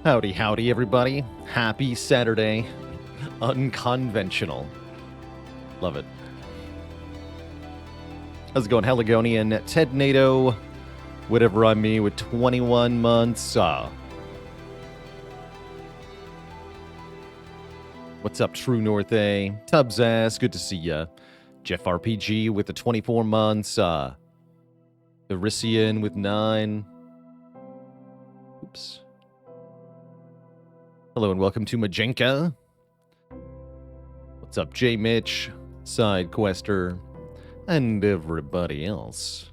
Howdy, howdy, everybody. Happy Saturday. Unconventional. Love it. How's it going, Heligonian? Ted NATO, whatever I'm me with 21 months. What's up, True North A? Tubbs ass, good to see ya. Jeff RPG with the 24 months. Erisian with 9. Oops. Hello and welcome to Majenka. What's up, J. Mitch, Side Quester, and everybody else?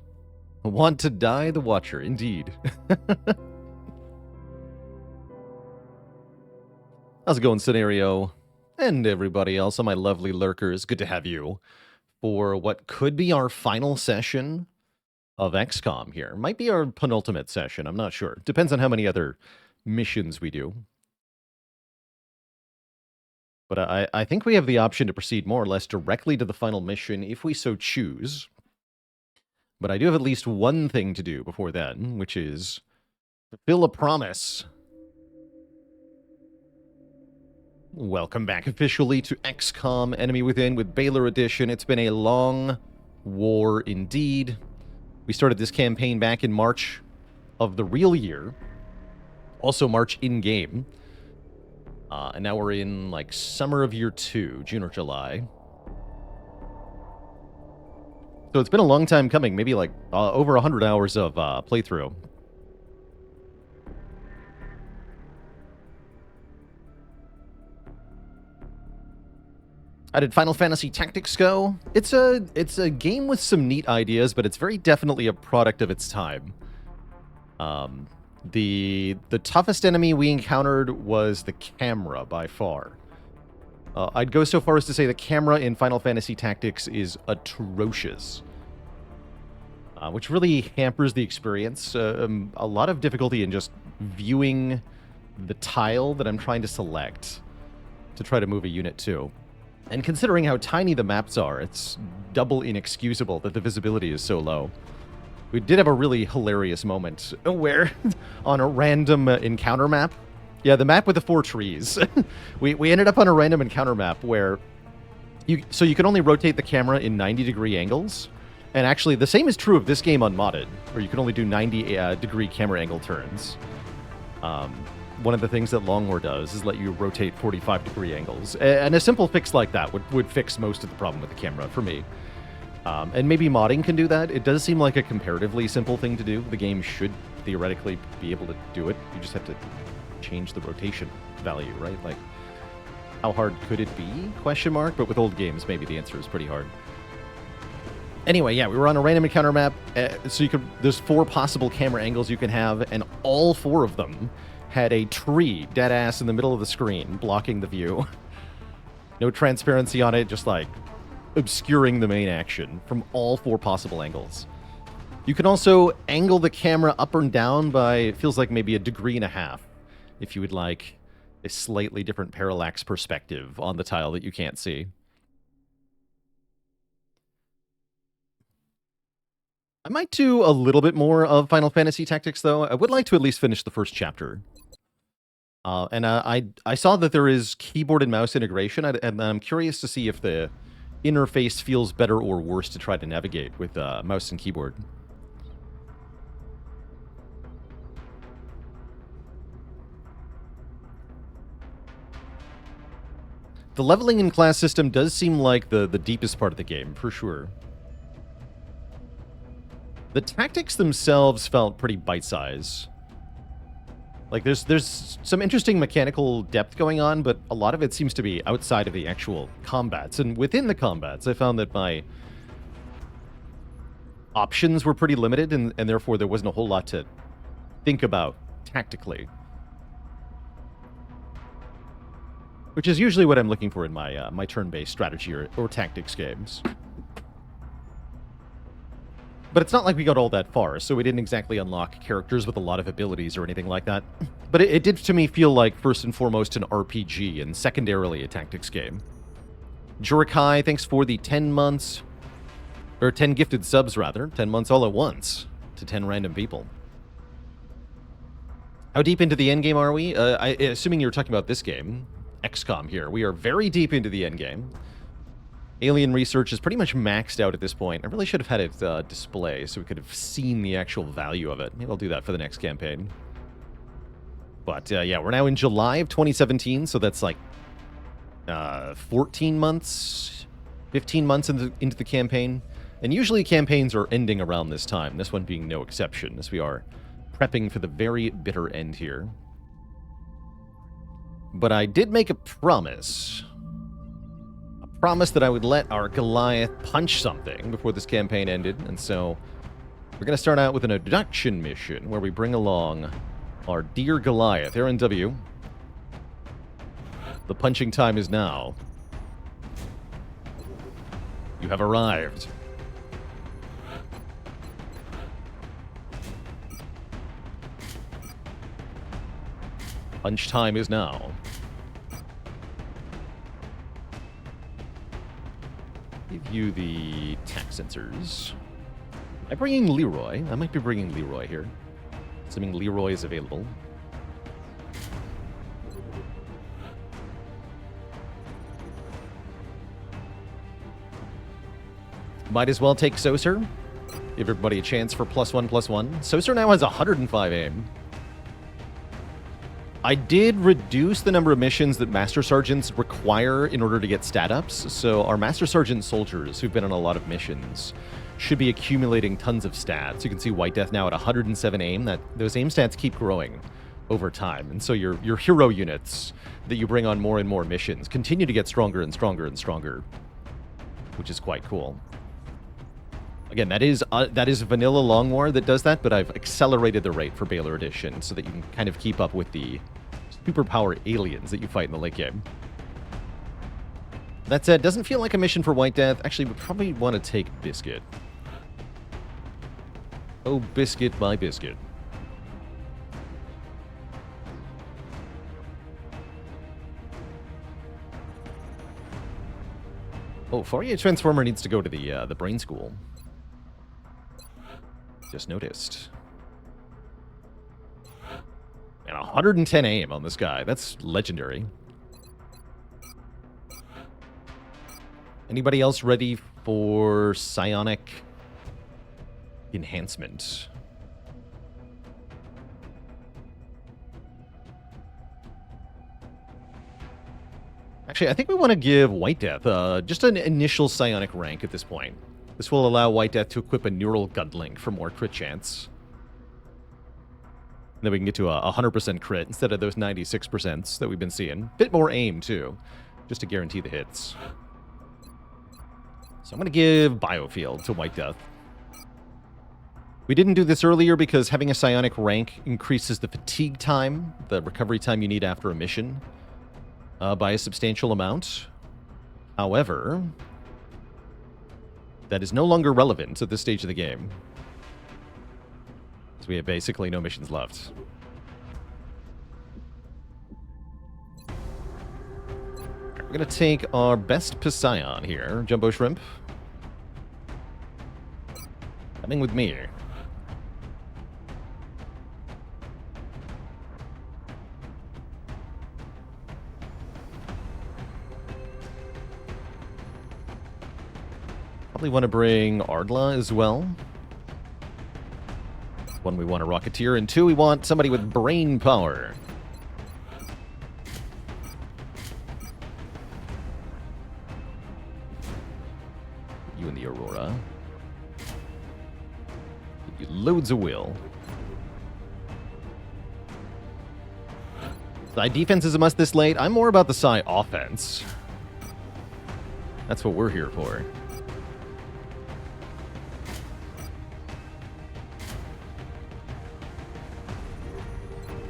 Want to die the Watcher, indeed. How's it going, Scenario? And everybody else, on my lovely lurkers, good to have you for what could be our final session of XCOM here. Might be our penultimate session, I'm not sure. Depends on how many other missions we do. But I think we have the option to proceed more or less directly to the final mission if we so choose. But I do have at least one thing to do before then, which is fulfill a promise. Welcome back officially to XCOM Enemy Within with Baalor Edition. It's been a long war indeed. We started this campaign back in March of the real year. Also March in-game. And now we're in, like, summer of year 2, June or July. So it's been a long time coming, maybe, like, over 100 hours of playthrough. How did Final Fantasy Tactics go? It's a game with some neat ideas, but it's very definitely a product of its time. The toughest enemy we encountered was the camera, by far. I'd go so far as to say the camera in Final Fantasy Tactics is atrocious. Which really hampers the experience. A lot of difficulty in just viewing the tile that I'm trying to select to try to move a unit to. And considering how tiny the maps are, it's double inexcusable that the visibility is so low. We did have a really hilarious moment where, on a random encounter map, yeah, the map with the 4 trees, we ended up on a random encounter map where you can only rotate the camera in 90-degree angles, and actually the same is true of this game unmodded, where you can only do 90-degree camera angle turns. One of the things that Long War does is let you rotate 45-degree angles, and a simple fix like that would fix most of the problem with the camera for me. And maybe modding can do that. It does seem like a comparatively simple thing to do. The game should theoretically be able to do it. You just have to change the rotation value, right? Like, how hard could it be? Question mark. But with old games, maybe the answer is pretty hard. Anyway, yeah, we were on a random encounter map. So there's 4 possible camera angles you can have, and all 4 of them had a tree dead ass in the middle of the screen blocking the view. No transparency on it, just like obscuring the main action from all 4 possible angles. You can also angle the camera up and down by, it feels like maybe 1.5 degrees if you would like a slightly different parallax perspective on the tile that you can't see. I might do a little bit more of Final Fantasy Tactics, though. I would like to at least finish the first chapter. And I saw that there is keyboard and mouse integration, and I'm curious to see if the interface feels better or worse to try to navigate with mouse and keyboard. The leveling in class system does seem like the deepest part of the game, for sure. The tactics themselves felt pretty bite-sized. Like, there's some interesting mechanical depth going on, but a lot of it seems to be outside of the actual combats. And within the combats, I found that my options were pretty limited, and therefore there wasn't a whole lot to think about tactically. Which is usually what I'm looking for in my my turn-based strategy or tactics games. But it's not like we got all that far, so we didn't exactly unlock characters with a lot of abilities or anything like that. But it did to me feel like, first and foremost, an RPG, and secondarily a tactics game. Jurikai, thanks for the 10 months, or 10 gifted subs, rather. 10 months all at once to 10 random people. How deep into the endgame are we? Assuming you're talking about this game, XCOM here. We are very deep into the endgame. Alien research is pretty much maxed out at this point. I really should have had it display so we could have seen the actual value of it. Maybe I'll do that for the next campaign. But yeah, we're now in July of 2017, so that's like 14 months, 15 months into the campaign. And usually campaigns are ending around this time, this one being no exception, as we are prepping for the very bitter end here. But I did make a promise. A promise that I would let our Goliath punch something before this campaign ended, and so we're going to start out with an abduction mission where we bring along our dear Goliath, Aaron W. The punching time is now. You have arrived. Punch time is now. Give you the tack sensors. Am I bringing Leroy? I might be bringing Leroy here. Assuming Leroy is available. Might as well take Saucer. Give everybody a chance for +1/+1. Saucer now has 105 aim. I did reduce the number of missions that Master Sergeants require in order to get stat ups, so our Master Sergeant soldiers who've been on a lot of missions should be accumulating tons of stats. You can see White Death now at 107 aim. Those aim stats keep growing over time, and so your hero units that you bring on more and more missions continue to get stronger and stronger and stronger, which is quite cool. Again, that is vanilla Long War that does that, but I've accelerated the rate for Baalor Edition so that you can kind of keep up with the superpower aliens that you fight in the late game. That said, doesn't feel like a mission for White Death. Actually, we probably want to take Biscuit. Oh, Biscuit, my Biscuit. Oh, Fourier Transformer needs to go to the brain school. Just noticed. And 110 aim on this guy. That's legendary. Anybody else ready for psionic enhancement? Actually, I think we want to give White Death just an initial psionic rank at this point. This will allow White Death to equip a neural gun link for more crit chance. And then we can get to a 100% crit instead of those 96% that we've been seeing. Bit more aim, too, just to guarantee the hits. So I'm going to give Biofield to White Death. We didn't do this earlier because having a psionic rank increases the fatigue time, the recovery time you need after a mission, by a substantial amount. However, that is no longer relevant at this stage of the game. So we have basically no missions left. We're going to take our best Poseidon here, Jumbo Shrimp. Coming with me. Probably want to bring Ardla as well. One, we want a Rocketeer, and two, we want somebody with brain power. You and the Aurora. Give you loads of will. Psi defense is a must this late. I'm more about the Psi offense. That's what we're here for.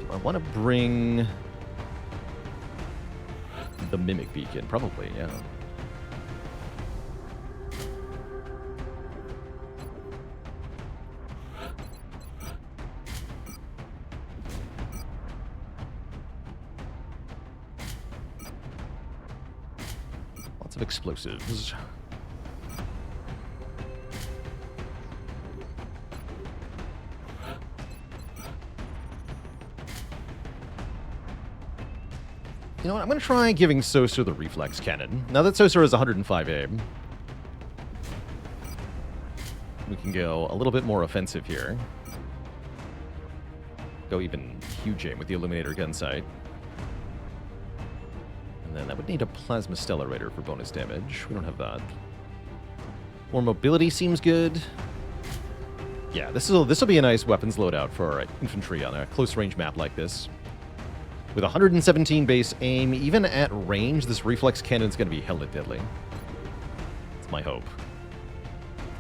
I want to bring the Mimic Beacon, probably, yeah. Lots of explosives. You know what? I'm going to try giving Sosa the reflex cannon. Now that Sosa has 105 aim, we can go a little bit more offensive here. Go even huge aim with the Illuminator gun sight. And then that would need a Plasma Stellarator for bonus damage. We don't have that. More mobility seems good. Yeah, this will be a nice weapons loadout for our infantry on a close-range map like this. With 117 base aim, even at range, this reflex cannon's going to be hella deadly. That's my hope.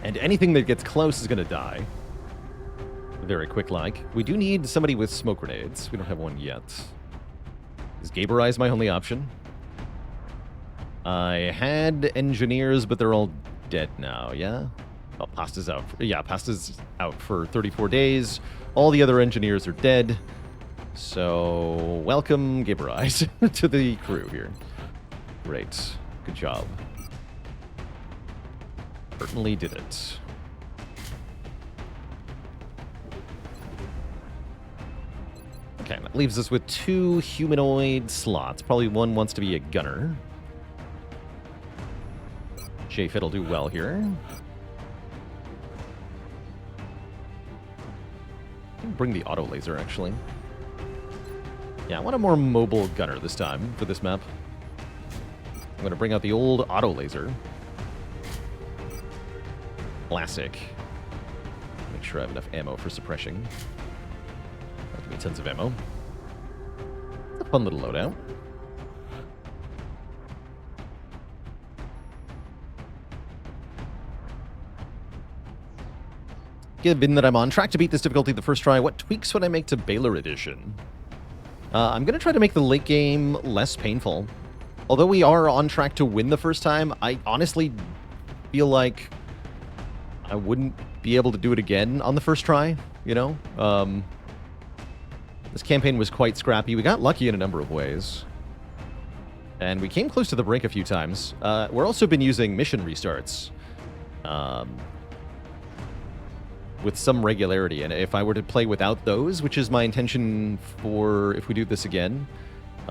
And anything that gets close is going to die. Very quick-like. We do need somebody with smoke grenades. We don't have one yet. Is Gaberize my only option? I had engineers, but they're all dead now, yeah? Oh, Pasta's out. Yeah, Pasta's out for 34 days. All the other engineers are dead. So, welcome, Gaberize, to the crew here. Great. Good job. Certainly did it. Okay, that leaves us with 2 humanoid slots. Probably one wants to be a gunner. J-Fit will do well here. Bring the auto laser, actually. Yeah, I want a more mobile gunner this time for this map. I'm going to bring out the old auto laser. Classic. Make sure I have enough ammo for suppressing. That'll give me tons of ammo. It's a fun little loadout. Given that I'm on track to beat this difficulty the first try, what tweaks would I make to Baalor Edition? I'm going to try to make the late game less painful. Although we are on track to win the first time, I honestly feel like I wouldn't be able to do it again on the first try, you know? This campaign was quite scrappy. We got lucky in a number of ways. And we came close to the brink a few times. We're also been using mission restarts. With some regularity, and if I were to play without those, which is my intention for if we do this again,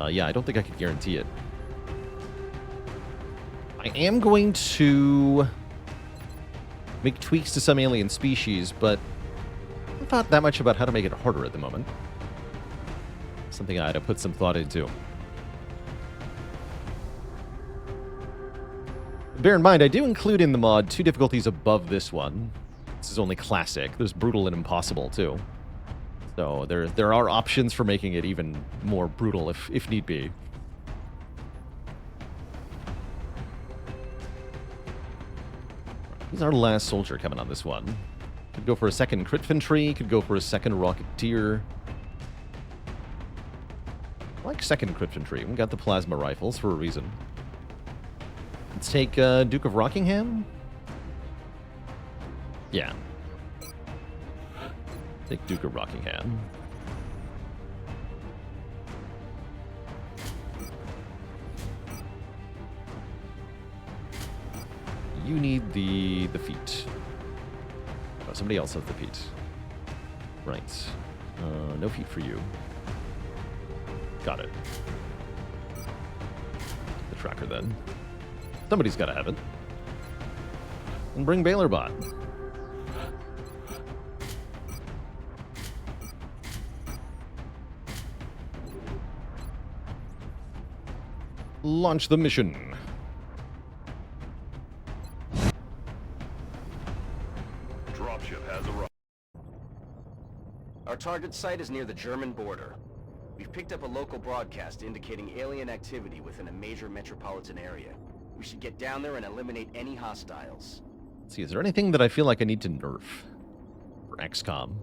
yeah, I don't think I could guarantee it. I am going to make tweaks to some alien species, but I haven't thought that much about how to make it harder at the moment. Something I had to put some thought into. Bear in mind, I do include in the mod 2 difficulties above this one. This is only classic. There's brutal and impossible, too. So there are options for making it even more brutal if need be. He's our last soldier coming on this one. Could go for a second Critfantry, could go for a second Rocketeer. I like second Critfantry. We got the plasma rifles for a reason. Let's take Duke of Rockingham. Yeah. Take Duke of Rockingham. You need the feet. Oh, somebody else has the feet. Right. No feet for you. Got it. The tracker then. Somebody's got to have it. And bring Baalor bot. Launch the mission. Dropship has arrived. Our target site is near the German border. We've picked up a local broadcast indicating alien activity within a major metropolitan area. We should get down there and eliminate any hostiles. Let's see, is there anything that I feel like I need to nerf for XCOM?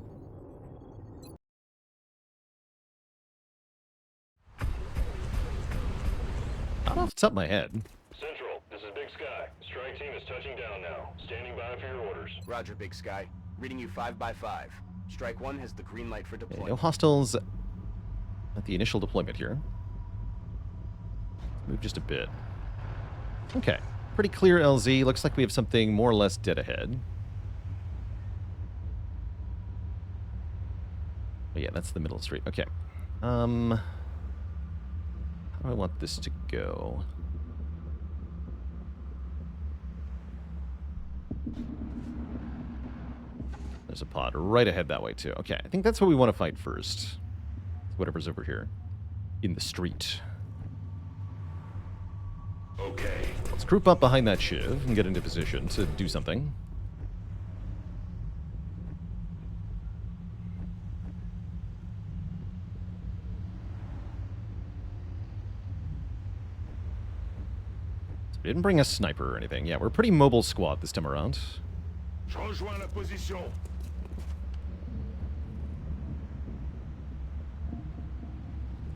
Not off the top of my head. Central, this is Big Sky. Strike team is touching down now. Standing by for your orders. Roger, Big Sky. Reading you 5x5. Strike 1 has the green light for deployment. No hostiles at the initial deployment here. Move just a bit. Okay. Pretty clear LZ. Looks like we have something more or less dead ahead. Oh yeah, that's the middle street. Okay. How do I want this to go. There's a pod right ahead that way, too. Okay, I think that's what we want to fight first. Whatever's over here. In the street. Okay. Let's group up behind that shiv and get into position to do something. So we didn't bring a sniper or anything. Yeah, we're a pretty mobile squad this time around. Je rejoins la position.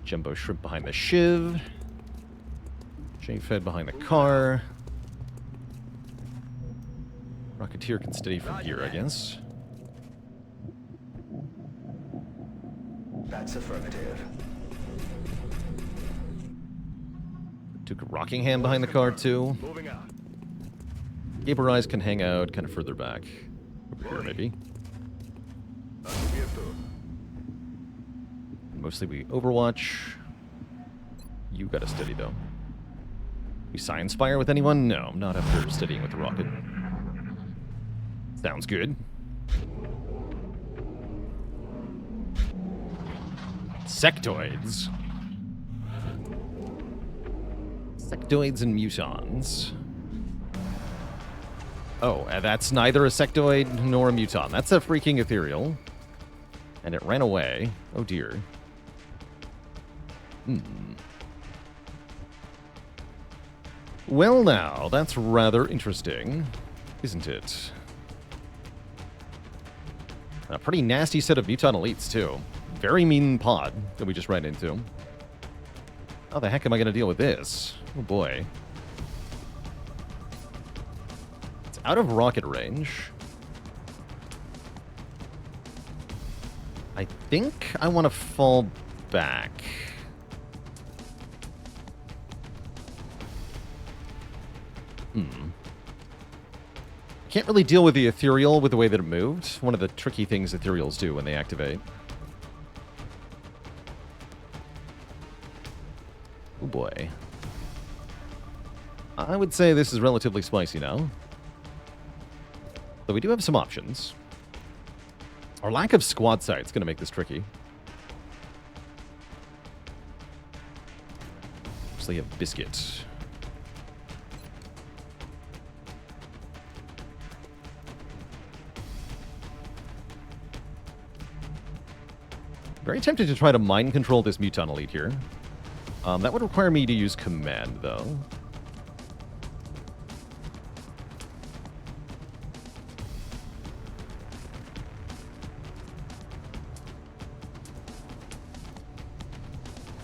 Jumbo shrimp behind the shiv. J-Fed behind the car. Rocketeer can steady from here, I guess. That's affirmative. Duke of Rockingham behind the car, too. Moving out. Gabriel Eyes can hang out kind of further back. Over here, maybe. Mostly we Overwatch. You got a steady, though. We Science Spire with anyone? No, not after steadying with the rocket. Sounds good. Sectoids. Sectoids and mutons. Oh, that's neither a sectoid nor a muton. That's a freaking ethereal. And it ran away. Oh dear. Well now, that's rather interesting, isn't it? A pretty nasty set of muton elites, too. Very mean pod that we just ran into. How the heck am I going to deal with this? Oh boy. It's out of rocket range. I think I want to fall back. Can't really deal with the ethereal with the way that it moved. One of the tricky things ethereals do when they activate. Oh boy. I would say this is relatively spicy now. Though we do have some options. Our lack of squad sight is going to make this tricky. Mostly a biscuit. Very tempted to try to mind control this muton elite here. That would require me to use command, though.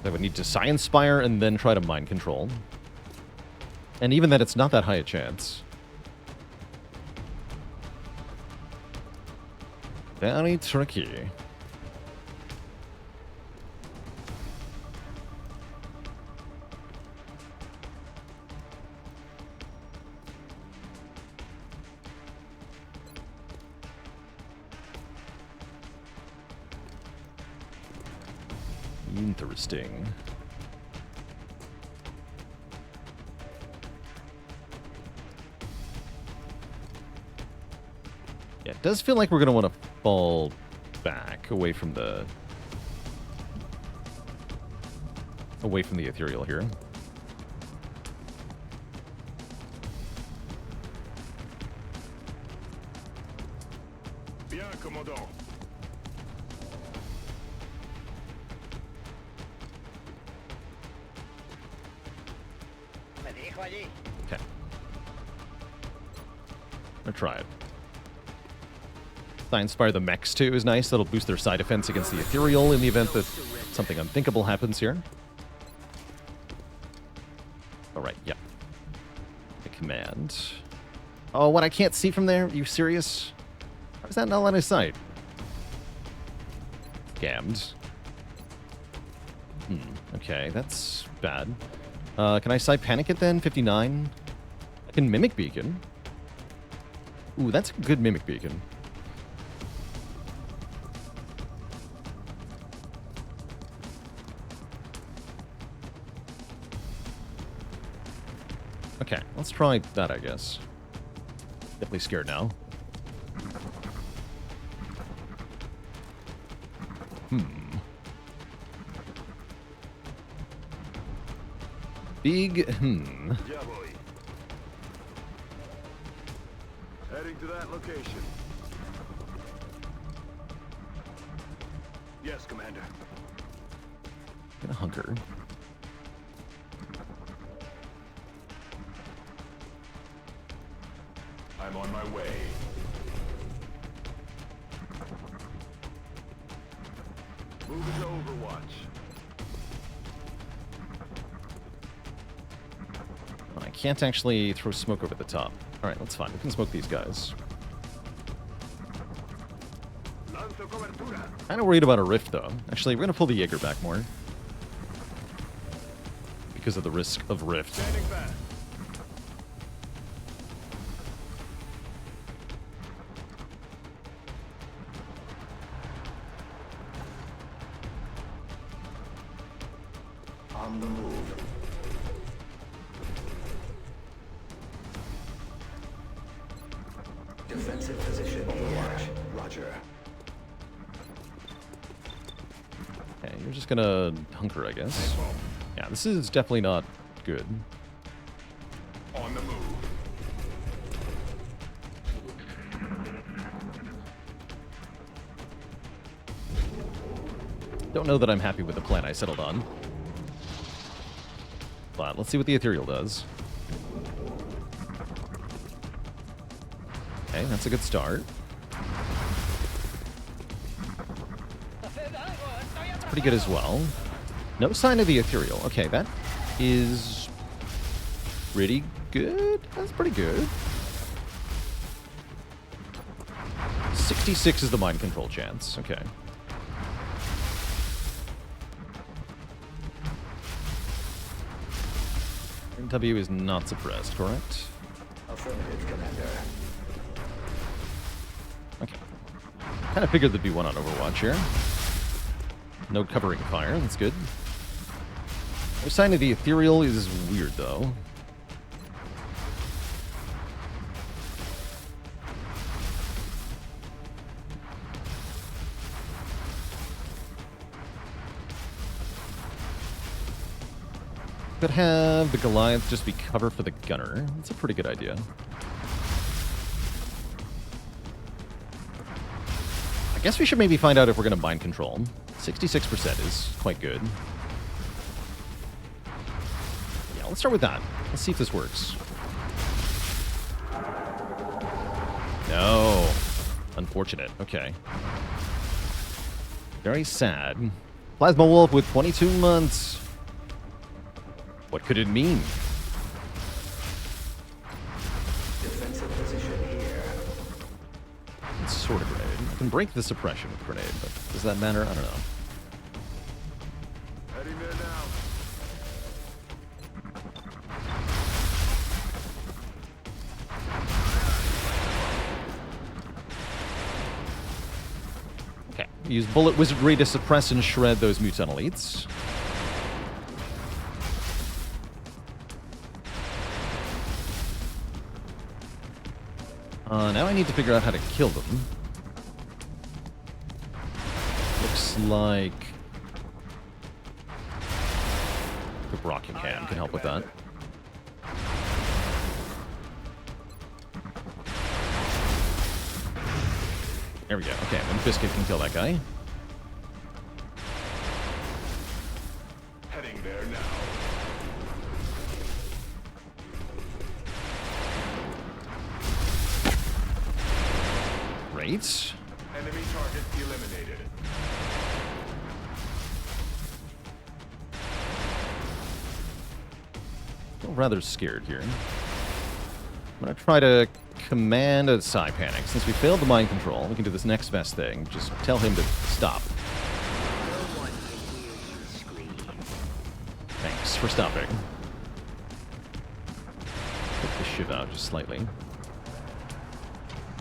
I would need to Science Spire and then try to mind control. And even then, it's not that high a chance. Very tricky. Interesting. Yeah, it does feel like we're going to want to fall back away from the ethereal here. Bien, commandant. Okay. Or try it. Science Spire the mechs too is nice. That'll boost their side defense against the ethereal in the event that something unthinkable happens here. Alright, yep. The command. Oh, what? I can't see from there? Are you serious? How is that not line of sight? Scammed. Okay, that's bad. Can I side panic it then? 59? I can mimic beacon. Ooh, that's a good mimic beacon. Okay, let's try that, I guess. Definitely scared now. Big, Yeah, boy. Heading to that location. Yes, Commander. Gonna hunker. I'm on my way. Moving to Overwatch. I can't actually throw smoke over the top. Alright, that's fine. We can smoke these guys. Lanzo cobertura. Kinda worried about a rift, though. Actually, we're gonna pull the Jaeger back more. Because of the risk of rift. Standing back. On the move. Defensive position. Overwatch. Roger. Okay, you're just gonna hunker, I guess. Yeah, this is definitely not good. On the move. Don't know that I'm happy with the plan I settled on. But let's see what the ethereal does. Okay, that's a good start. It's pretty good as well. No sign of the ethereal. Okay, that is pretty good. That's pretty good. 66 is the mind control chance. Okay. W is not suppressed, correct? Affirmative, Commander. Okay. Kind of figured there'd be one on Overwatch here. No covering fire, that's good. No sign of the ethereal is weird, though. Could have the Goliath just be cover for the gunner. That's a pretty good idea. I guess we should maybe find out if we're going to mind control. 66% is quite good. Yeah, let's start with that. Let's see if this works. No. Unfortunate. Okay. Very sad. Plasma Wolf with 22 months. What could it mean? Defensive position here. It's sort of grenade. I can break the suppression with grenade, but does that matter? I don't know. Heading there now. Okay. Use Bullet Wizardry to suppress and shred those mutant elites. Now I need to figure out how to kill them. Looks like the Rocking Can can help with that. There we go. Okay, then Biscuit can kill that guy. Heading there now. Great. Enemy target eliminated. I'm rather scared here. I'm gonna try to command a Psy Panic. Since we failed the mind control, we can do this next best thing. Just tell him to stop. Thanks for stopping. Put the shiv out just slightly.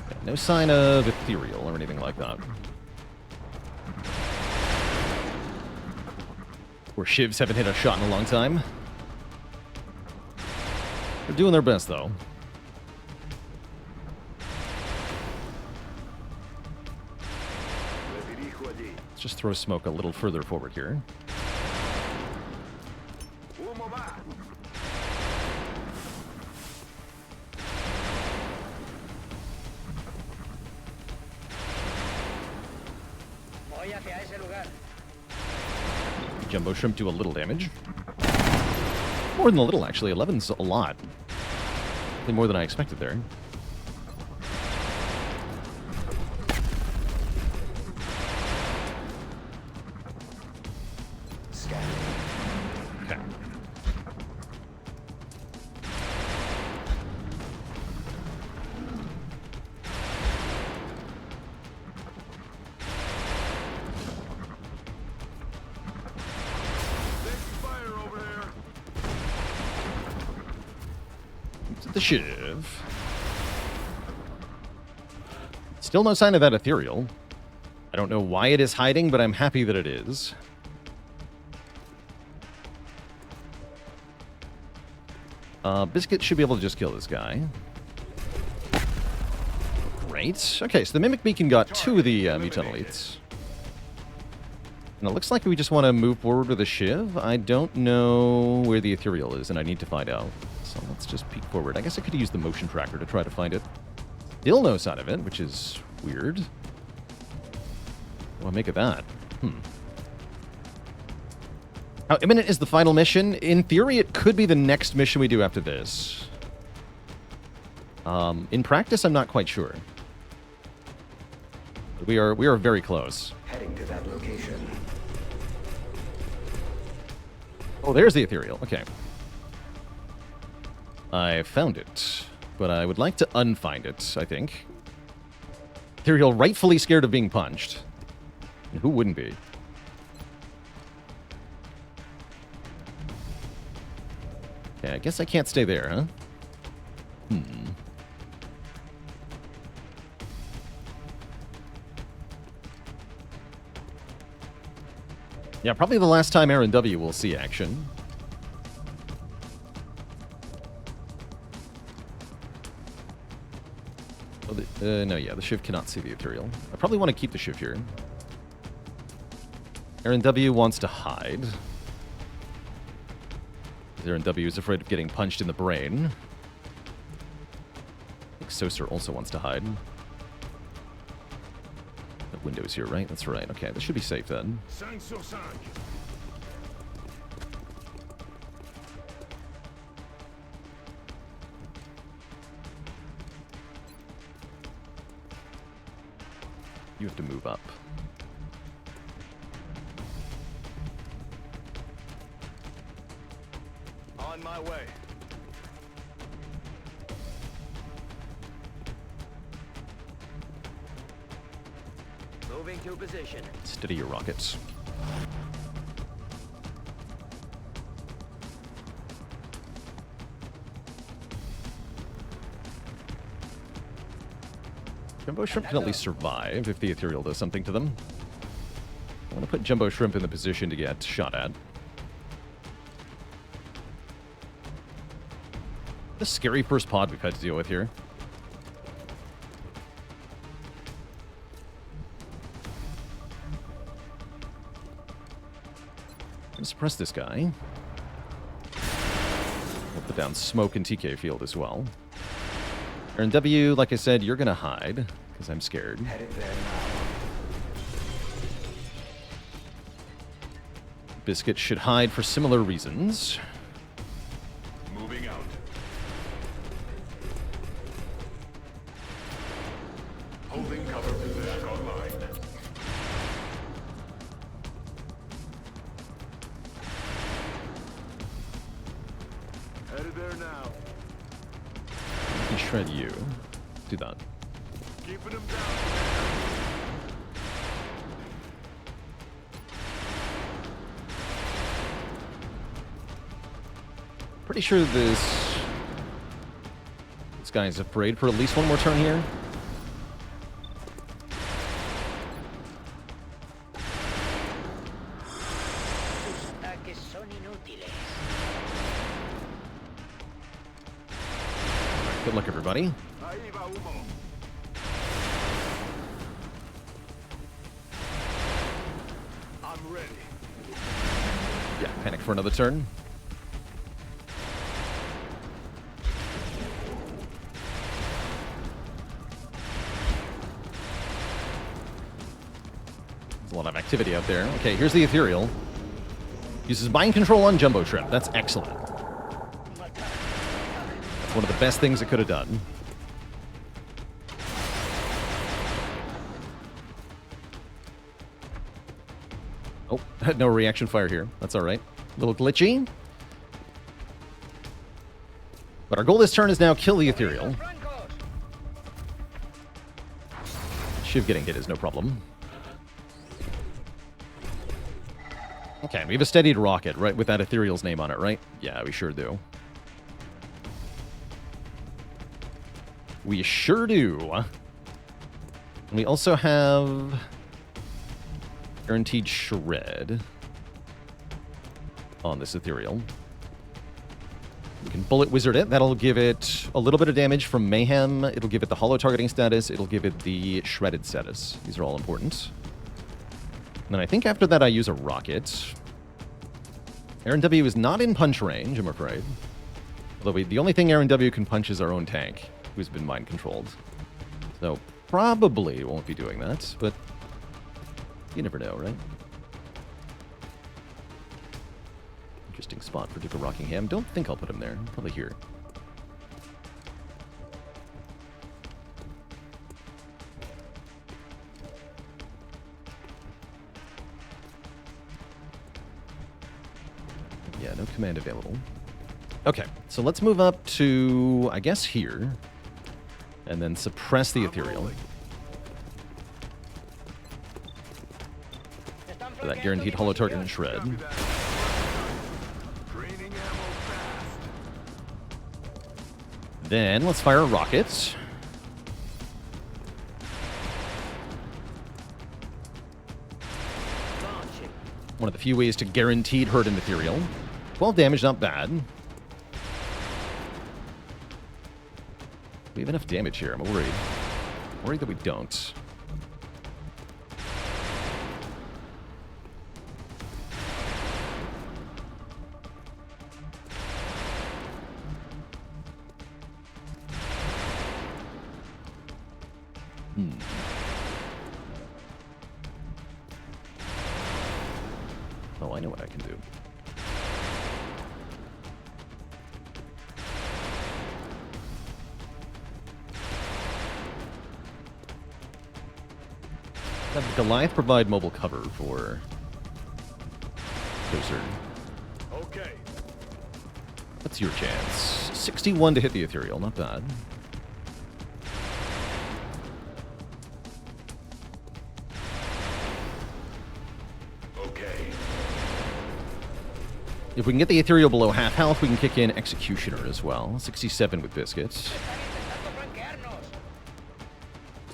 Okay, no sign of ethereal or anything like that. Where shivs haven't hit a shot in a long time. They're doing their best, though. Me dirijo allí. Let's just throw smoke a little further forward here. Humo va. Voy hacia ese lugar. Jumbo Shrimp do a little damage. More than a little, actually. 11's a lot. Way more than I expected there. Okay. Taking fire over there. To the shiv. Still no sign of that ethereal. I don't know why it is hiding, but I'm happy that it is. Biscuit should be able to just kill this guy. Great. Okay, so the Mimic Beacon got 2 of the mutant elites. And it looks like we just want to move forward with a shiv. I don't know where the ethereal is, and I need to find out. So let's just peek forward. I guess I could use the motion tracker to try to find it. Still no sign of it, which is weird. What do I make of that? How imminent is the final mission? In theory, it could be the next mission we do after this. In practice, I'm not quite sure. But we are very close. Heading to that location. Oh, there's the ethereal. Okay. I found it, but I would like to unfind it, I think. Ethereal rightfully scared of being punched. And who wouldn't be? Okay, I guess I can't stay there, huh? Yeah, probably the last time Aaron W. will see action. Oh, no, yeah, the Shiv cannot see the ethereal. I probably want to keep the Shiv here. Aaron W. wants to hide. Aaron W. is afraid of getting punched in the brain. I think Soser also wants to hide. The window's here, right? That's right. Okay, this should be safe then. 5 sur 5. You have to move up. On my way. Moving to position. Steady your rockets. Jumbo Shrimp can at least survive if the ethereal does something to them. I want to put Jumbo Shrimp in the position to get shot at. The scary first pod we've had to deal with here. I'm gonna suppress this guy. We'll put down smoke and TK field as well. Aaron W, like I said, you're gonna hide, because I'm scared. Headed there now. Biscuit should hide for similar reasons. Moving out. Holding cover position online. Headed there now. I can shred you. Do that. Keeping them down. Pretty sure this guy is afraid for at least one more turn here. Tus ataques son inútiles. Good luck, everybody. Ahí va humo. I'm ready. Yeah, panic for another turn. There's a lot of activity out there. Okay, here's the Ethereal. Uses mind control on Jumbo Shrimp. That's excellent. That's one of the best things it could have done. Oh, no reaction fire here. That's all right. A little glitchy. But our goal this turn is now kill the Ethereal. Shiv getting hit is no problem. Okay, we have a steadied rocket, right, with that Ethereal's name on it, right? Yeah, we sure do. We sure do. And we also have guaranteed shred on this Ethereal. We can bullet wizard it. That'll give it a little bit of damage from Mayhem. It'll give it the hollow targeting status. It'll give it the shredded status. These are all important. And then I think after that I use a rocket. Aaron W is not in punch range, I'm afraid. Although the only thing Aaron W can punch is our own tank, who's been mind controlled. So probably won't be doing that, but you never know, right? Interesting spot for Duke of Rockingham. Don't think I'll put him there. Probably here. Yeah, no command available. Okay, so let's move up to, I guess, here. And then suppress the Ethereal. For that guaranteed hollow target and shred. Training ammo fast. Then let's fire a rocket. One of the few ways to guaranteed hurt an Ethereal. 12 damage, not bad. We have enough damage here, I'm worried. Worried that we don't. Oh, I know what I can do. Have Goliath provide mobile cover for Dozer. Okay. What's your chance? 61 to hit the Ethereal, not bad. Okay. If we can get the Ethereal below half health, we can kick in Executioner as well. 67 with Biscuits.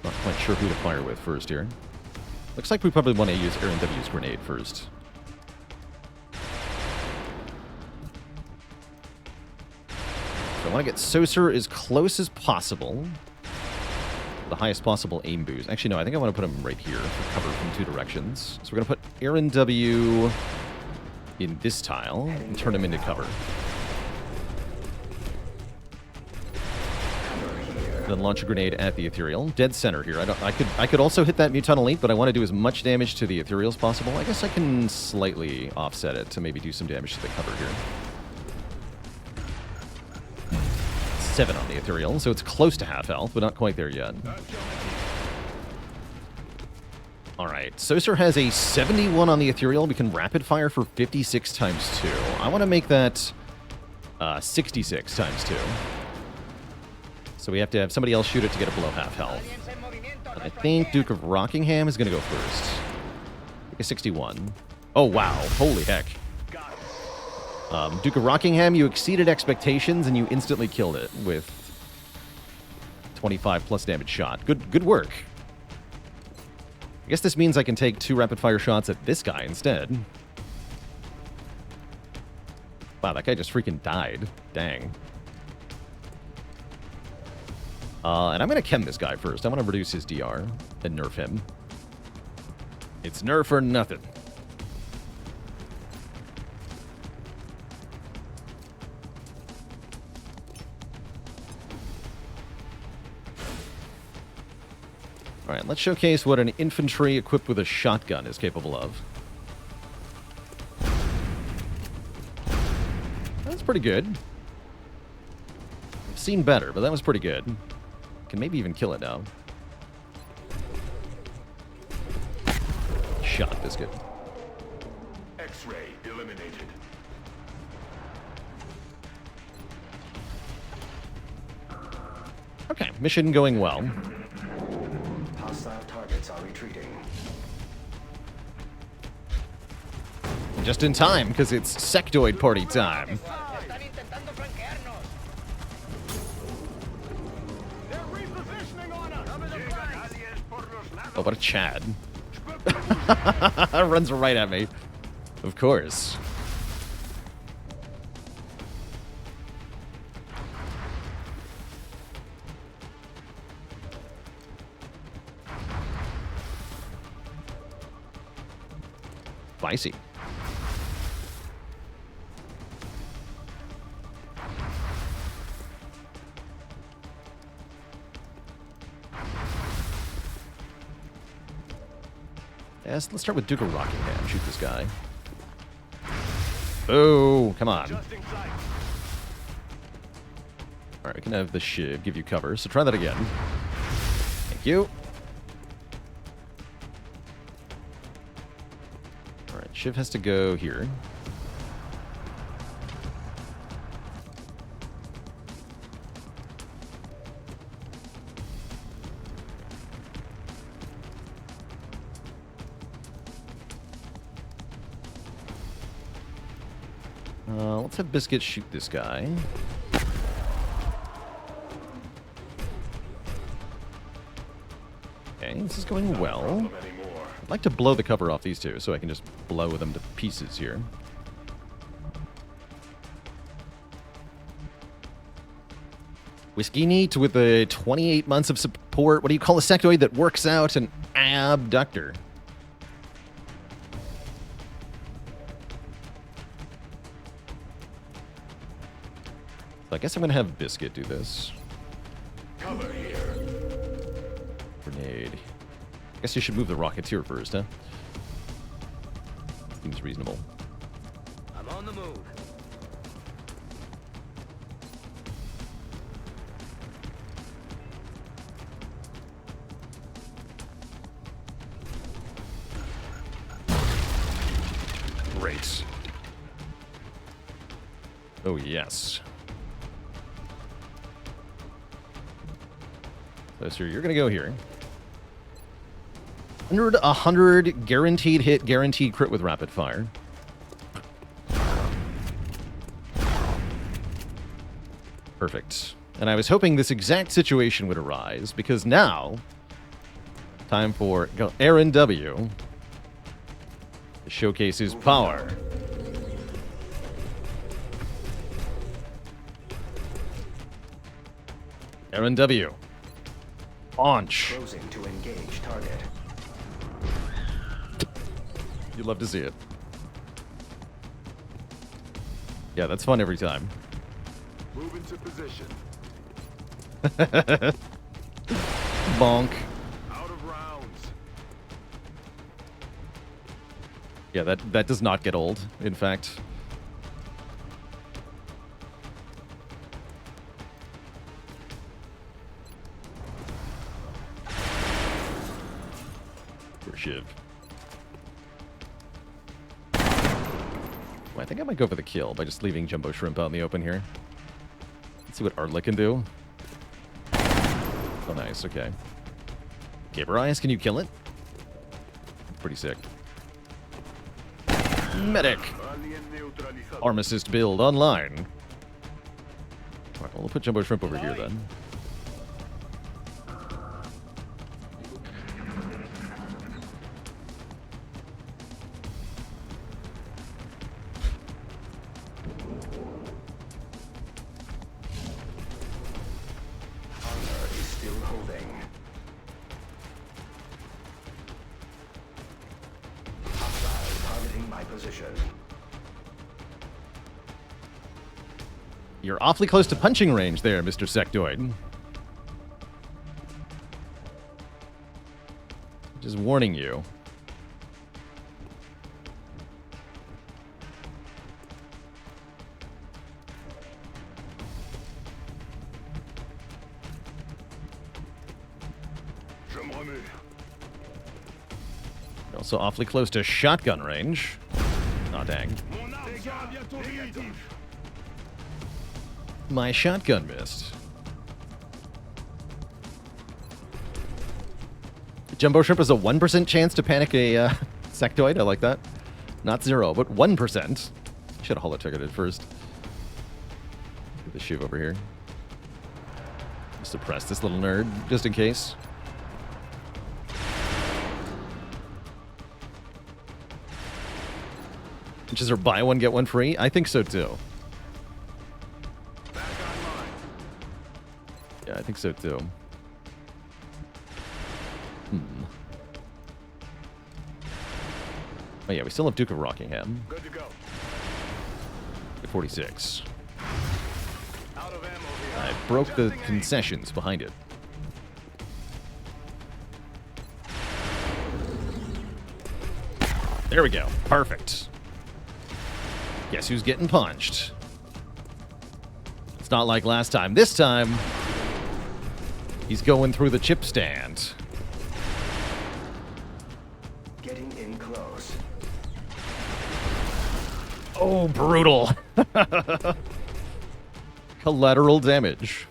Not quite sure who to fire with first here. Looks like we probably want to use Aaron W's grenade first. So I want to get Saucer as close as possible. The highest possible aim boost. Actually, no, I think I want to put him right here for cover from two directions. So we're going to put Aaron W in this tile and turn him into cover. Then launch a grenade at the Ethereal. Dead center here. I could also hit that Muton Elite, but I want to do as much damage to the Ethereal as possible. I guess I can slightly offset it to maybe do some damage to the cover here. 7 on the Ethereal, so it's close to half health, but not quite there yet. Alright, Saucer has a 71 on the Ethereal. We can rapid fire for 56 times 2. I want to make that 66 times 2. So we have to have somebody else shoot it to get it below half health. But I think Duke of Rockingham is going to go first. Like a 61. Oh, wow. Holy heck. Duke of Rockingham, you exceeded expectations and you instantly killed it with 25 plus damage shot. Good work. I guess this means I can take 2 rapid fire shots at this guy instead. Wow, that guy just freaking died. Dang. And I'm going to chem this guy first. I want to reduce his DR and nerf him. It's nerf or nothing. Alright, let's showcase what an infantry equipped with a shotgun is capable of. That's pretty good. I've seen better, but that was pretty good. Can maybe even kill it now. Shot biscuit. X-ray eliminated. Okay, mission going well. Hostile targets are retreating. Just in time, because it's sectoid party time. Están intentando flanquearnos. They're repositioning on us. Oh, what a Chad. Runs right at me. Of course. Spicy. Yes, let's start with Duke of Rockingham. Shoot this guy. Oh, come on. Just in sight. Alright, we can have the Shiv give you cover, so try that again. Thank you. Alright, Shiv has to go here. Let's have Biscuit shoot this guy. Okay, this is going well. I'd like to blow the cover off these two so I can just blow them to pieces here. Whiskey Neat with the 28 months of support. What do you call a sectoid that works out? An abductor. I guess I'm going to have Biscuit do this. Cover here. Grenade. I guess you should move the Rocketeer first, huh? Seems reasonable. I'm on the move. Great. Oh, yes. So you're going to go here. 100 guaranteed hit, guaranteed crit with rapid fire. Perfect. And I was hoping this exact situation would arise, because now, time for Aaron W. to showcase his power. Aaron W. Launch. Closing to engage target. You'd love to see it. Yeah, that's fun every time. Move into position. Bonk. Out of rounds. Yeah, that does not get old, in fact. Poor Shiv. Well, I think I might go for the kill by just leaving Jumbo Shrimp out in the open here. Let's see what Artlet can do. Oh, nice. Okay. Gaber Eyes, can you kill it? Pretty sick. Medic! Alien neutralizado. Arm assist build online. Alright, well, we'll put Jumbo Shrimp over here then. Armor is You're awfully close to punching range there, Mr. Sectoid. Just warning you. You're also awfully close to shotgun range. Aw, dang. My shotgun missed. Jumbo Shrimp has a 1% chance to panic a sectoid. I like that. Not 0, but 1%. Should have holo-ticketed first. Get the shiv over here. Suppress this little nerd, just in case. Which is her buy one, get one free? I think so, too. Yeah, I think so, too. Oh, yeah, we still have Duke of Rockingham. Good to go. 46. Out of ammo here. I broke the concessions behind it. There we go. Perfect. Guess who's getting punched? It's not like last time. This time, he's going through the chip stand. Getting in close. Oh, brutal. Collateral damage.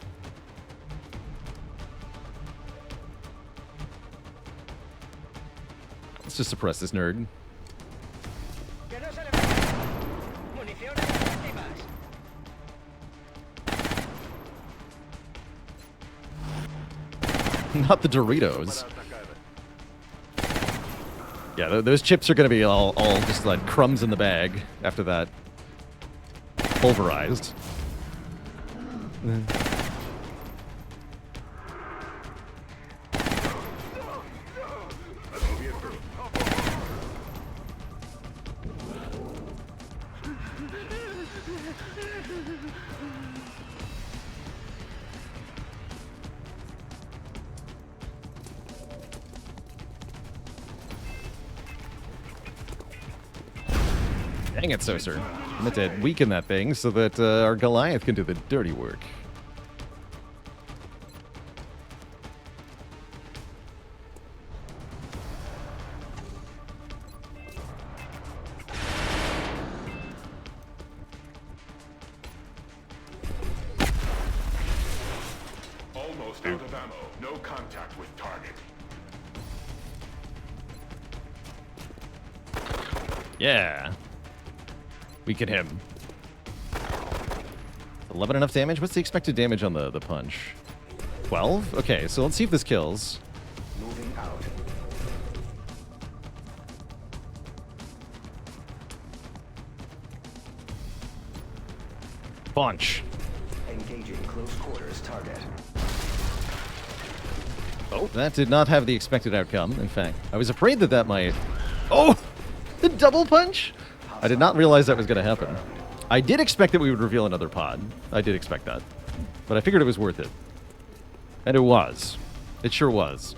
Let's just suppress this nerd. Que no se le vea. Municiones activas. Not the Doritos. Yeah, those chips are going to be all just like crumbs in the bag after that. Pulverized. Dang it, Soser. I meant to weaken that thing so that our Goliath can do the dirty work. Almost out of ammo. No contact with target. Yeah. Weaken him. 11 enough damage? What's the expected damage on the punch? 12? Okay, so let's see if this kills. Moving out. Punch. Engaging close quarters target. Oh, that did not have the expected outcome. In fact, I was afraid that that might... Oh! The double punch? I did not realize that was going to happen. I did expect that we would reveal another pod. I did expect that. But I figured it was worth it. And it was. It sure was.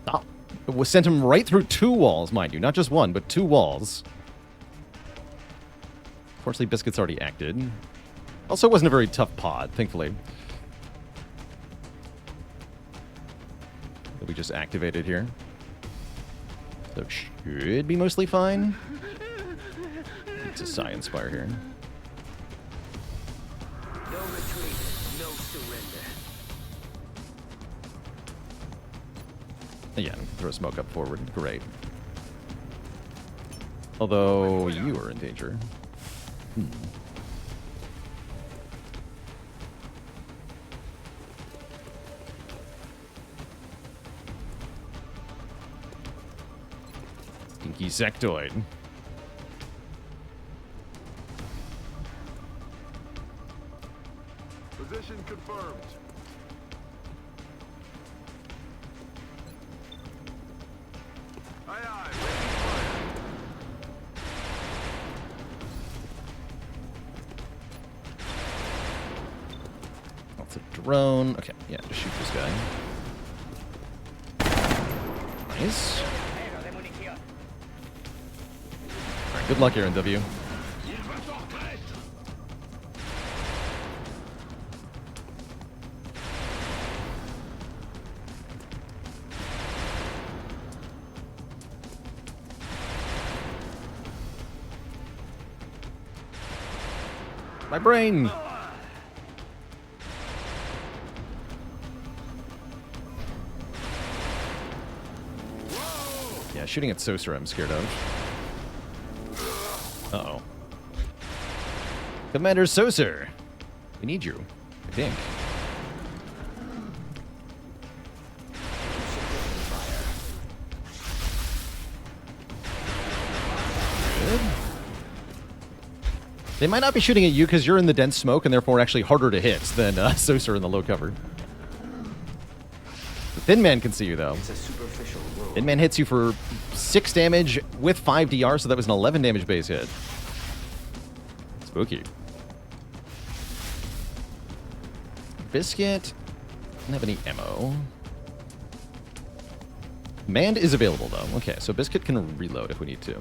Oh, it sent him right through 2 walls, mind you. Not just 1, but 2 walls. Fortunately, Biscuit's already acted. Also, it wasn't a very tough pod, thankfully. That we just activated here. So it should be mostly fine. It's a Psi Inspire here. No retreat, no surrender. Yeah, throw smoke up forward. Great. Although you are in danger. Stinky sectoid. Position confirmed. Aye, aye. Ready drone. Okay, yeah, just shoot this guy. Nice. Cero de munición. Alright, good luck, Aaron W. My brain! Yeah, shooting at Saucer I'm scared of. Uh-oh. Commander Saucer! We need you, I think. Good. They might not be shooting at you because you're in the dense smoke and therefore actually harder to hit than Saucer in the low cover. The Thin Man can see you, though. It's a superficial world. Thin Man hits you for 6 damage with 5 DR, so that was an 11 damage base hit. Spooky. Biscuit doesn't have any ammo. Mand is available, though. Okay, so Biscuit can reload if we need to.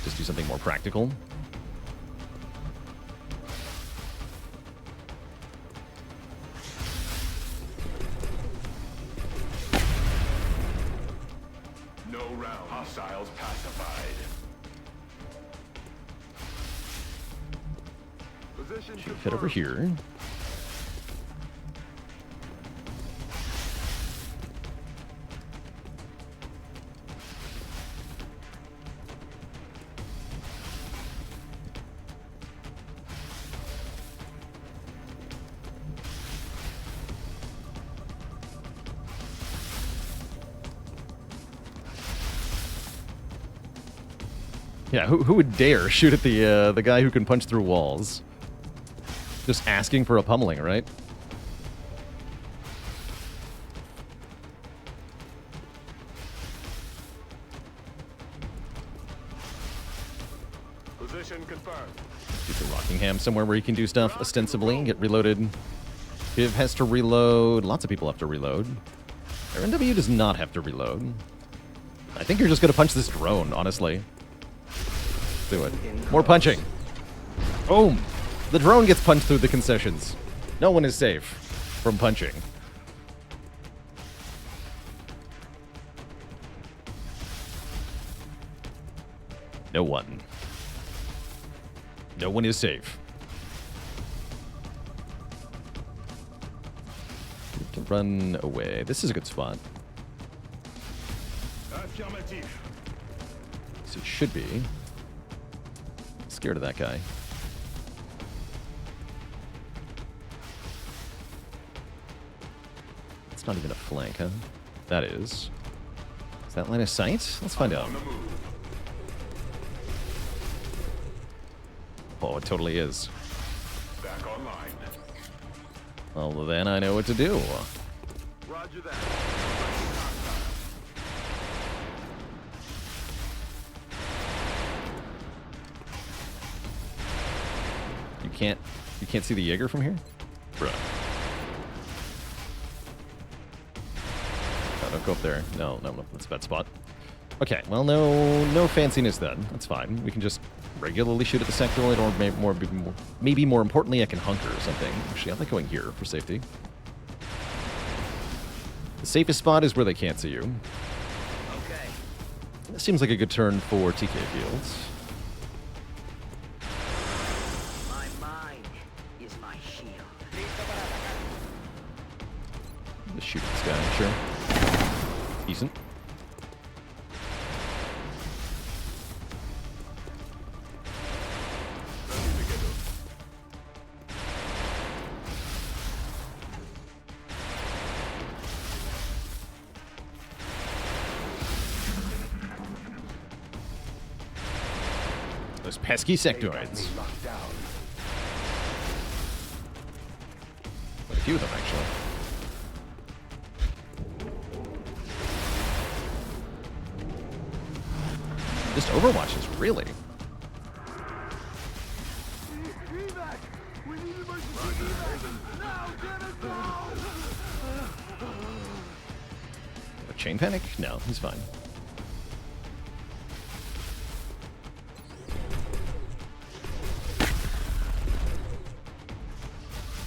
Just do something more practical. No round. Hostiles pacified. Position Head over here. Yeah, who would dare shoot at the guy who can punch through walls? Just asking for a pummeling, right? Position confirmed. Get to Rockingham somewhere where you can do stuff ostensibly, get reloaded. Viv has to reload. Lots of people have to reload. RNW does not have to reload. I think you're just going to punch this drone, honestly. Do it. More punching. Boom! The drone gets punched through the concessions. No one is safe from punching. No one. No one is safe. Need to run away. This is a good spot. Affirmative. So it should be. Scared of that guy. It's not even a flank, huh? That is. Is that line of sight? Let's find out. On the move. Oh, it totally is. Back online. Well, then I know what to do. Roger that. You can't see the Jaeger from here? Bruh. No, don't go up there. No, that's a bad spot. Okay, well, no fanciness then. That's fine. We can just regularly shoot at the sectoid, or maybe more importantly, I can hunker or something. Actually, I like going here for safety. The safest spot is where they can't see you. Okay. This seems like a good turn for TK Fields. My mind is my shield. Listo para atacar. Just shoot this guy, sure. Decent. Those pesky sectoids. Locked down. Quite a few of them, actually. Just Overwatches, really? Evac! We need chain panic? No, he's fine.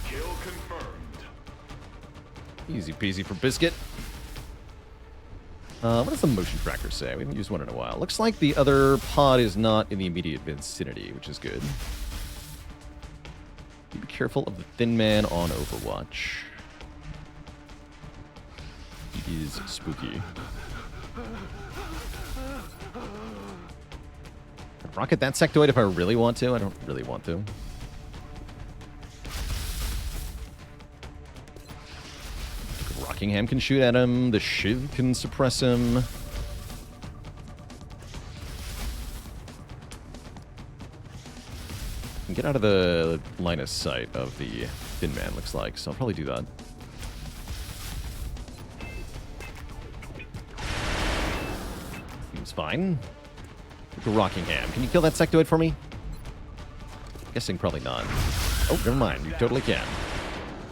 Kill confirmed. Easy peasy for Biscuit. What does the motion tracker say? We haven't used one in a while. Looks like the other pod is not in the immediate vicinity, which is good. Be careful of the Thin Man on Overwatch. He is spooky. Rocket that sectoid if I really want to. I don't really want to. Rockingham can shoot at him. The Shiv can suppress him. Can get out of the line of sight of the Thin Man, looks like. So I'll probably do that. Seems fine. Rockingham. Can you kill that sectoid for me? Guessing probably not. Oh, never mind. You totally can.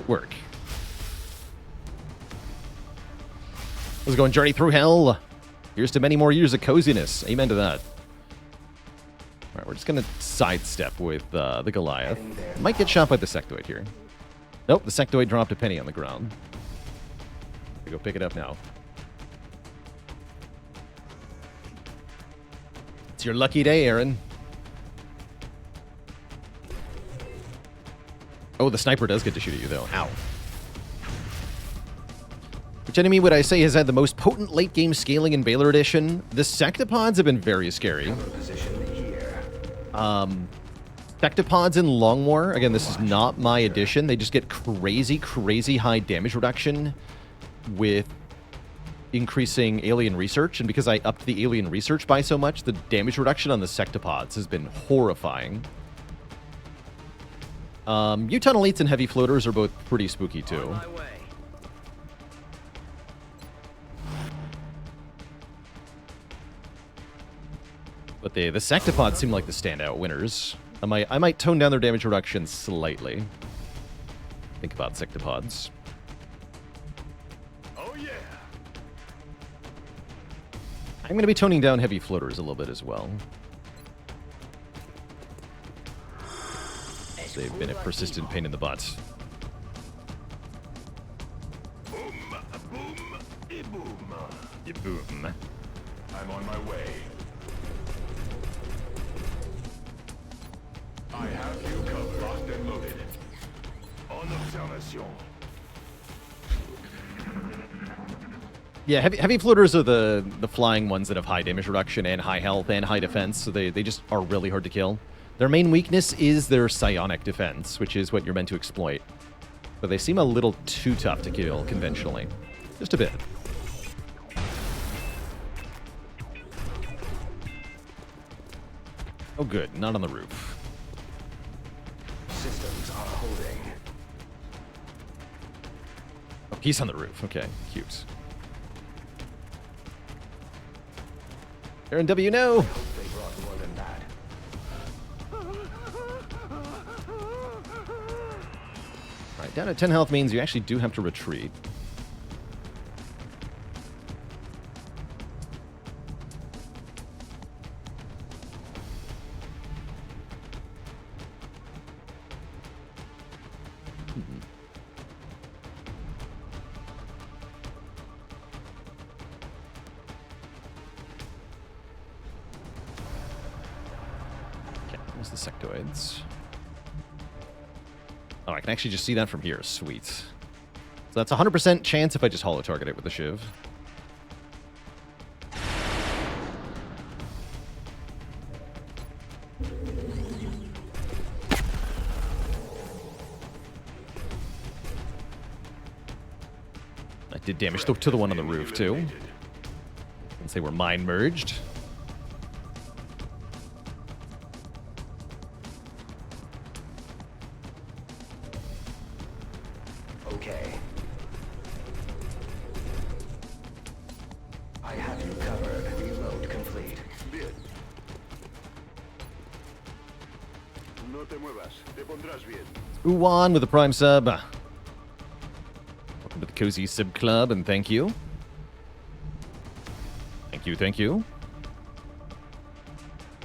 Work. How's it going, Journey Through Hell? Here's to many more years of coziness. Amen to that. Alright, we're just gonna sidestep with the Goliath. Might get shot by the sectoid here. Nope, the sectoid dropped a penny on the ground. We go pick it up now. It's your lucky day, Aaron. Oh, the sniper does get to shoot at you, though. Ow. Which enemy would I say has had the most potent late-game scaling in Baalor Edition? The Sectopods have been very scary. Sectopods in Long War, again, this is not my edition. They just get crazy, crazy high damage reduction with increasing alien research. And because I upped the alien research by so much, the damage reduction on the Sectopods has been horrifying. U-Tunnel Elites and Heavy Floaters are both pretty spooky, too. But the Sectopods seem like the standout winners. I might tone down their damage reduction slightly. Think about Sectopods. Oh yeah. I'm going to be toning down Heavy Floaters a little bit as well. They've been a persistent pain in the butt. Boom, boom, boom. Boom. I'm on my way. I have you covered. Locked and loaded. En observation. Yeah, heavy floaters are the flying ones that have high damage reduction and high health and high defense, so they just are really hard to kill. Their main weakness is their psionic defense, which is what you're meant to exploit. But they seem a little too tough to kill conventionally. Just a bit. Oh good, not on the roof. Systems are holding. Oh, he's on the roof. Okay, cute. Aaron W, no! They brought more than that. Alright, down at 10 health means you actually do have to retreat. Where's the sectoids? Oh, I can actually just see that from here. Sweet. So that's 100% chance if I just holo target it with the Shiv. I did damage to the one on the roof, too. Since they were mine merged. Okay. I have you covered. Reload complete. Bien. No te muevas. Te pondrás bien. Uwan with the Prime sub. Welcome to the Cozy Sub Club, and thank you. you, thank you. All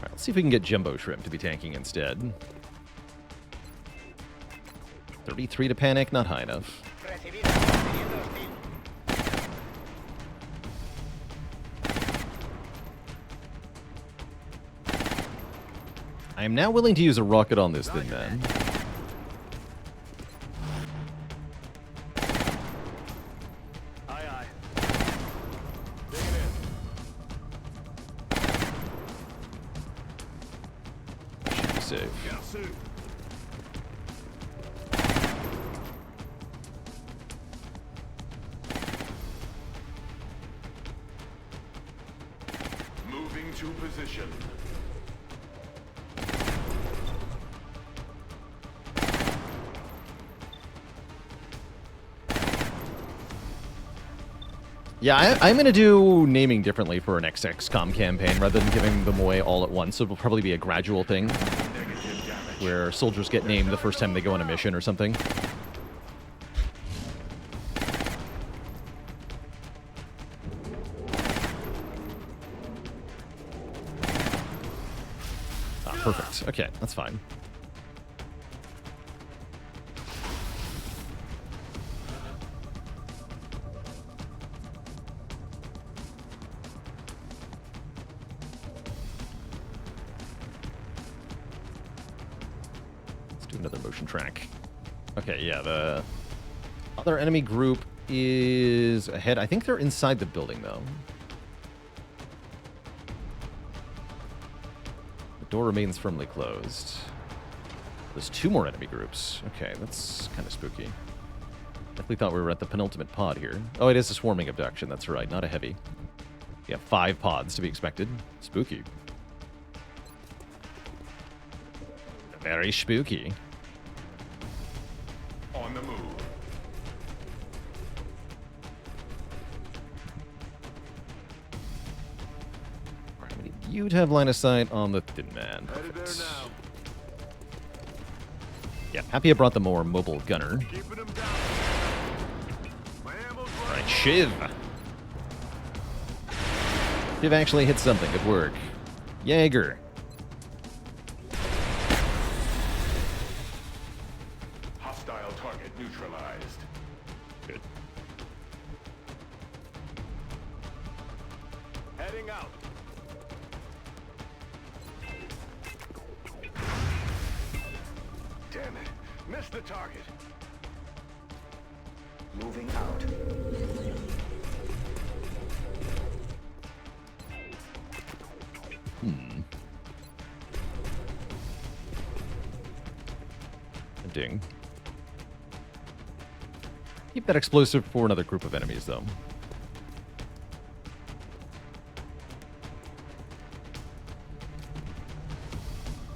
right, let's see if we can get Jumbo Shrimp to be tanking instead. 33 to panic, not high enough. Recibido. Teniendo hostil. I am now willing to use a rocket on this thing, then. Aye, aye. Digging in. Should be safe. Yasu. Moving to position. Yeah, I'm going to do naming differently for an XCOM campaign rather than giving them away all at once. So it'll probably be a gradual thing Negative damage. where soldiers get named the first time they go on a mission or something. Ah, perfect. Okay, that's fine. Let's do another motion track. Okay, yeah, the other enemy group is ahead. I think they're inside the building, though. The door remains firmly closed. There's 2 more enemy groups. Okay, that's kind of spooky. Definitely thought we were at the penultimate pod here. Oh, it is a swarming abduction. That's right, not a heavy. Yeah, 5 pods to be expected. Spooky. Very spooky. On the move. All right, we need you to have line of sight on the Thin Man. Headed there Perfect. now. Yeah, happy I brought the more mobile gunner. Keeping him down. My ammo's All running. right, Shiv. Shiv actually hit something. Good work. Jaeger. Hostile target neutralized. Good. Heading out. Damn it. Missed the target. Moving out. A ding. Keep that explosive for another group of enemies, though.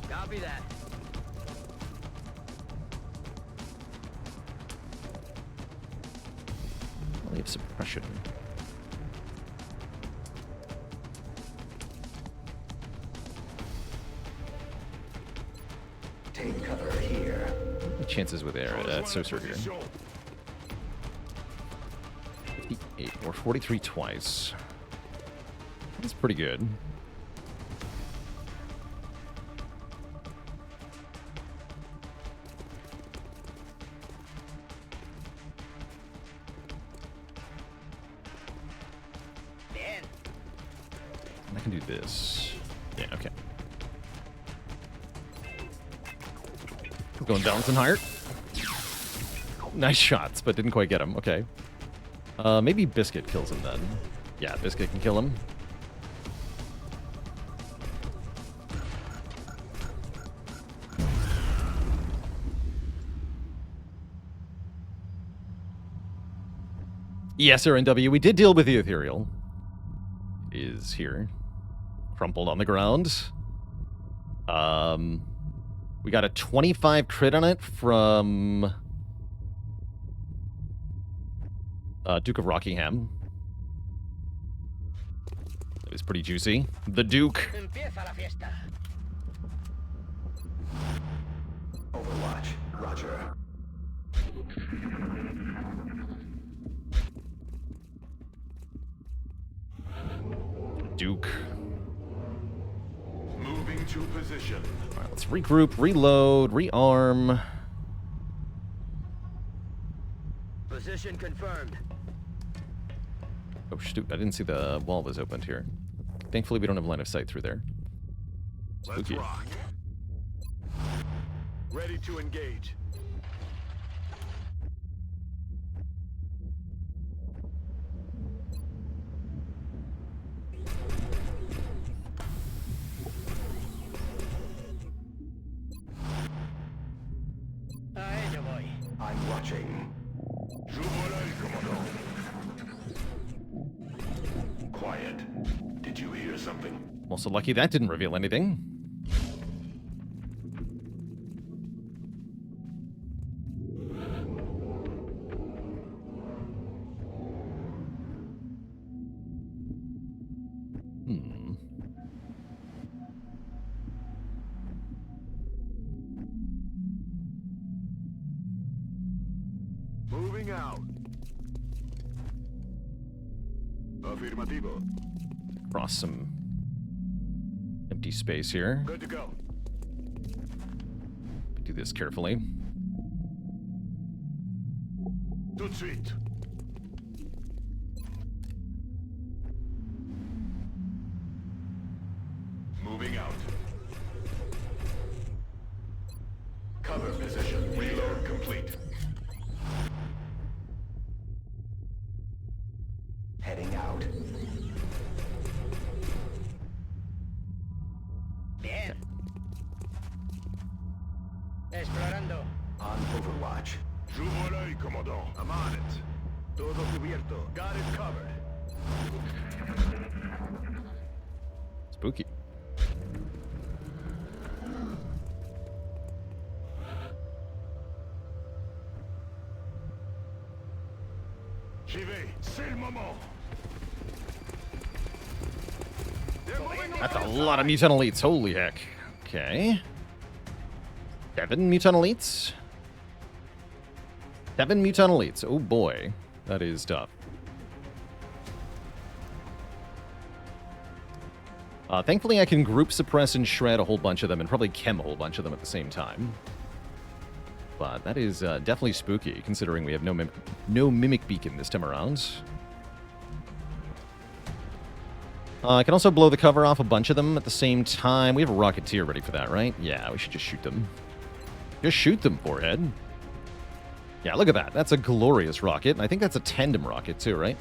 Copy that. Only have suppression. Take cover here. The chances with air. That's so Position. circular. 58 or 43 twice. That's pretty good. Bien. I can do this. Yeah, okay. Going down some higher. Nice shots, but didn't quite get him. Okay. Maybe Biscuit kills him then. Yeah, Biscuit can kill him. Yes, sir, NW. We did deal with the Ethereal. It is here. Crumpled on the ground. We got a 25 crit on it from Duke of Rockingham. It was pretty juicy. The Duke. Empieza la fiesta. Overwatch. Roger. Duke. Moving to position. All right, let's regroup, reload, rearm. Position confirmed. Oh, shoot. I didn't see the wall was opened here. Thankfully, we don't have line of sight through there. Let's Spooky. rock. Ready to engage. A ello voy. I'm watching. Je volai, commandant. Quiet. Did you hear something? I'm also lucky that didn't reveal anything. Moving out. Affirmativo. Cross some empty space here. Good to go. Do this carefully. Tout de suite. Moving out. Cover position. Reload complete. Heading out. Bien. Explorando. On Overwatch. Je volai, commandant. I'm on it. Todo cubierto. Got it covered. Spooky. J'y vais. C'est le moment. They're moving That's a lot of mutant elites. Holy heck. Okay. 7 mutant elites. 7 mutant elites. Oh boy. That is tough. Thankfully, I can group suppress and shred a whole bunch of them and probably chem a whole bunch of them at the same time. But that is definitely spooky, considering we have no mimic beacon this time around. I can also blow the cover off a bunch of them at the same time. We have a Rocketeer ready for that, right? Yeah, we should just shoot them. Just shoot them, forehead. Yeah, look at that. That's a glorious rocket. And I think that's a tandem rocket, too, right?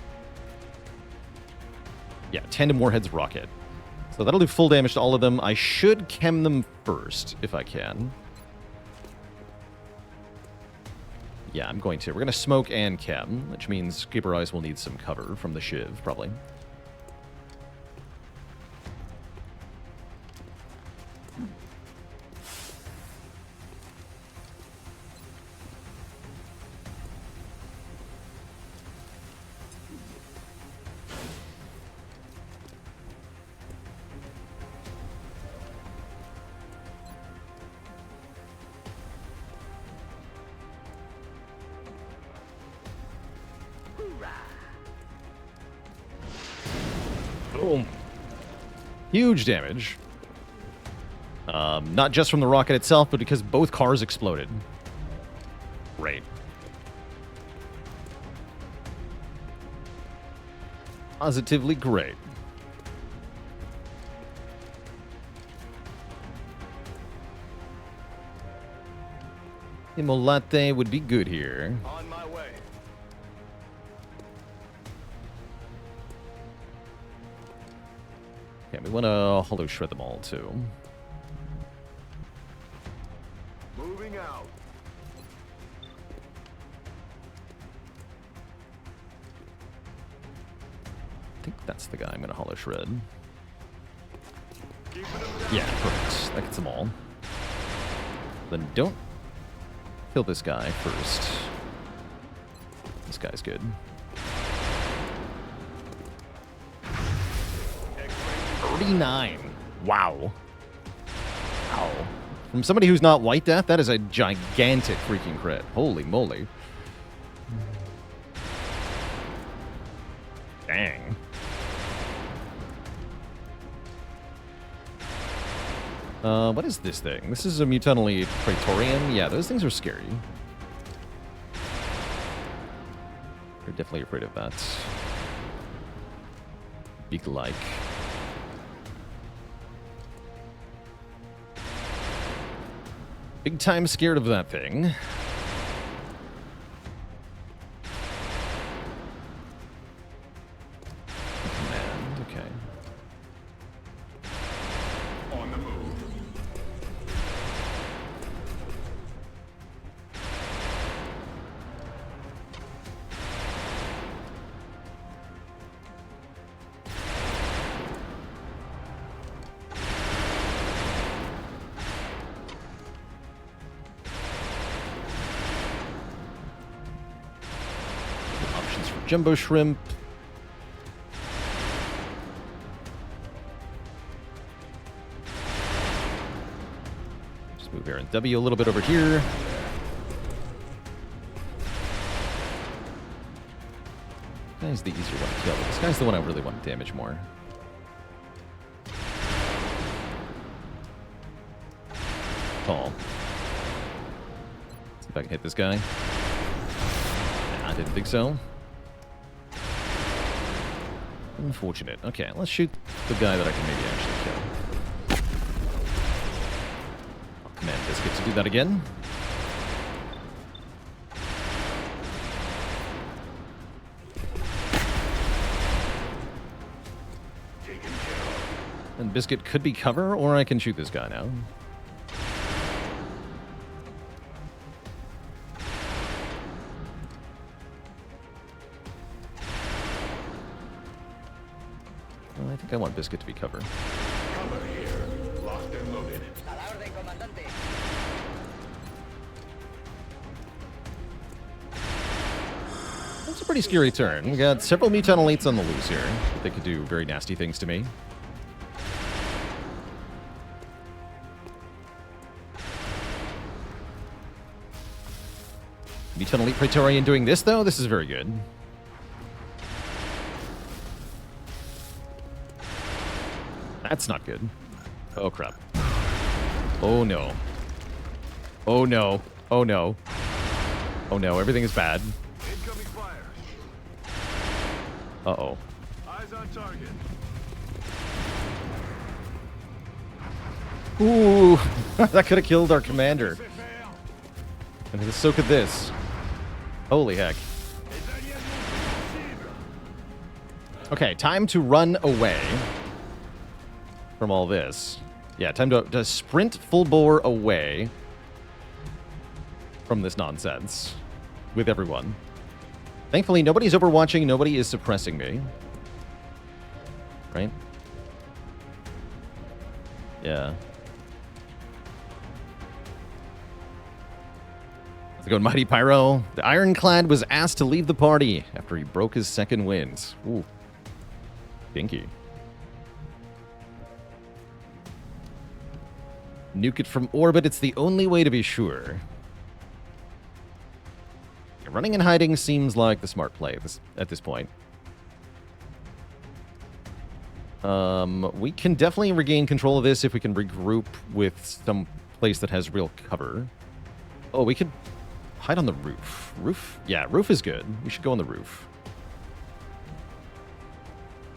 Yeah, tandem warheads rocket. So that'll do full damage to all of them. I should chem them first, if I can. Yeah, I'm going to. We're going to smoke and chem, which means Keep Our Eyes will need some cover from the Shiv, probably. Boom. Huge damage. Not just from the rocket itself, but because both cars exploded. Great. Positively great. Immolate would be good here. On my way. Yeah, we want to hollow shred them all, too. Moving out. I think that's the guy I'm going to hollow shred. Keeping them down. Yeah, perfect. That gets them all. Then don't kill this guy first. This guy's good. 39. Wow. Wow. From somebody who's not White Death, that is a gigantic freaking crit. Holy moly. Dang. What is this thing? This is a Mutanily Praetorian? Yeah, those things are scary. You're definitely afraid of that. Big-like. Big time scared of that thing. Command, okay. On the move. Options for Jumbo Shrimp. Just move Aaron W a little bit over here. This guy's the easier one to kill. This guy's the one I really want to damage more. Call. See if I can hit this guy. Nah, I didn't think so. Unfortunate. Okay, let's shoot the guy that I can maybe actually kill. I'll command Biscuit to do that again. Taken care of. And Biscuit could be cover, or I can shoot this guy now. Well, I think I want Biscuit to be cover. Cover here. Locked and loaded. A la orden, comandante. That's a pretty scary turn. We got several Mutant Elites on the loose here. They could do very nasty things to me. Mutant Elite Praetorian doing this, though? This is very good. That's not good. Oh, crap. Oh, no. Oh, no. Oh, no. Oh, no. Everything is bad. Incoming fire. Uh-oh. Eyes on target. Ooh. That could have killed our commander. Say fail. And so could this. Holy heck. Okay, time to run away from all this. Yeah, time to sprint full bore away from this nonsense with everyone. Thankfully, nobody's overwatching, nobody is suppressing me. Right? Yeah. How's it going, Mighty Pyro? The Ironclad was asked to leave the party after he broke his second wind. Ooh. Dinky. Nuke it from orbit, it's the only way to be sure. Running and hiding seems like the smart play at this point. We can definitely regain control of this if we can regroup with some place that has real cover. Oh, we could hide on the roof. Roof? Yeah, roof is good. We should go on the roof.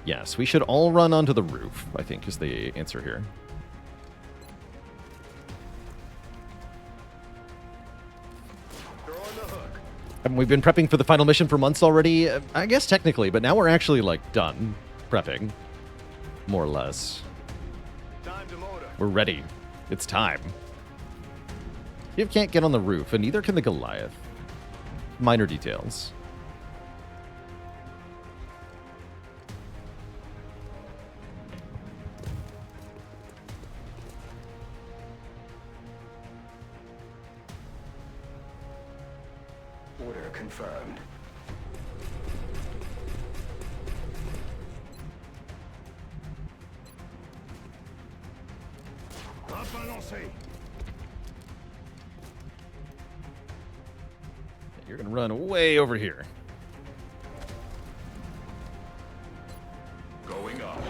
Yes, we should all run onto the roof, I think, is the answer here. They're on the hook. Haven't we been prepping for the final mission for months already? I guess technically, but now we're actually, like, done prepping. More or less. Time to motor. We're ready. It's time. You can't get on the roof, and neither can the Goliath. Minor details. Order confirmed. Up balancé. You're gonna run way over here. Going up.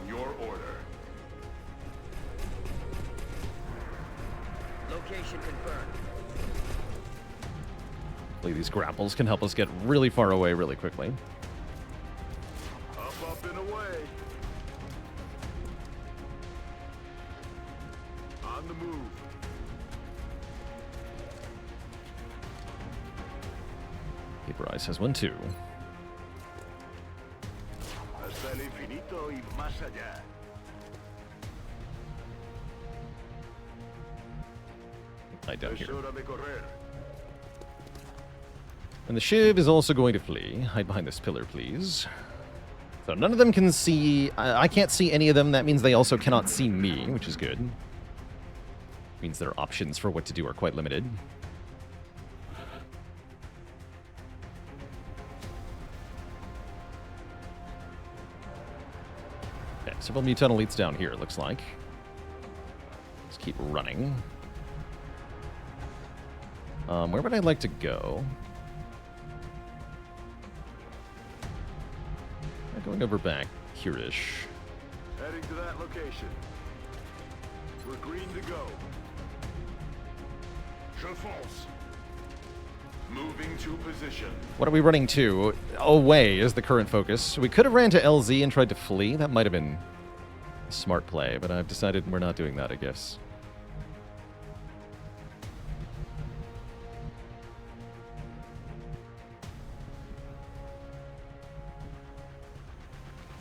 On your order. Location confirmed. Hopefully these grapples can help us get really far away really quickly. Up and away. On the move. Paper Eyes has one too. Hasta el infinito y más allá. Lie down Es here. hora de correr. And the Shiv is also going to flee. Hide behind this pillar, please. So none of them can see... I can't see any of them. That means they also cannot see me, which is good. Means their options for what to do are quite limited. Okay, several mutant elites down here, it looks like. Let's keep running. Where would I like to go? Going over back here-ish. Heading to that location. We're green to go. Je fonce. Moving to position. What are we running to? Away is the current focus. We could have ran to LZ and tried to flee. That might have been a smart play, but I've decided we're not doing that, I guess.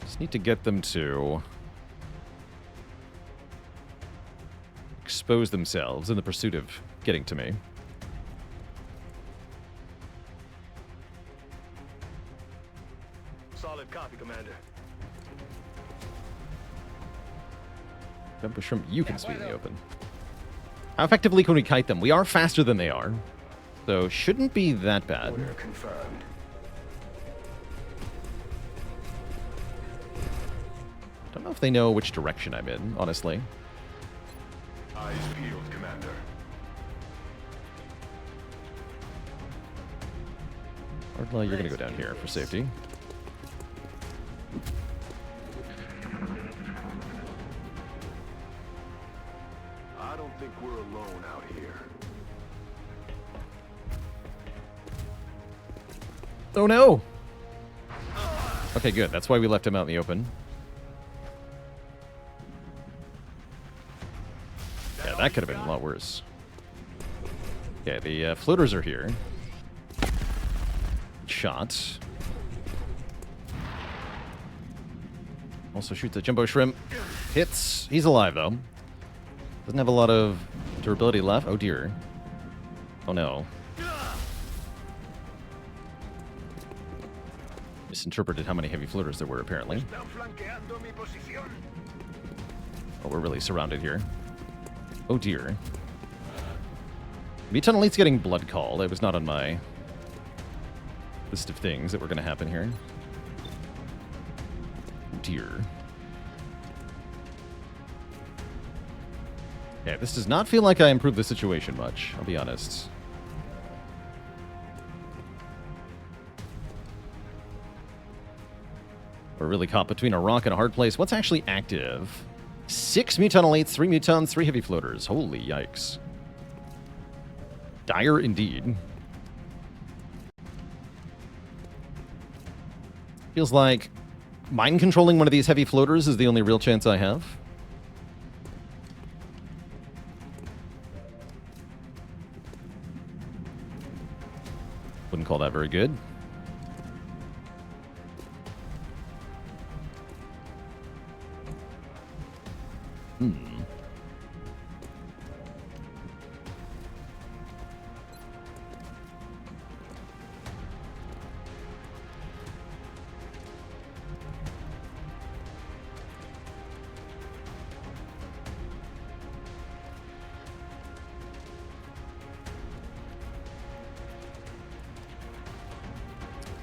Just need to get them to expose themselves in the pursuit of getting to me. Solid copy, Commander. Jumper Shrimp, you can speed in the open. How effectively can we kite them? We are faster than they are, so shouldn't be that bad. Order confirmed. Don't know if they know which direction I'm in, honestly. Eyes peeled, Commander. Ardla, you're gonna go down here for safety. I don't think we're alone out here. Oh no! Okay, good. That's why we left him out in the open. Yeah, that could have been a lot worse. Okay, the floaters are here. Shot. Also shoots a Jumbo Shrimp. Hits. He's alive, though. Doesn't have a lot of durability left. Oh, dear. Oh, no. Misinterpreted how many heavy floaters there were, apparently. Están flanqueando mi posición. Oh, we're really surrounded here. Oh, dear. Mutant Elite's getting blood called. It was not on my list of things that were going to happen here. Oh, dear. Yeah, this does not feel like I improved the situation much, I'll be honest. We're really caught between a rock and a hard place. What's actually active? 6 mutant elites, 3 mutants, 3 heavy floaters. Holy yikes. Dire indeed. Feels like mind controlling one of these heavy floaters is the only real chance I have. Wouldn't call that very good.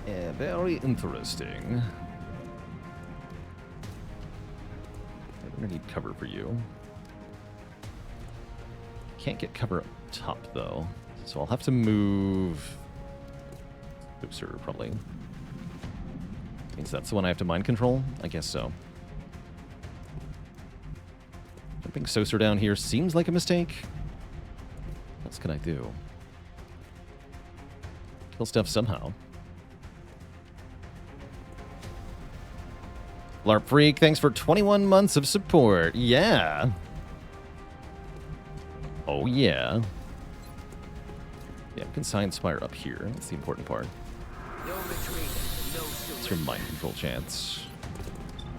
Yeah, very interesting. I'm gonna need cover for you. Can't get cover up top though, so I'll have to move closer probably. Means that's the one I have to mind control? I guess so. Dumping Saucer down here seems like a mistake. What else can I do? Kill stuff somehow. LARP Freak, thanks for 21 months of support. Yeah. Oh, yeah. Yeah, we can Science Spire up here. That's the important part. No retreat, no It's your mind control chance.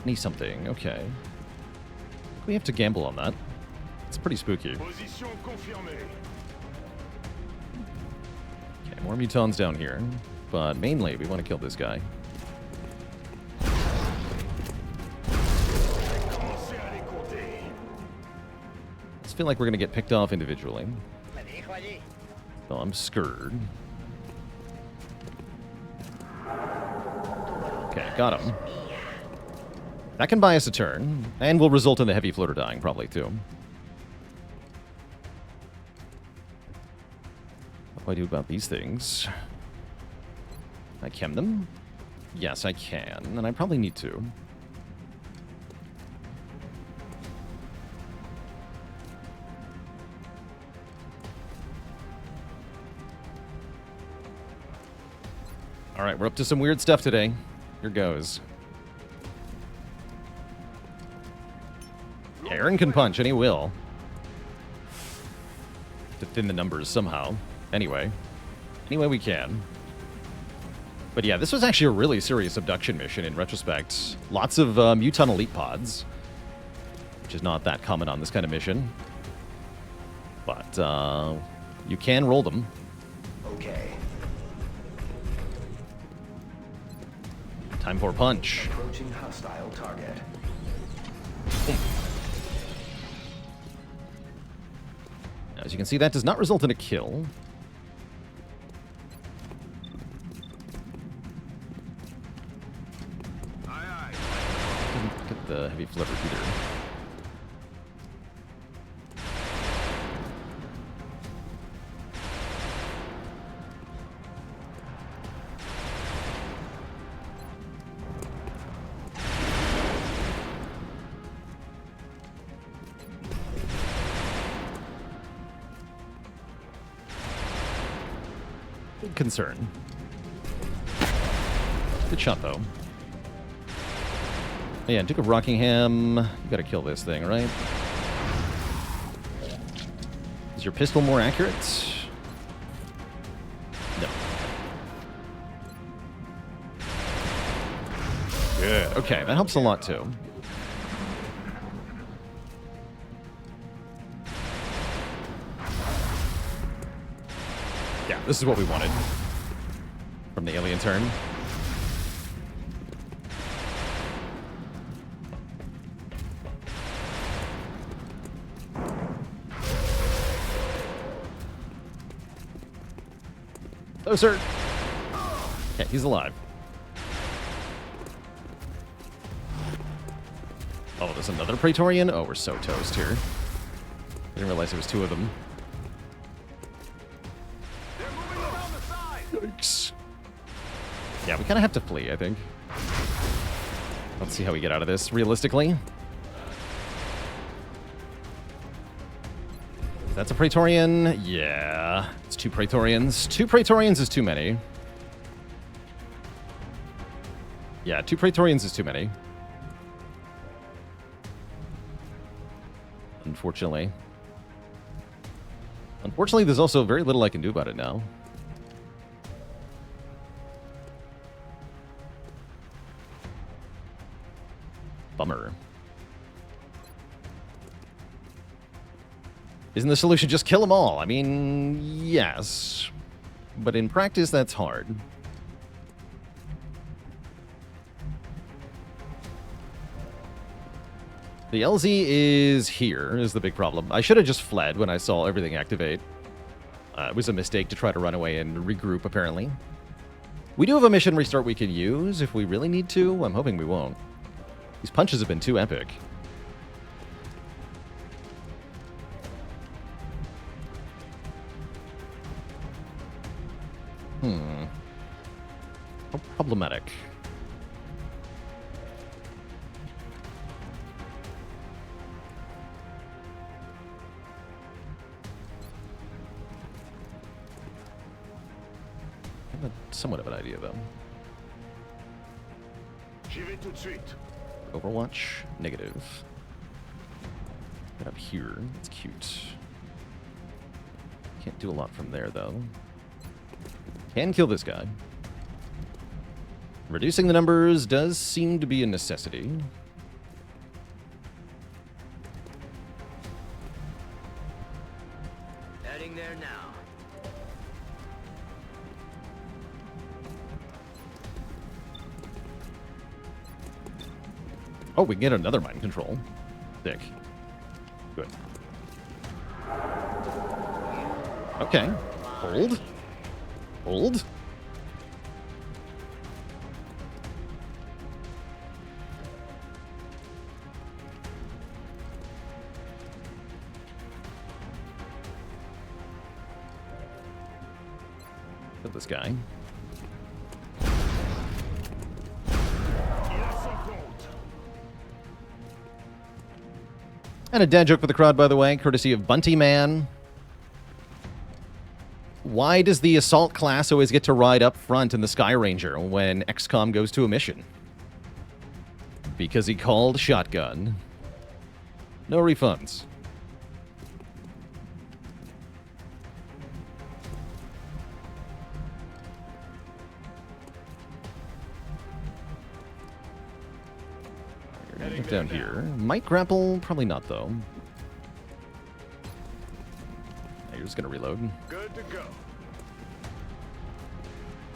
Need something. Okay. We have to gamble on that. It's pretty spooky. Position confirmée. Okay, more mutons down here. But mainly, we want to kill this guy. Commencez à les compter. I just feel like we're going to get picked off individually. Me dirijo allí. So I'm scared. Okay, got him. That can buy us a turn, and will result in the heavy floater dying, probably, too. What do I do about these things? Can I chem them? Yes, I can, and I probably need to. Alright, we're up to some weird stuff today. Here goes. Aaron can punch, and he will. To thin the numbers somehow. Anyway. Any way we can. But yeah, this was actually a really serious abduction mission in retrospect. Lots of Muton Elite pods. Which is not that common on this kind of mission. But, you can roll them. Okay. Time for punch. Approaching hostile target. As you can see, that does not result in a kill. Didn't get the heavy flitter either. Big concern. Good shot, though. Yeah, Duke of Rockingham. You gotta kill this thing, right? Is your pistol more accurate? No. Good. Okay, that helps a lot, too. Yeah, this is what we wanted from the alien turn. Oh, sir. Yeah, he's alive. Oh, there's another Praetorian? Oh, we're so toast here. Didn't realize there was two of them. Yikes. Yeah, we kind of have to flee, I think. Let's see how we get out of this, realistically. That's a Praetorian. Yeah, it's two Praetorians. Two Praetorians is too many. Yeah, two Praetorians is too many. Unfortunately. Unfortunately, there's also very little I can do about it now. Bummer. Isn't the solution just kill them all? I mean, yes. But in practice, that's hard. The LZ is here, is the big problem. I should have just fled when I saw everything activate. It was a mistake to try to run away and regroup, apparently. We do have a mission restart we can use if we really need to. I'm hoping we won't. These punches have been too epic. How problematic. somewhat of an idea, though. J'y vais tout de suite. Overwatch, negative. Get up here. It's cute. Can't do a lot from there, though. Can kill this guy. Reducing the numbers does seem to be a necessity. Heading there now. Oh, we can get another mind control. Sick. Good. Okay. Hold. Hold. Kill this guy. Il a son compte. And a dad joke for the crowd, by the way, courtesy of Bunty Man. Why does the assault class always get to ride up front in the Sky Ranger when XCOM goes to a mission? Because he called shotgun. No refunds. Get down here. Might grapple, probably not though. You're just gonna reload. Good to go.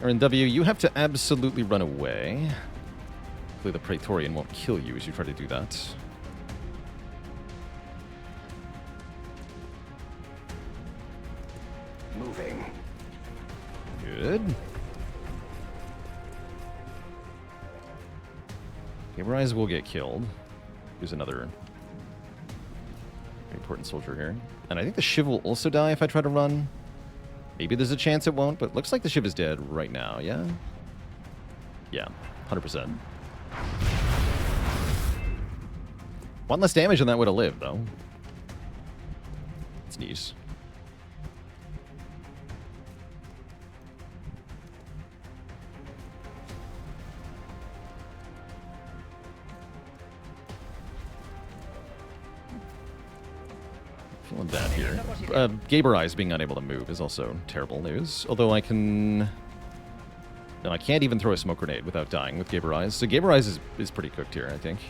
Aaron W, you have to absolutely run away. Hopefully the Praetorian won't kill you as you try to do that. Moving. Good. Gabrize will get killed. Here's another very important soldier here. And I think the Shiv will also die if I try to run. Maybe there's a chance it won't, but looks like the Shiv is dead right now, yeah? Yeah, 100%. One less damage and that would have lived, though. It's neat. Feeling bad here. Gabereyes being unable to move is also terrible news. Although I can... No, I can't even throw a smoke grenade without dying with Gabereyes. So Gabereyes is pretty cooked here, I think.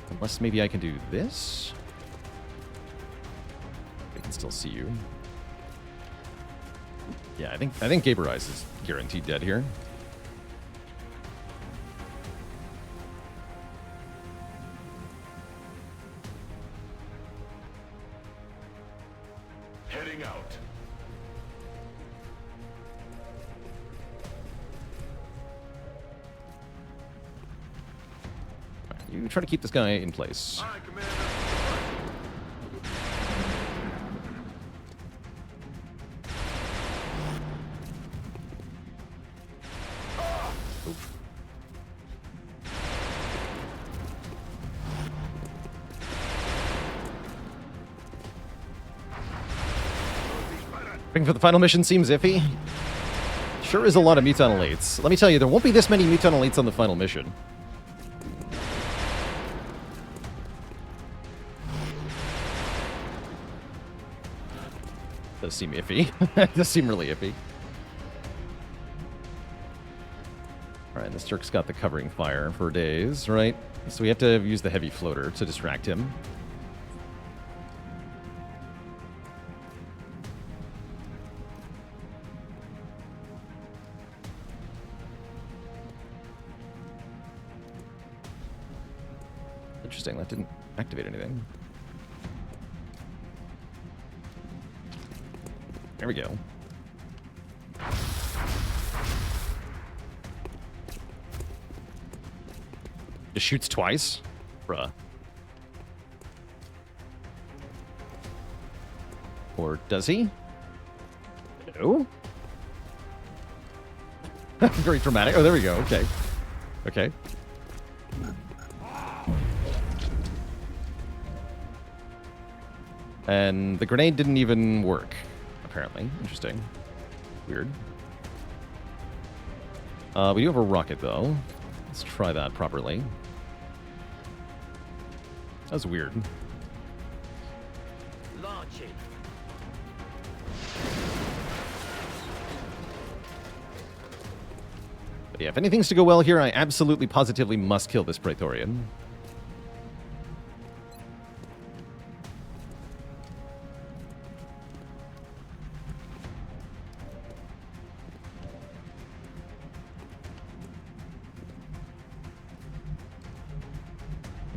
Unless maybe I can do this? I can still see you. Yeah, I think Gabereyes is guaranteed dead here. Heading out. You try to keep this guy in place. Aye, Commander. Waiting for the final mission seems iffy. Sure is a lot of Muton Elites. Let me tell you, there won't be this many Muton Elites on the final mission. Does seem iffy. Does seem really iffy. Alright, this jerk's got the covering fire for days, right? So we have to use the heavy floater to distract him. Interesting, that didn't activate anything. There we go. Just shoots twice? Bruh. Or does he? No? Very dramatic. Oh, there we go. Okay. Okay. And the grenade didn't even work, apparently. Interesting. Weird. We do have a rocket, though. Let's try that properly. That was weird. Launch it. But yeah, if anything's to go well here, I absolutely positively must kill this Praetorian.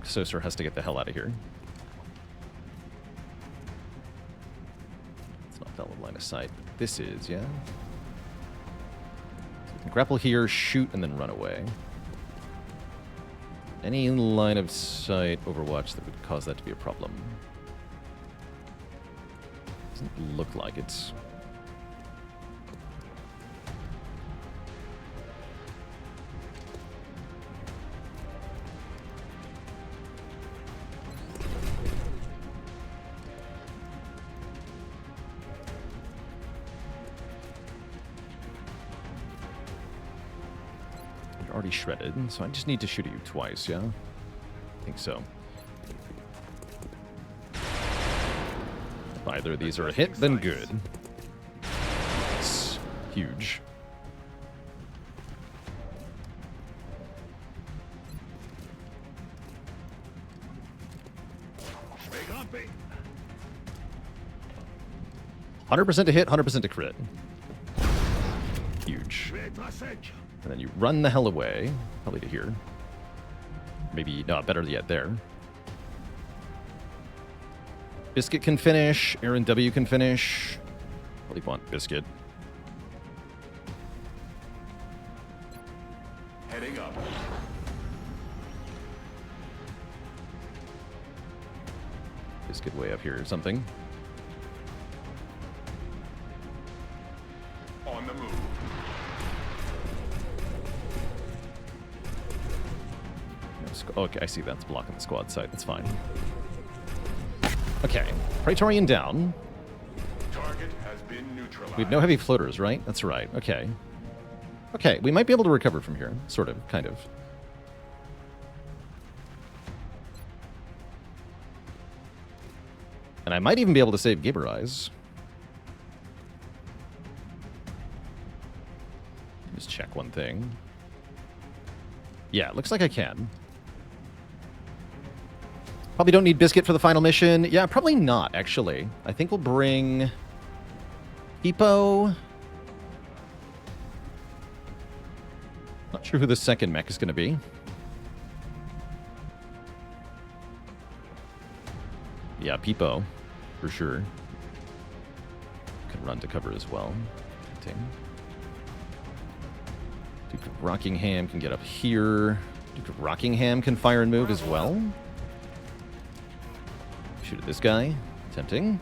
Saucer has to get the hell out of here. It's not valid line of sight. This is, yeah? So we can grapple here, shoot, and then run away. Any line of sight Overwatch that would cause that to be a problem? Doesn't look like it's... already shredded, so I just need to shoot at you twice, yeah? I think so. If either of these are a hit, then good. It's huge. Big on bait. 100% to hit, 100% to crit. Huge. Great message. And then you run the hell away. Probably to here. Maybe, no, better yet, there. Biscuit can finish. Aaron W can finish. Probably want Biscuit. Heading up. Biscuit way up here or something. On the move. Okay, I see that's blocking the squad site. That's fine. Okay, Praetorian down. Target has been neutralized. We have no heavy floaters, right? That's right. Okay. Okay, we might be able to recover from here. Sort of, kind of. And I might even be able to save Gaberize. Just check one thing. Yeah, it looks like I can. Probably don't need Biscuit for the final mission. Yeah, probably not, actually. I think we'll bring... Hippo. Not sure who the second mech is going to be. Yeah, Peepo, for sure. Can run to cover as well. Duke of Rockingham can get up here. Duke of Rockingham can fire and move as well. Shoot at this guy. Tempting.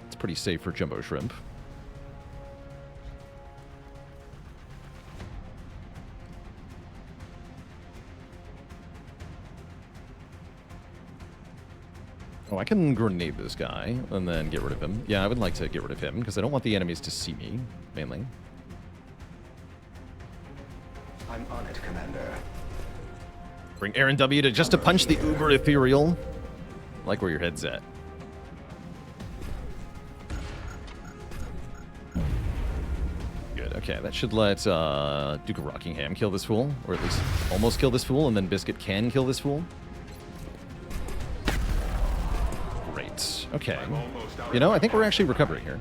It's pretty safe for Jumbo Shrimp. Oh, I can grenade this guy and then get rid of him. Yeah, I would like to get rid of him because I don't want the enemies to see me, mainly. I'm on it, Commander. Bring Aaron W to just to punch the uber ethereal. I like where your head's at. Good, okay, that should let Duke of Rockingham kill this fool, or at least almost kill this fool, and then Biscuit can kill this fool. Great, okay. You know, I think we're actually recovering here.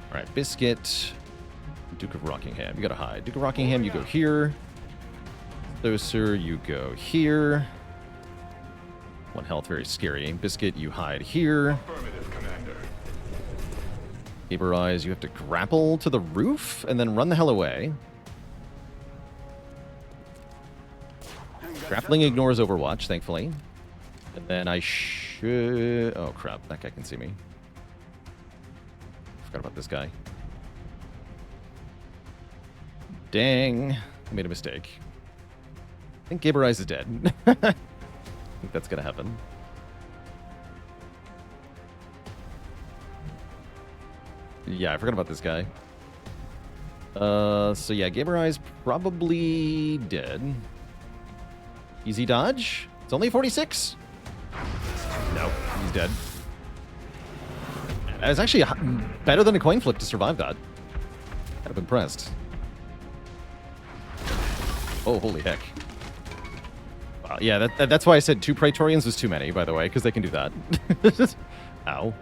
Alright, Biscuit, Duke of Rockingham, you gotta hide. Duke of Rockingham, you go here. Closer, you go here. One health, very scary. Biscuit, you hide here. Affirmative, Commander. Gaberize, you have to grapple to the roof and then run the hell away. Grappling ignores Overwatch, thankfully. And then I should... Oh, crap. That guy can see me. Forgot about this guy. Dang. I made a mistake. I think Gaberize is dead. I think that's going to happen. Yeah, I forgot about this guy. So yeah, Gamer Eye's probably dead. Easy dodge? It's only 46? No, he's dead. That was actually better than a coin flip to survive that. Kind of impressed. Oh, holy heck. Wow, yeah, that's why I said 2 Praetorians was too many, by the way, because they can do that. Ow.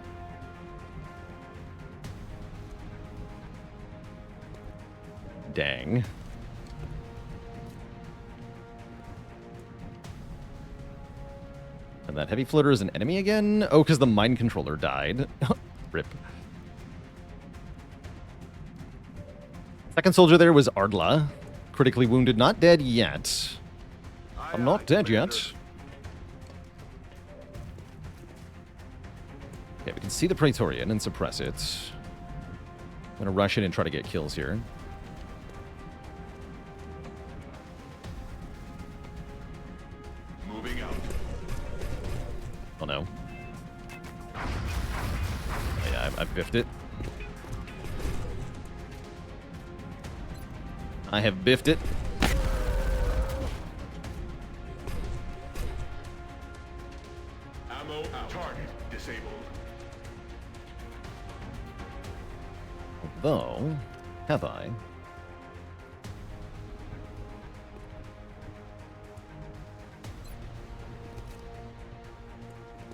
Dang. And that heavy floater is an enemy again? Oh, because the mind controller died. Rip. Second soldier there was Ardla. Critically wounded, not dead yet. I'm not dead yet. Okay, we can see the Praetorian and suppress it. I'm gonna rush in and try to get kills here. Moving out. Oh no. Oh, yeah, I biffed it. I have biffed it. Ammo out. Target disabled. Though, have I?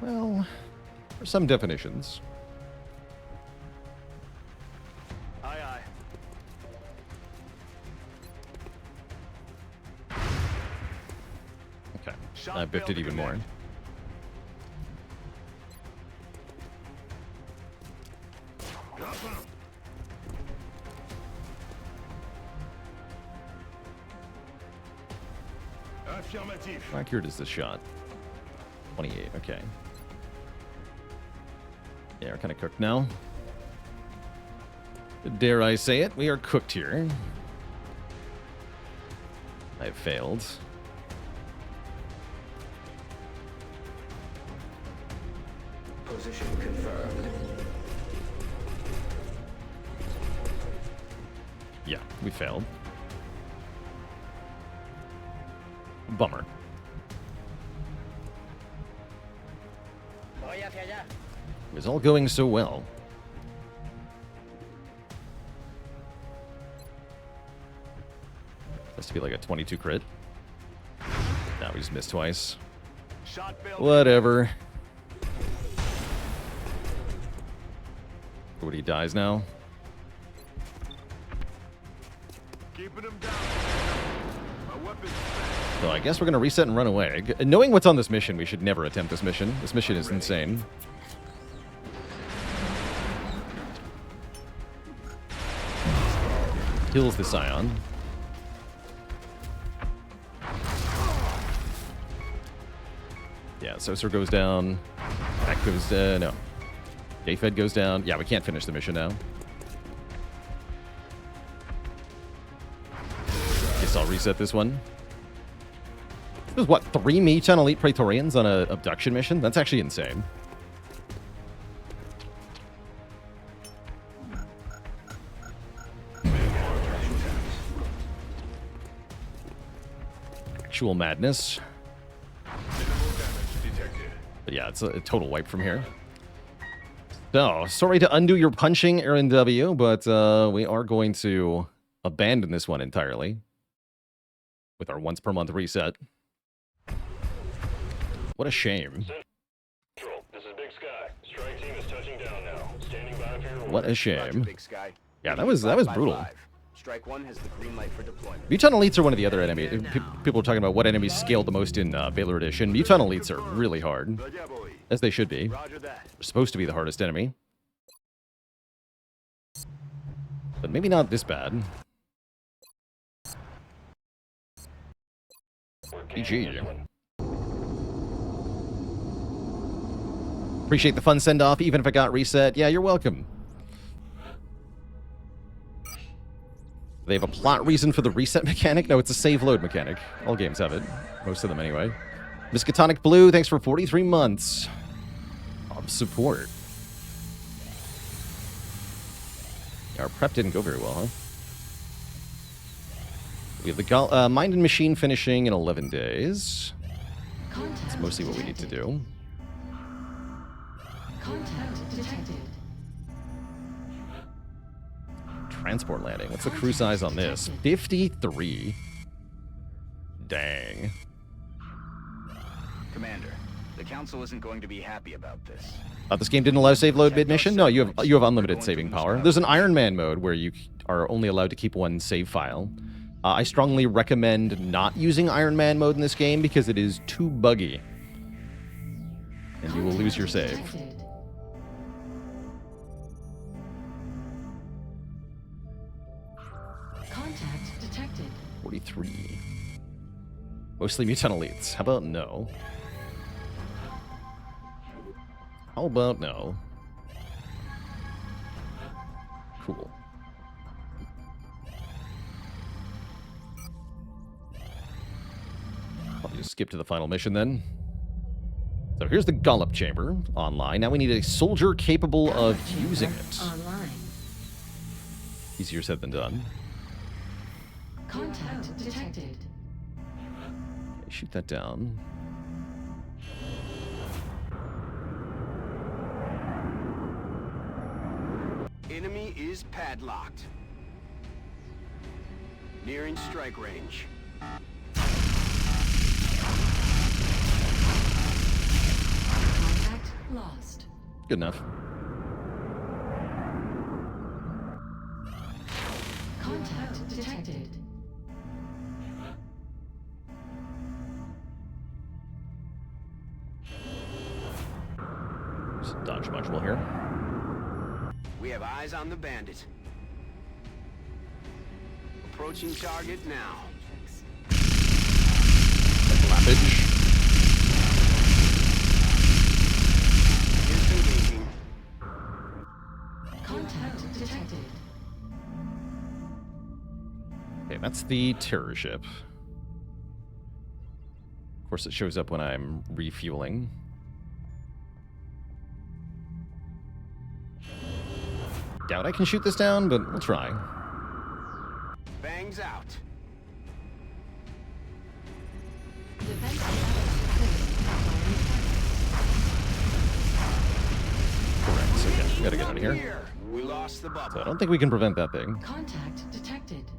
Well, for some definitions. Aye, aye. Okay, I biffed it even more. Affirmative. How accurate is this shot? 28, okay. Yeah, we're kind of cooked now. Dare I say it? We are cooked here. I've failed. Position confirmed. Yeah, we failed. Bummer. Voy hacia allá. It was all going so well. Supposed to be like a 22 crit. Now we just missed twice. Shot failed. Whatever. What, he dies now? Keeping him down. My weapon's So I guess we're gonna reset and run away. Knowing what's on this mission, we should never attempt this mission. This mission is insane. Kills the Scion. Yeah, Soser goes down. That goes, no. Dayfed goes down. Yeah, we can't finish the mission now. Guess I'll reset this one. There's what, 3 Meechon Elite Praetorians on a abduction mission? That's actually insane. Actual madness. But yeah, it's a total wipe from here. So, sorry to undo your punching, Aaron W., but we are going to abandon this one entirely with our once per month reset. What a shame. Central, this is Big Sky. Strike team is touching down now. Standing by for your What a Roger, shame. Big Sky. Yeah, that was brutal. 5. Strike 1 has the green light for deployment. Muton Elites are one of the other enemies. People are talking about what enemies scaled the most in Baalor Edition. Muton Elites are really hard, as they should be. Roger that. They're supposed to be the hardest enemy. But maybe not this bad. GG. Appreciate the fun send-off, even if I got reset. Yeah, you're welcome. They have a plot reason for the reset mechanic? No, it's a save load mechanic. All games have it. Most of them, anyway. Miskatonic Blue, thanks for 43 months of support. Our prep didn't go very well, huh? We have the Mind and Machine finishing in 11 days. That's mostly what we need to do. Contact detected. Transport landing. What's the crew size on this? 53. Dang. Commander, the Council isn't going to be happy about this. This game didn't allow save load mid-mission? No, you have unlimited saving power. There's an Iron Man mode where you are only allowed to keep one save file. I strongly recommend not using Iron Man mode in this game because it is too buggy. And you will lose your save. Contact detected. 43. Mostly mutant elites. How about no? How about no? Cool. I'll just skip to the final mission then. So here's the Gollop Chamber online. Now we need a soldier capable of using it. Online. Easier said than done. Contact detected. Okay, shoot that down. Enemy is padlocked. Nearing strike range. Contact lost. Good enough. Contact detected. Just dodge module here. We have eyes on the bandit. Approaching target now. Lappage. Disengaging. Contact detected. Okay, that's the terror ship. Of course, it shows up when I'm refueling. Doubt I can shoot this down, but we'll try. Bangs out. Correct. So yeah, we gotta get out of here. We lost the bubble. So I don't think we can prevent that thing. Contact detected.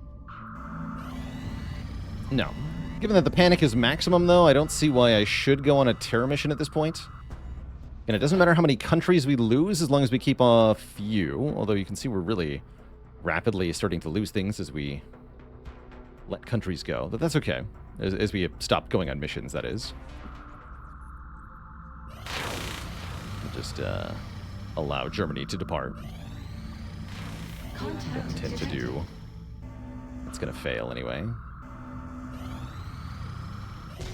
No. Given that the panic is maximum, though, I don't see why I should go on a terror mission at this point. And it doesn't matter how many countries we lose as long as we keep a few. Although you can see we're really rapidly starting to lose things as we let countries go. But that's okay. As we stop going on missions, that is. We'll just allow Germany to depart. Contact Don't intend to detected. do. It's going to fail anyway.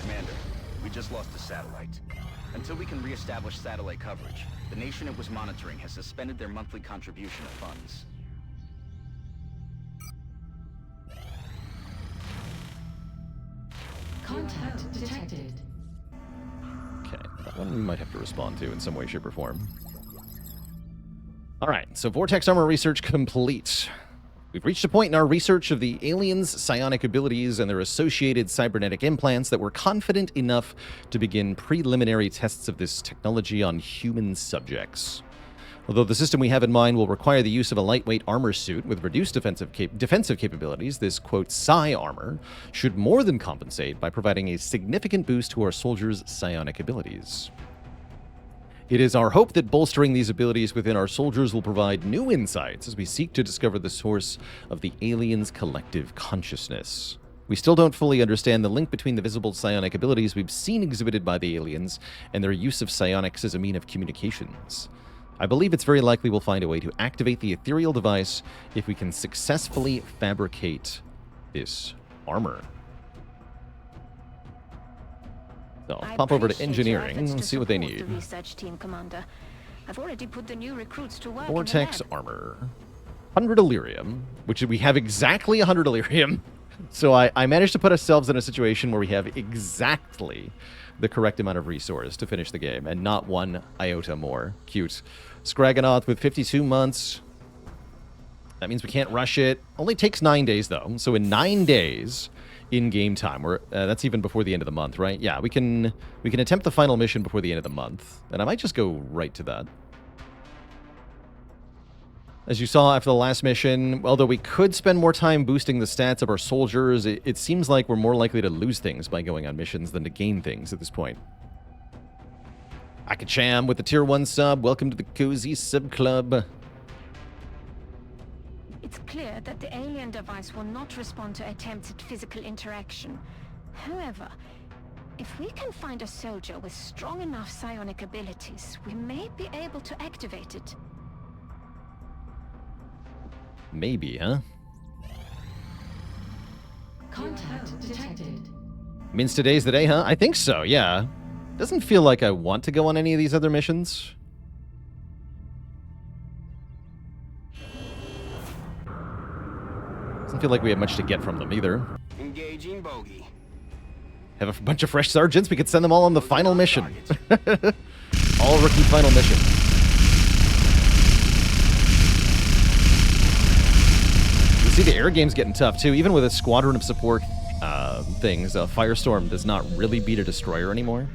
Commander, we just lost a satellite. Until we can re-establish satellite coverage, the nation it was monitoring has suspended their monthly contribution of funds. Contact detected. Okay, that one we might have to respond to in some way, shape, or form. Alright, so Vortex Armor research complete. We've reached a point in our research of the aliens' psionic abilities and their associated cybernetic implants that we're confident enough to begin preliminary tests of this technology on human subjects. Although the system we have in mind will require the use of a lightweight armor suit with reduced defensive capabilities, this, quote, psi armor should more than compensate by providing a significant boost to our soldiers' psionic abilities. It is our hope that bolstering these abilities within our soldiers will provide new insights as we seek to discover the source of the aliens' collective consciousness. We still don't fully understand the link between the visible psionic abilities we've seen exhibited by the aliens and their use of psionics as a mean of communications. I believe it's very likely we'll find a way to activate the ethereal device if we can successfully fabricate this armor. So I'll pop over to engineering and see what they need. The research team, Commander. I've already put the new recruits to work. Vortex in the lab. armor. 100 Illyrium, which we have exactly 100 Illyrium. So I managed to put ourselves in a situation where we have exactly the correct amount of resource to finish the game, and not one iota more. Cute. Scraganoth with 52 months. That means we can't rush it. Only takes 9 days, though. So in 9 days, in-game time, that's even before the end of the month, right? Yeah, we can attempt the final mission before the end of the month. And I might just go right to that. As you saw after the last mission, although we could spend more time boosting the stats of our soldiers, it seems like we're more likely to lose things by going on missions than to gain things at this point. Akacham with the tier 1 sub. Welcome to the Cozy Sub Club. It's clear that the alien device will not respond to attempts at physical interaction. However, if we can find a soldier with strong enough psionic abilities, we may be able to activate it. Maybe, huh? Contact detected. Means today's the day, huh? I think so, yeah. Doesn't feel like I want to go on any of these other missions. Doesn't feel like we have much to get from them either. Engaging bogey. Have a bunch of fresh sergeants. We could send them all on the final mission. All rookie final mission. You see the air game's getting tough too. Even with a squadron of support things, Firestorm does not really beat a destroyer anymore.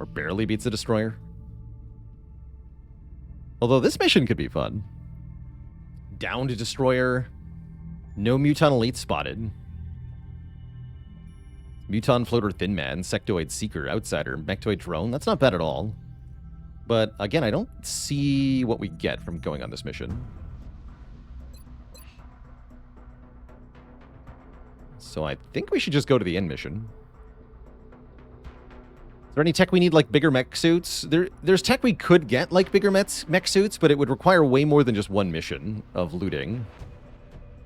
Or barely beats a destroyer. Although this mission could be fun. Downed a destroyer. No Muton Elite spotted. Muton Floater Thin Man, Sectoid Seeker, Outsider, Mechtoid Drone. That's not bad at all. But again, I don't see what we get from going on this mission. So I think we should just go to the end mission. Is there any tech we need, like bigger mech suits? There's tech we could get, like bigger mech suits, but it would require way more than just one mission of looting.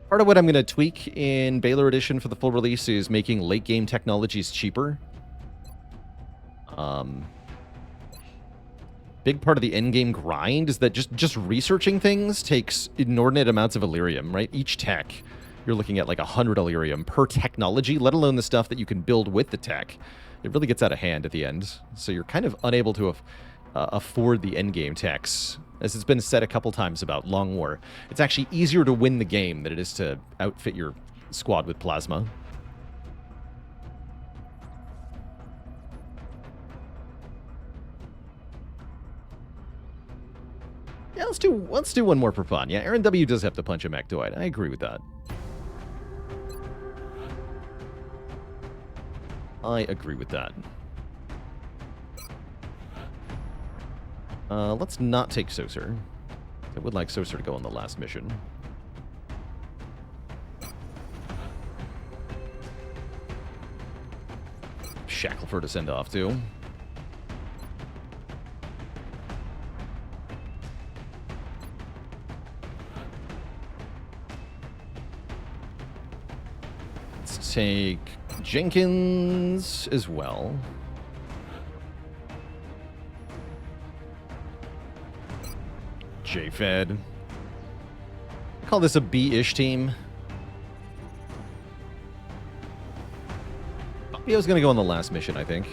Part of what I'm going to tweak in Baalor Edition for the full release is making late-game technologies cheaper. Big part of the endgame grind is that just researching things takes inordinate amounts of Illyrium, right? Each tech, you're looking at like 100 Illyrium per technology, let alone the stuff that you can build with the tech. It really gets out of hand at the end. So you're kind of unable to afford the endgame techs. As it's been said a couple times about Long War, it's actually easier to win the game than it is to outfit your squad with plasma. Yeah, let's do one more for fun. Yeah, Aaron W does have to punch a Mechtoid. I agree with that. I agree with that. Let's not take Saucer. I would like Saucer to go on the last mission. Shackleford to send off to. Let's take Jenkins as well. J-Fed. Call this a B-ish team. I was going to go on the last mission, I think.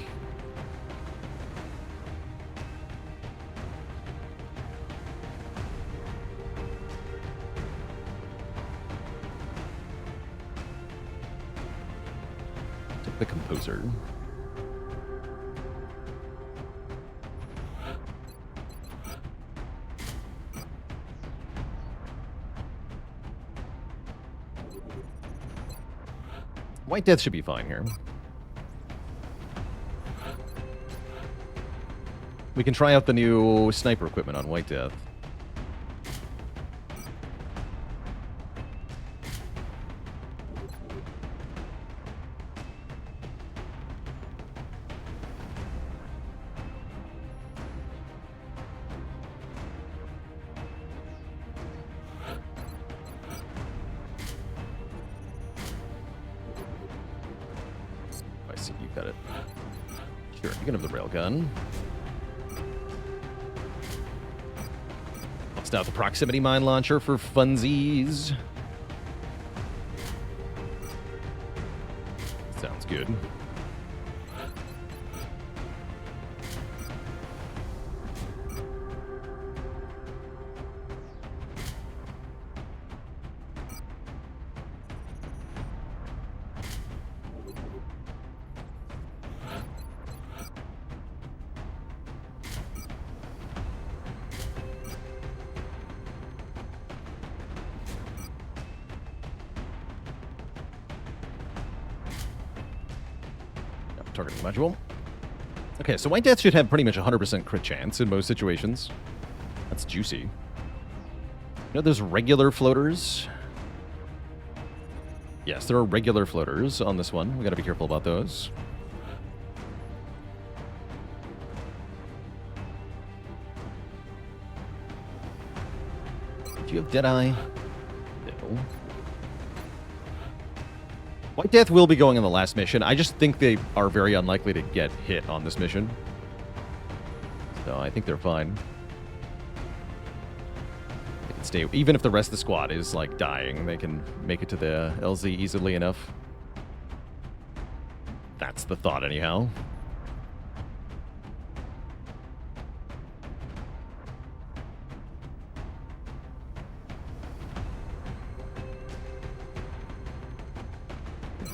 Take the Composer. White Death should be fine here. We can try out the new sniper equipment on White Death. I see you got it. Sure, you can have the railgun. Bust out the proximity mine launcher for funsies. Sounds good. targeting module. Okay, so White Death should have pretty much 100% crit chance in most situations. That's juicy. You know, there's regular floaters. Yes, there are regular floaters on this one. We gotta be careful about those. Do you have Deadeye? No. White Death will be going on the last mission. I just think they are very unlikely to get hit on this mission. So I think they're fine. They can stay. Even if the rest of the squad is, like, dying, they can make it to the LZ easily enough. That's the thought, anyhow.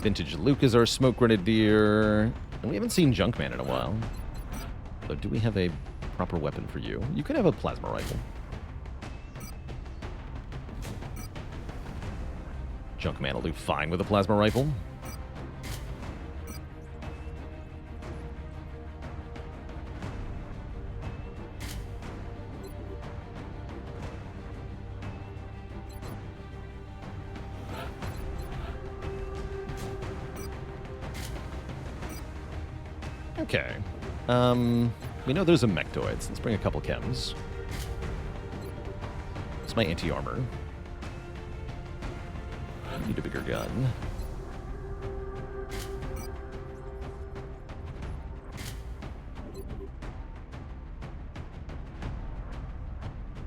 Vintage Luke is our smoke grenadier. And we haven't seen Junkman in a while. So do we have a proper weapon for you? You could have a plasma rifle. Junkman will do fine with a plasma rifle. Okay. We know there's a mechtoid, so let's bring a couple chems. It's my anti-armor. Need a bigger gun.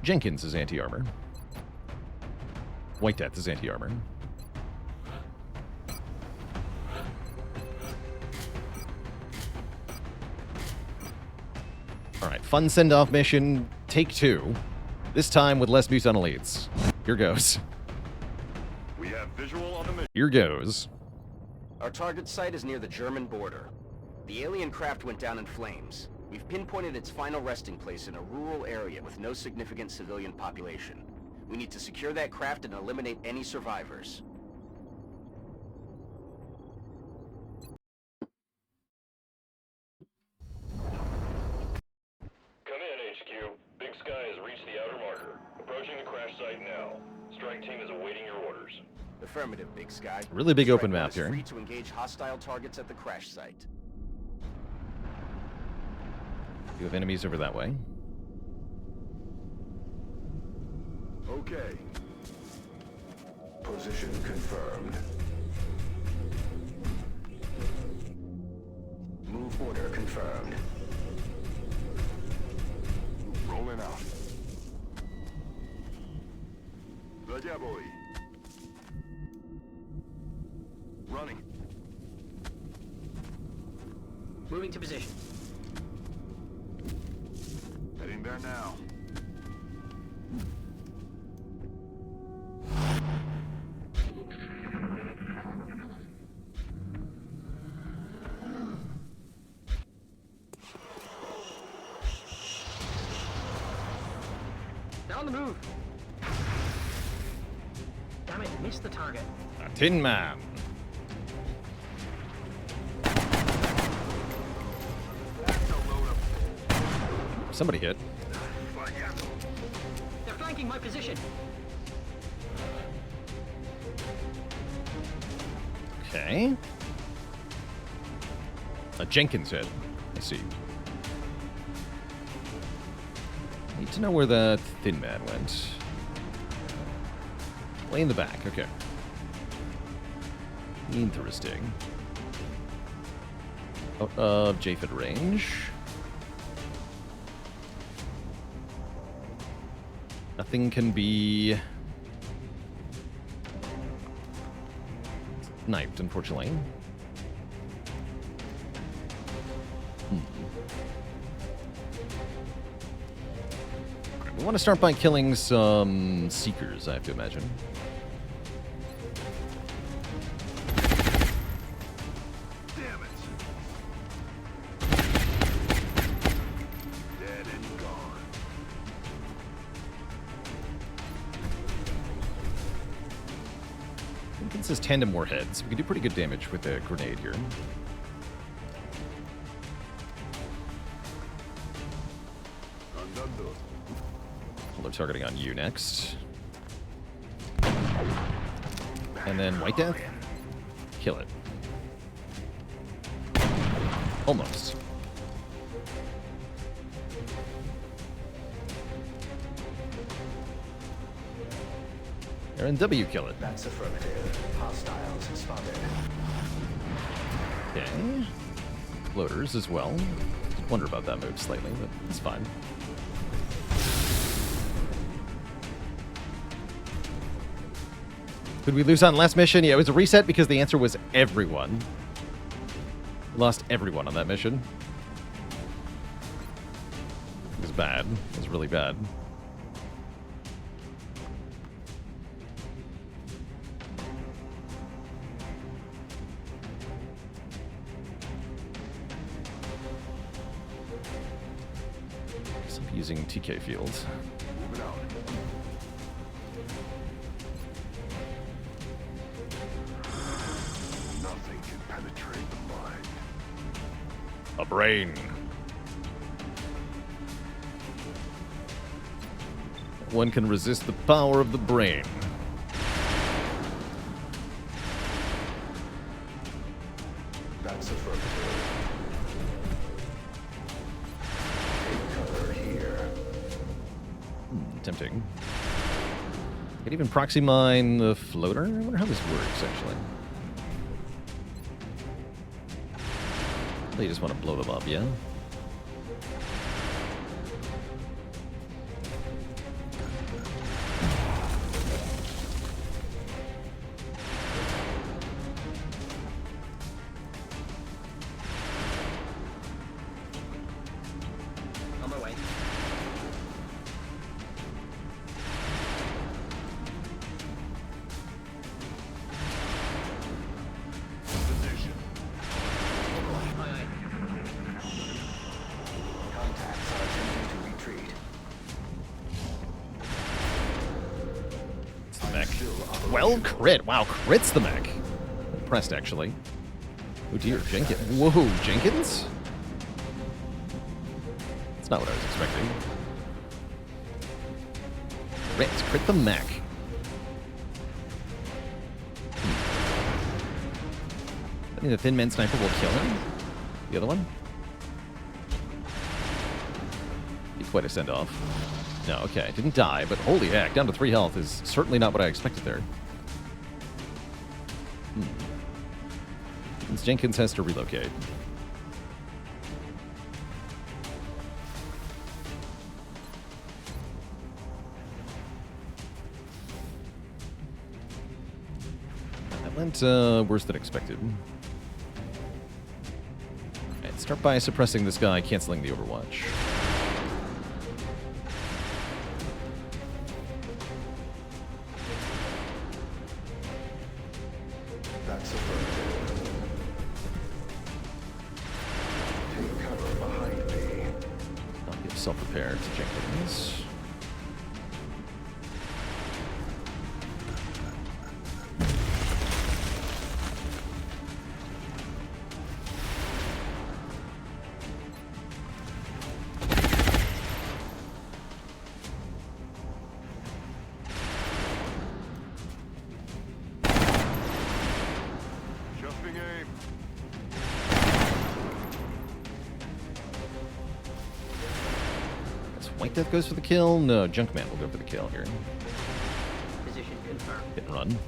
Jenkins is anti-armor. White Death is anti-armor. Alright, fun send-off mission, take 2. This time with less mutant elites. Here goes. We have visual on the mission. Here goes. Our target site is near the German border. The alien craft went down in flames. We've pinpointed its final resting place in a rural area with no significant civilian population. We need to secure that craft and eliminate any survivors. Come in, HQ. Big Sky has reached the outer marker. Approaching the crash site now. Strike team is awaiting your orders. Affirmative, Big Sky. Really big open Strike map is here. free to engage hostile targets at the crash site. You have enemies over that way. Okay. Position confirmed. Move order confirmed. Rolling out. Vladya boy. Running. Moving to position. Heading there now. They're on the move. Damn it, missed the target. A Tin Man. Somebody hit. They're flanking my position. Okay. A Jenkins hit. I see. Need to know where the Thin Man went. Way in the back. Okay. Interesting. Out of Japhid range. Nothing can be sniped, unfortunately. We want to start by killing some Seekers, I have to imagine. Damn it. Dead and gone. I think this is tandem warheads. We can do pretty good damage with a grenade here. targeting on you next. And then White Death. Kill it. Almost. Aaron W, kill it. That's affirmative. Hostiles spotted. Okay. Floaters as well. Wonder about that move slightly, but it's fine. Could we lose on last mission? Yeah, it was a reset because the answer was everyone. Lost everyone on that mission. It was bad. It was really bad. Using TK fields. Moving out. Nothing can penetrate the mind. A brain. One can resist the power of the brain. That's affirmative. Tempting. Could even proxy mine the floater? I wonder how this works, actually. They just want to blow them up, yeah? On my way. Position. Contacts are attempting to retreat. It's the mech. Well, crit. Wow, crit's the mech. Impressed, actually. Oh dear, Jenkins. Whoa, Jenkins? That's not what I was expecting. Crit the mech. I think the Thin Man Sniper will kill him. The other one? Be quite a send-off. No, okay. Didn't die, but holy heck, down to 3 health is certainly not what I expected there. Since Jenkins has to relocate. That went worse than expected. Alright, start by suppressing this guy, canceling the Overwatch. That's affirmative. Take cover behind me. I'll give self-repair to Jenkins. Jumping aim. Guess White Death goes for the kill. No, Junkman will go for the kill here. Position confirmed. Hit and run.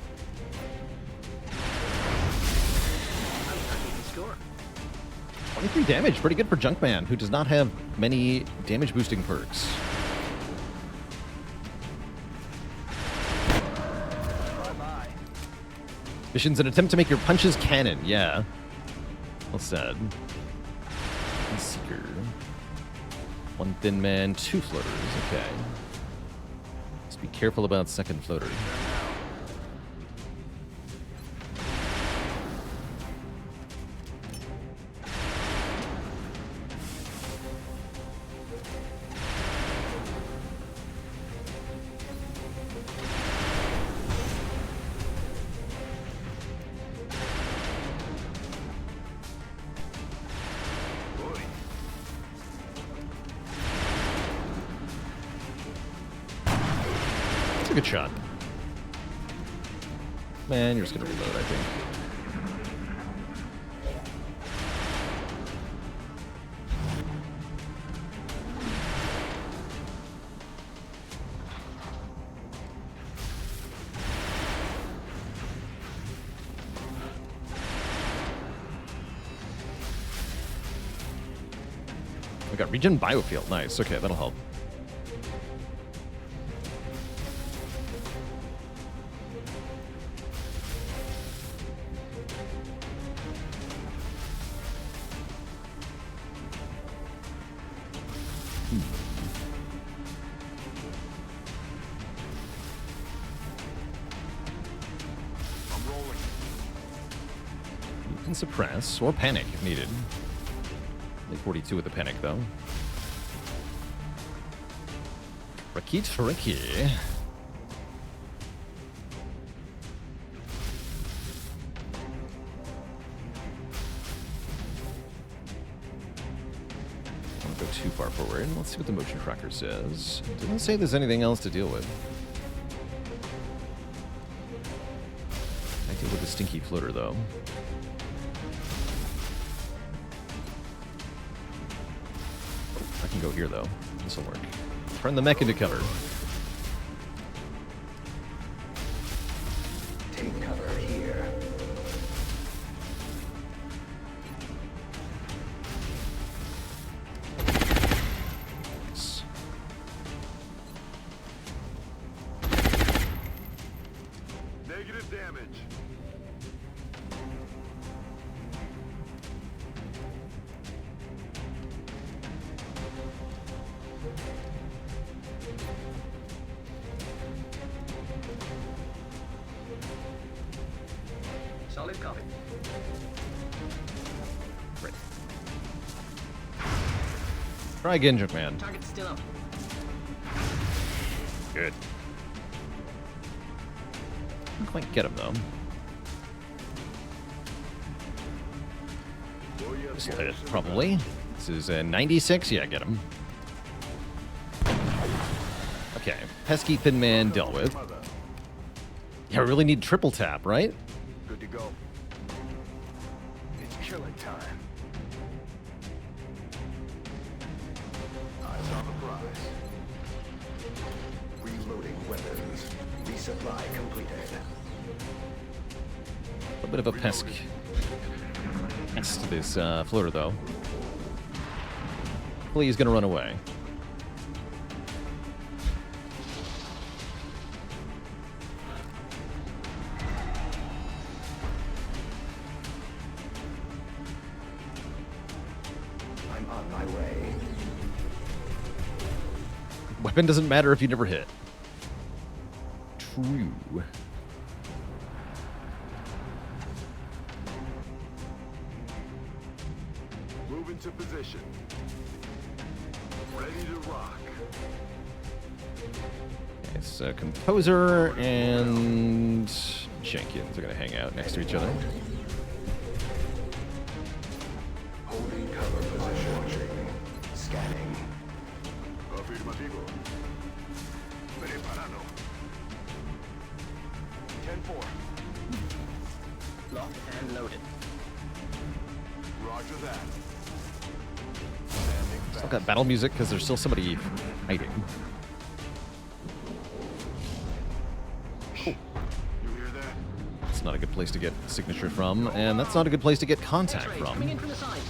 I can score. 23 damage, pretty good for Junkman, who does not have many damage boosting perks. Bye-bye. Mission's an attempt to make your punches cannon, yeah. Well said. Seeker. 1 Thin Man, 2 floaters, okay. Just be careful about second floater. a good shot. Man, you're just gonna reload, I think. We got regen biofield. Nice. Okay, that'll help. I'm rolling. You can suppress or panic if needed. Only 42 with the panic, though. Tricky. Don't go too far forward. Let's see what the motion tracker says. It didn't say there's anything else to deal with. I deal with the stinky floater, though. I can go here, though. This will work. Turn the mech into cover. Take cover here. Nice. Negative damage. Solid copy. Great. Try again, Junkman. Target's still up. Good. Didn't quite get him, though. This will hit, probably. This is a 96. Yeah, get him. Okay. Pesky Thin Man dealt with. Yeah, we really need triple tap, right? Good to go. It's killing time. Eyes on the prize. Reloading weapons. Resupply completed. A bit of a pesk. Next to this floater, though. Hopefully he's going to run away. I'm on my way. Weapon doesn't matter if you never hit. True. Move into position. Ready to rock. It's Composer and Jenkins are going to hang out next to each other. Holding cover position. Scanning. Afirmativo. Preparado. 10-4. Locked and loaded. Roger that. Still got battle music because there's still somebody hiding. You hear that? It's not a good place to get signature from, and that's not a good place to get contact X-ray coming in from. from the side.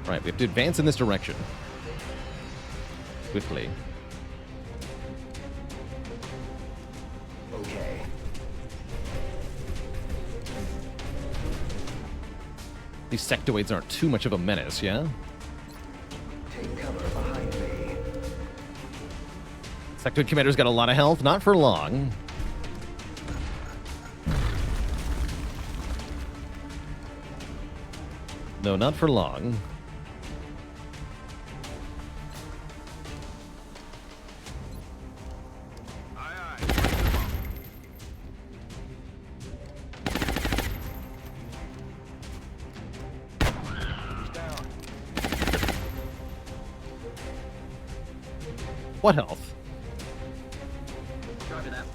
Right, we have to advance in this direction. Swiftly. Okay. These sectoids aren't too much of a menace, yeah? Take cover behind me. Sectoid Commander's got a lot of health, not for long. No, not for long. Aye, aye. He's down. What health? Roger that.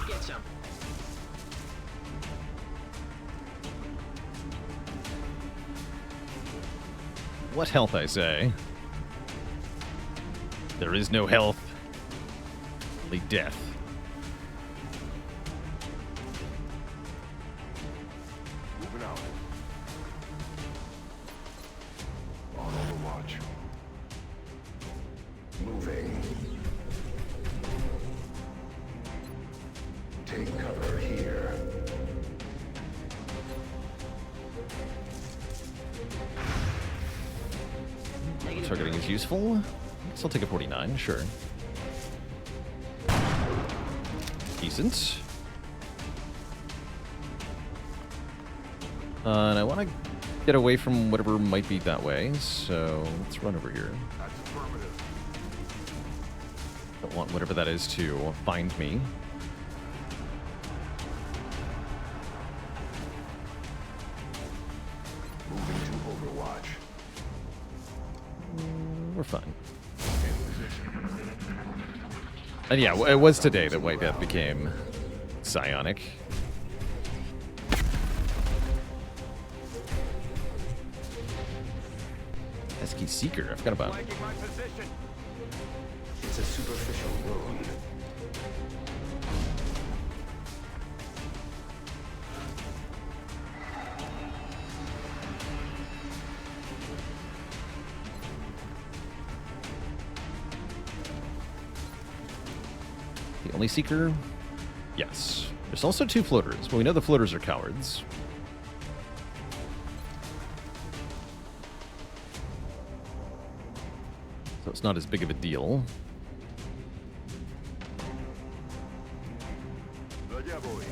Get some. What health, I say? There is no health. Only death. Moving out. On overwatch. Moving. Take cover here. Targeting is useful. I'll take a 49, sure. Decent. And I want to get away from whatever might be that way, so let's run over here. That's affirmative. Don't want whatever that is to find me. Moving to overwatch. We're fine. In position. And yeah, it was today that White Death became psionic. Pesky Seeker, I forgot about. Flanking my position. It's a superficial wound. The only Seeker? Yes. There's also 2 floaters, but we know the floaters are cowards. So it's not as big of a deal. Yeah, boy.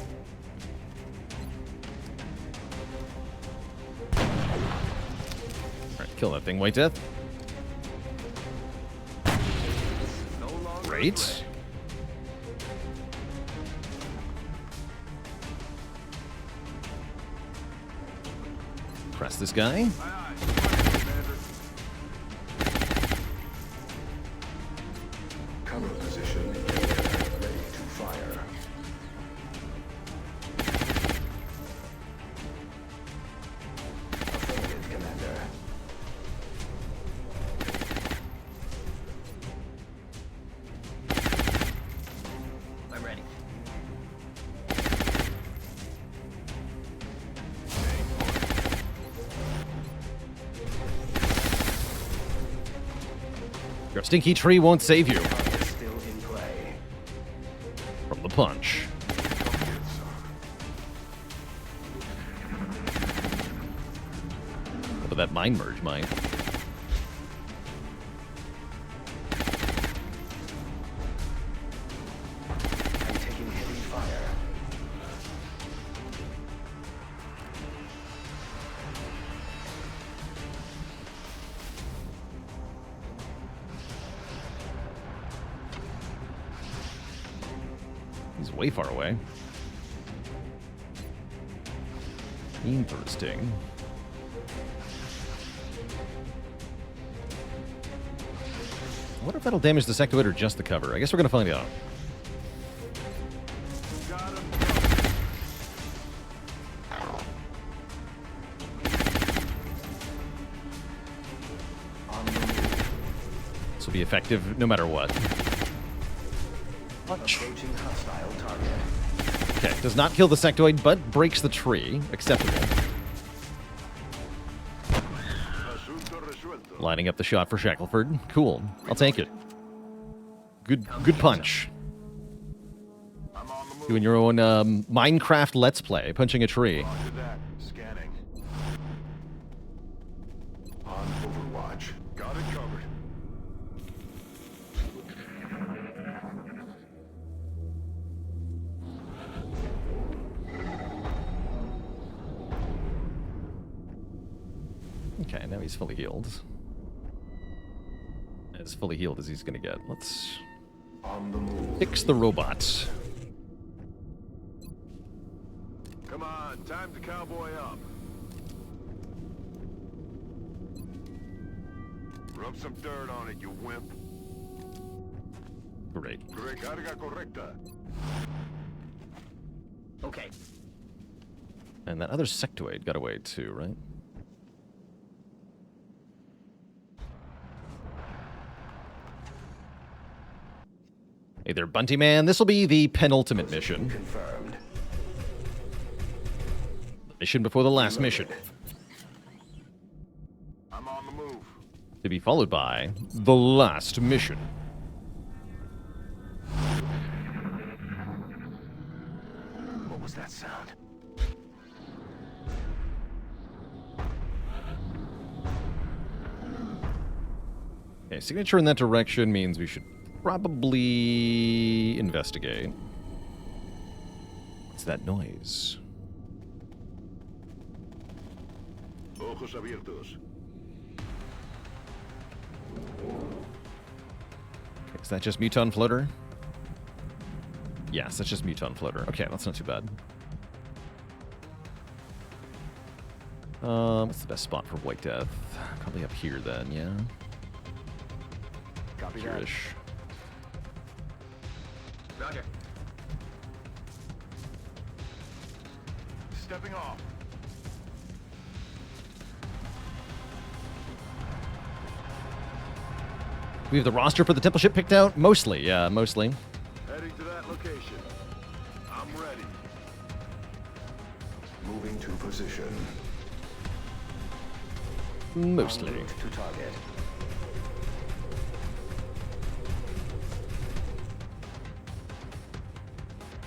Alright, kill that thing, White Death. No longer Great. Press this guy. aye, aye. Commander. Cover position. Ready to fire. Affirmative, Commander. I'm ready. Your stinky tree won't save you Still in play. from the punch. What about that mind merge, mine? I'm taking heavy fire. He's way far away. Interesting. I wonder if that'll damage the sectoid or just the cover. I guess we're gonna find out. Got him. This will be effective no matter what. Punch. Approaching hostile target. Okay, does not kill the sectoid, but breaks the tree. Acceptable. Asunto resuelto. Lining up the shot for Shackleford. Cool. I'll take it. Good punch. I'm on the move. Doing your own Minecraft Let's Play, punching a tree. Roger that. Scanning. On overwatch. Got it covered. Okay, now he's fully healed. As fully healed as he's gonna get. Let's On the move. fix the robot. Come on, time to cowboy up. Rub some dirt on it, you wimp. Great. Recarga correcta. Okay. And that other sectoid got away too, right? Hey there, Bunty Man. This will be the penultimate mission. Confirmed. The mission before the last mission. I'm on the move. To be followed by the last mission. What was that sound? Okay, signature in that direction means we should probably investigate. What's that noise? Ojos abiertos. Okay, is that just Muton Floater? Yes, that's just Muton Floater. Okay, that's not too bad. What's the best spot for White Death? Probably up here then, yeah? Copy that. Here-ish. Roger. Stepping off. We have the roster for the temple ship picked out? Mostly, yeah, mostly. Heading to that location. I'm ready. Moving to position. Mostly. En route to target.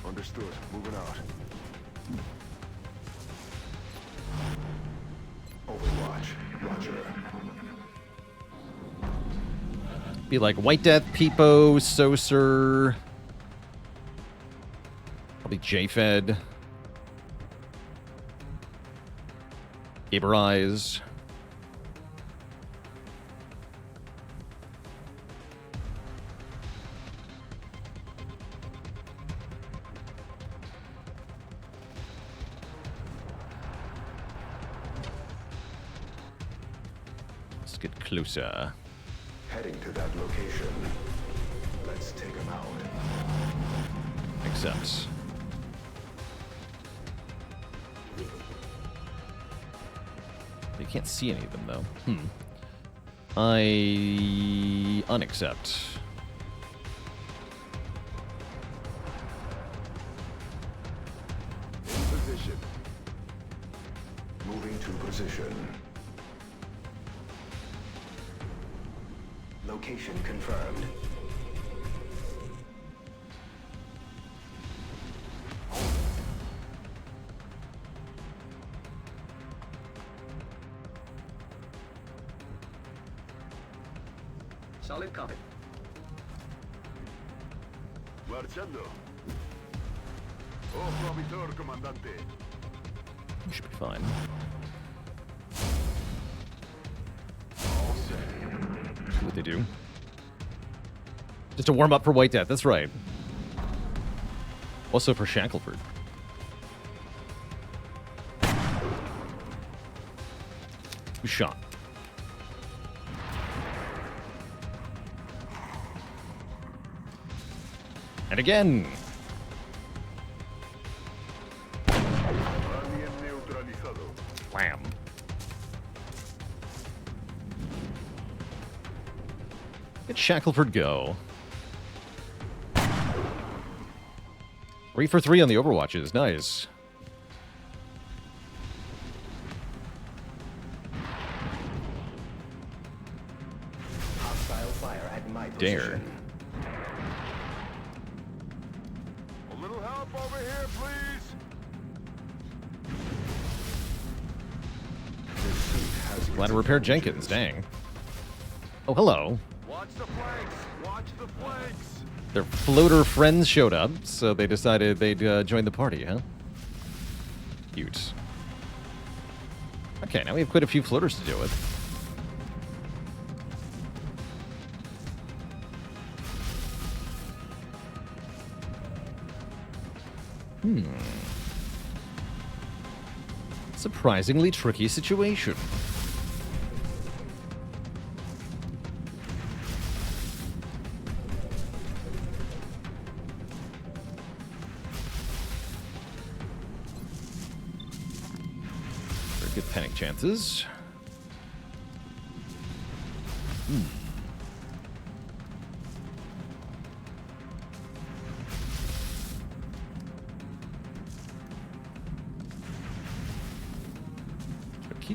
Understood. Moving out. Overwatch. Roger. Be like White Death, Peepo, Saucer. Probably J-Fed. Gaber Eyes. Let's get closer. Heading to that location. Let's take him out. Accept. You can't see any of them, though. I unaccept. In position. Moving to position. Location confirmed. Solid copy. Marchando. Ojo avisor, comandante. We should be fine. All set. See what they do. Just to warm up for White Death, that's right. Also for Shackleford. Who's shot? And again. Alien neutralizado. Wham. Let Shackleford go. 3 for 3 on the Overwatches. Nice. Hostile fire at my Dare. position. A little help over here, please. This suit has Glad to repair Jenkins. Dang. Oh, hello. Watch the flanks. Watch the flanks. Their floater friends showed up, so they decided they'd join the party, huh? Cute. Okay, now we have quite a few floaters to deal with. Surprisingly tricky situation. panic chances.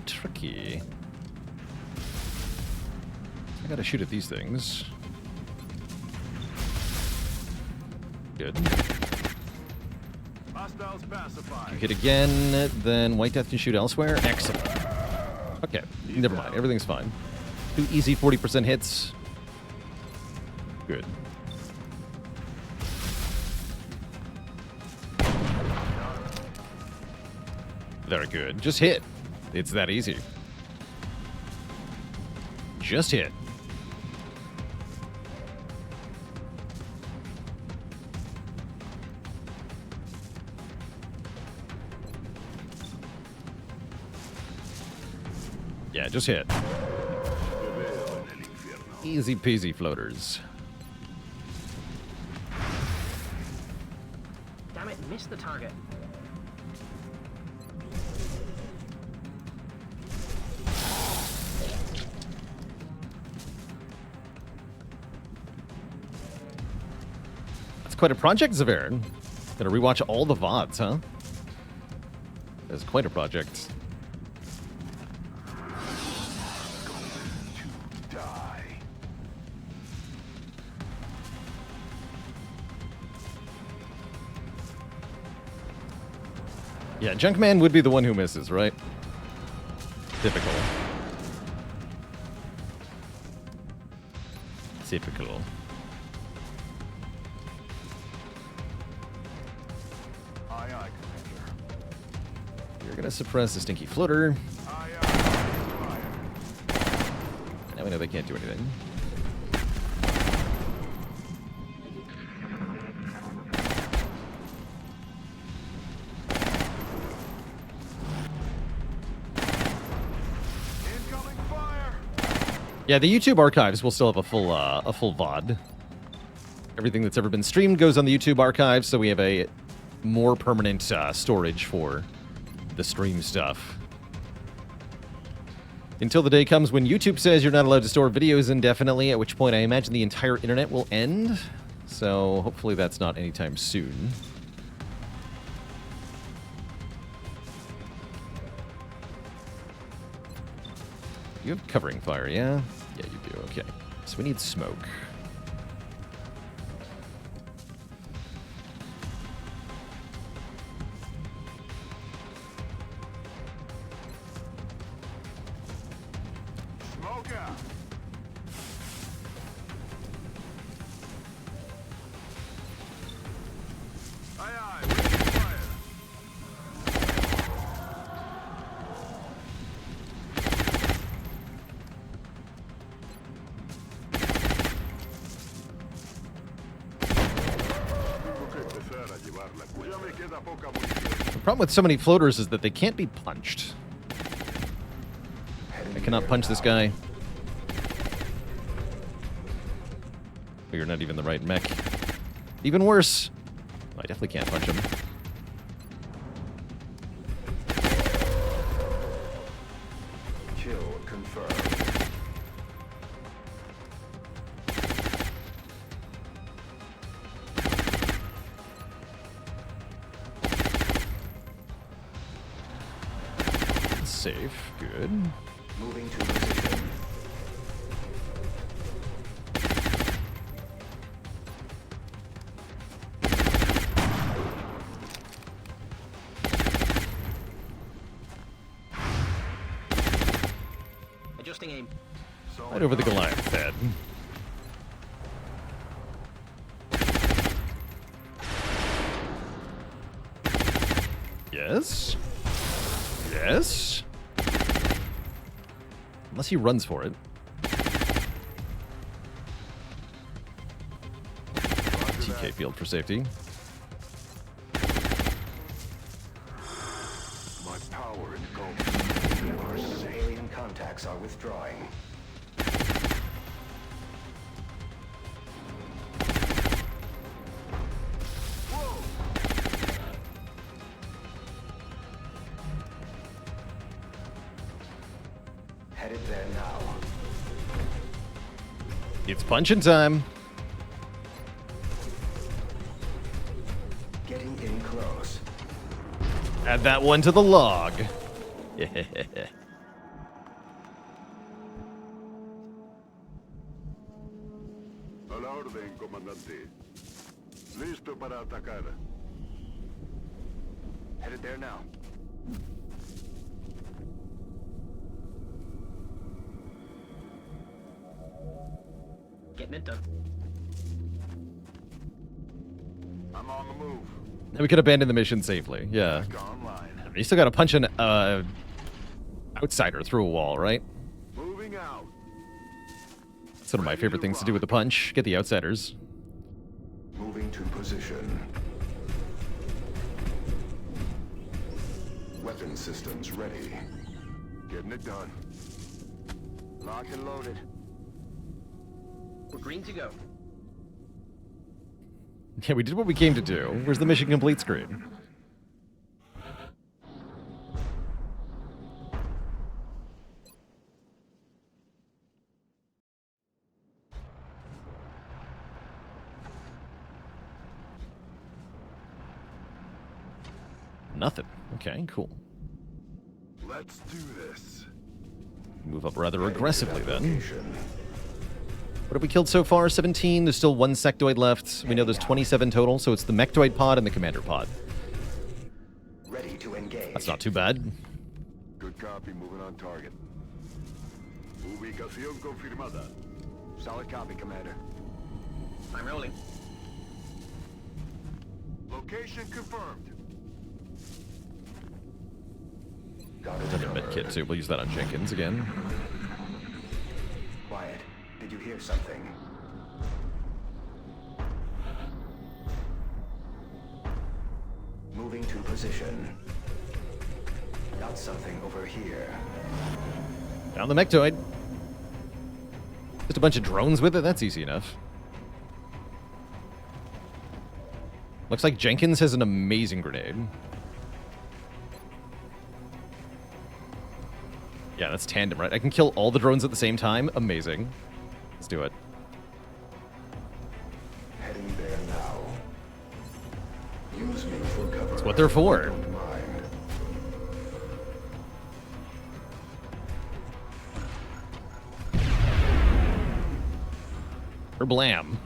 Tricky. I gotta shoot at these things. Good. Hostiles pacified. Hit again, then White Death can shoot elsewhere. Excellent. Okay, never mind. Everything's fine. 2 easy 40% hits. Good. Very good. Just hit. It's that easy. Just hit. Yeah, just hit. Easy peasy floaters. Damn it, missed the target. That's quite a project, Zavern. Gotta rewatch all the VODs, huh? That's quite a project. Yeah, Junkman would be the one who misses, right? Typical. Typical. Aye, aye, Commander. You're gonna suppress the stinky floater. Aye, aye. Fire. Now we know they can't do anything. Incoming fire. Yeah, the YouTube archives will still have a full VOD. Everything that's ever been streamed goes on the YouTube archives, so we have a more permanent storage for the stream stuff. Until the day comes when YouTube says you're not allowed to store videos indefinitely, at which point I imagine the entire internet will end. So hopefully that's not anytime soon. You have covering fire, yeah? Yeah, you do. Okay. So we need smoke. Smoke out. Aye, aye. Waiting fire. Tengo que empezar a llevar la cuenta. Ya me queda poca munición. The problem with so many floaters is that they can't be punched. I cannot punch this guy. Oh, you're not even the right mech. Even worse. I definitely can't punch him. Kill confirmed. Safe. Good. Moving to position. Adjusting aim. Right over the Goliath's head. Yes. Yes. Unless he runs for it. TK field for safety. My power engulfs. Our alien contacts are withdrawing. It's punching time. Getting in close. Add that one to the log. A la orden, comandante. Listo para atacar. Headed there now. Getting it done. I'm on the move. And we could abandon the mission safely. Yeah. Go online. You still gotta punch an outsider through a wall, right? Moving out. That's one of my favorite things to do with the punch. Get the outsiders. Moving to position. Weapon systems ready. Getting it done. Locked and loaded. We're green to go. Yeah, we did what we came to do. Where's the mission complete screen? Nothing. Okay, cool. Let's do this. Move up rather aggressively then. What have we killed so far? 17. There's still one sectoid left. We know there's 27 total, so it's the mectoid pod and the commander pod. Ready to engage. That's not too bad. Good copy, moving on target. Ubicación confirmada. Solid copy, Commander. I'm rolling. Location confirmed. Got Another med kit too. We'll use that on Jenkins again. Quiet. Did you hear something? Moving to position. Got something over here. Down the mectoid. Just a bunch of drones with it? That's easy enough. Looks like Jenkins has an amazing grenade. Yeah, that's tandem, right? I can kill all the drones at the same time? Amazing. Let's do it. Heading there now. Use me for cover. That's what they're for. Don't mind. Or blam.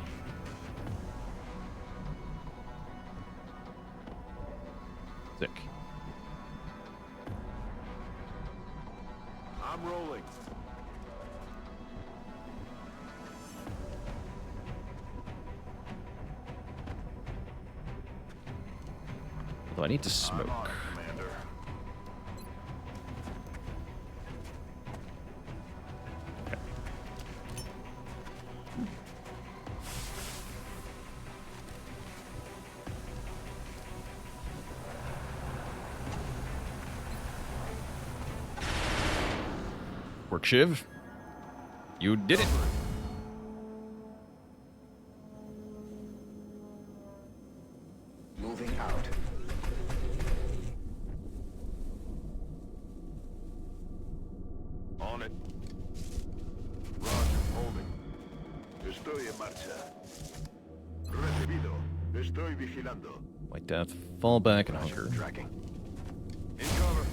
Sick. I'm rolling. Although I need to I'm smoke. on it, Commander. Work Shiv. You did it. Moving out. On it. Roger, holding. Estoy en marcha. Recibido. Estoy vigilando. White Death, fall back and hunker. Tracking. In cover.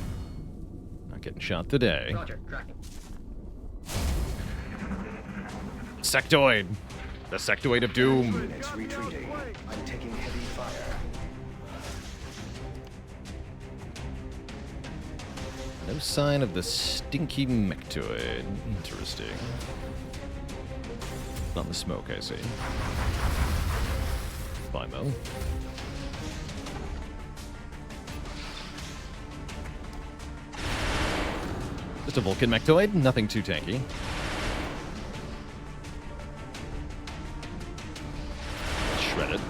Not getting shot today. Roger, tracking. Sectoid. The sectoid of doom. Units retreating. I'm taking heavy fire. No sign of the stinky mectoid. Interesting. Not the smoke, I see. Fine, though. Just a Vulcan mectoid, nothing too tanky. Shred it.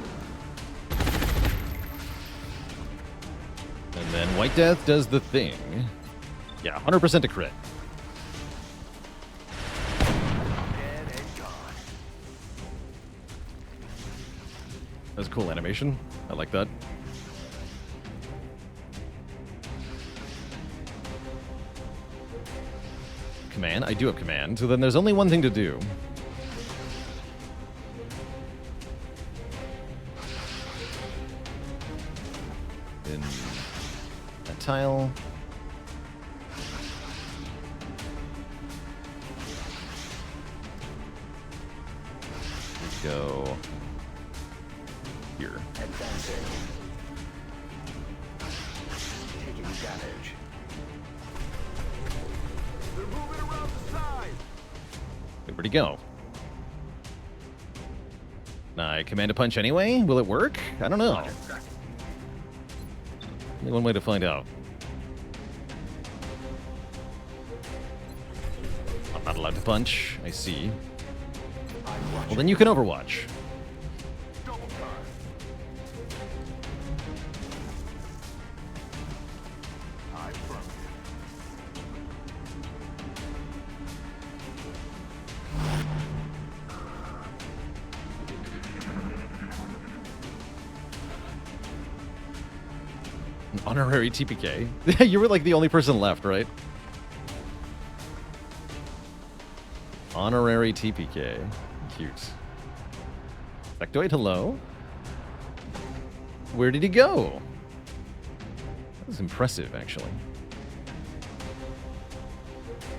And then White Death does the thing. Yeah, 100% a crit. Dead and gone. That's a cool animation. I like that. Command? I do have command, so then there's only one thing to do. tile. Go here. Advancing. Taking damage. They're moving around the side. Where'd he go? I command a punch anyway? Will it work? I don't know. Only one way to find out. I'm not allowed to punch. I see. Well, then you can Overwatch. Double time. I firm An honorary TPK. You were like the only person left, right? Honorary TPK. Cute. Sectoid, hello? Where did he go? That was impressive, actually.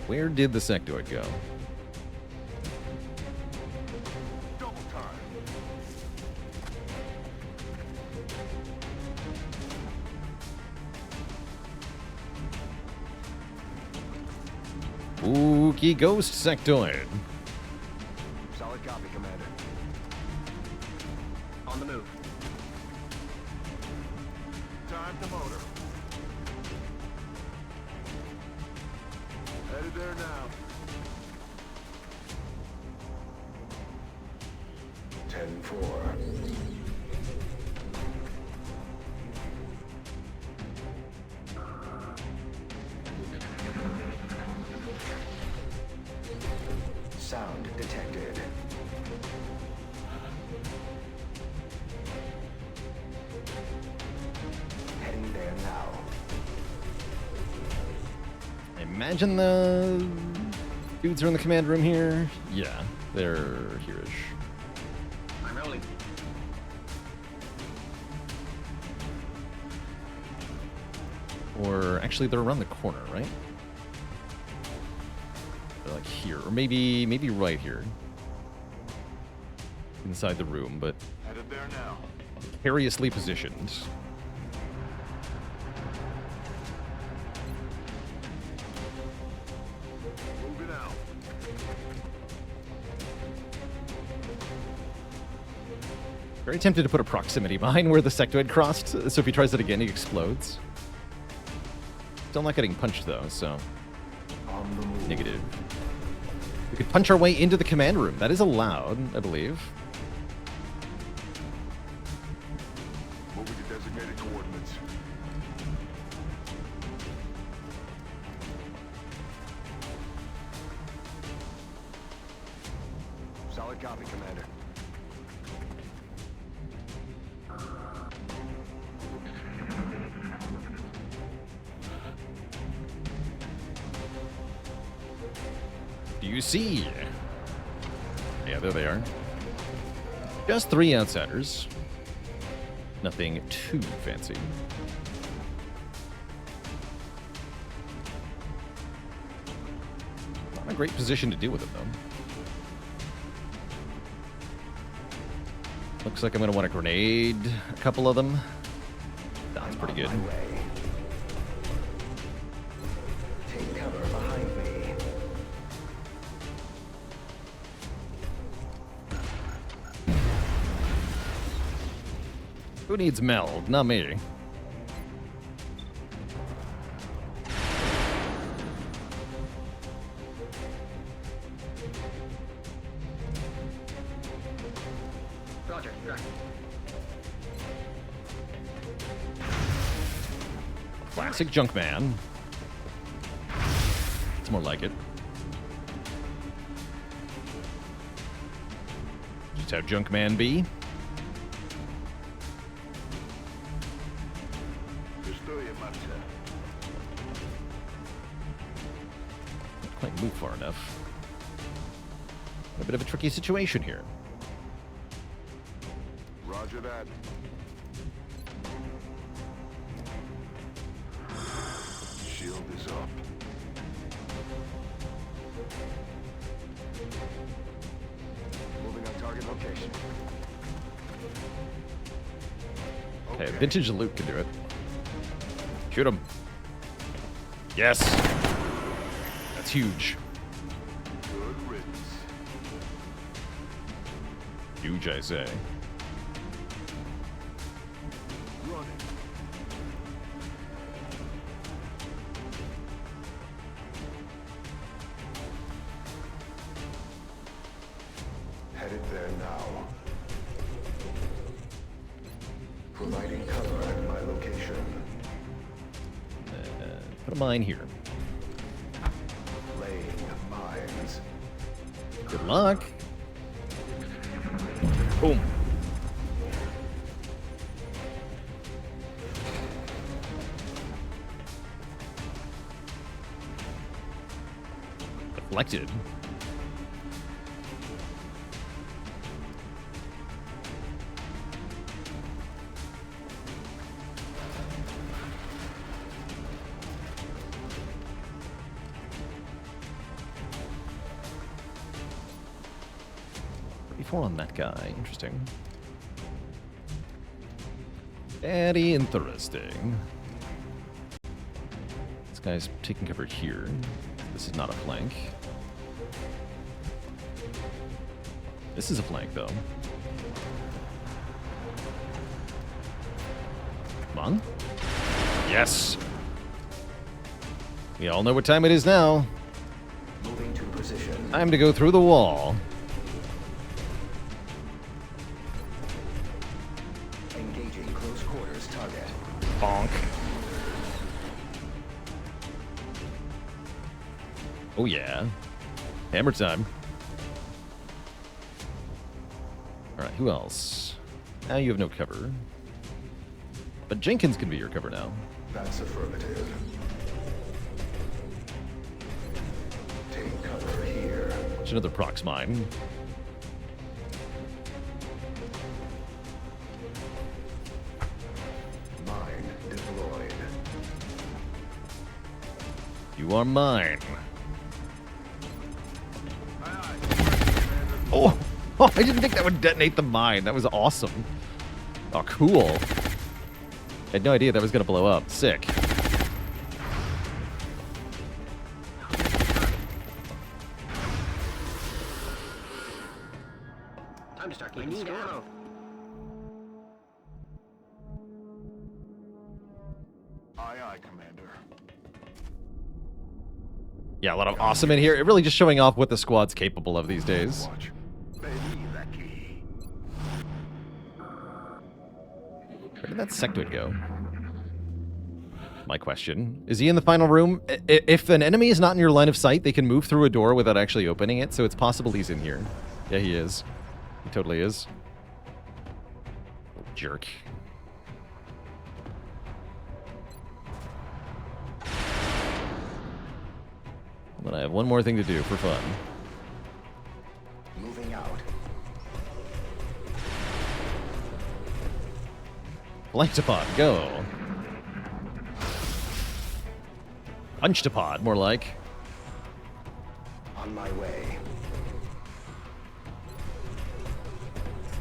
Where did the sectoid go? double time. Spooky ghost sectoid. Solid copy, Commander. On the move. Time to motor. Headed there now. 10-4. Sound detected. Heading there now. I imagine the dudes are in the command room here. Yeah, they're here-ish. I'm rolling. Or actually, they're around the corner, right? They're like here, or maybe right here, inside the room, but Headed there now. precariously positioned. Moving out. Very tempted to put a proximity behind where the sectoid crossed, so if he tries it again, he explodes. Still not getting punched though, so On the move. negative. We could punch our way into the command room. That is allowed, I believe. Moving to designated coordinates. Solid copy, Commander. Do you see? Yeah, there they are. Just 3 outsiders. Nothing too fancy. Not a great position to deal with it, though. Looks like I'm going to want to grenade a couple of them. That's pretty good. On my way. Take cover behind me. Who needs meld? Not me. Roger. Classic Junkman. It's more like it. Just have Junkman be. Estoy en marcha. Not quite move far enough. A bit of a tricky situation here. Roger that. Shield is up. Moving on target location. Okay, vintage Luke can do it. Shoot him. Yes. That's huge. Good riddance. Huge, I say. Running. Headed there now. Providing cover at my location. Put a mine here. Laying mines. Good luck. Boom. Deflected. Before on that guy. Interesting. Very interesting. This guy's taking cover here. This is not a flank. This is a flank, though. Come on. Yes! We all know what time it is now. Moving to position. Time to go through the wall. Engaging close quarters target. Bonk. Oh yeah. Hammer time. Alright, who else? Now you have no cover. But Jenkins can be your cover now. That's affirmative. Take cover here. It's another prox mine. Mine deployed. You are mine. Oh! Oh, I didn't think that would detonate the mine. That was awesome. Oh, cool. I had no idea that was going to blow up. Sick. Time to start keeping score. Aye, aye, Commander. Yeah, a lot of awesome in here. It really just showing off what the squad's capable of these days. Watch. Baby, that key. Where did that sectoid go? My question. Is he in the final room? If an enemy is not in your line of sight, they can move through a door without actually opening it, so it's possible he's in here. Yeah, he is. He totally is. Jerk. But I have one more thing to do for fun. Moving out. Flanktopod, go. Punchtopod, more like. On my way.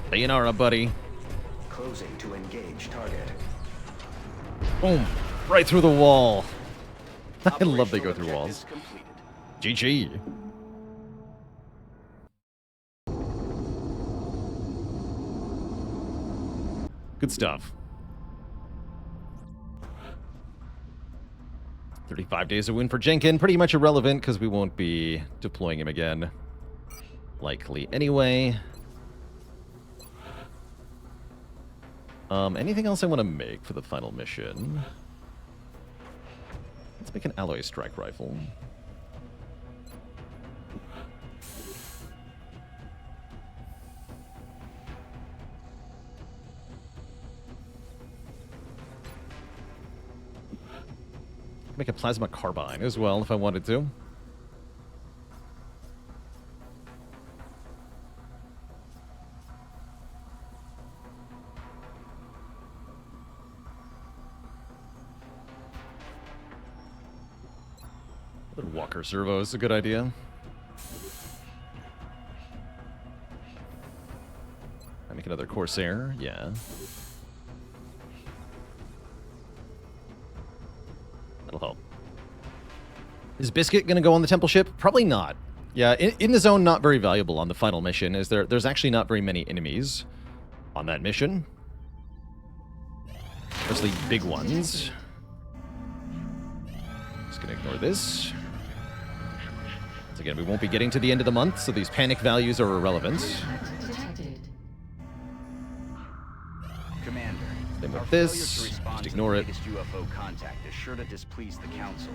Sayonara, buddy. Closing to engage target. Boom. Right through the wall. I love they go Operational through walls. objectives completed. GG. Good stuff. 35 days of win for Jenkin. Pretty much irrelevant because we won't be deploying him again. Likely anyway. Anything else I want to make for the final mission? Let's make an alloy strike rifle. Make a plasma carbine as well if I wanted to. Little walker servo is a good idea. I make another Corsair, yeah. That'll help. Is Biscuit gonna go on the temple ship? Probably not. Yeah, in the zone, not very valuable on the final mission. There's actually not very many enemies on that mission. Mostly big ones. Just gonna ignore this. Once again, we won't be getting to the end of the month, so these panic values are irrelevant. Commander, Same with our this. failure to respond Just ignore to it. the latest UFO contact is sure to displease the Council.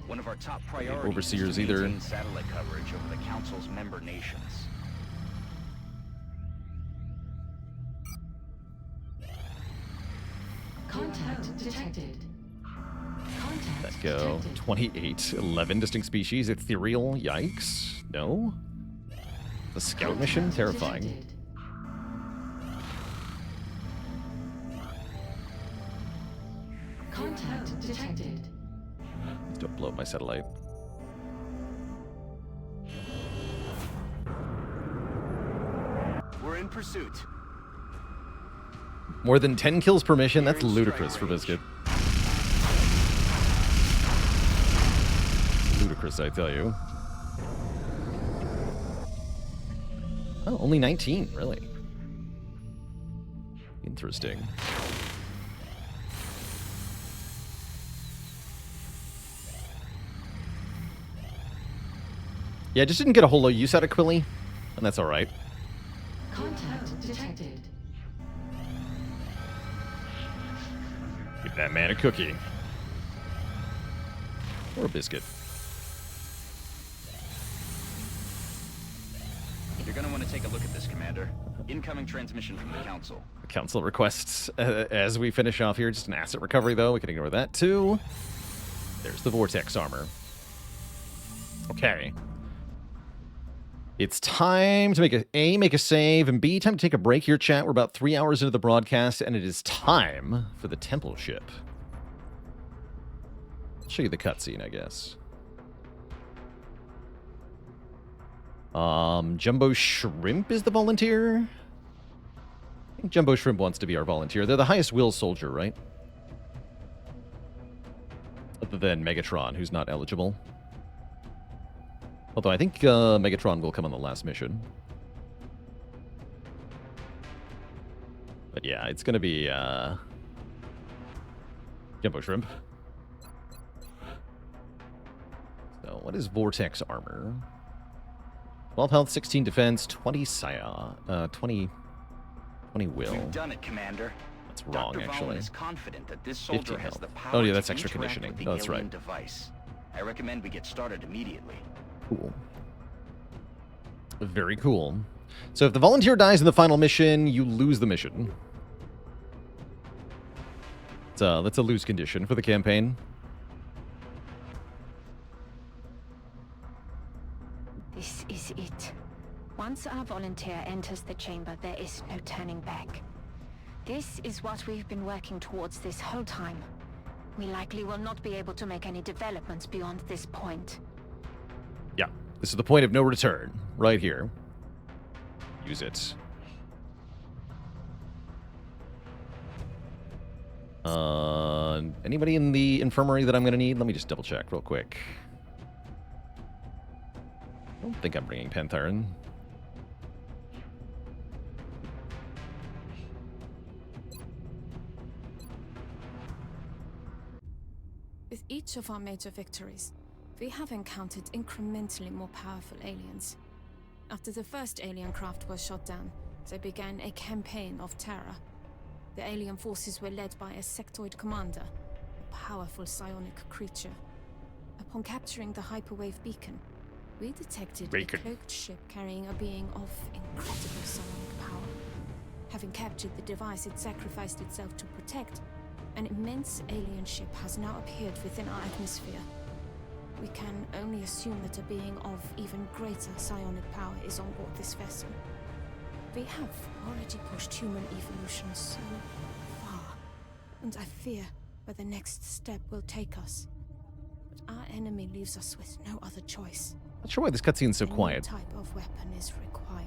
One of our top priorities Overseers is to either. maintain satellite coverage over the Council's member nations. Contact detected. Contact Let go. detected. 28. 11 distinct species. Ethereal. Yikes. No. The scout mission? Terrifying. Detected. Contact detected. Don't blow up my satellite. We're in pursuit. More than 10 kills per mission? That's ludicrous for Biscuit. Ludicrous, I tell you. Oh, only 19, really. Interesting. Yeah, I just didn't get a whole lot of use out of Quilly, and that's alright. Contact detected. Give that man a cookie. Or a biscuit. You're gonna want to take a look at this, Commander. Incoming transmission from the Council. The Council requests, as we finish off here, just an asset recovery, though. We can ignore that, too. There's the Vortex armor. Okay. It's time to make a save, and B, time to take a break here, chat. We're about 3 hours into the broadcast, and it is time for the temple ship. I'll show you the cutscene, I guess. Jumbo Shrimp is the volunteer? I think Jumbo Shrimp wants to be our volunteer. They're the highest will soldier, right? Other than Megatron, who's not eligible. Although I think Megatron will come on the last mission. But yeah, it's going to be Jumbo Shrimp. So what is Vortex armor? 12 health, 16 defense, 20 20 will. We've done it, Commander. That's wrong, Dr. actually. Valen is confident that this soldier 15 has health. the power Oh, yeah, to that's extra interact conditioning. with the No, that's alien right. device. I recommend we get started immediately. Cool. Very cool. So if the volunteer dies in the final mission, you lose the mission. That's a lose condition for the campaign. This is it. Once our volunteer enters the chamber, there is no turning back. This is what we've been working towards this whole time. We likely will not be able to make any developments beyond this point. Yeah, this is the point of no return, right here. Use it. Anybody in the infirmary that I'm gonna need? Let me just double check real quick. I don't think I'm bringing Pantharin. With each of our major victories, we have encountered incrementally more powerful aliens. After the first alien craft was shot down, they began a campaign of terror. The alien forces were led by a sectoid commander, a powerful psionic creature. Upon capturing the hyperwave beacon, we detected a cloaked ship carrying a being of incredible psionic power. Having captured the device it sacrificed itself to protect, an immense alien ship has now appeared within our atmosphere. We can only assume that a being of even greater psionic power is on board this vessel. We have already pushed human evolution so far, and I fear where the next step will take us. but our enemy leaves us with no other choice. Not sure why this cutscene's so A new quiet. type of weapon is required.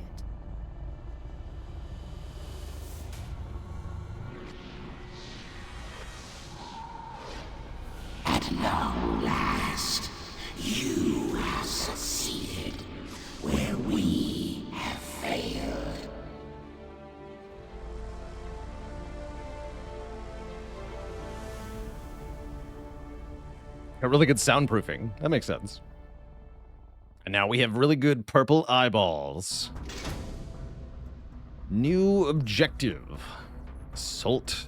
At long last, you have succeeded where we have failed. Got really good soundproofing. That makes sense. And now we have really good purple eyeballs. New objective. Assault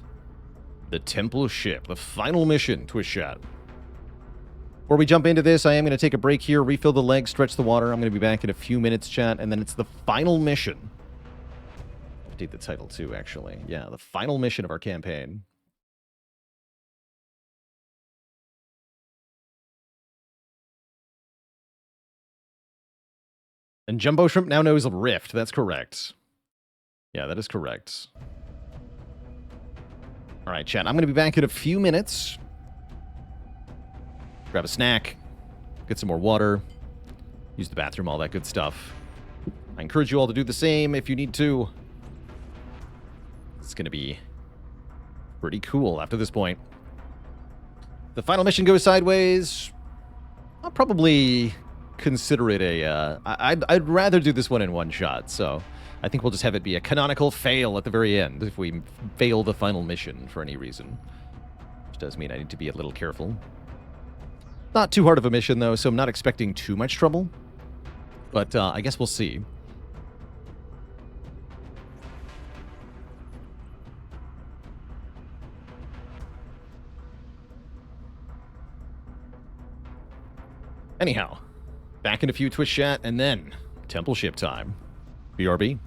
the temple ship. The final mission, Twist Chat. Before we jump into this, I am going to take a break here, refill the legs, stretch the water. I'm going to be back in a few minutes, chat, and then it's the final mission. Update the title too, actually. Yeah, the final mission of our campaign. And Jumbo Shrimp now knows of Rift. That's correct. Yeah, that is correct. All right, chat. I'm going to be back in a few minutes. Grab a snack. Get some more water. Use the bathroom, all that good stuff. I encourage you all to do the same if you need to. It's going to be pretty cool after this point. The final mission goes sideways. I'll probably consider it a... I'd rather do this one in one shot, so I think we'll just have it be a canonical fail at the very end if we fail the final mission for any reason. Which does mean I need to be a little careful. Not too hard of a mission, though, so I'm not expecting too much trouble. But I guess we'll see. Anyhow, back in a few Twitch chat, and then temple ship time. BRB.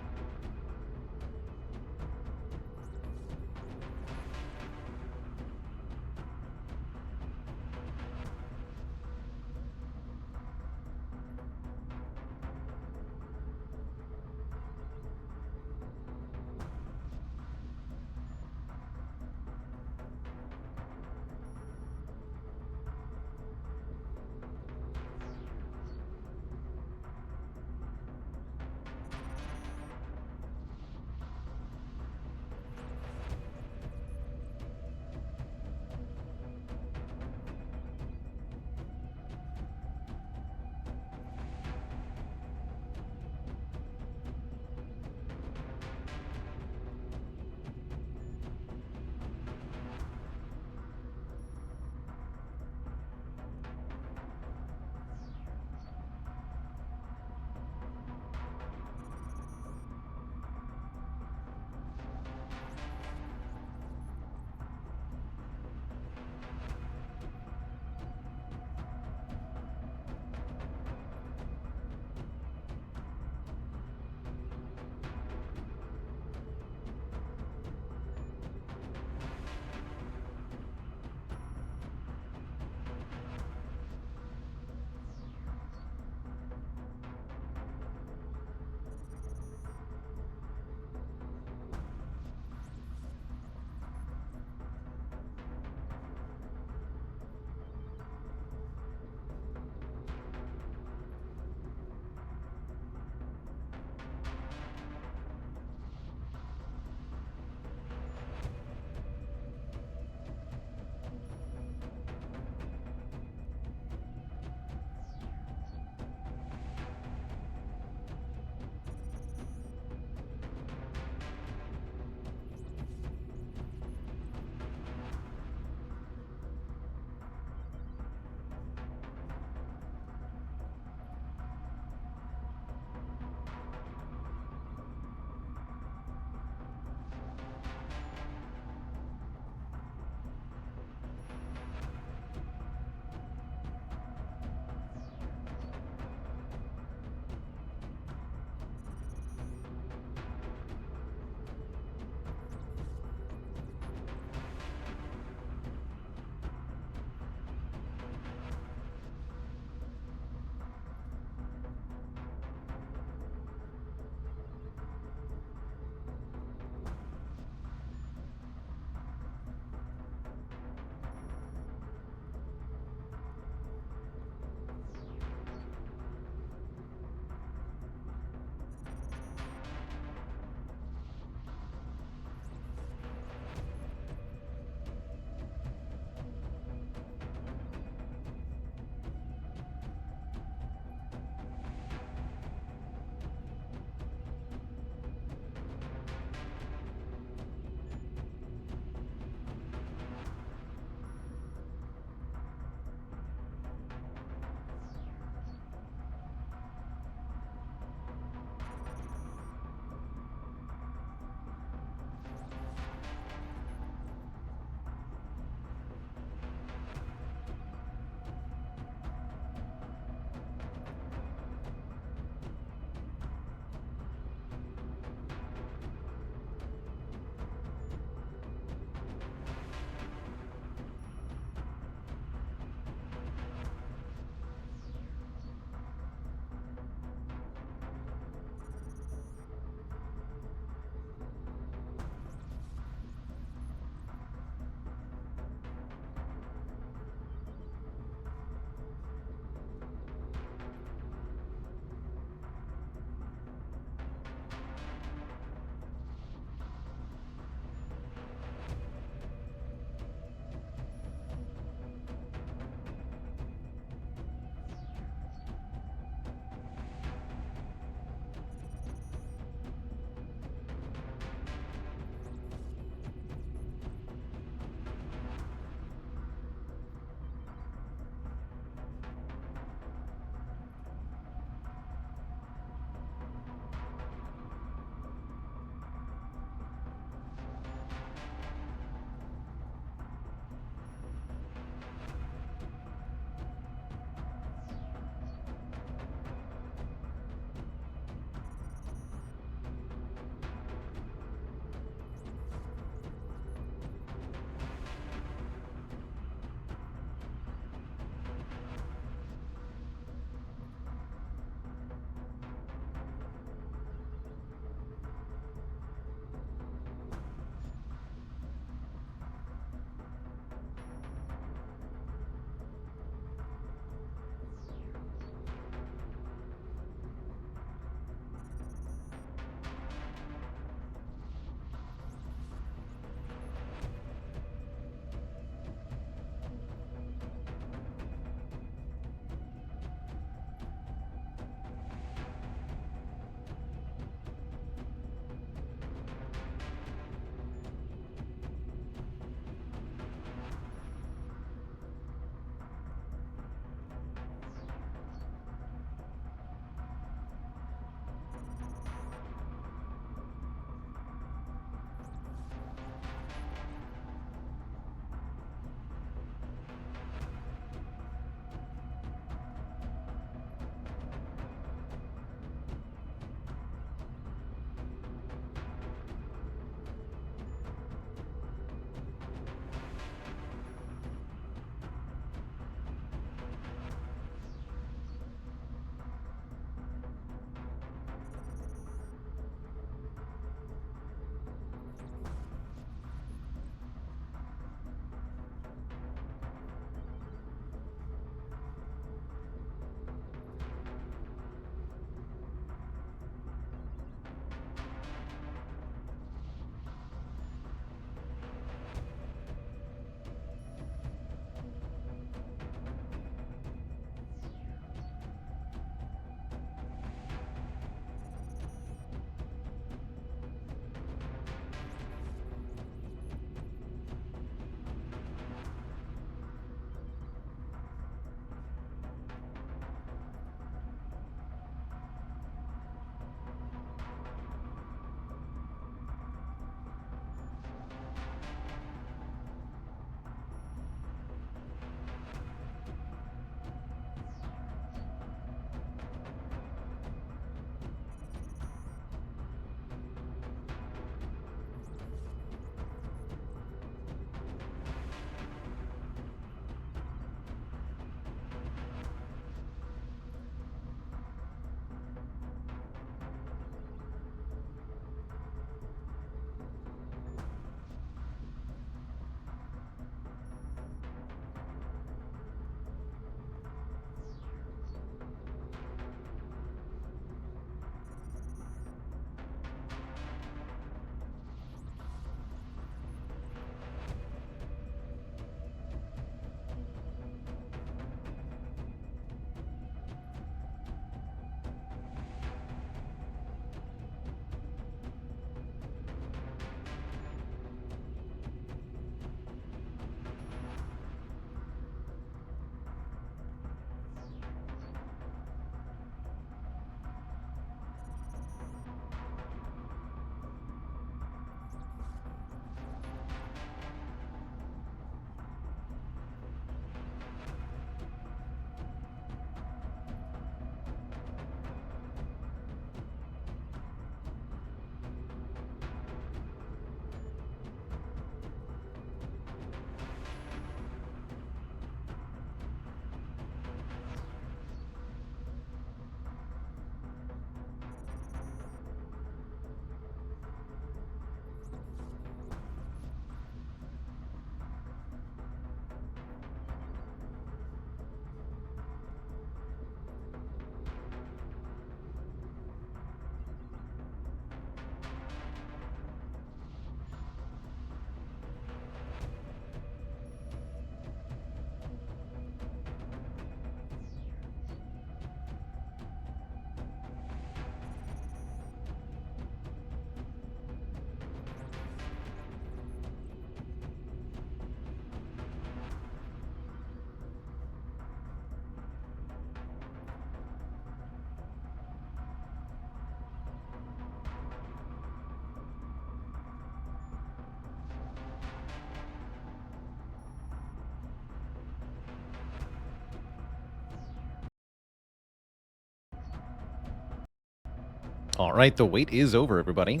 All right, the wait is over, everybody.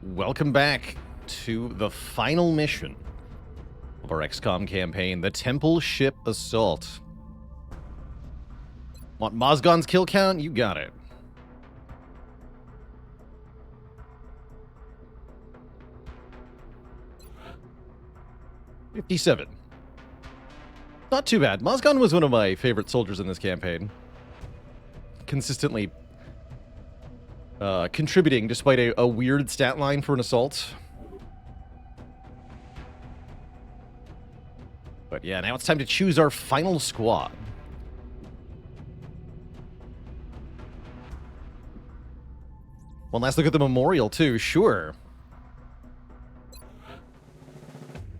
Welcome back to the final mission of our XCOM campaign, the Temple Ship Assault. Want Mozgon's kill count? You got it. $57. Not too bad. Mozgon was one of my favorite soldiers in this campaign. Consistently contributing despite a weird stat line for an assault. But yeah, now it's time to choose our final squad. One last look at the memorial, too. Sure.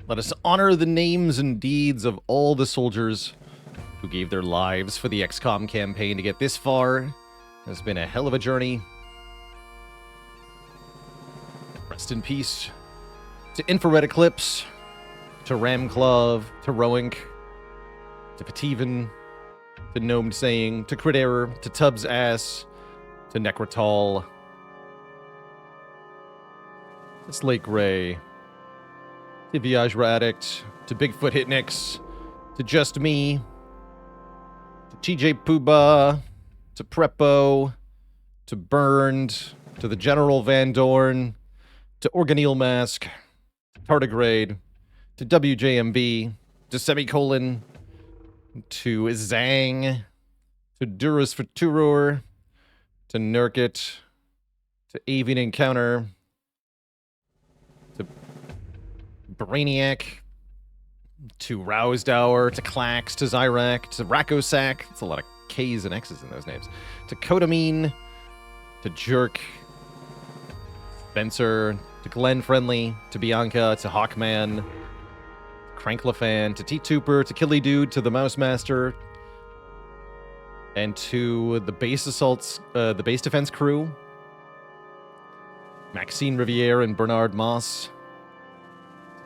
Let us honor the names and deeds of all the soldiers who gave their lives for the XCOM campaign to get this far. It's been a hell of a journey. Rest in peace to Infrared Eclipse, to Ramclaw, to Roink, to Pativan, to Gnomed Saying, to Crit Error, to Tubbs Ass, to Necrotal, to Slake Ray, to Viagra Addict, to Bigfoot Hitnix, to Just Me, to TJ Pooba, to Prepo, to Burned, to the General Van Dorn, to Organeel Mask, to Tardigrade, to WJMB, to Semicolon, to Zang, to Durus Futuror, to Nurkit, to Avian Encounter, to Brainiac, to Rousdower, to Klax, to Zyrak, to Rakosak. That's a lot of K's and X's in those names. To Kodamine, to Jerk, Spencer, to Glenn Friendly, to Bianca, to Hawkman, Cranklefan, to T-Tooper, to Killy Dude, to the Mouse Master, and to the base assaults, the base defense crew, Maxine Riviere and Bernard Moss,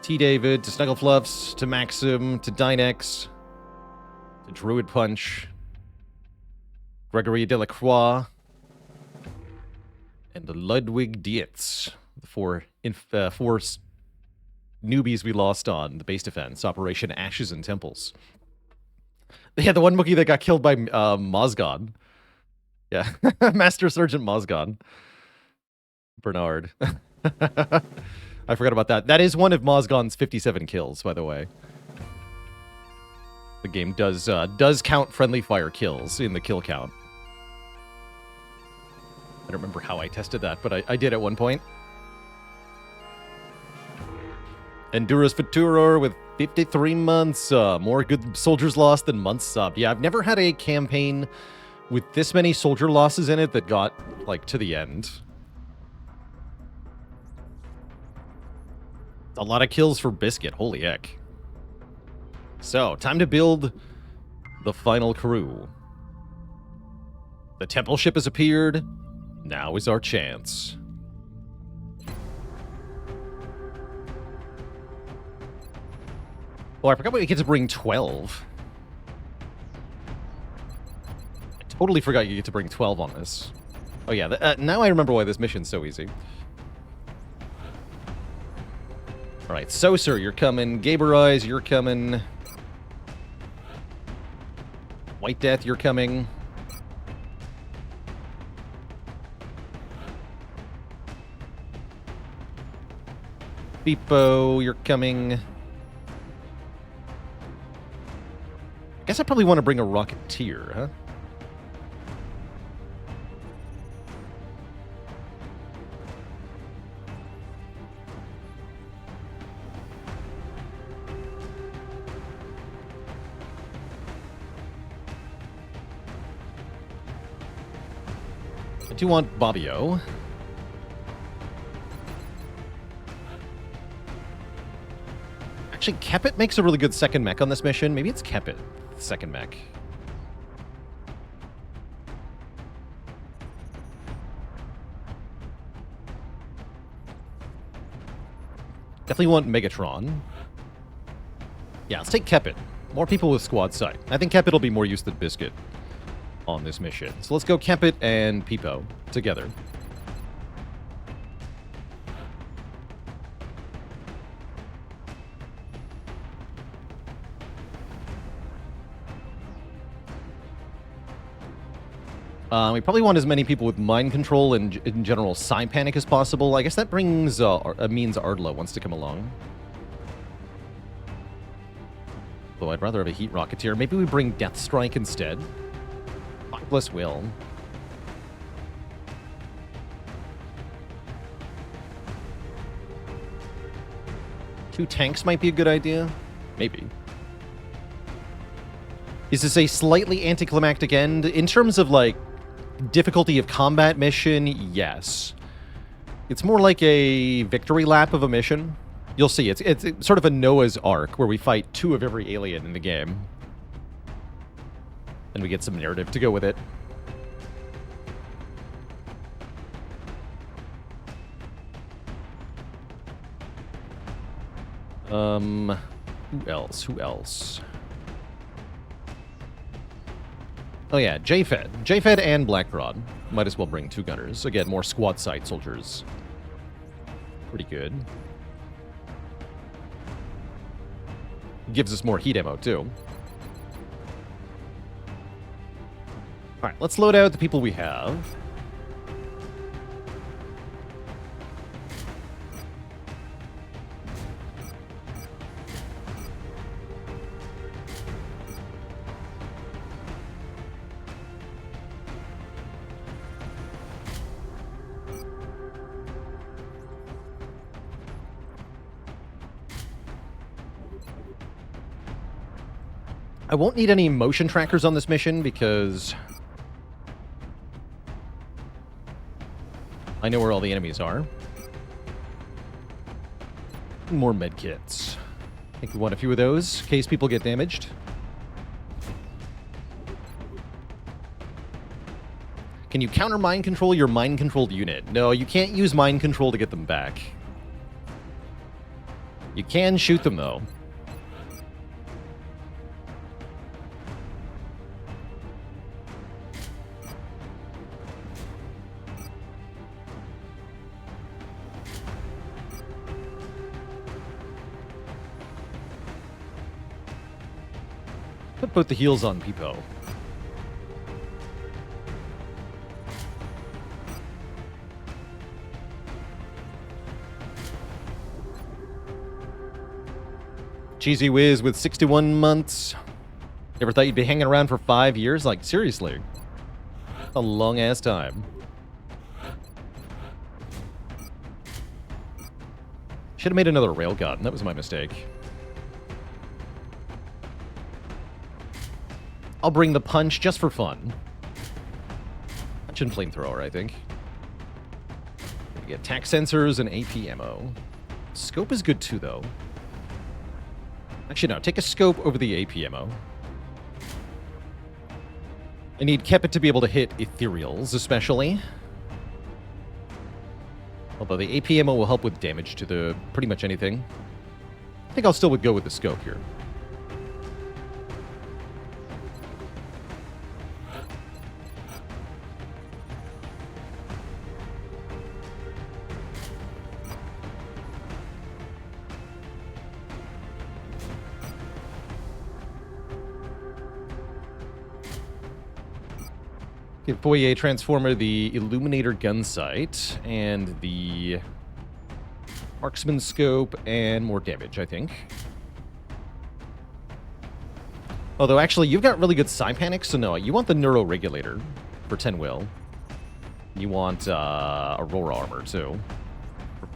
T. David, to Snugglefluffs, to Maxim, to Dynex, to Druid Punch, Gregory Delacroix, and the Ludwig Dietz, the four newbies we lost on the base defense, Operation Ashes and Temples. Yeah, the one Wookiee that got killed by Mozgon. Yeah, Master Sergeant Mozgon. Bernard. I forgot about that. That is one of Mozgon's 57 kills, by the way. The game does count friendly fire kills in the kill count. I don't remember how I tested that, but I did at one point. Endurus Futuror with 53 months. More good soldiers lost than months subbed. Yeah, I've never had a campaign with this many soldier losses in it that got, like, to the end. A lot of kills for Biscuit. Holy heck. So, time to build the final crew. The temple ship has appeared. Now is our chance. Oh, I forgot we get to bring 12. I totally forgot you get to bring 12 on this. Oh yeah, now I remember why this mission's so easy. Alright, Soser, you're coming. Gaber Eyes, you're coming. White Death, you're coming. Beepo, you're coming. I guess I probably want to bring a Rocketeer, huh? I do want Bobbio. Actually, Kepit makes a really good second mech on this mission. Maybe it's Kepit, second mech. Definitely want Megatron. Yeah, let's take Kepit. More people with squad sight. I think Kepit will be more used than Biscuit. on this mission. So let's go Kempit and Peepo together. We probably want as many people with mind control and, in general, psi panic as possible. I guess that brings means Ardla wants to come along. Though I'd rather have a heat rocketeer. Maybe we bring Death Strike instead. Bless Will. Two tanks might be a good idea. Maybe. Is this a slightly anticlimactic end? In terms of, like, difficulty of combat mission, yes. It's more like a victory lap of a mission. You'll see, it's sort of a Noah's Ark, where we fight 2 of every alien in the game. And we get some narrative to go with it. Who else? Who else? Oh yeah, JFed. JFed and Blackrod. Might as well bring 2 gunners. Again, more squad side soldiers. Pretty good. Gives us more heat ammo, too. Alright, let's load out the people we have. I won't need any motion trackers on this mission because I know where all the enemies are. More medkits. I think we want a few of those in case people get damaged. Can you counter mind control your mind controlled unit? No, you can't use mind control to get them back. You can shoot them though. Put the heals on Peepo. Cheesy Whiz with 61 months. Ever thought you'd be hanging around for 5 years? Like, seriously. A long-ass time. Should have made another railgun. That was my mistake. I'll bring the punch just for fun. Punch and flamethrower, I think. We get attack sensors and AP ammo. Scope is good too, though. Actually, no. Take a scope over the AP ammo. I need Kepit to be able to hit ethereals, especially. Although the AP ammo will help with damage to the pretty much anything. I think I'll still go with the scope here. Give Foyer Transformer the Illuminator gun sight and the Marksman scope and more damage, I think. Although, actually, you've got really good psi panic, so no, you want the Neuroregulator for 10 will. You want Aurora armor, too,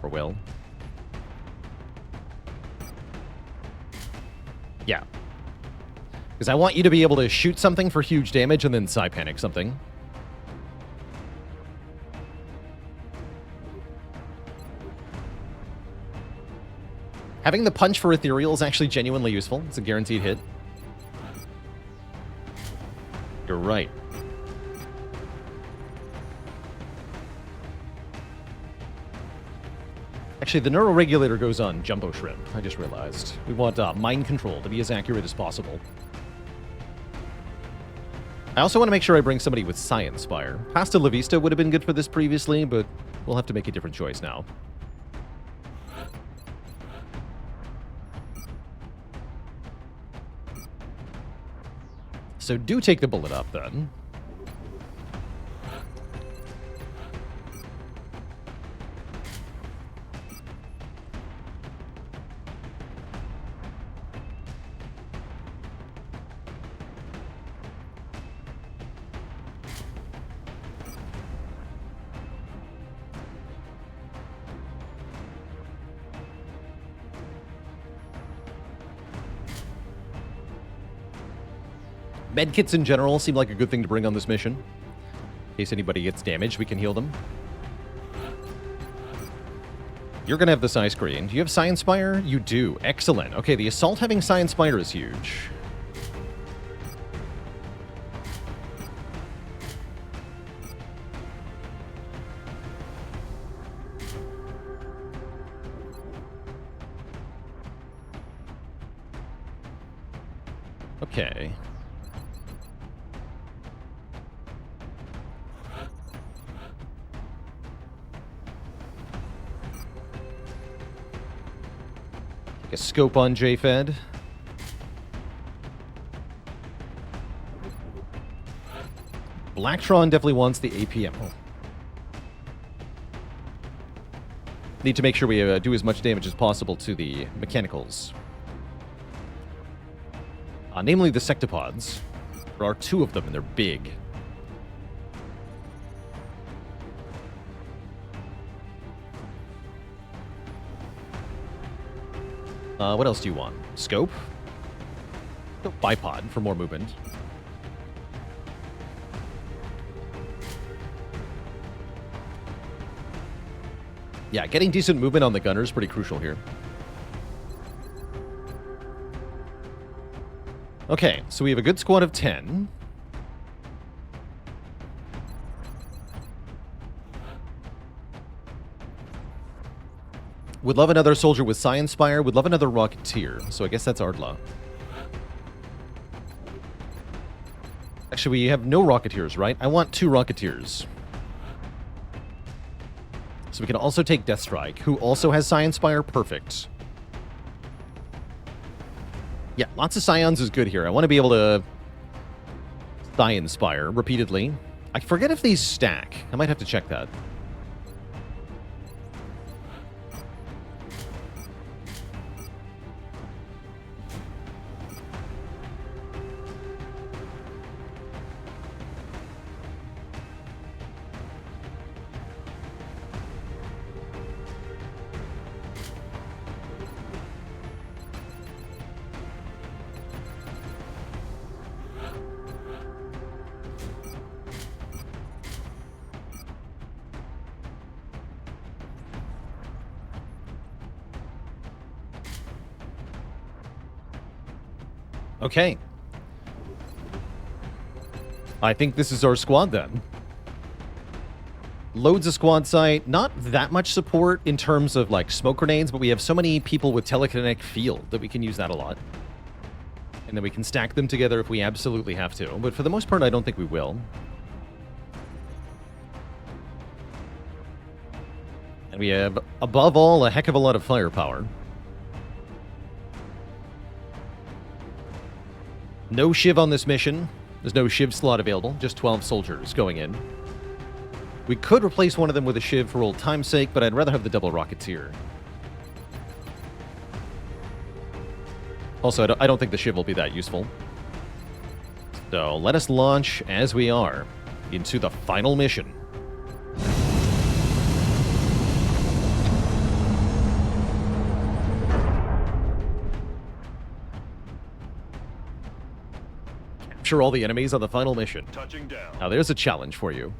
for will. Yeah. Because I want you to be able to shoot something for huge damage and then psi panic something. Having the punch for ethereal is actually genuinely useful. It's a guaranteed hit. You're right. Actually, the Neuroregulator goes on Jumbo Shrimp, I just realized. We want mind control to be as accurate as possible. I also want to make sure I bring somebody with Science Spire. Pasta La Vista would have been good for this previously, but we'll have to make a different choice now. So do take the bullet up, then. Medkits in general seem like a good thing to bring on this mission. In case anybody gets damaged, we can heal them. You're going to have the Psi Screen. Do you have Science Spire? You do. Excellent. Okay, the Assault having Science Spire is huge. Okay. A scope on JFed. Blacktron definitely wants the APM. Oh. Need to make sure we do as much damage as possible to the mechanicals. Namely the sectopods. There are 2 of them and they're big. What else do you want? Scope? Oh, bipod for more movement. Yeah, getting decent movement on the gunner is pretty crucial here. Okay, so we have a good squad of 10. Would love another soldier with Science Spire. Would love another Rocketeer. So I guess that's Ardla. Actually, we have no Rocketeers, right? I want 2 Rocketeers. So we can also take Deathstrike, who also has Science Spire. Perfect. Yeah, lots of Scions is good here. I want to be able to Science Spire repeatedly. I forget if these stack. I might have to check that. Okay. I think this is our squad then. Loads of squad sight. Not that much support in terms of like smoke grenades, but we have so many people with telekinetic field that we can use that a lot. And then we can stack them together if we absolutely have to. But for the most part, I don't think we will. And we have, above all, a heck of a lot of firepower. No Shiv on this mission. There's no Shiv slot available. Just 12 soldiers going in. We could replace one of them with a Shiv for old time's sake, but I'd rather have the double Rocketeer. Also, I don't think the Shiv will be that useful. So let us launch as we are into the final mission. Capture all the enemies on the final mission. Touching down. Now there's a challenge for you.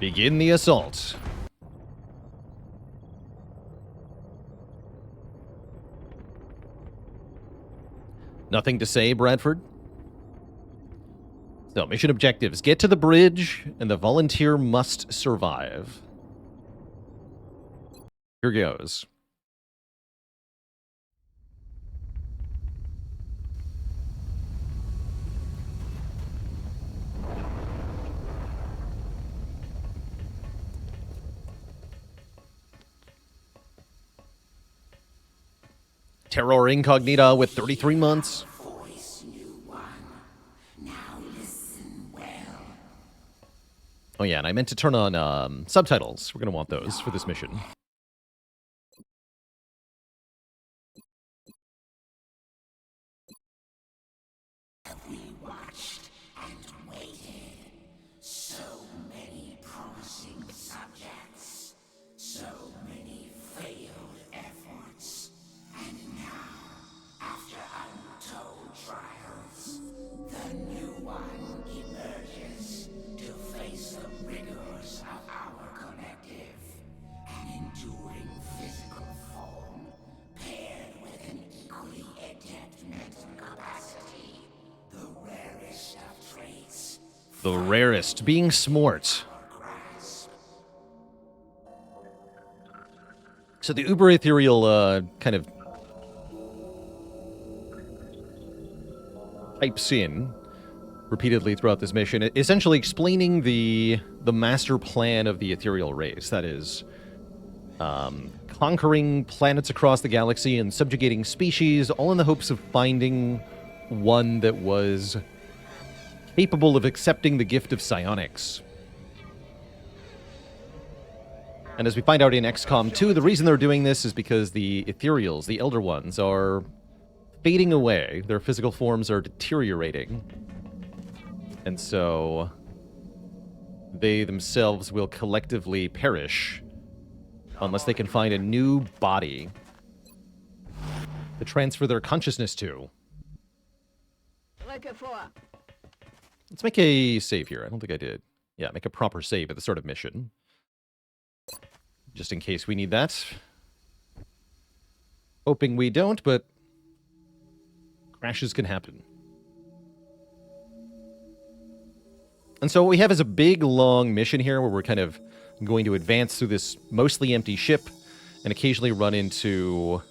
Begin the assault. Nothing to say, Bradford? So, mission objectives. Get to the bridge, and the volunteer must survive. Here goes. Terror Incognita with 33 months. Voice, new one. Now listen well. Oh yeah, and I meant to turn on subtitles. We're going to want those for this mission. We watched and waited. So many promising subjects. So many failed efforts. And now, after untold trials, the new one emerges to face the rigors of our collective. An enduring physical form, paired with an equally adept mental capacity. The rarest of traits. The rarest, being smart. So the uber ethereal kind of pipes in repeatedly throughout this mission, essentially explaining the master plan of the ethereal race. That is, conquering planets across the galaxy and subjugating species, all in the hopes of finding one that was capable of accepting the gift of psionics. And as we find out in XCOM 2, the reason they're doing this is because the ethereals, the Elder Ones, are fading away. Their physical forms are deteriorating. And so they themselves will collectively perish unless they can find a new body to transfer their consciousness to. Let's make a save here. I don't think I did. Yeah, make a proper save at the start of mission. Just in case we need that. Hoping we don't, but crashes can happen. And so what we have is a big, long mission here where we're kind of going to advance through this mostly empty ship and occasionally run into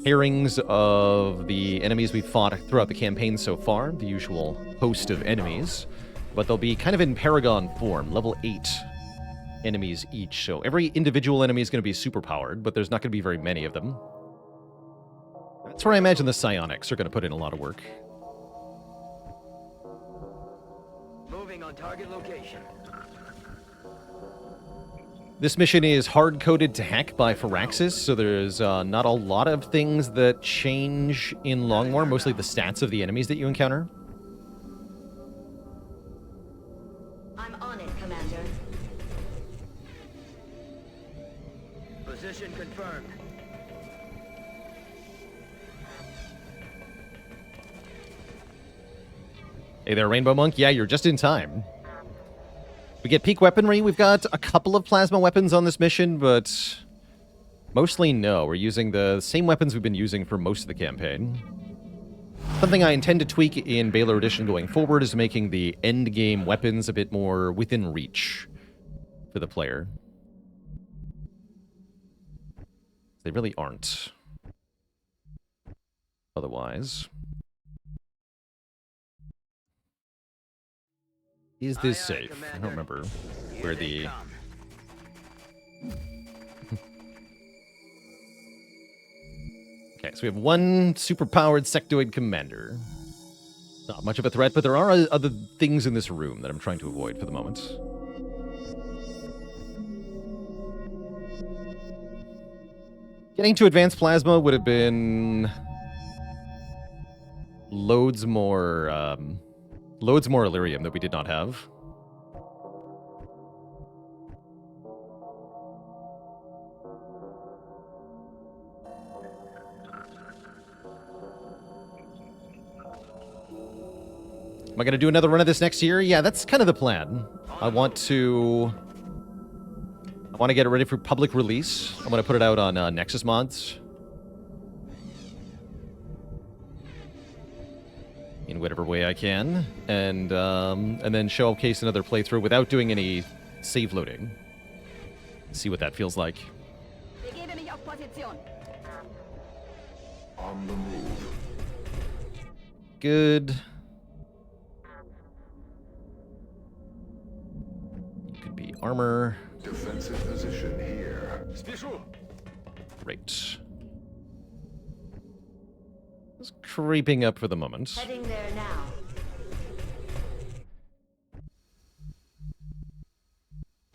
pairings of the enemies we've fought throughout the campaign so far, the usual host of enemies. But they'll be kind of in Paragon form, level 8 enemies each. So every individual enemy is going to be superpowered, but there's not going to be very many of them. That's where I imagine the psionics are going to put in a lot of work. Moving on target location. This mission is hard-coded to hack by Firaxis, so there's not a lot of things that change in Longmore, mostly the stats of the enemies that you encounter. I'm on it, Commander. Position confirmed. Hey there, Rainbow Monk. Yeah, you're just in time. We get peak weaponry. We've got a couple of plasma weapons on this mission, but mostly no. We're using the same weapons we've been using for most of the campaign. Something I intend to tweak in Baalor Edition going forward is making the endgame weapons a bit more within reach for the player. They really aren't. Otherwise. Is this safe? I don't remember where the... Okay, so we have one super-powered sectoid commander. Not much of a threat, but there are other things in this room that I'm trying to avoid for the moment. Getting to advanced plasma would have been loads more Illyrium that we did not have. Am I going to do another run of this next year? Yeah, that's kind of the plan. I want to get it ready for public release. I'm going to put it out on Nexus mods. In whatever way I can, and then showcase another playthrough without doing any save loading. See what that feels like. On the move. Good. You could be armor. Defensive position here. Great. creeping up for the moment. Heading there now.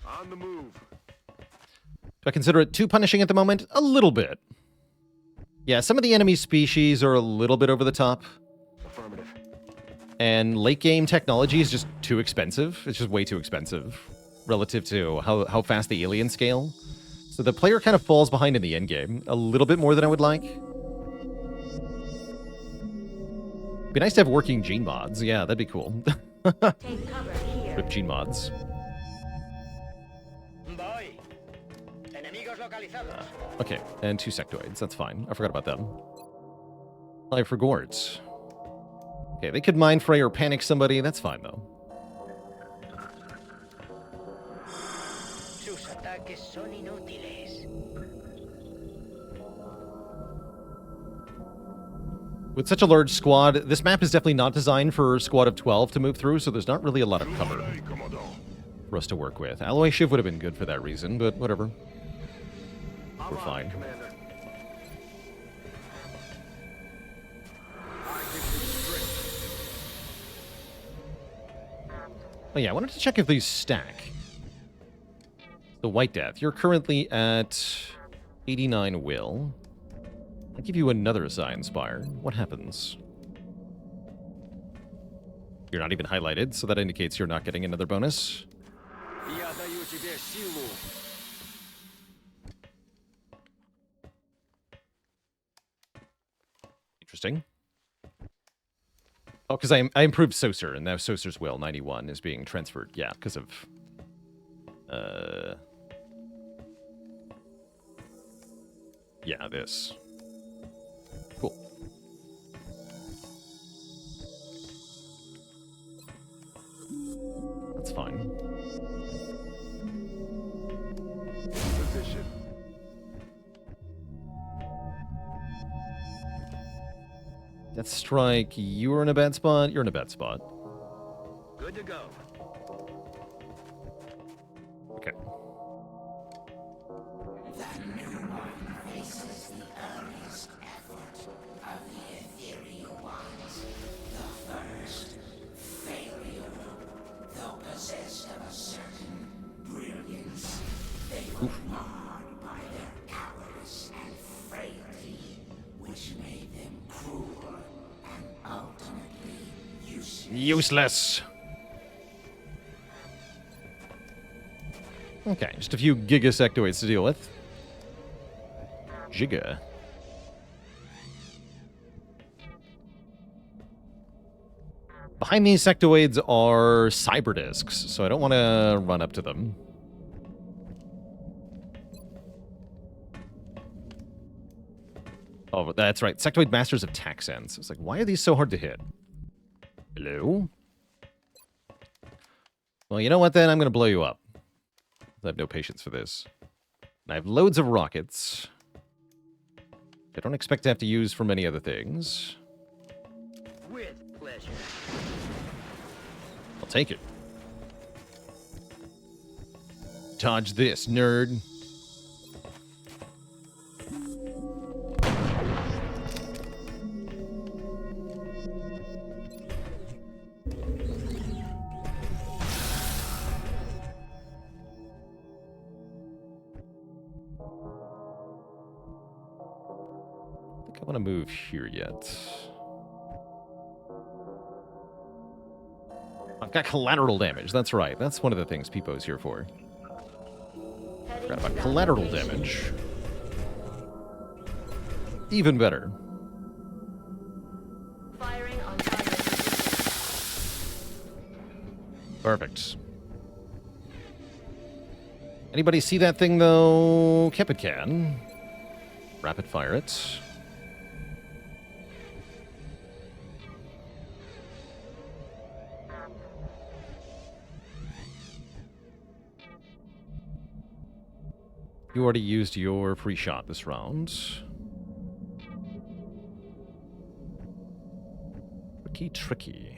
On the move. Do I consider it too punishing at the moment? A little bit. Yeah, some of the enemy species are a little bit over the top. Affirmative. And late game technology is just too expensive. It's just way too expensive relative to how fast the aliens scale. So the player kind of falls behind in the end game a little bit more than I would like. Be nice to have working gene mods. Yeah, that'd be cool. Take cover here. Rip gene mods. Voy. Enemigos localizados. Okay, and 2 sectoids. That's fine. I forgot about them. Live for gourds. Okay, they could mind fray or panic somebody. That's fine, though. Sus ataques son inútiles. With such a large squad, this map is definitely not designed for a squad of 12 to move through, so there's not really a lot of cover for us to work with. Alloy Shiv would have been good for that reason, but whatever. We're fine. Oh yeah, I wanted to check if these stack. The White Death. You're currently at 89 will. I'll give you another Assign Spire. What happens? You're not even highlighted, so that indicates you're not getting another bonus. Interesting. Oh, because I improved Saucer, and now Saucer's will, 91, is being transferred. Yeah, because of... Yeah, this. Cool. That's fine. Position. Death Strike, you're in a bad spot. You're in a bad spot. Good to go. Okay. The new one faces the earliest effort of the ethereal ones. The first failure, though possessed of a certain brilliance, they were marred by their cowardice and frailty, which made them cruel and ultimately useless. Useless. Okay, just a few gigasectoids to deal with. Giga. Behind these sectoids are cyber discs, so I don't want to run up to them. Oh, that's right. Sectoid Masters of Taxans. It's like, why are these so hard to hit? Hello? Well, you know what then? I'm going to blow you up. I have no patience for this. And I have loads of rockets. I don't expect to have to use for many other things. With pleasure. I'll take it. Dodge this, nerd. I want to move here yet. I've got collateral damage. That's right. That's one of the things Peepo's here for. Forgot about collateral damage. Even better. Firing on target. Perfect. Anybody see that thing, though? Kepit can. Rapid fire it. You already used your free shot this round. Tricky, tricky.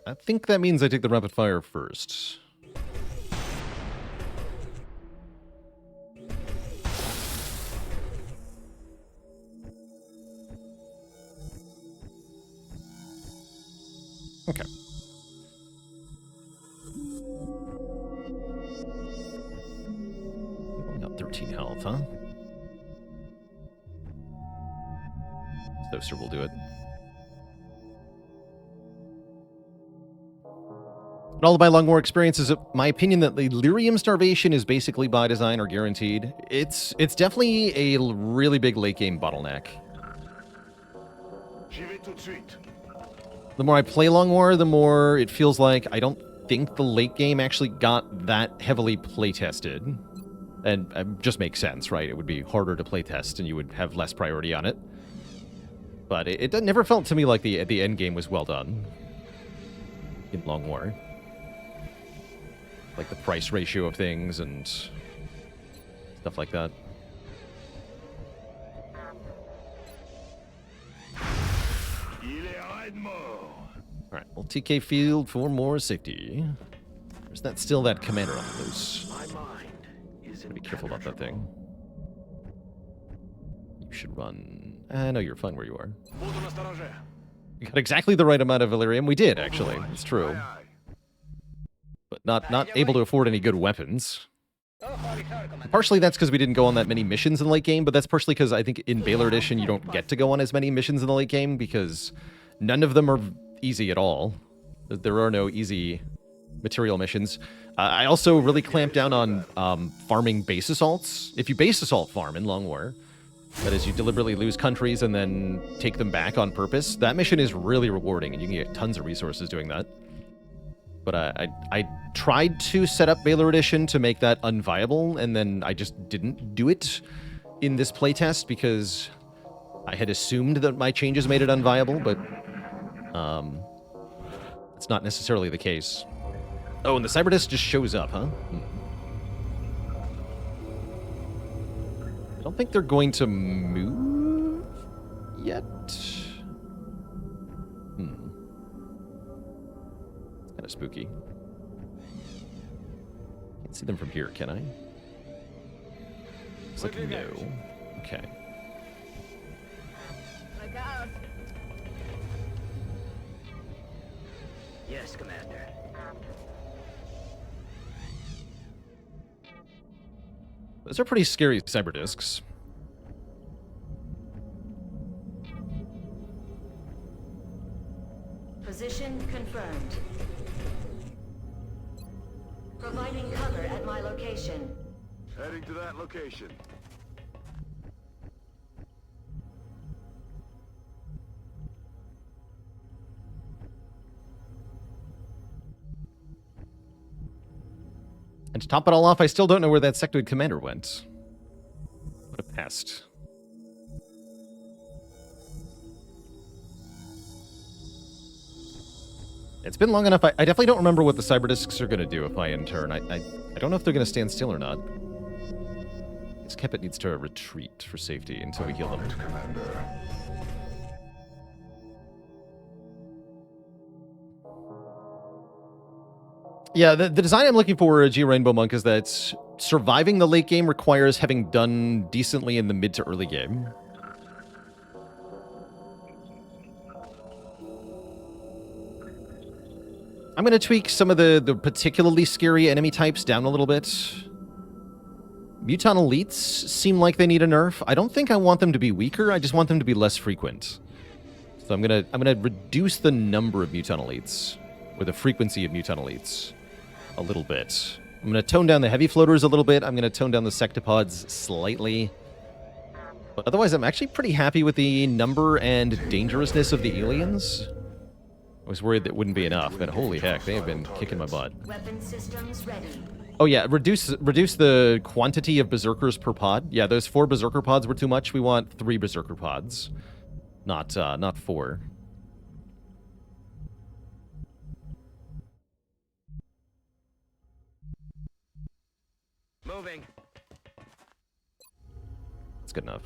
I think that means I take the rapid fire first. Okay. Only got 13 health, huh? Stoster will do it. In all of my long war experiences, my opinion that the lyrium starvation is basically by design or guaranteed. It's definitely a really big late game bottleneck. The more I play Long War, the more it feels like I don't think the late game actually got that heavily playtested. And it just makes sense, right? It would be harder to playtest and you would have less priority on it. But it never felt to me like the end game was well done in Long War. Like the price ratio of things and stuff like that. Alright, we'll TK field for more safety. There's still that commander on the loose. Gotta be careful about that thing. You should run. No, you're fine where you are. We got exactly the right amount of Valyrium. We did, actually. It's true. But not able to afford any good weapons. Partially that's because we didn't go on that many missions in the late game, but that's partially because I think in Baalor Edition you don't get to go on as many missions in the late game because none of them are easy at all. There are no easy material missions. I also really clamped down on farming base assaults. If you base assault farm in Long War, that is, you deliberately lose countries and then take them back on purpose, that mission is really rewarding, and you can get tons of resources doing that. But I tried to set up Baalor Edition to make that unviable, and then I just didn't do it in this playtest because I had assumed that my changes made it unviable, but it's not necessarily the case. Oh, and the Cyberdisc just shows up, huh? I don't think they're going to move yet. Kind of spooky. Can't see them from here, can I? Looks like no. Okay. Look out. Yes, Commander. Those are pretty scary cyberdiscs. Position confirmed. Providing cover at my location. Heading to that location. And to top it all off, I still don't know where that sectoid commander went. What a pest. It's been long enough. I definitely don't remember what the cyberdiscs are going to do if I end turn. I don't know if they're going to stand still or not. This Kepit needs to retreat for safety until we heal them. Commander. Yeah, the design I'm looking for, G Rainbow Monk, is that surviving the late game requires having done decently in the mid to early game. I'm going to tweak some of the particularly scary enemy types down a little bit. Muton Elites seem like they need a nerf. I don't think I want them to be weaker, I just want them to be less frequent. So I'm gonna reduce the number of Muton Elites, or the frequency of Muton Elites, a little bit. I'm going to tone down the heavy floaters a little bit. I'm going to tone down the sectopods slightly. But otherwise, I'm actually pretty happy with the number and dangerousness of the aliens. I was worried that wouldn't be enough, but holy heck, they have been kicking my butt. Weapon systems ready. Oh yeah, reduce the quantity of berserkers per pod. Yeah, those 4 berserker pods were too much. We want 3 berserker pods, not 4. Moving. It's good enough.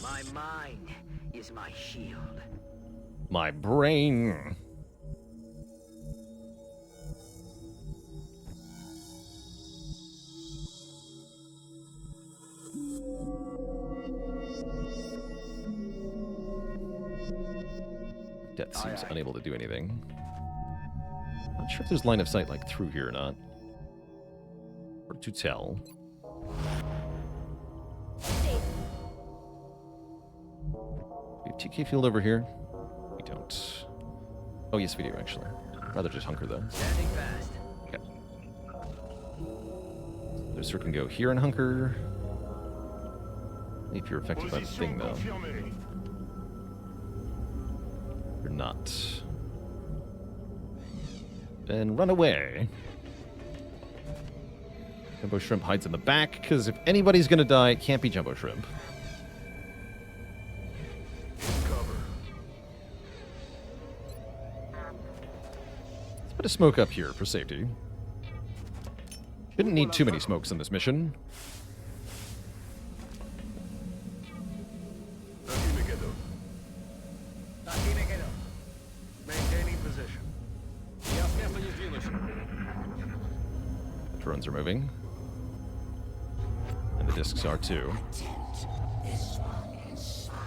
My mind is my shield. My brain It seems unable to do anything. Not sure if there's line of sight like through here or not. Hard to tell. We have TK field over here. We don't. Oh yes, we do actually. Rather just hunker though. Standing fast. Okay. This can go here and hunker. If you're affected by the thing though. You're not. Then run away. Jumbo Shrimp hides in the back, because if anybody's gonna die, it can't be Jumbo Shrimp. Cover. Let's put a smoke up here for safety. Shouldn't need too many smokes in this mission. Aquí me quedo. Maintaining position. Я с места не сдвинусь. Drones are moving. And the discs are too. This one inspired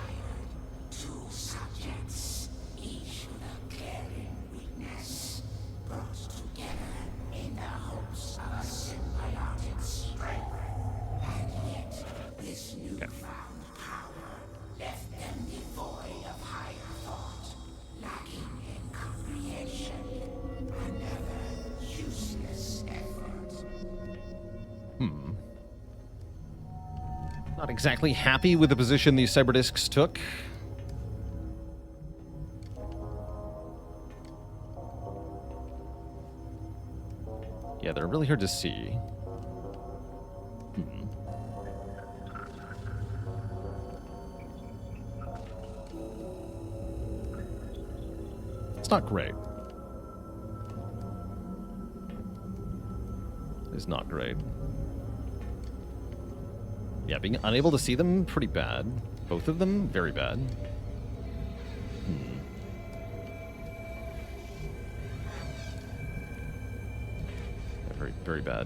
2 subjects, each with a glaring weakness, brought together in the hopes of a symbiotic strength. And yet, this newfound power left them devoid of higher thought, lacking in comprehension. Another useless effort. Not exactly happy with the position these cyber discs took. Yeah, they're really hard to see. It's not great. It's not great. Yeah, being unable to see them, pretty bad. Both of them, very bad. Yeah, very, very bad.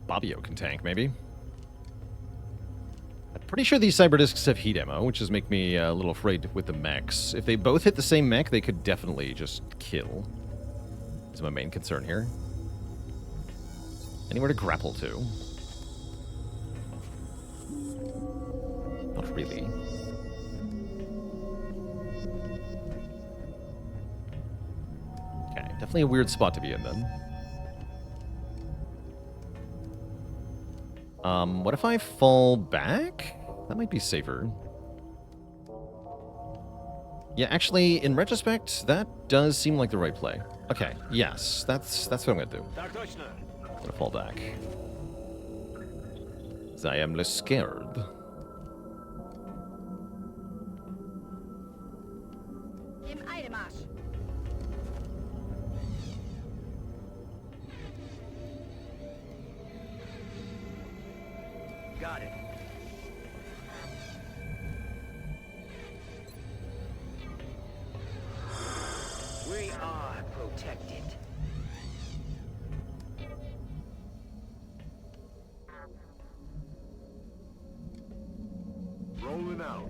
Bobbio can tank, maybe. I'm pretty sure these cyber discs have heat ammo, which does make me a little afraid with the mechs. If they both hit the same mech, they could definitely just kill. That's my main concern here. Anywhere to grapple to? Not really. Okay, definitely a weird spot to be in then. What if I fall back? That might be safer. Yeah, actually, in retrospect, that does seem like the right play. Okay, yes, that's what I'm gonna do. Так точно. I'm gonna fall back. 'Cause I am less scared. Im Eilmarsch. Got it. We are protected. Rolling out.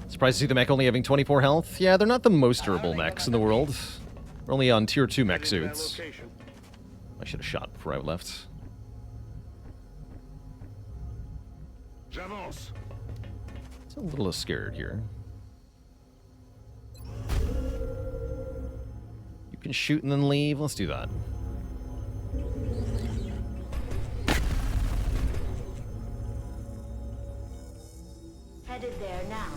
Surprised to see the mech only having 24 health. Yeah, they're not the most durable mechs in the world. We're only on tier 2 mech Heading to that suits. location. I should have shot before I left. J'avance. It's a little scared here. You can shoot and then leave. Let's do that. Headed there now.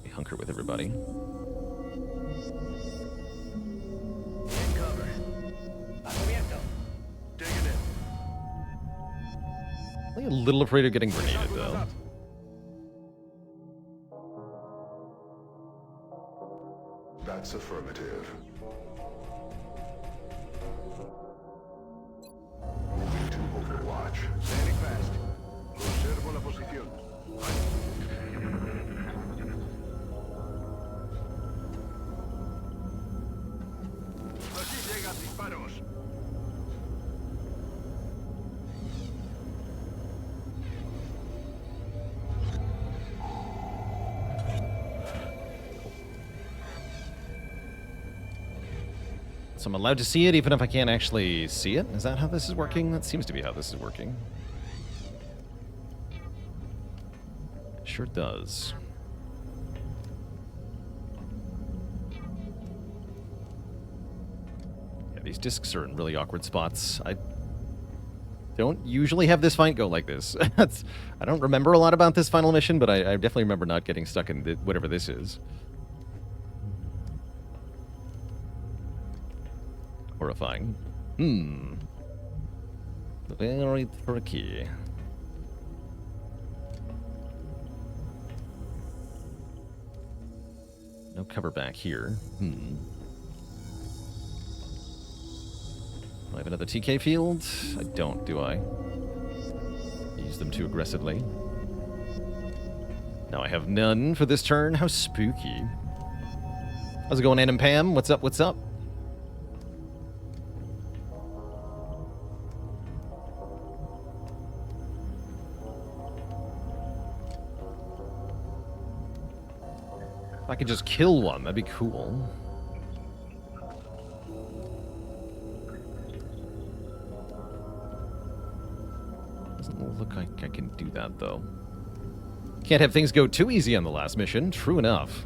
We hunker with everybody. In cover. A cubierto. Digging in. I'm a little afraid of getting grenaded, though. That's affirmative. Moving to Overwatch. Standing fast. Conservo la posición. Aquí llegan disparos. So I'm allowed to see it even if I can't actually see it? Is that how this is working? That seems to be how this is working. Sure does. Yeah, these discs are in really awkward spots. I don't usually have this fight go like this. I don't remember a lot about this final mission, but I definitely remember not getting stuck in whatever this is. Horrifying. Very tricky. No cover back here. Do I have another TK field? I don't, do I? I use them too aggressively. Now I have none for this turn. How spooky. How's it going, Ann and Pam? What's up, what's up? If I could just kill one, that'd be cool. Doesn't look like I can do that, though. Can't have things go too easy on the last mission. True enough.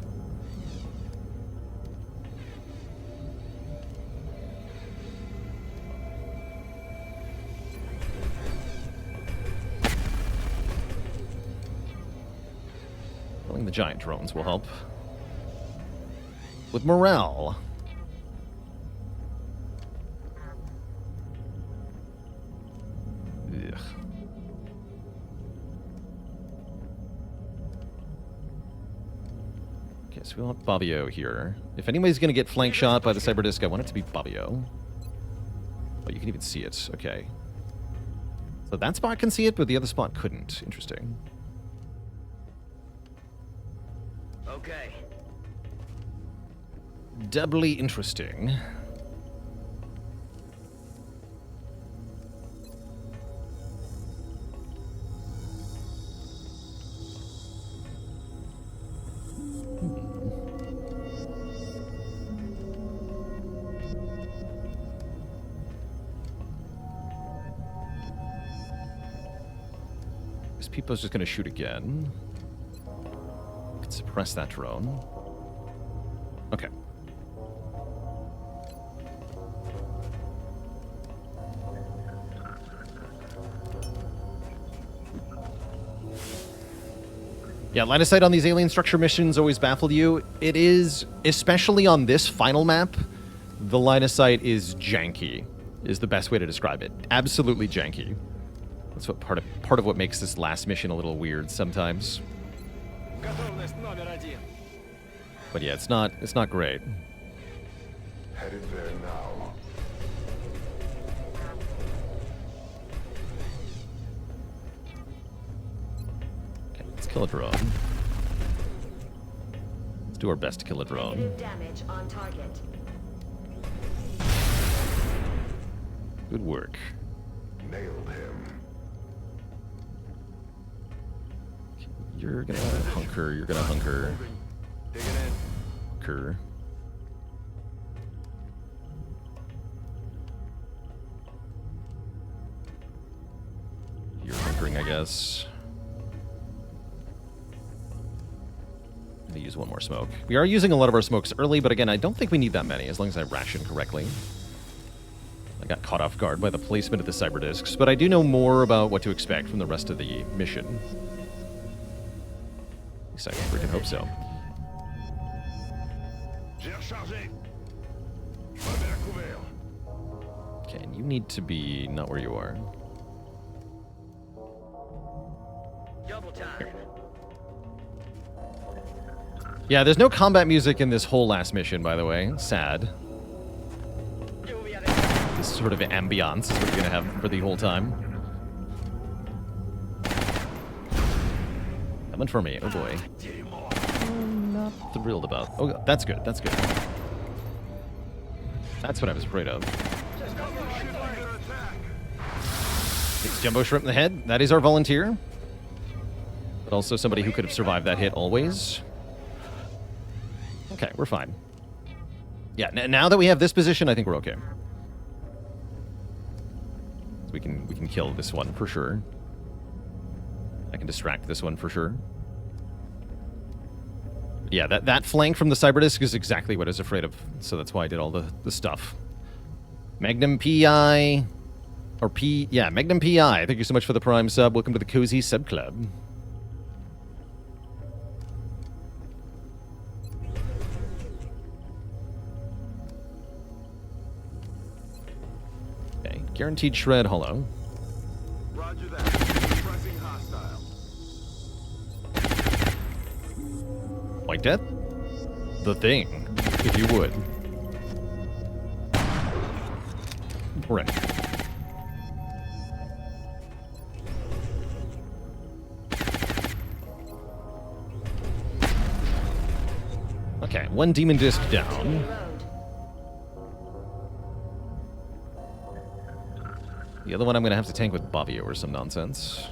Killing the giant drones will help. With morale. Ugh. Okay, so we want Bobbio here. If anybody's going to get flank shot by the Cyberdisc, I want it to be Bobbio. Oh, you can even see it. Okay. So that spot can see it, but the other spot couldn't. Interesting. Okay. Doubly interesting. This Peepo's just gonna shoot again. Can suppress that drone. Okay. Yeah, line of sight on these alien structure missions always baffled you. It is, especially on this final map, the line of sight is janky, is the best way to describe it. Absolutely janky. That's what part of what makes this last mission a little weird sometimes. But yeah, it's not great. Headed there now. Okay, let's kill a drone. Let's do our best to kill a drone. Negative damage on target. Good work. Nailed him. You're gonna hunker. You're gonna hunker. Digging in. Hunker. You're hunkering, I guess. I'm gonna use one more smoke. We are using a lot of our smokes early, but again, I don't think we need that many, as long as I ration correctly. I got caught off guard by the placement of the cyberdiscs, but I do know more about what to expect from the rest of the mission. At least I freaking hope so. Okay, and you need to be not where you are. Double time. Yeah, there's no combat music in this whole last mission, by the way. Sad. This sort of ambiance is what you're gonna have for the whole time. Coming for me. Oh boy. I'm not thrilled about. Oh, that's good. That's good. That's what I was afraid of. It's Jumbo Shrimp in the head. That is our volunteer. But also somebody who could have survived that hit always. Okay, we're fine. Yeah, now that we have this position, I think we're okay. We can kill this one for sure. I can distract this one for sure. Yeah, that flank from the Cyberdisc is exactly what I was afraid of. So that's why I did all the stuff. Magnum PI. Or P... Yeah, Magnum PI. Thank you so much for the Prime sub. Welcome to the Cozy Sub Club. Okay, guaranteed shred hollow. Roger that. Pressing hostile. White Death? The Thing, if you would. Right. Okay, one demon disc down. The other one I'm going to have to tank with Bobby or some nonsense.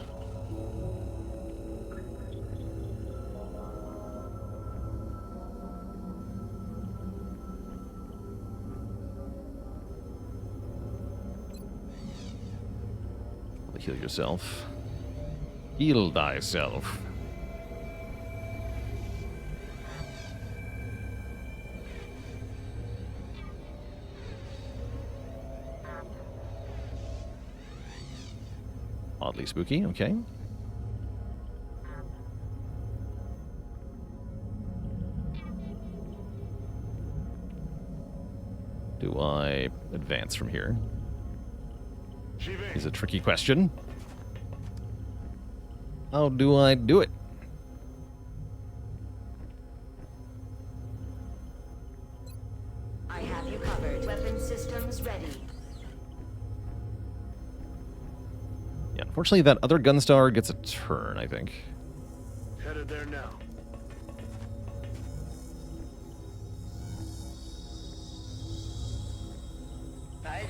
Heal yourself. Heal thyself. Oddly spooky, okay. Do I advance from here? Is a tricky question. How do I do it? I have you covered. Weapon systems ready. Yeah, unfortunately that other Gunstar gets a turn, I think. Headed there now.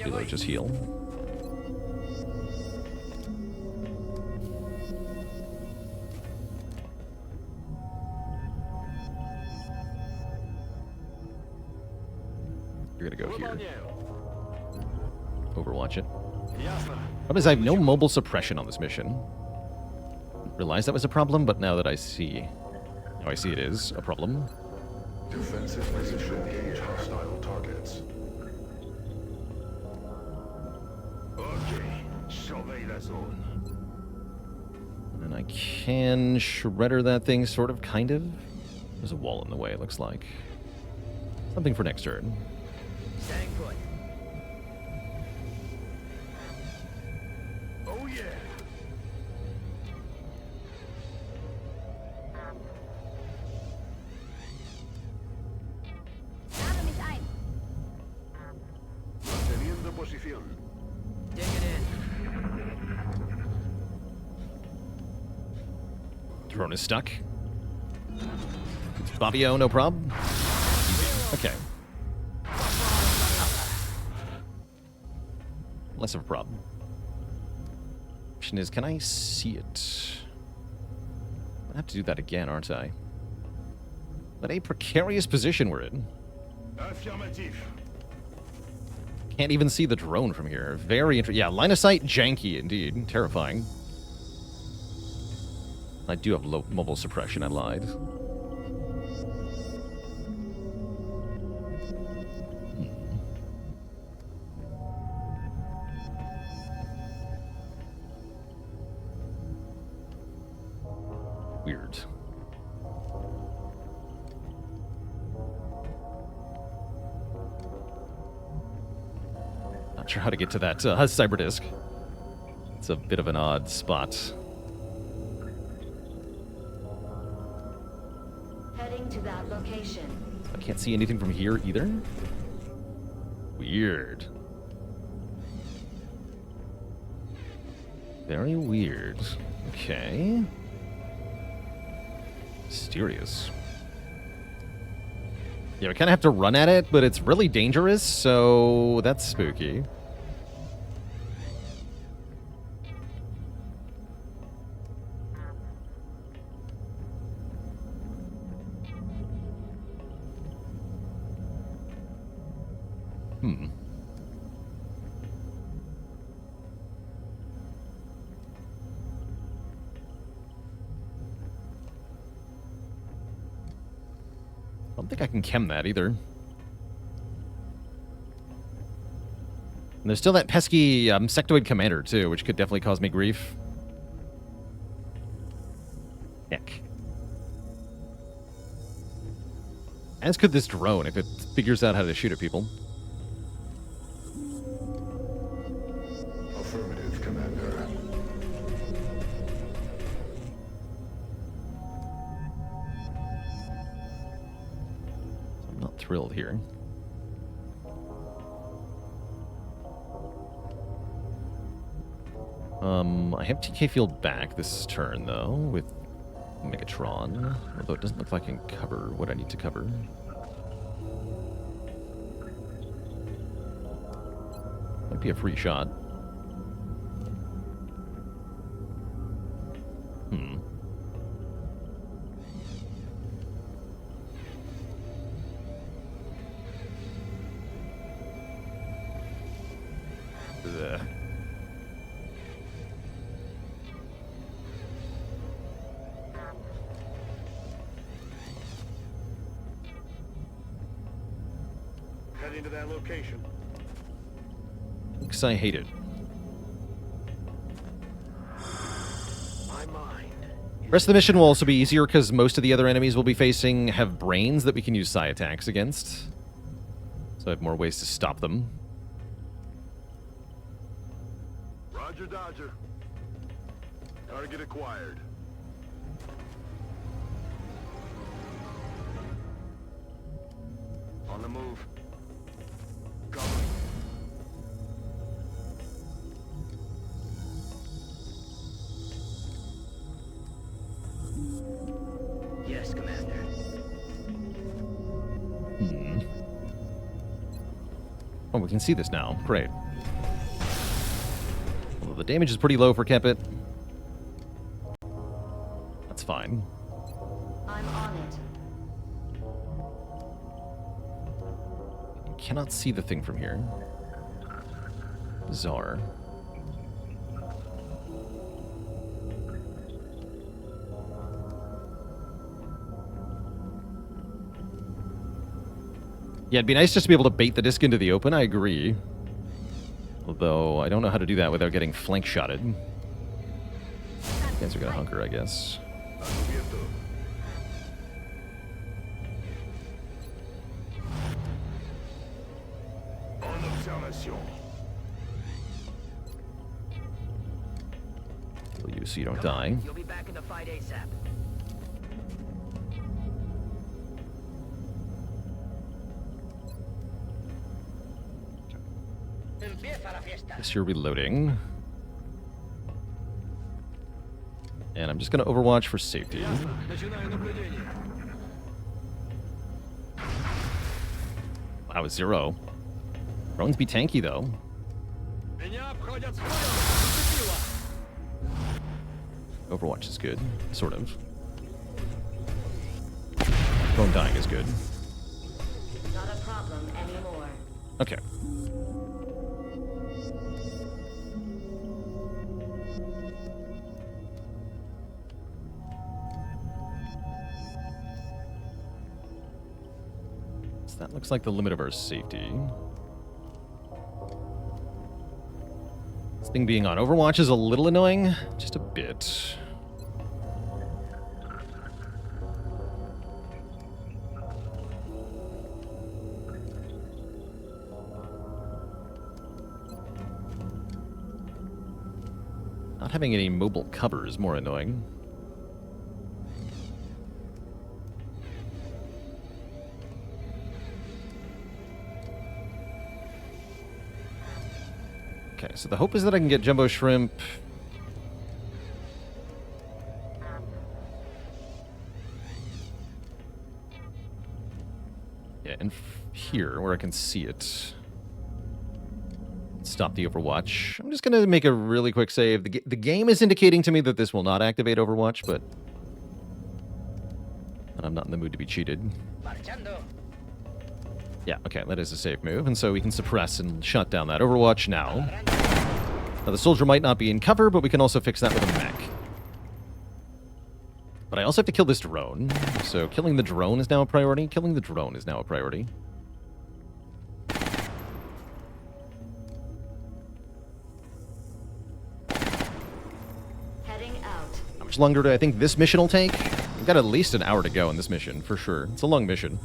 Reload, just heal. You're gonna go here. Overwatch it. Problem is I have no mobile suppression on this mission. Realized that was a problem, but now that I see... Now I see it is a problem. Defensive position. Engage hostile targets. Okay. Survey the zone. And I can shredder that thing, sort of, kind of. There's a wall in the way, it looks like. Something for next turn. Staying put. Oh yeah. Manteniendo posición. Digging in. Drone is stuck. Bobbio, no prob. Okay. Less of a problem. Question is, can I see it? I have to do that again, aren't I? What a precarious position we're in. Affirmative. Can't even see the drone from here. Very interesting. Yeah, line of sight janky indeed. Terrifying. I do have low mobile suppression, I lied. Weird. Not sure how to get to that Cyberdisc. It's a bit of an odd spot. Heading to that location. I can't see anything from here either. Weird. Very weird. Okay. Mysterious. Yeah, we kind of have to run at it, but it's really dangerous, so that's spooky. I don't think I can chem that either. And there's still that pesky sectoid commander, too, which could definitely cause me grief. Heck. As could this drone if it figures out how to shoot at people. Affirmative, Commander. I'm not thrilled here. I have TK field back this turn, though, with Megatron. Although it doesn't look like I can cover what I need to cover. Might be a free shot. Ugh. Heading to that location. Because I hate it. My mind. Rest of the mission will also be easier because most of the other enemies we'll be facing have brains that we can use psi attacks against. So I have more ways to stop them. Roger, Dodger. Target acquired. On the move. Cover. Yes, Commander. Oh, we can see this now. Great. Although the damage is pretty low for Kepit. That's fine. I'm on it. Cannot see the thing from here. Bizarre. Yeah, it'd be nice just to be able to bait the disc into the open, I agree. Although, I don't know how to do that without getting flank shotted. You guys are gonna hunker, I guess. En observation. Kill you so you don't die. You'll be back in the fight ASAP. Guess you're reloading. And I'm just gonna overwatch for safety. Wow, 0. Drones be tanky, though. Overwatch is good. Sort of. Drone dying is good. Not a problem anymore. Okay. So that looks like the limit of our safety. This thing being on Overwatch is a little annoying. Just a bit. Not having any mobile cover is more annoying. So the hope is that I can get Jumbo Shrimp. Yeah, and here, where I can see it. Stop the Overwatch. I'm just going to make a really quick save. The game is indicating to me that this will not activate Overwatch, but I'm not in the mood to be cheated. Marchando. Yeah, okay, that is a safe move, and so we can suppress and shut down that Overwatch now. Now, the soldier might not be in cover, but we can also fix that with a mech. But I also have to kill this drone, so killing the drone is now a priority. Killing the drone is now a priority. Heading out. How much longer do I think this mission will take? We've got at least an hour to go in this mission, for sure. It's a long mission.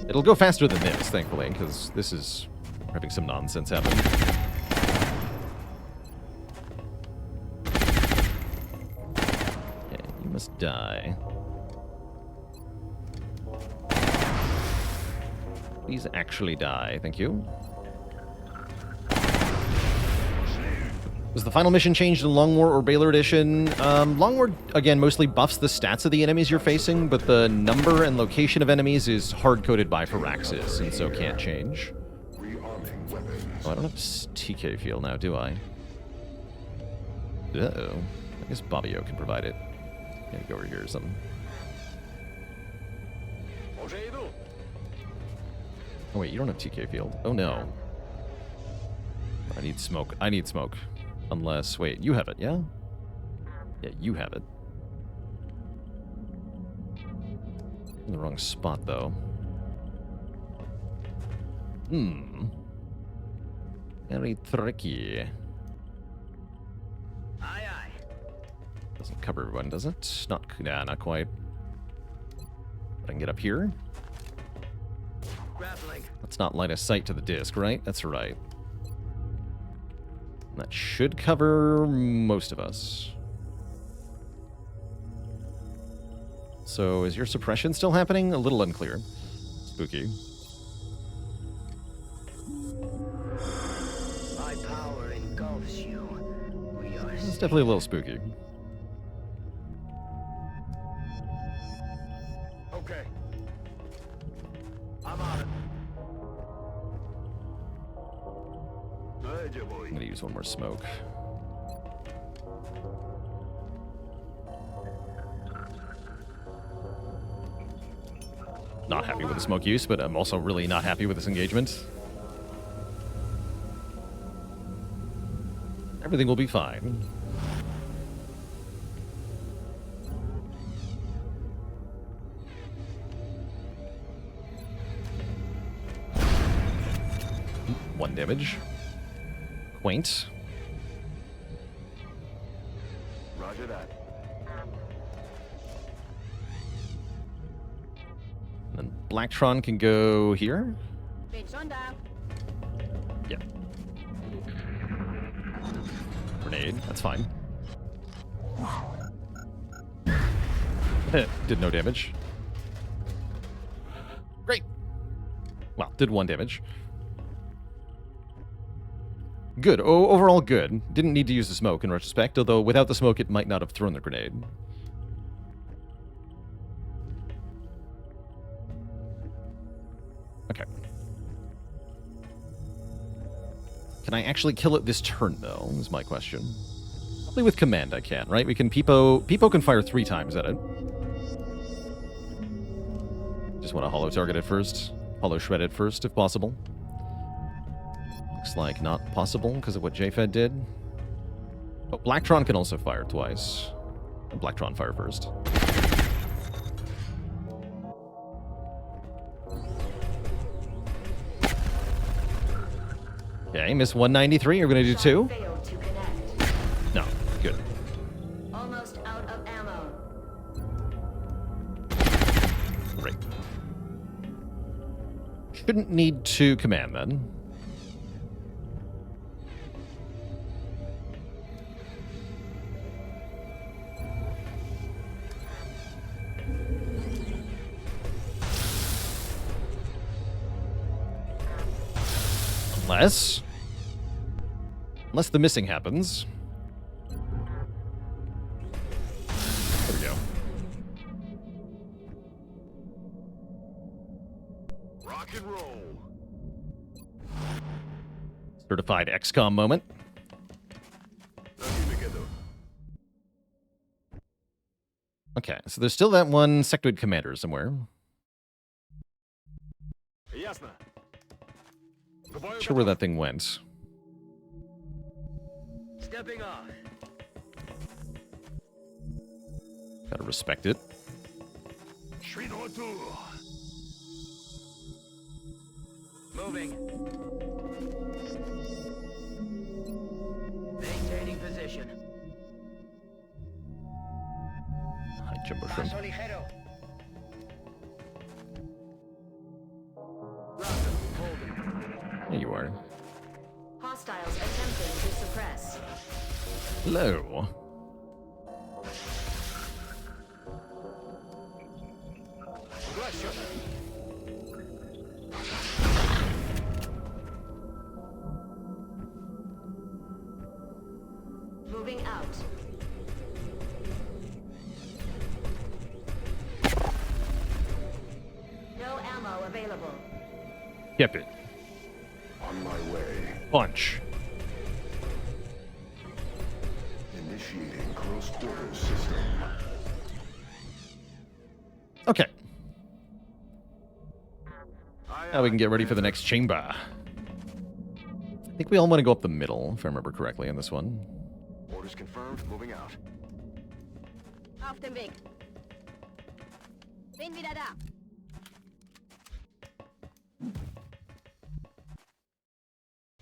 It'll go faster than this, thankfully, because this is having some nonsense happen. Okay, you must die. Please actually die, thank you. Was the final mission changed in Long War or Baalor Edition? Long War, again, mostly buffs the stats of the enemies you're facing, but the number and location of enemies is hard-coded by Firaxis, and so can't change. Oh, I don't have TK field now, do I? Uh-oh. I guess Bobbio can provide it. Gotta go over here or something. Oh, wait, you don't have TK field. Oh, no. I need smoke. I need smoke. Unless, wait, you have it, yeah? Yeah, you have it. In the wrong spot, though. Very tricky. Aye, aye. Doesn't cover everyone, does it? Not quite. But I can get up here. Grappling. Let's not light a sight to the disc, right? That's right. That should cover most of us. So, is your suppression still happening? A little unclear. Spooky. My power engulfs you. We are It's definitely a little spooky. Okay. I'm on it. I'm gonna use one more smoke. Not happy with the smoke use, but I'm also really not happy with this engagement. Everything will be fine. One damage. Quaint. Roger that. And then Blacktron can go here. Yeah. Grenade, that's fine. Did no damage. Great. Well, did 1 damage. Good. Oh, overall good. Didn't need to use the smoke in retrospect, although without the smoke it might not have thrown the grenade. Okay. Can I actually kill it this turn, though, is my question. Probably with command I can, right? We can Peepo can fire 3 times at it. Just want to hollow target it first. Hollow shred it first, if possible. Looks like not possible because of what JFed did. But Blacktron can also fire twice. Blacktron fire first. Okay, miss 193. You're going to do 2? Failed to connect. No, good. Almost out of ammo. Great. Shouldn't need to command then. Unless the missing happens. There we go. Rock and roll. Certified XCOM moment. Okay, so there's still that one sectoid commander somewhere. Ясно. Not sure where that thing went. Stepping off. Gotta respect it. Moving. Maintaining position. Hi, Jumbo Shrimp. Paso ligero. There you are. Hostiles attempting to suppress. Hello. Moving out. No ammo available. Yep it. On my way. Punch. Initiating close quarters system. Okay. Now we can get ready for the next chamber. I think we all want to go up the middle, if I remember correctly, in this one. Orders confirmed. Moving out. Auf dem Weg. Bin wieder da.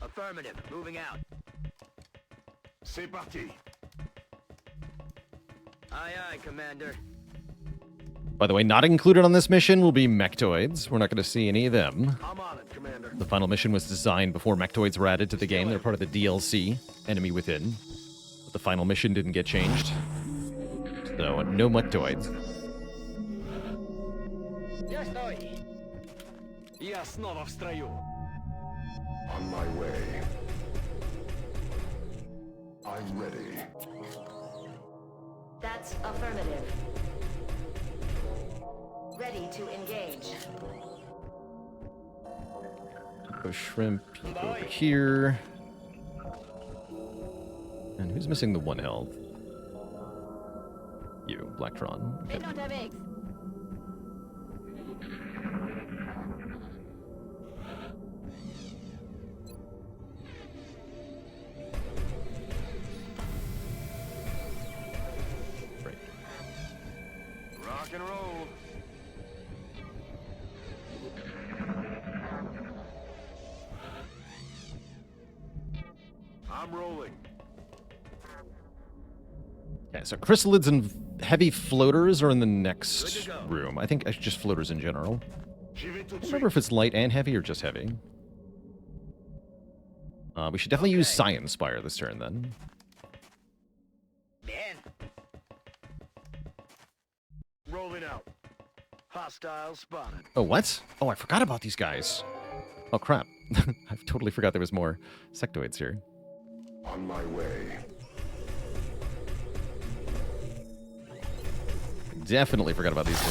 Affirmative. Moving out. C'est parti. Aye, aye, Commander. By the way, not included on this mission will be mechtoids. We're not going to see any of them. I'm on it, Commander. The final mission was designed before mechtoids were added to the game. They're part of the DLC, Enemy Within. But the final mission didn't get changed. So, no mechtoids. Ya estoy. Я снова в строю. On my way. I'm ready. That's affirmative. Ready to engage. Go shrimp, you go over here. And who's missing the 1 health? You, Blacktron. Okay. Bin unterwegs. Great. Rock and roll. I'm rolling. Okay, so chrysalids and heavy floaters are in the next room. I think it's just floaters in general. I don't remember if it's light and heavy or just heavy. We should definitely use Science Spire this turn then. Bien. Rolling out. Hostile spotted. Oh, what? Oh, I forgot about these guys. Oh, crap. I totally forgot there was more sectoids here. On my way. Definitely forgot about these two.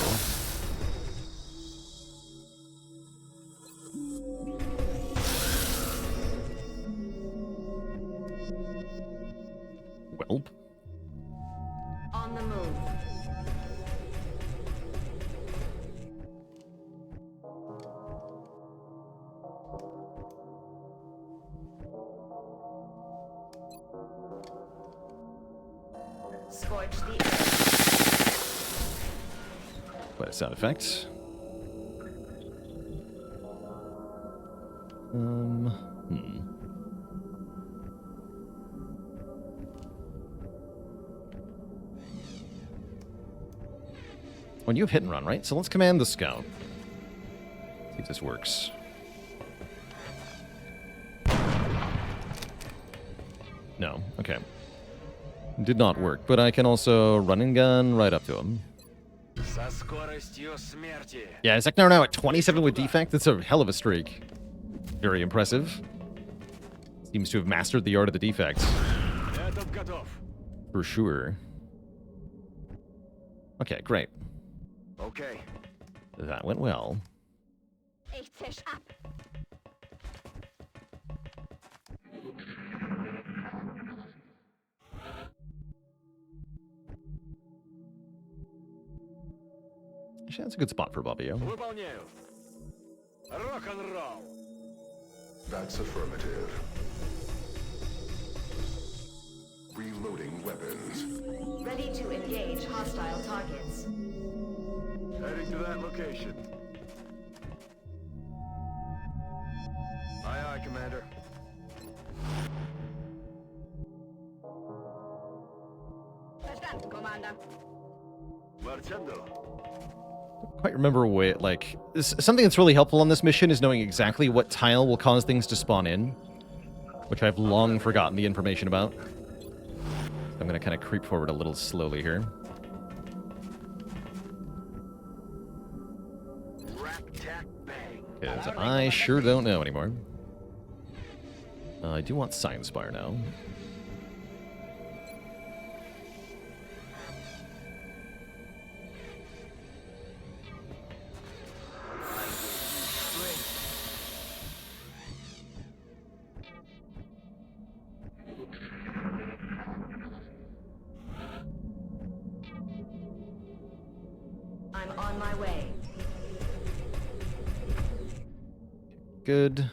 Welp. On the move. Scorch the Quite a sound effect. When you have hit and run, right? So let's command the scout. See if this works. No. Okay. Did not work, but I can also run and gun right up to him. Со скоростью смерти. Yeah, Zeknar now at 27 with defect. That's a hell of a streak. Very impressive. Seems to have mastered the art of the defects. For sure. Okay, great. Okay. That went well. Ich zisch ab. Actually, that's a good spot for Bobbio. Выполняю. Rock-and-roll. That's affirmative. Reloading weapons. Ready to engage hostile targets. Heading to that location. Aye, aye, Commander. Verstanden, Commander. Marchando. Quite remember what, like, something that's really helpful on this mission is knowing exactly what tile will cause things to spawn in, which I've long forgotten the information about. I'm going to kind of creep forward a little slowly here. Because I sure don't know anymore. I do want Science Spire now. I'm on my way. Good.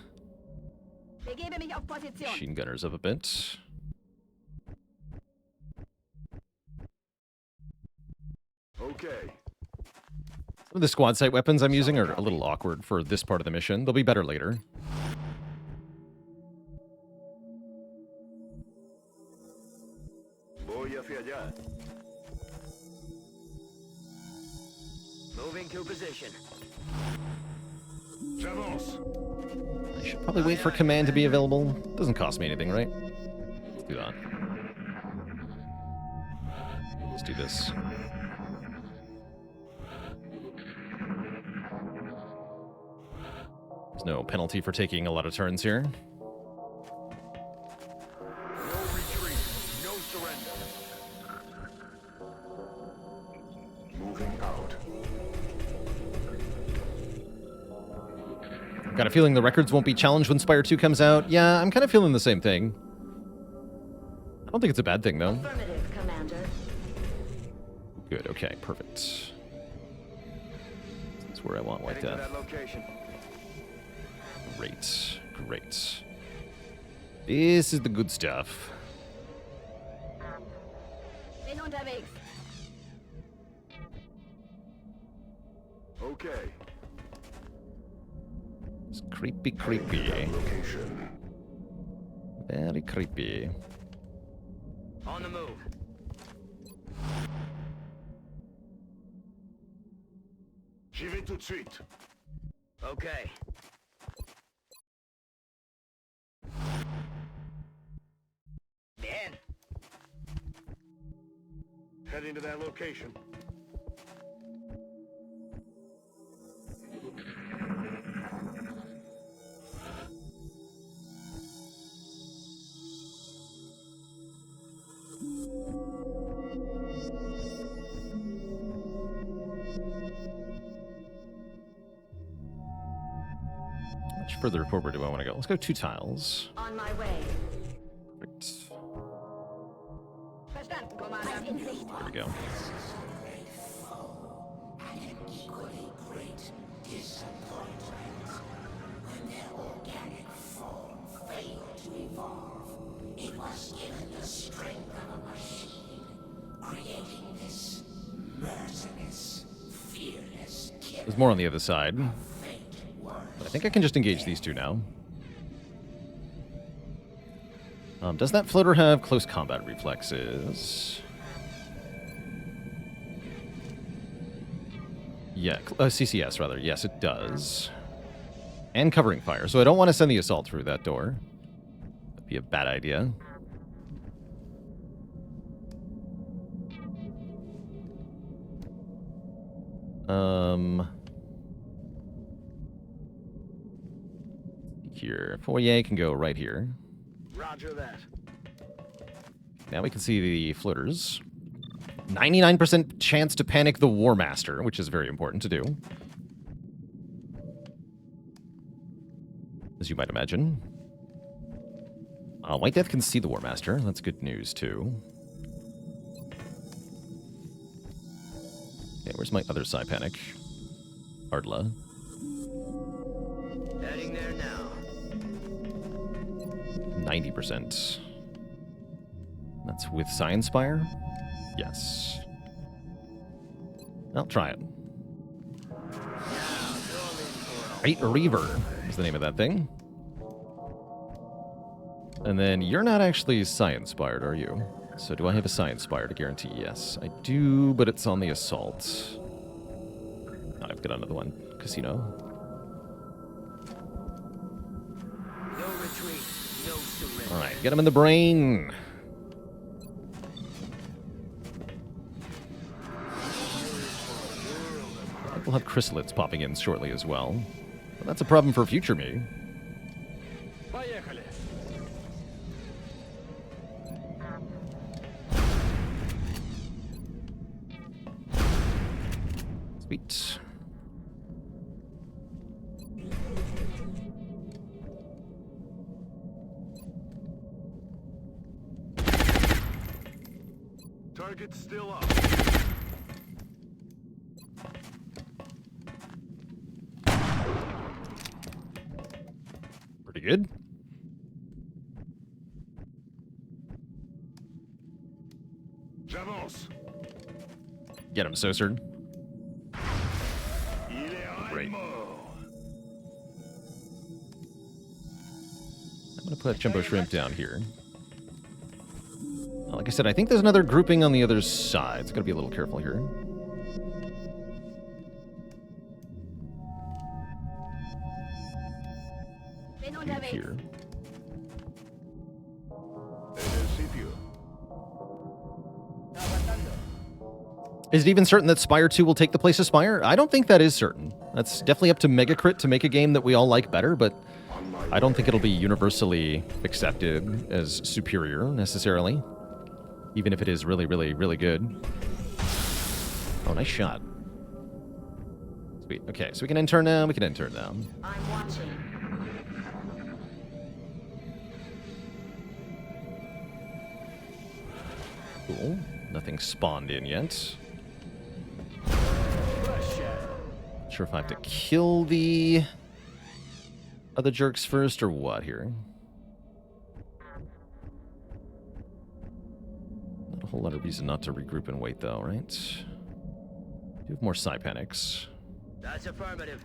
Begebe mich auf Position. Machine gunners up a bit. Okay. Some of the squad site weapons I'm using are a little awkward for this part of the mission. They'll be better later. Voy hacia allá. Moving to position. J'avance. I should probably wait for command to be available. Doesn't cost me anything, right? Let's do that. Let's do this. There's no penalty for taking a lot of turns here. No retreat. No surrender. Moving out. Got a feeling the records won't be challenged when Spire 2 comes out. Yeah, I'm kind of feeling the same thing. I don't think it's a bad thing, though. Affirmative, Commander. Good, okay, perfect. That's where I want like Heading to that. that location. Great, great. This is the good stuff. Bin unterwegs. Okay. It's creepy, creepy. Location. Very creepy. On the move. J'y vais tout de suite. Okay. Bien. Heading to that location. How much further forward do I want to go? Let's go 2 tiles. On my way. Perfect. Verstanden, Commander. In Sicht. There we go. And an equally great disappointment. When their organic form failed to evolve, it was given the strength of a machine, creating this merciless, fearless killer. There's more on the other side. But I think I can just engage these 2 now. Does that floater have close combat reflexes? Yeah, CCS rather. Yes, it does. And covering fire. So I don't want to send the assault through that door. That'd be a bad idea. Here. Foyer can go right here. Roger that. Now we can see the floaters. 99% chance to panic the War Master, which is very important to do. As you might imagine. White Death can see the War Master. That's good news, too. Okay, where's my other Psi Panic? Ardla. Heading there now. 90%. That's with Psi Inspire? Yes. I'll try it. Great Reaver is the name of that thing. And then you're not actually Psi-inspired, are you? So do I have a Psi-inspired guarantee? Yes, I do, but it's on the Assault. Oh, I've got another one. Casino. No retreat, no surrender. Alright, get him in the brain. We'll have chrysalids popping in shortly as well. But that's a problem for future me. Поехали. Sweet. Target's still up. Pretty good. J'avance. Get him, Soserd. Il est Great. mort. I'm going to put Jumbo Shrimp down here. Like I said, I think there's another grouping on the other side. So got to be a little careful here. Here. Is it even certain that Spire 2 will take the place of Spire? I don't think that is certain. That's definitely up to Megacrit to make a game that we all like better, but I don't think it'll be universally accepted as superior, necessarily. Even if it is really, really, really good. Oh, nice shot. Sweet. Okay, so we can enter now. We can enter now. I'm watching. Cool. Nothing spawned in yet. Not sure if I have to kill the other jerks first or what here. Not a whole lot of reason not to regroup and wait, though, right? Do have more Psi Panics. That's affirmative.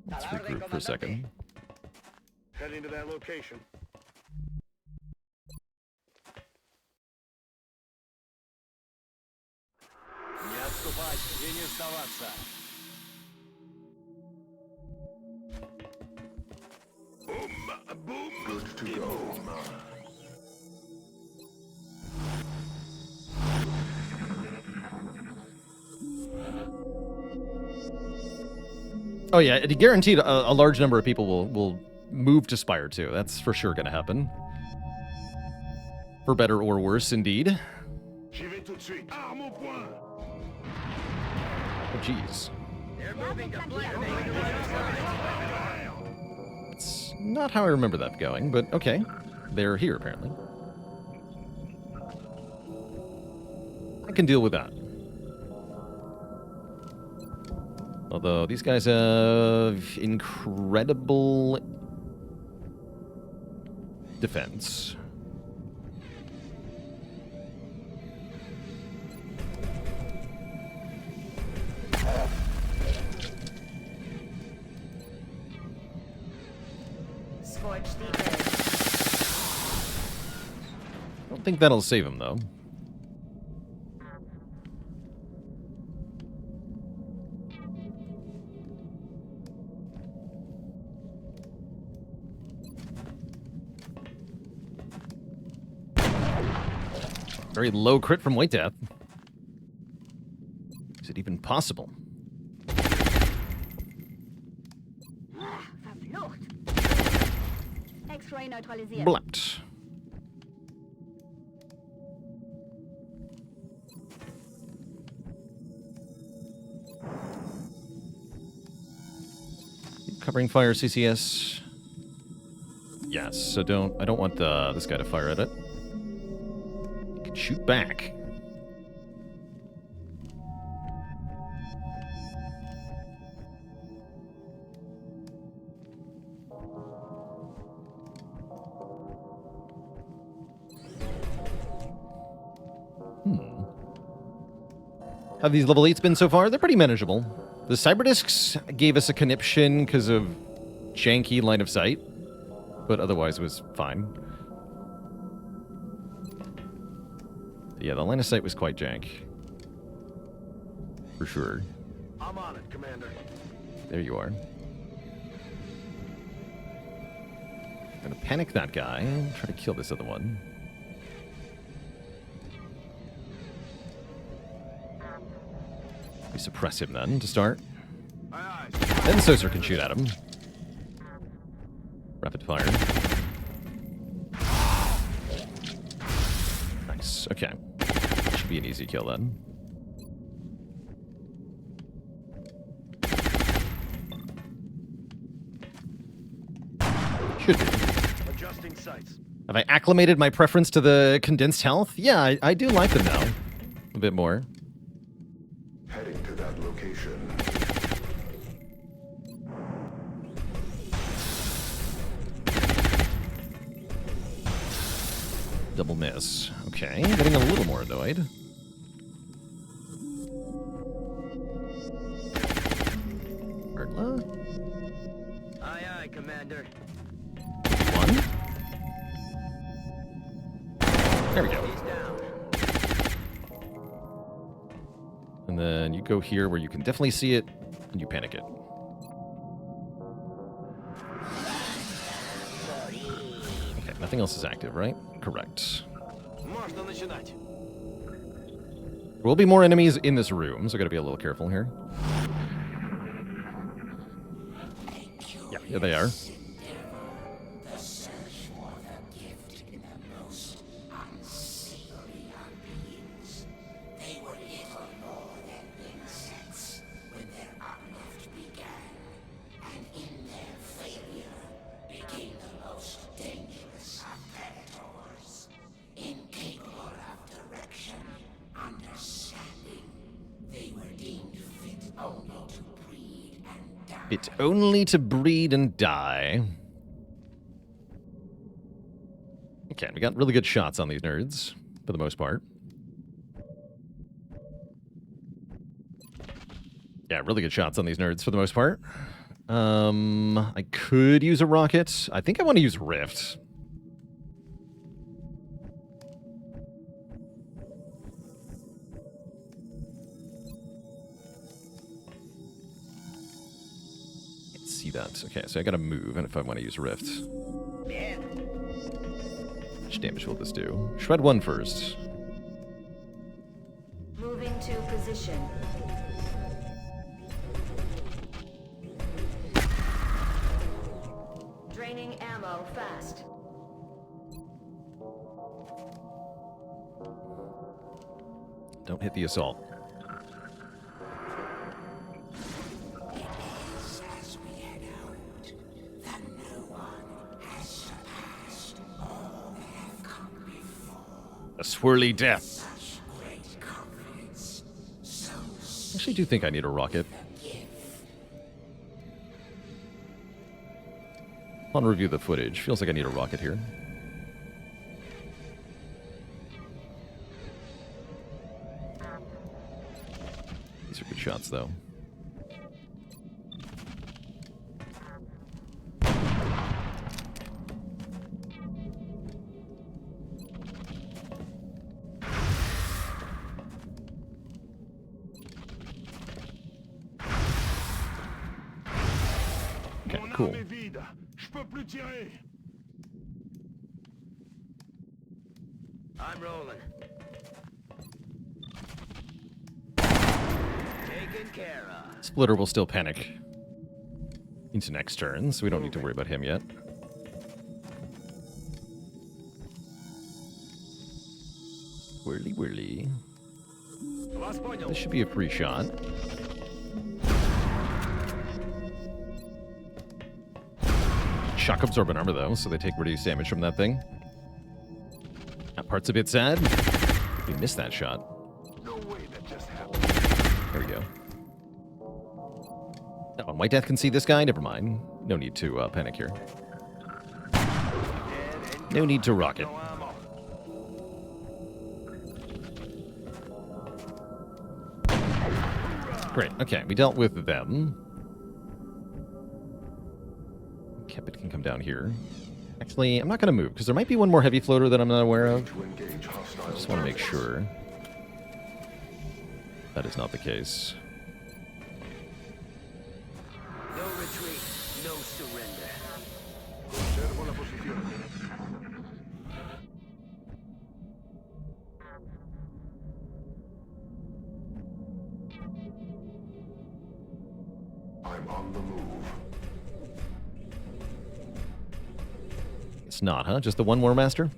Let's regroup for a second. Heading to that location. Не отступать и не сдаваться. Boom, boom. Good to go. Oh yeah, it guaranteed a large number of people will move to Spire 2. That's for sure going to happen. For better or worse, indeed. J'y vais tout de suite. Arme au point. Oh, jeez. They're moving to flank. That's not how I remember that going, but okay. They're here, apparently. I can deal with that. Although, these guys have incredible defense. Scorch the earth. I don't think that'll save him, though. Very low crit from White Death. Is it even possible? Verflucht. X-ray neutralisiert. Blatt. Covering fire, CCS. Yes, so I don't want this guy to fire at it. You can shoot back. How have these level 8s been so far? They're pretty manageable. The Cyberdiscs gave us a conniption because of janky line of sight, but otherwise it was fine. Yeah, the line of sight was quite jank. For sure. I'm on it, Commander. There you are. I'm gonna panic that guy and try to kill this other one. We suppress him then to start. Then Saucer can shoot at him. Rapid fire. Nice. Okay. Should be an easy kill then. Should be. Adjusting sights. Have I acclimated my preference to the condensed health? Yeah, I do like them now. A bit more. Heading to that location. Double miss. Okay, getting a little more annoyed. Erdla? Aye, aye, Commander. One. There we go. He's down. And then you go here where you can definitely see it, and you panic it. Okay, nothing else is active, right? Correct. Можно начинать. There will be more enemies in this room, so gotta be a little careful here. Yeah, here they are. The search for the gift in the most unsavory of beings. They were little more than insects when their uplift began, and in their failure became the most dangerous of predators, incapable of direction, understanding. They were deemed fit only to breed and die. It's only to breed and die. Okay, we got really good shots on these nerds, for the most part. Yeah, really good shots on these nerds, for the most part. I could use a rocket. I think I want to use Rift. See that. Okay, so I gotta move, and if I want to use Rift. Yeah. How much damage will this do? Shred one first. Moving to position. Draining ammo fast. Don't hit the assault. As we head out, that no one has surpassed all that have come before. A swirly death. Such great confidence, so I actually do think I need a rocket. Upon review of the footage, feels like I need a rocket here. These are good shots, though. Okay, cool. I'm rolling. Taken care of. Splitter will still panic into next turn, so we don't need to worry about him yet. Whirly, whirly. This should be a free shot. Shock absorbent armor, though, so they take reduced damage from that thing. That part's a bit sad. We missed that shot. No way that just happened. There we go. Oh, White Death can see this guy? Never mind. No need to panic here. No need to rock it. Great. Okay, we dealt with them. Kepit can come down here. Actually, I'm not going to move, because there might be one more heavy floater that I'm not aware of. I just want to make sure. That is not the case. No retreat, no surrender. Conservo la posición. I'm on the move. It's not, huh? Just the one War Master?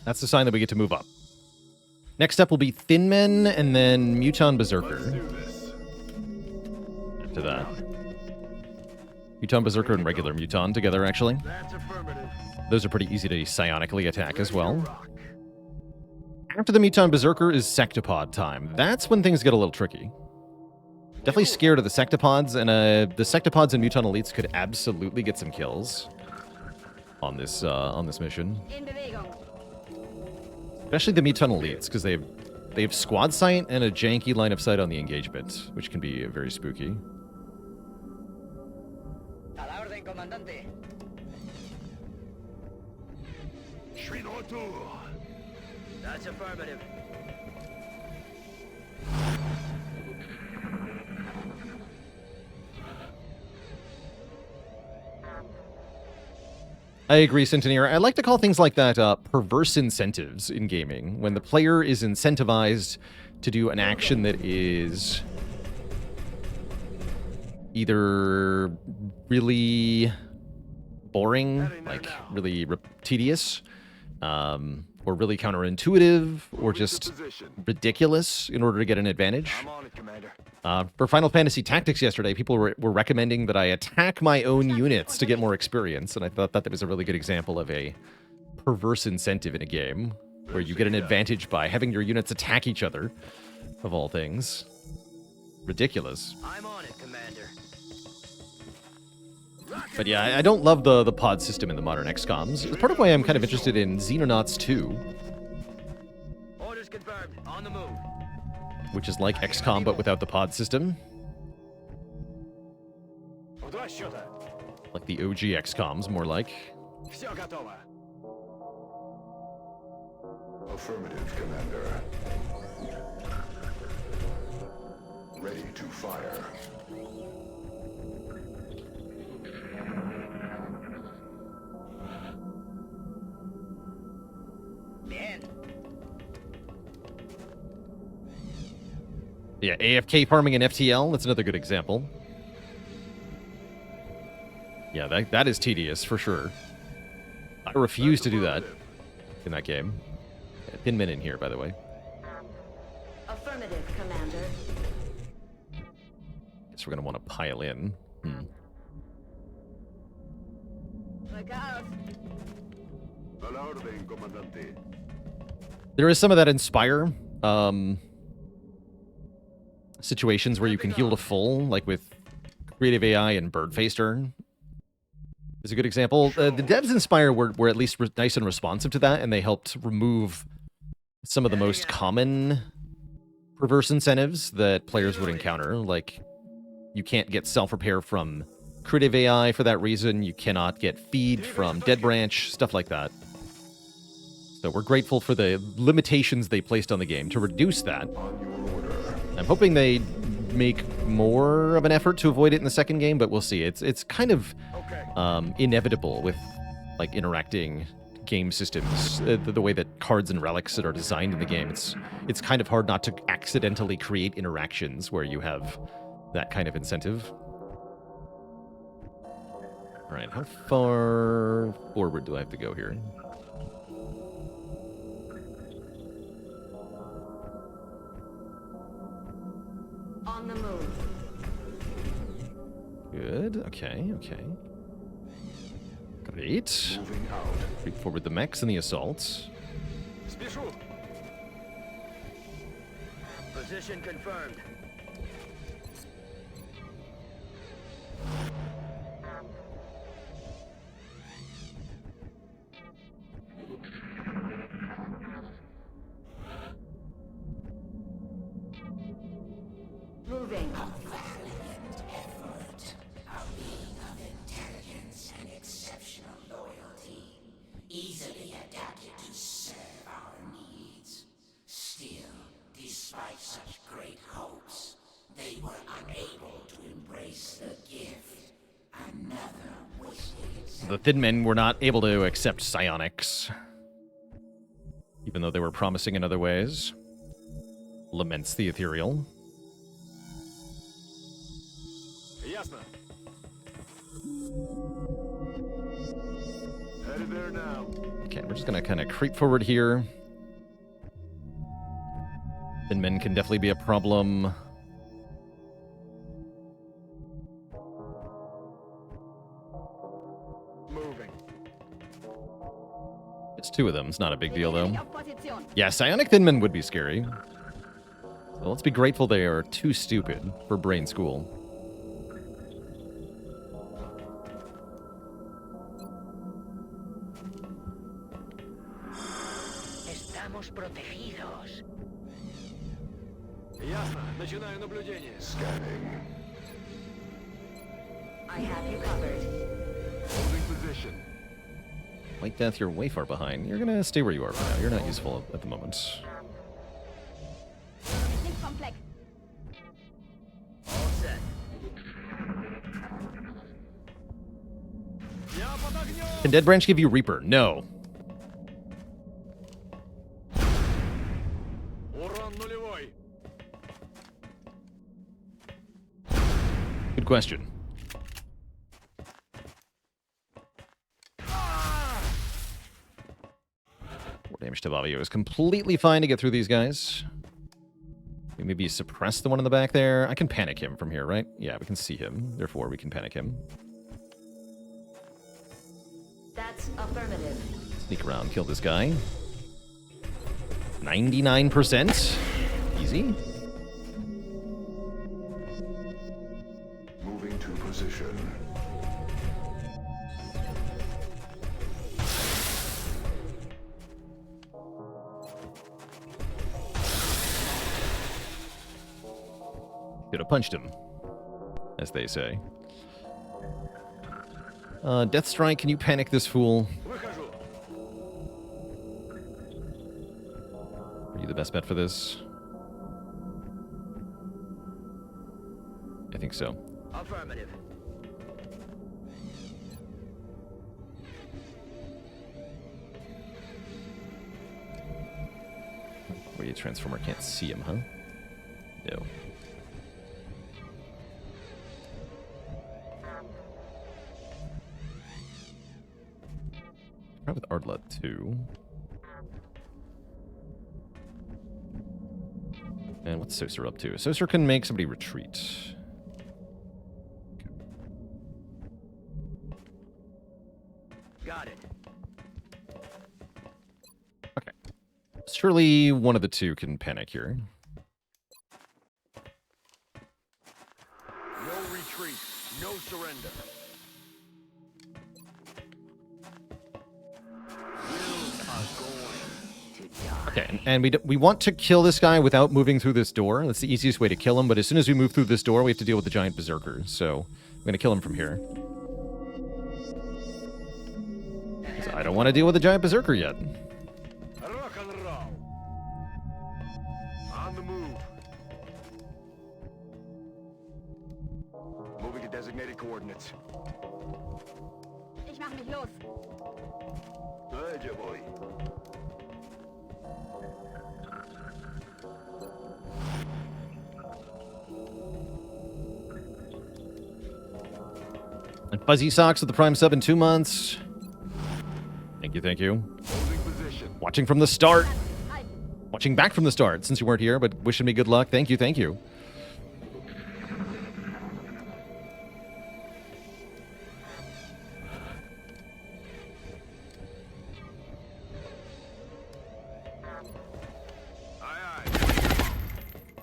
That's the sign that we get to move up. Next up will be Thin Men, and then Muton Berserker. After that. Muton Berserker and regular Muton together, actually. Those are pretty easy to psionically attack as well. After the Muton Berserker is Sectopod time. That's when things get a little tricky. Definitely scared of the Sectopods, and the Sectopods and Muton Elites could absolutely get some kills on this mission. Especially the Muton Elites, because they have squad sight and a janky line of sight on the engagement, which can be very spooky. A la orden, comandante. Je suis de retour. That's affirmative. I agree, Centeneer. I like to call things like that perverse incentives in gaming, when the player is incentivized to do an action that is either really boring, like really tedious, or really counterintuitive, or just ridiculous in order to get an advantage. I'm on it, Commander. For Final Fantasy Tactics yesterday, people were recommending that I attack my own units to get more experience, and I thought that was a really good example of a perverse incentive in a game, where you get an advantage by having your units attack each other, of all things. Ridiculous. I'm on it, Commander. But yeah, I don't love the pod system in the modern XCOMs. It's part of why I'm kind of interested in Xenonauts 2. Orders confirmed. On the move. Which is like XCOM, but without the pod system. Like the OG XCOMs, more like. Affirmative, Commander. Ready to fire. Bien. Yeah, AFK farming in FTL, that's another good example. Yeah, that is tedious, for sure. I refuse to do that in that game. Yeah, Thin Men in here, by the way. Affirmative, Commander. Guess we're going to want to pile in. A la orden, Comandante. There is some of that Inspire situations where you can heal to full, like with Creative AI and Birdfacer is a good example. The devs Inspire were at least nice and responsive to that, and they helped remove some of the most common perverse incentives that players would encounter. Like, you can't get self-repair from Creative AI for that reason. You cannot get feed from Dead Branch, stuff like that. So we're grateful for the limitations they placed on the game to reduce that. I'm hoping they make more of an effort to avoid it in the second game, but we'll see. It's kind of inevitable with like interacting game systems, the way that cards and relics that are designed in the game. It's kind of hard not to accidentally create interactions where you have that kind of incentive. All right, how far forward do I have to go here? On the move. Good. Okay. Great. Moving out. Creep forward the mechs and the assaults. Спешу. Position confirmed. Moving. A valiant effort. A being of intelligence and exceptional loyalty. Easily adapted to serve our needs. Still, despite such great hopes, they were unable to embrace the gift. Another wasted. The Thin Men were not able to accept psionics, even though they were promising in other ways. Laments the ethereal. Ясно. Headed there now. Okay, we're just gonna kind of creep forward here. Thin Men can definitely be a problem. Moving. It's two of them. It's not a big deal, though. Yeah, psionic Thin Men would be scary. So let's be grateful they are too stupid for brain school. Estamos protegidos. Ясно. Начинаю наблюдение. Scanning. I have you covered. Holding position. White Death, you're way far behind. You're gonna stay where you are for now. You're not useful at the moment. All set. Я под огнем. Can Dead Branch give you Reaper? No. Урон нулевой. Good question. More damage to Bobby. It was completely fine to get through these guys. We maybe suppress the one in the back there. I can panic him from here, right? Yeah, we can see him. Therefore, we can panic him. That's affirmative. Sneak around, kill this guy. 99%. Easy. Moving to position. Could have punched him, as they say. Deathstrike, can you panic this fool? Выхожу. Are you the best bet for this? I think so. Affirmative. Wait, a Transformer can't see him, huh? No. Try with Ardla too. And what's Saucer up to? Saucer can make somebody retreat. Got it. Okay. Surely one of the two can panic here. No retreat. No surrender. Okay, and we want to kill this guy without moving through this door. That's the easiest way to kill him, but as soon as we move through this door, we have to deal with the giant berserker. So I'm going to kill him from here. 'Cause I don't want to deal with the giant berserker yet. Rock and roll. On the move. Designated coordinates. Ich mach mich los. There you boy. And Fuzzy Socks with the Prime sub in 2 months. Thank you, thank you. Holding position. Watching from the start. Watching back from the start since you weren't here, but wishing me good luck. Thank you, thank you.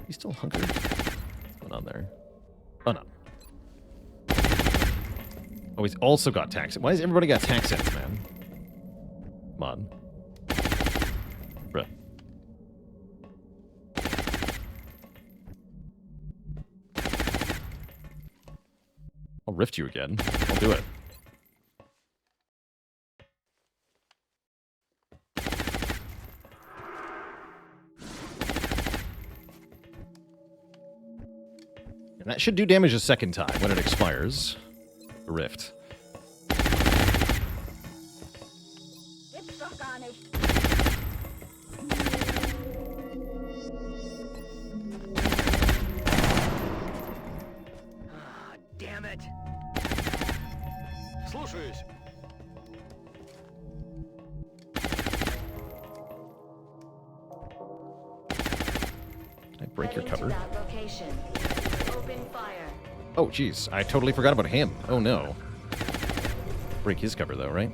He's still hunkered. What's going on there? Oh, no. Oh, he's also got tax. Why has everybody got tax sense, man? Come on. Bruh. I'll rift you again. I'll do it. And that should do damage a second time when it expires. The rift. Gibt's doch gar nicht. Ah, damn it. Слушаюсь. Can I break your Heading to cover? that location. Open fire. Oh, jeez. I totally forgot about him. Oh, no. Break his cover, though, right?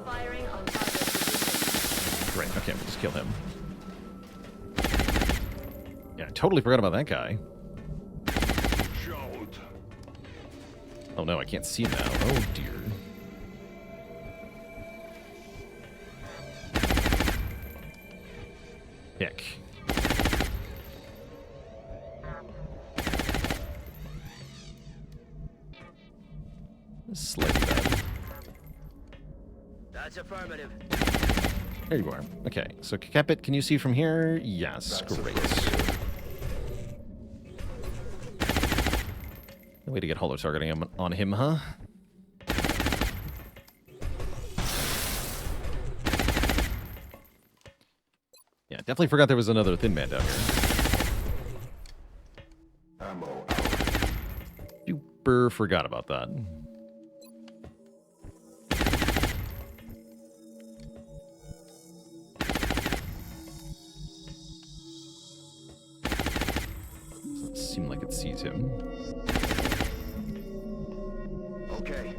Firing on target position. Great. Okay, we'll just kill him. Yeah, I totally forgot about that guy. Shout. Oh, no, I can't see him now. Oh, dear. Heck. Slightly bad. That's affirmative. There you are. Okay, so Capit, can you see from here? Yes, great. No way to get hollow targeting on him, huh? Yeah, definitely forgot there was another thin man down here. Ammo. Super forgot about that. Doesn't seem like it sees him. Okay.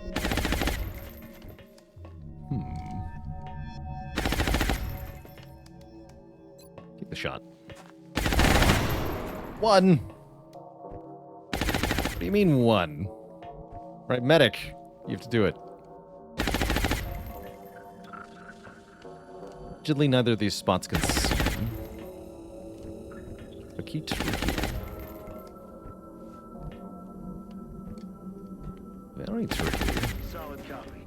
Take the shot. One! What do you mean one? Right, medic. You have to do it. Allegedly, neither of these spots can see. Tricky, tricky. Very tricky. Solid copy.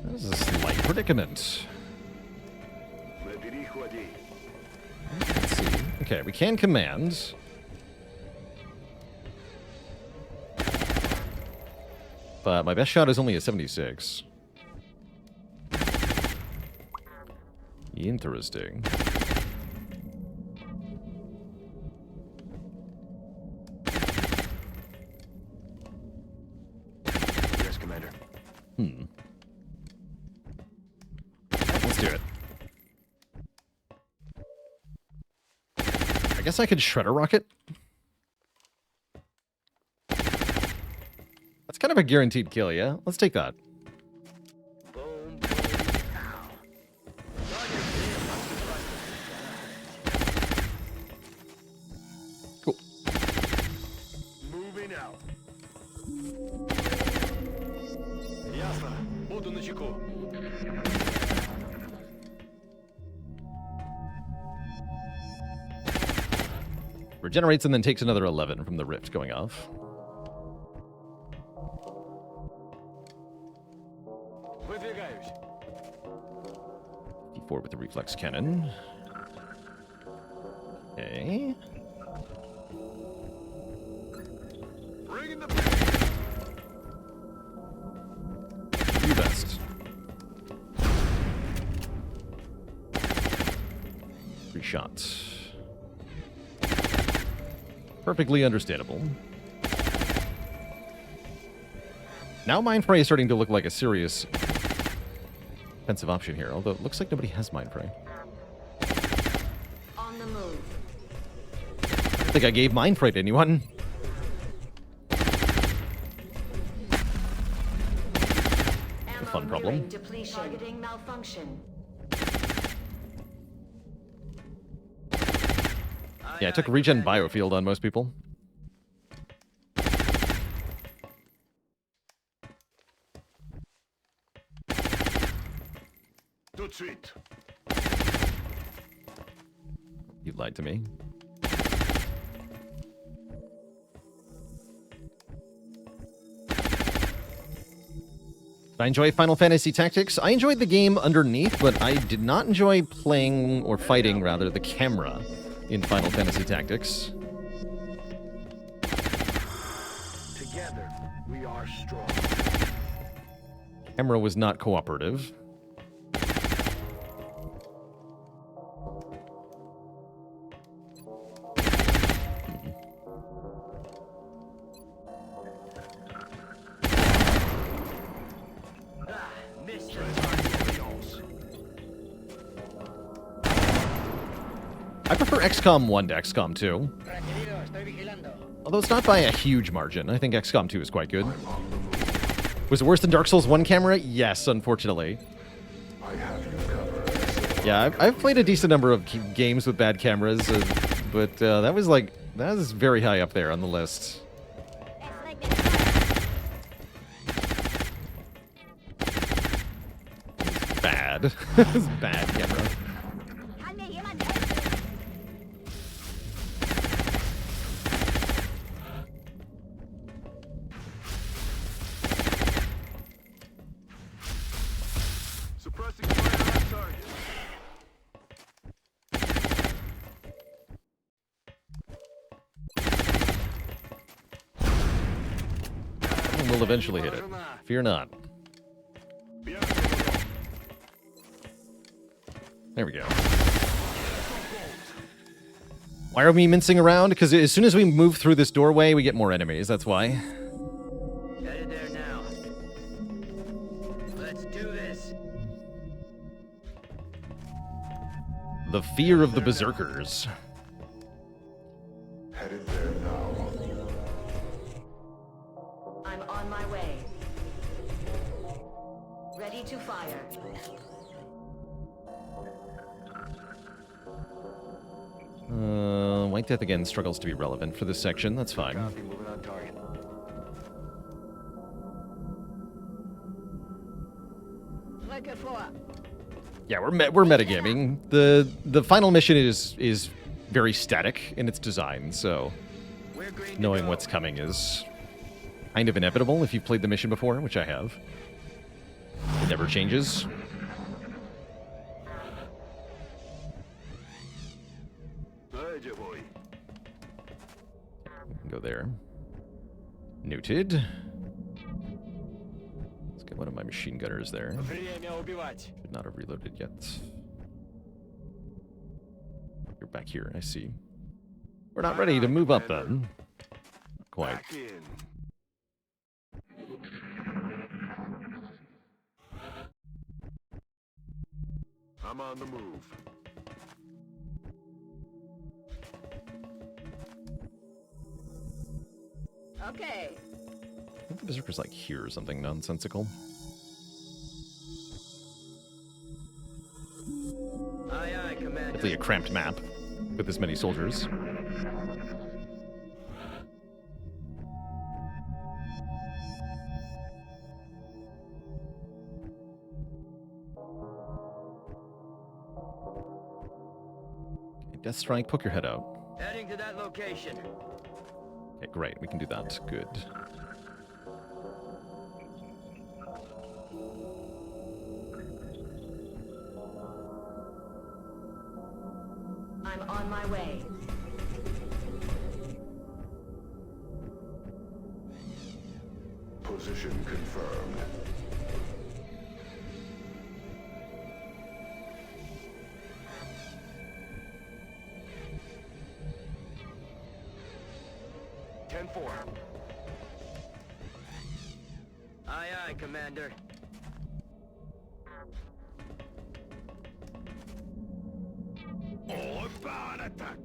This is a slight predicament. Let's see. Okay, we can command. But my best shot is only a 76. Interesting. Yes, Commander. Let's do it. I guess I could shredder rocket. That's kind of a guaranteed kill, yeah? Let's take that. Boom, boom, pow. Cool. Moving out. Ясно. Буду начеку. Regenerates and then takes another 11 from the rift going off. Выдвигаюсь. D4 with the reflex cannon. Okay. Bring in the Do best. 3 shots. Perfectly understandable. Now Mind Fray is starting to look like a serious offensive option here, although it looks like nobody has Mind Fray. On the move. I don't think I gave Mind Fray to anyone. A fun problem. Depletion. Targeting malfunction. Yeah, I took regen biofield on most people. tout de suite. You lied to me. I enjoy Final Fantasy Tactics. I enjoyed the game underneath, but I did not enjoy playing, or fighting rather, the camera in Final Fantasy Tactics. Together, we are strong. Camera was not cooperative. I prefer XCOM 1 to XCOM 2. Although it's not by a huge margin. I think XCOM 2 is quite good. Was it worse than Dark Souls 1 camera? Yes, unfortunately. I have you covered. Yeah, I've played a decent number of games with bad cameras, but that was very high up there on the list. Bad. It's bad camera. Suppressing fire on target. We'll eventually hit it. Fear not. There we go. Why are we mincing around? Because as soon as we move through this doorway, we get more enemies. That's why. Headed there now. Let's do this. The fear of the berserkers. Headed there now. I'm on my way. Ready to fire. White Death again struggles to be relevant for this section. That's fine. Copy, moving on target. Yeah, we're metagaming. The final mission is very static in its design, so knowing what's coming is kind of inevitable if you've played the mission before, which I have. It never changes. Go there. Noted. Let's get one of my machine gunners there. Should not have reloaded yet. You're back here, I see. We're not ready to move up then. Not quite. I'm on the move. Okay. I think the berserker's like here or something nonsensical. Aye, aye, Commander. Definitely a cramped map with this many soldiers. Okay, Death Strike, poke your head out. Heading to that location. Okay, great. We can do that. Good. I'm on my way. Position confirmed. Aye, aye, Commander. Open attack.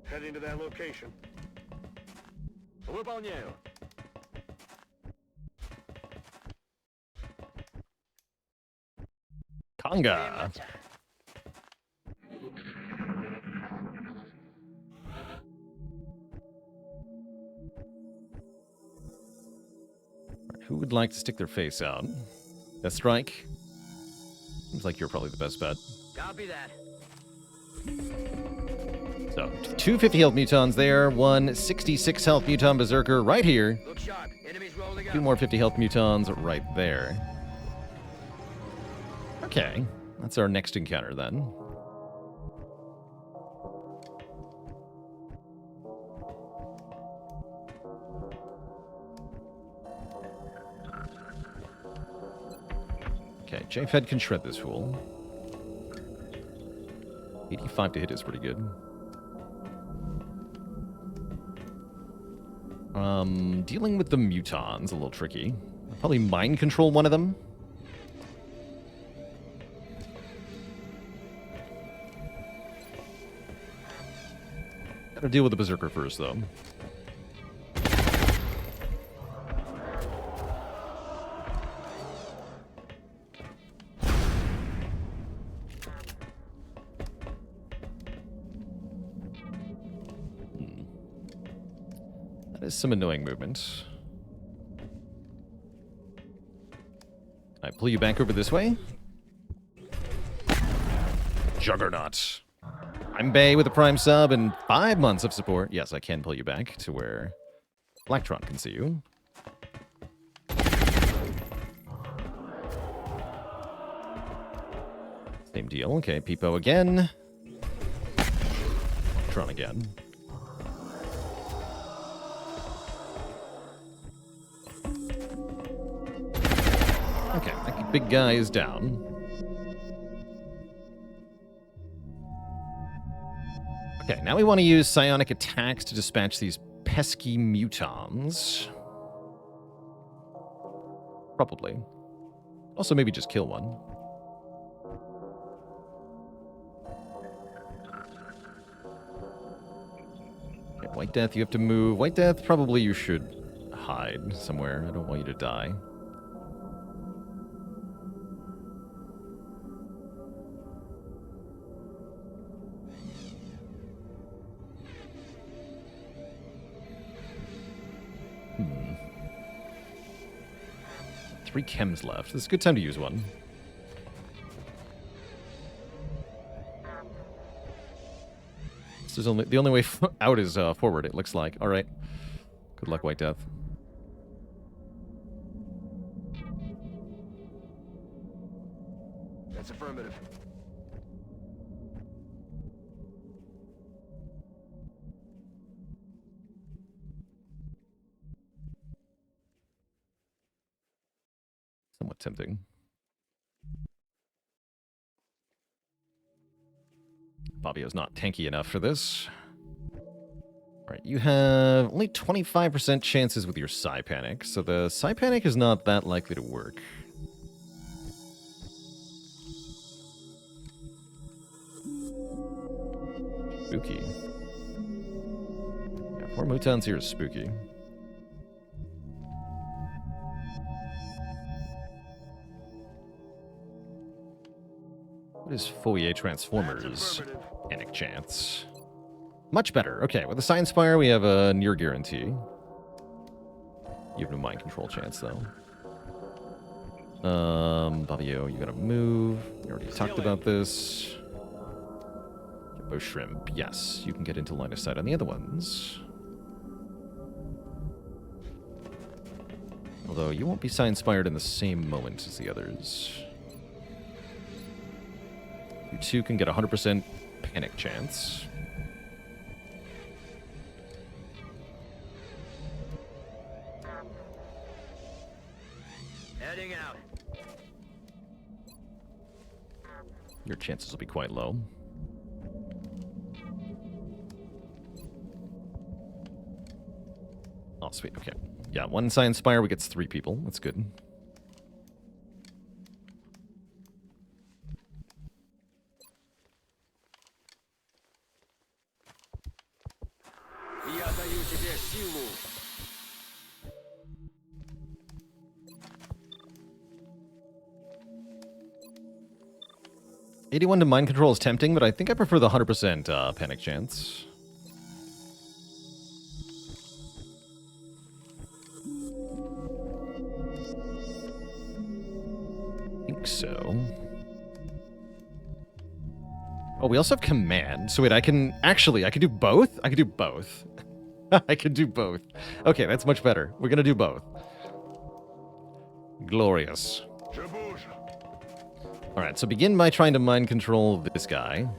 Heading to that location. Выполняю. Conga. Who would like to stick their face out? Death Strike? Seems like you're probably the best bet. Copy that. So, 250 health mutons there, one 66 health muton berserker right here. Look sharp. Enemies rolling up. Two more 50 health mutons right there. Okay, that's our next encounter then. Okay, J-Fed can shred this fool. 85 to hit is pretty good. Dealing with the mutons a little tricky. I'll probably mind control one of them. Gotta deal with the berserker first, though. That is some annoying movement. Can I pull you back over this way? Juggernaut. I'm Bay with a Prime sub and 5 months of support. Yes, I can pull you back to where Blacktron can see you. Same deal. Okay, Peepo again. Tron again. Okay, that big guy is down. Okay, now we want to use psionic attacks to dispatch these pesky mutons. Probably. Also, maybe just kill one. Okay, White Death, you have to move. White Death, probably you should hide somewhere. I don't want you to die. Three chems left. This is a good time to use one. This is the only way out is forward, it looks like. All right. Good luck, White Death. That's affirmative. Somewhat tempting. Fabio's not tanky enough for this. Alright, you have only 25% chances with your Psi Panic, so the Psi Panic is not that likely to work. Spooky. Yeah, 4 mutons here is spooky. What is Fourier Transformers? Panic chance. Much better. Okay, with the Science Fire, we have a near guarantee. You have no mind control chance, though. Babio, you gotta move. We already talked about this. Jumbo Shrimp. Yes, you can get into line of sight on the other ones. Although, you won't be Science-Fired in the same moment as the others. You two can get 100% panic chance. Heading out. Your chances will be quite low. Oh, sweet. Okay. Yeah, one Science Spire, we gets 3 people. That's good. Я даю тебе силу. 81 to mind control is tempting, but I think I prefer the 100% panic chance. I think so. Oh, we also have command. So wait, I can do both? I can do both. I can do both. Okay, that's much better. We're gonna do both. Glorious. Alright, so begin by trying to mind control this guy.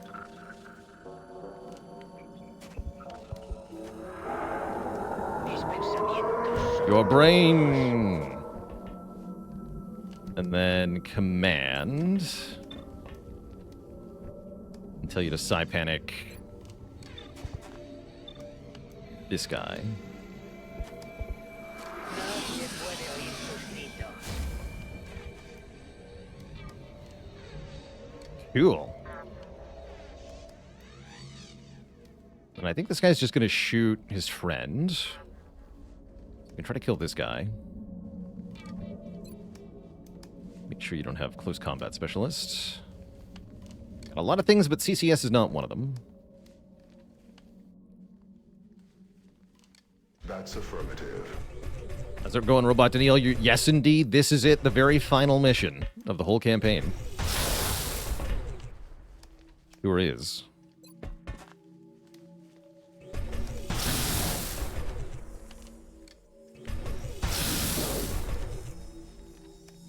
Your brain! And then command. And tell you to psi-panic this guy. Cool. And I think this guy's just going to shoot his friend. You can try to kill this guy. Make sure you don't have close combat specialists. Got a lot of things, but CCS is not one of them. That's affirmative. How's it going, Robot Daniel? Yes, indeed, this is it. The very final mission of the whole campaign. Sure is.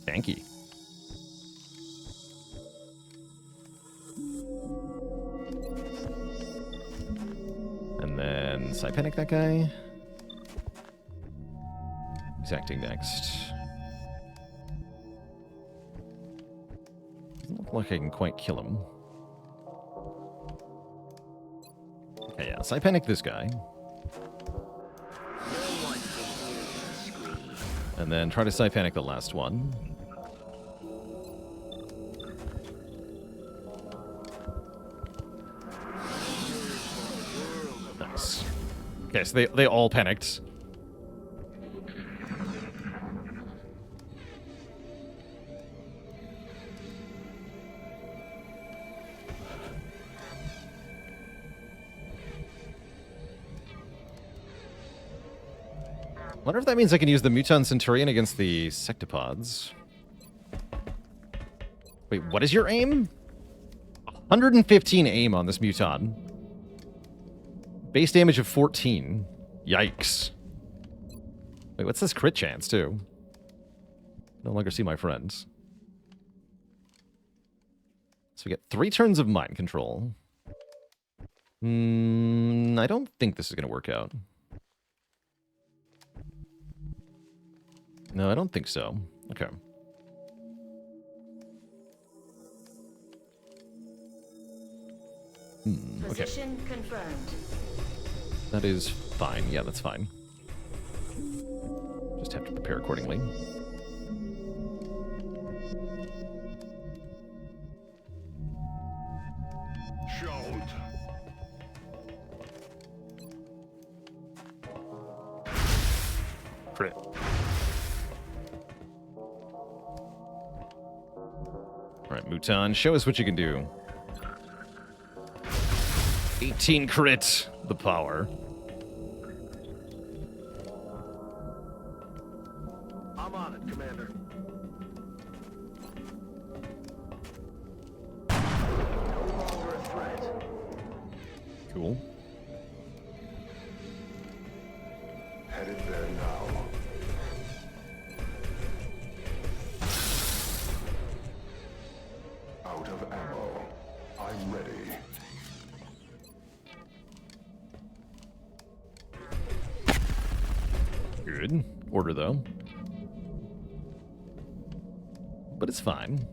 Thank you. And then psi-panic that guy. He's acting next. Doesn't look like I can quite kill him. Okay, yeah, psi-panic this guy. And then try to psi-panic the last one. Nice. Okay, so they all panicked. Wonder if that means I can use the Muton Centurion against the Sectopods. Wait, what is your aim? 115 aim on this Muton. Base damage of 14. Yikes. Wait, what's this crit chance, too? No longer see my friends. So we get 3 turns of mind control. I don't think this is going to work out. No, I don't think so. Okay. Okay. Position confirmed. That is fine. Yeah, that's fine. Just have to prepare accordingly. Shout. Crit. Alright, Muton, show us what you can do. 18 crit, the power. I'm on it, Commander. No longer a threat. Cool. Headed there now. Out of ammo. I'm ready. Good. Order, though. but it's fine.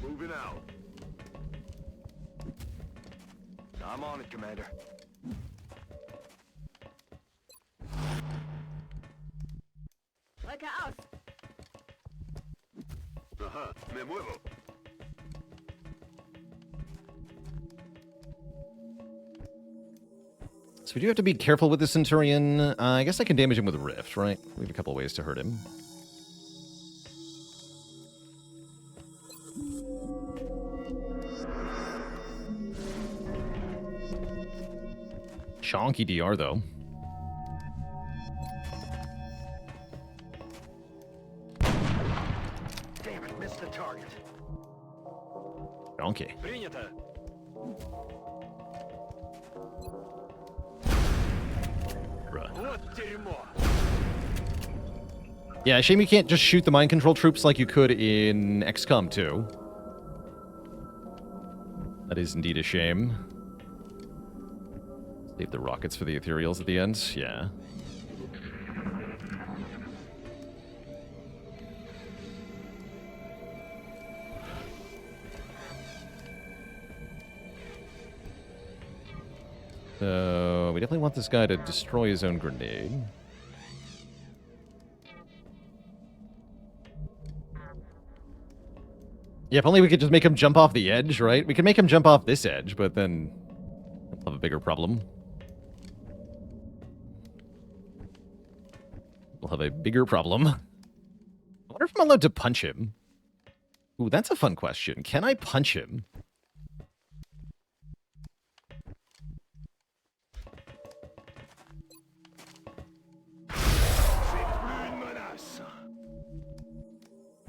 Moving out. I'm on it, Commander. Ajá, me muevo. So we do have to be careful with the Centurion. I guess I can damage him with a Rift, right? We have a couple ways to hurt him. Chonky DR, though. Damn it, missed the target. Chonky. Принято. Вот дерьмо. Yeah, shame you can't just shoot the mind control troops like you could in XCOM 2. That is indeed a shame. Save the rockets for the ethereals at the end. Yeah. So, we definitely want this guy to destroy his own grenade. Yeah, if only we could just make him jump off the edge, right? We could make him jump off this edge, but then we'll have a bigger problem. We'll have a bigger problem. I wonder if I'm allowed to punch him. Ooh, that's a fun question. Can I punch him?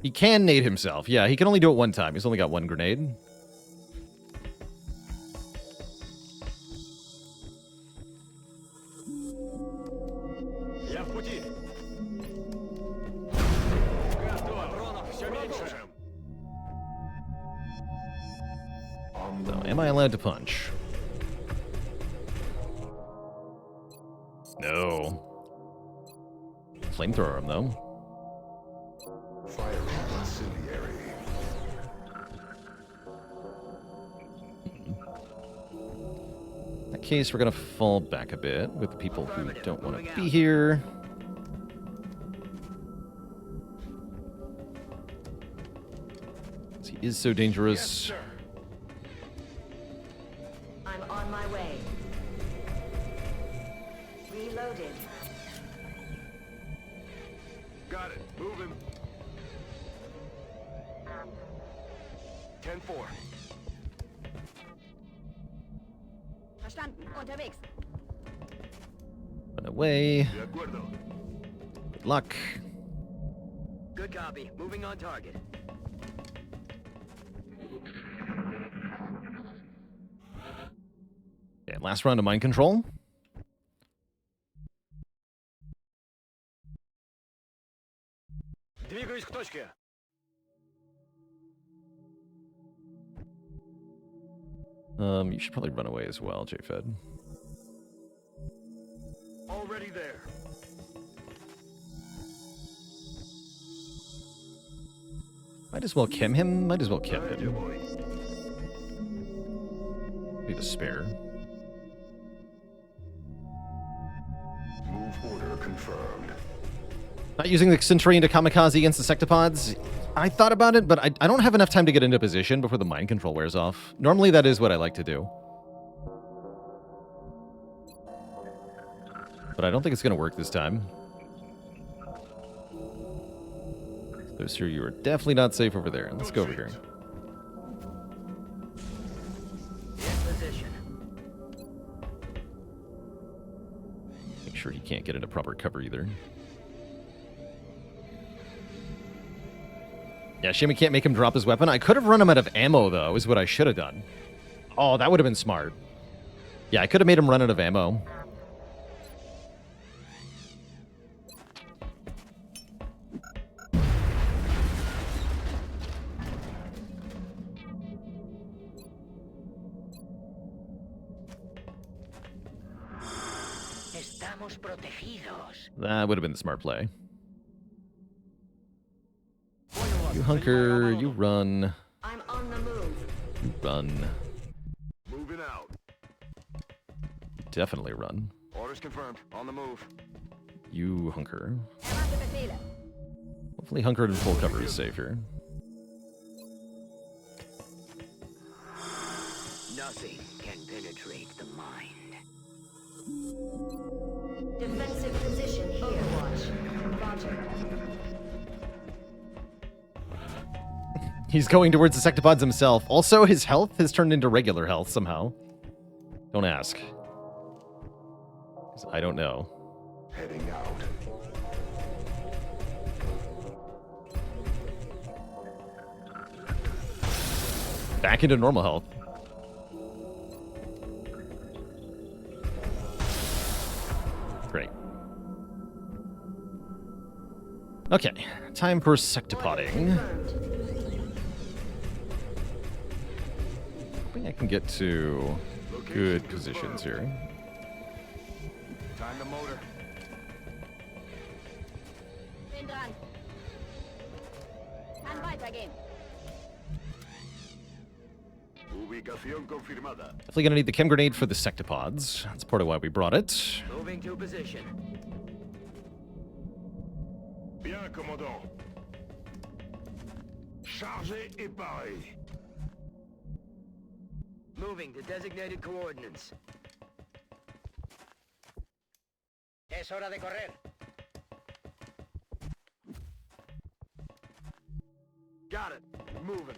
He can nade himself. Yeah, he can only do it one time. He's only got one grenade. Я в пути. Патронов все меньше. So, am I allowed to punch? No. Flamethrower him, though. Fire incendiary. In that case, we're going to fall back a bit with the people who don't want to be here. He is so dangerous. Yes, sir. I'm on my way. Reloaded. Got it. Moving. 10-4. Verstanden. Unterwegs. Run away. De acuerdo. Good luck. Good copy. Moving on target. Okay, last round of mind control. Двигаюсь к точке. You should probably run away as well, JFed. Already there. Might as well chem him. Might as well chem Right, him. boy. Need a spare. Move order confirmed. Not using the Centurion to kamikaze against the sectopods. I thought about it, but I don't have enough time to get into position before the mind control wears off. Normally, that is what I like to do. But I don't think it's going to work this time. So, sir, you are definitely not safe over there. Let's go over here. In position. Make sure he can't get into proper cover either. Yeah, shame we can't make him drop his weapon. I could have run him out of ammo, though, is what I should have done. Oh, that would have been smart. Yeah, I could have made him run out of ammo. Estamos protegidos. That would have been the smart play. You hunker, you run. I'm on the move. You run. Moving out. Definitely run. Orders confirmed. On the move. You hunker. Erwarte Befehle. Hopefully hunkered and full cover is safe here. Nothing can penetrate the mind. Defensive position here. Overwatch. Roger. He's going towards the sectopods himself. Also, his health has turned into regular health somehow. Don't ask. 'Cause I don't know. Heading out. Back into normal health. Great. Okay, time for sectopodding. I think I can get to good positions here. Time the motor. Bin dran. Kann weitergehen. Ubicación confirmada. Definitely gonna need the chem grenade for the sectopods. That's part of why we brought it. Moving to position. Bien, commandant. Chargé et paré. Moving to designated coordinates. Es hora de correr. Got it. Moving.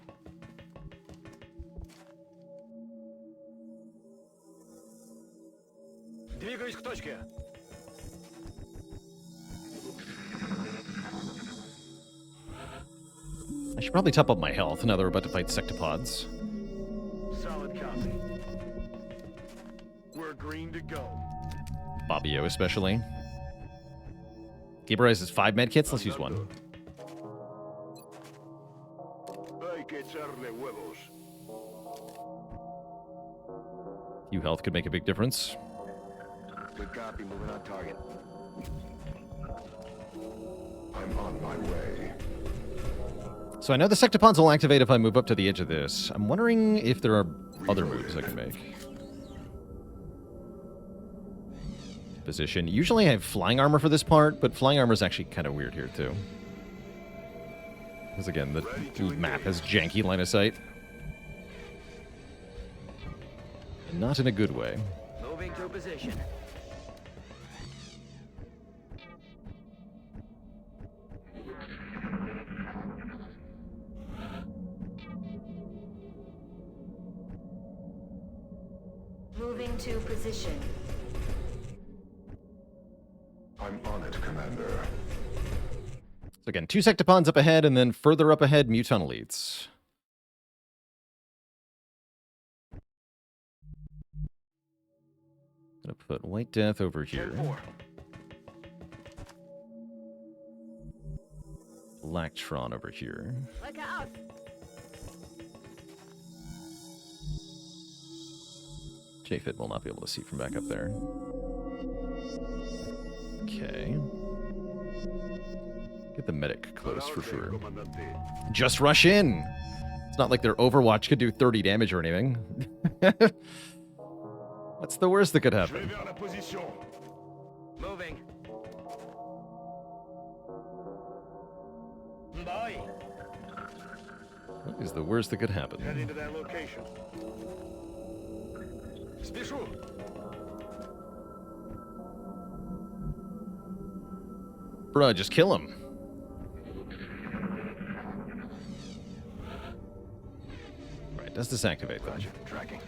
Двигаюсь к точке. I should probably top up my health now that we're about to fight sectopods. Solid copy. We're green to go. Bobbio especially. Gabriel has 5 medkits. Let's use one. Hay que echarle huevos. Few health could make a big difference. Good copy. Moving on target. I'm on my way. So I know the sectopods will activate if I move up to the edge of this. I'm wondering if there are other moves I can make. Position. Usually I have flying armor for this part, but flying armor is actually kind of weird here too. Because again, the map has janky line of sight. Not in a good way. Moving to position. Moving to position. I'm on it, Commander. So again, 2 sectopods up ahead, and then further up ahead, Muton elites. Gonna put White Death over here. Blacktron over here. Rücke aus. JFit will not be able to see from back up there. Okay. Get the medic close for sure. Just rush in! It's not like their Overwatch could do 30 damage or anything. What's the worst that could happen? Moving. Boy. What is the worst that could happen? Head into that location. Спешу. Bruh, just kill him. Right, does this activate though? Tracking.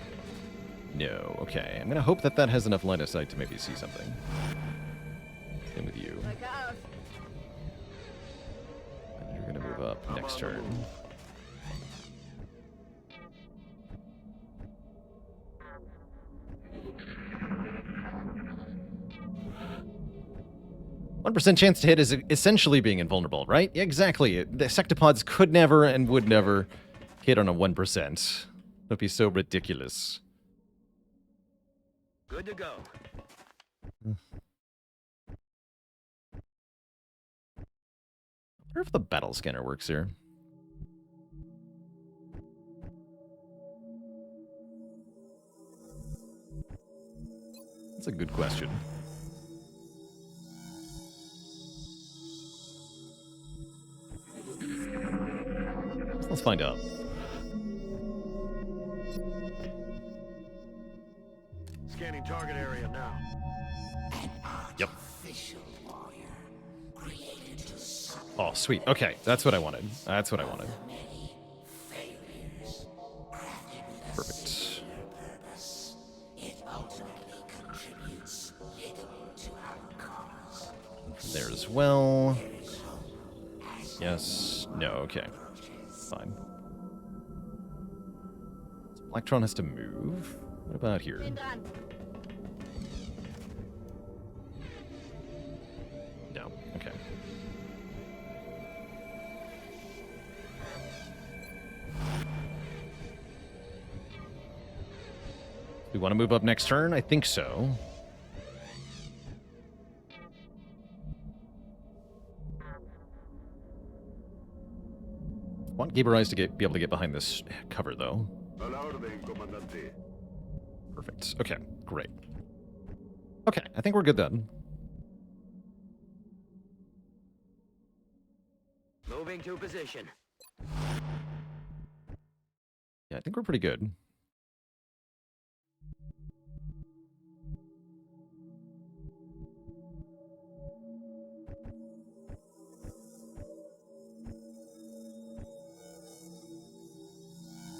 No, okay. I'm gonna hope that that has enough line of sight to maybe see something. Same with you. Rücke aus. And you're gonna move up next turn. %1 chance to hit is essentially being invulnerable, right? Yeah, exactly. The sectopods could never and would never hit on a 1%. That'd be so ridiculous. Good to go. I wonder if the battle scanner works here. That's a good question. Let's find out. Scanning target area now. Yep. Oh, sweet. Okay, that's what I wanted. That's what I wanted. Perfect. There as well. Yes. No, okay. Fine. Electron has to move. What about here? No, okay. We want to move up next turn? I think so. I want Gaber Eyes to be able to get behind this cover, though. Perfect. Okay, great. Okay, I think we're good then. Moving to position. Yeah, I think we're pretty good.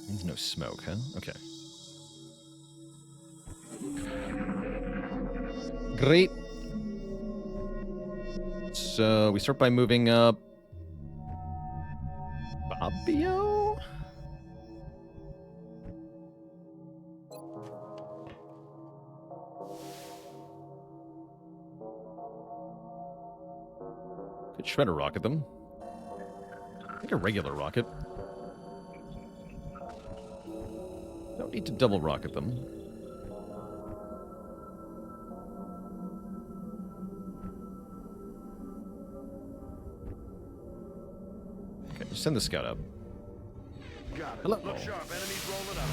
Means no smoke, huh? Okay. Great. So we start by moving up Fabio? Could shredder rocket them. I think a regular rocket. Don't need to double rocket them. Okay, just send the scout up. Got it. Hello. Look sharp. Enemies rolling up.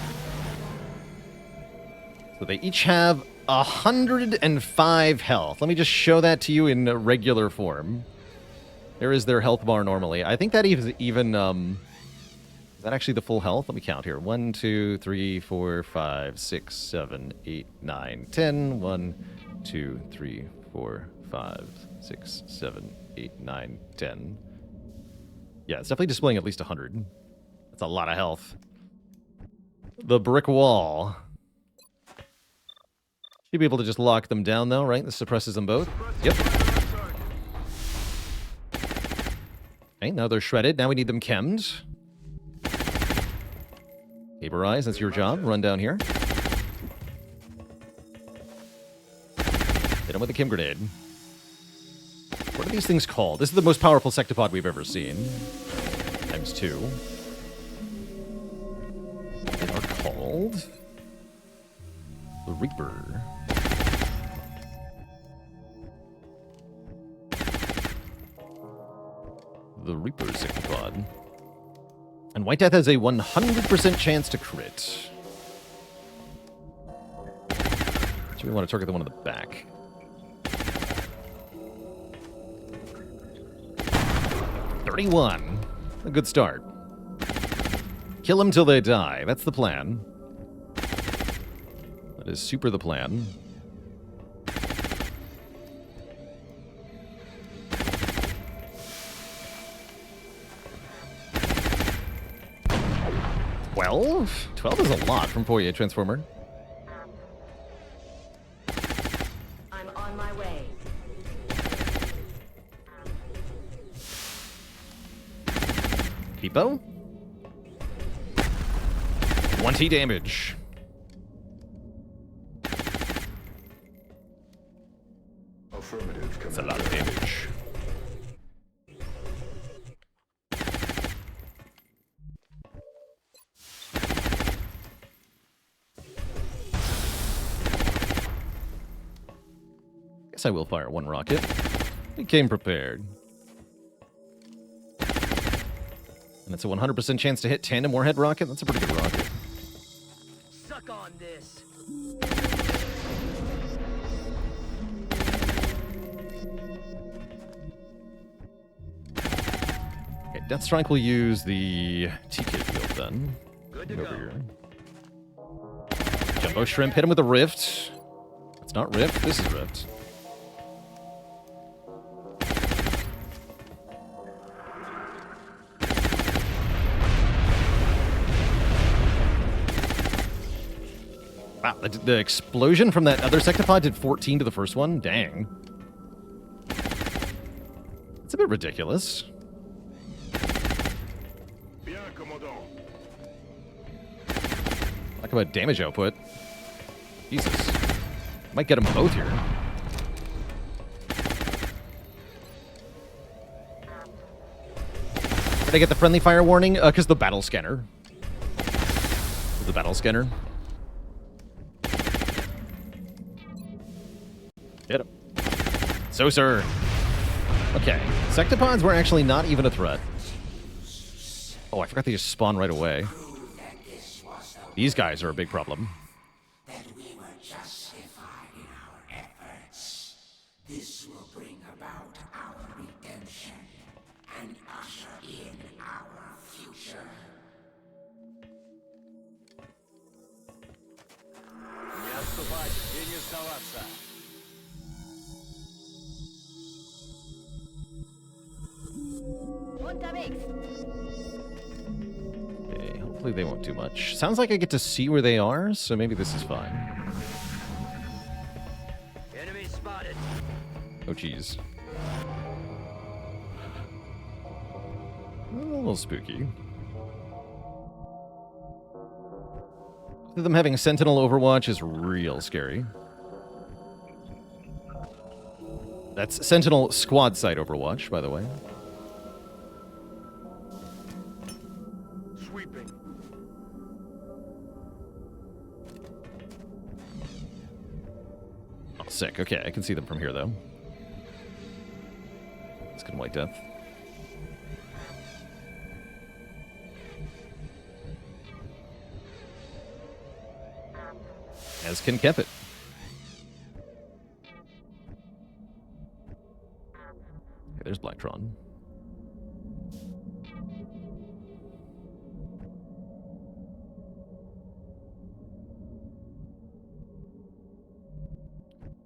So they each have 105 health. Let me just show that to you in regular form. There is their health bar normally. I think that even is that actually the full health? Let me count here. 1, 2, 3, 4, 5, 6, 7, 8, 9, 10. 1, 2, 3, 4, 5, 6, 7, 8, 9, 10. Yeah, it's definitely displaying at least 100. That's a lot of health. The brick wall. Should be able to just lock them down, though, right? This suppresses them both. Yep. Okay, now they're shredded. Now we need them chemmed. Gaber Eyes, that's your job. Run down here. Hit them with a chem grenade. What are these things called? This is the most powerful sectopod we've ever seen. Times 2. They are called the Reaper. The Reaper sectopod. And White Death has a 100% chance to crit. So we want to target the one in the back. $31. A good start. Kill them till they die. That's the plan. That is super the plan. $12 is a lot from Fourier Transformer. I'm on my way. Peepo. 20 damage. Affirmative. That's a lot of damage. Guess I will fire one rocket. We came prepared. And it's a 100% chance to hit tandem warhead rocket. That's a pretty good rocket. Suck on this. Death Strike will use the TK field then. Good to Over go. here. Jumbo Shrimp, hit him with a Rift. It's not Rift, this is Rift. Wow, the explosion from that other sectopod did 14 to the first one? Dang. It's a bit ridiculous. Bien, commandant. Talk about damage output. Jesus. Might get them both here. Did I get the friendly fire warning? Because the battle scanner. The battle scanner. Hit him. So, sir. Okay. Sectopods were actually not even a threat. Oh, I forgot they just spawn right away. These guys are a big problem. That we were justified in our efforts. This will bring about our redemption and usher in our future. Не отступать и не сдаваться. Okay, hopefully they won't do much. Sounds like I get to see where they are, so maybe this is fine. Enemy spotted. Oh, jeez. A little spooky. Them having Sentinel Overwatch is real scary. That's Sentinel Squad Site Overwatch, by the way. Sweeping. Oh, sick. Okay, I can see them from here, though. Let's get White Death. As can Kep it. Okay, there's Blacktron.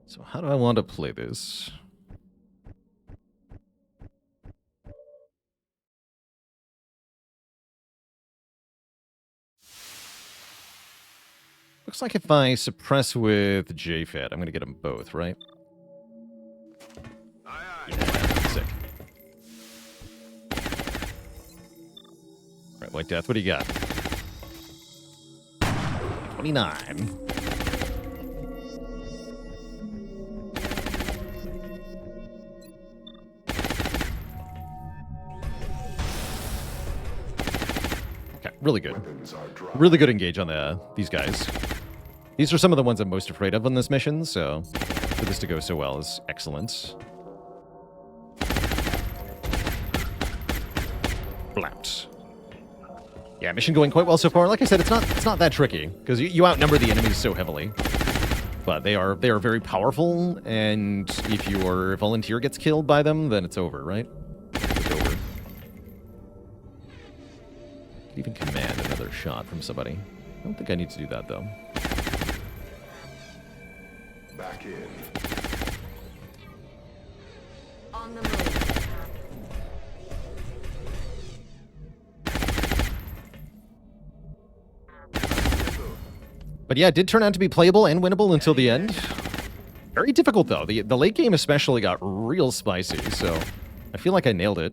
So how do I want to play this? Looks like if I suppress with JFET, I'm going to get them both, right? Yeah, sick. All right, White Death, what do you got? 29. Okay, really good. Really good engage on these guys. These are some of the ones I'm most afraid of on this mission, so for this to go so well is excellent. Blapped. Yeah, mission going quite well so far. Like I said, it's not that tricky because you outnumber the enemies so heavily, but they are very powerful. And if your volunteer gets killed by them, then it's over, right? It's over. Could even command another shot from somebody. I don't think I need to do that though. Back in. On the move. But yeah, it did turn out to be playable and winnable until the end. Very difficult, though. The late game especially got real spicy, so I feel like I nailed it.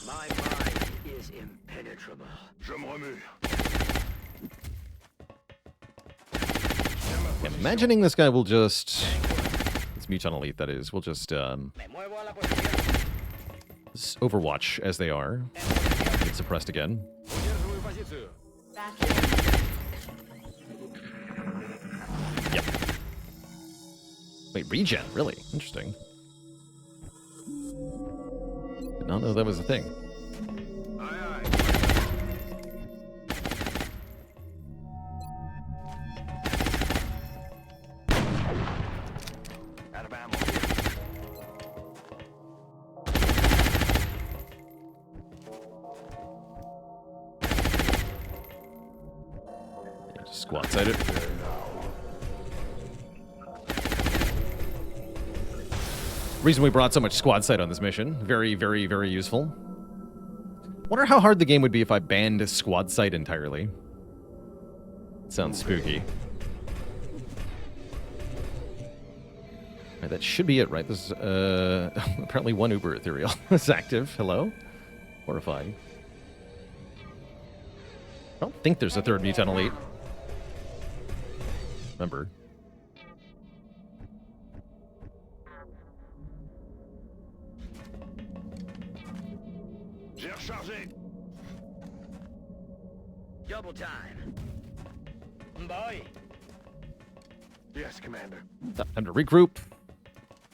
My mind is impenetrable. Je me remue. Imagining this guy will just... This Muton Elite, that is, will just Me muevo a la posición. Overwatch as they are. Get suppressed again. Удерживаю позицию. Back in. Yep. Wait, regen? Really? Interesting. Did not know that was a thing. squad side it. Reason we brought so much squad sight on this mission. Very, very, very useful. Wonder how hard the game would be if I banned squad sight entirely. Sounds spooky. Right, that should be it, right? This is, apparently one Uber Ethereal is active. Hello? Horrifying. I don't think there's a third Mutant Elite. Remember. Double time. Boy. Yes, Commander. Time to regroup.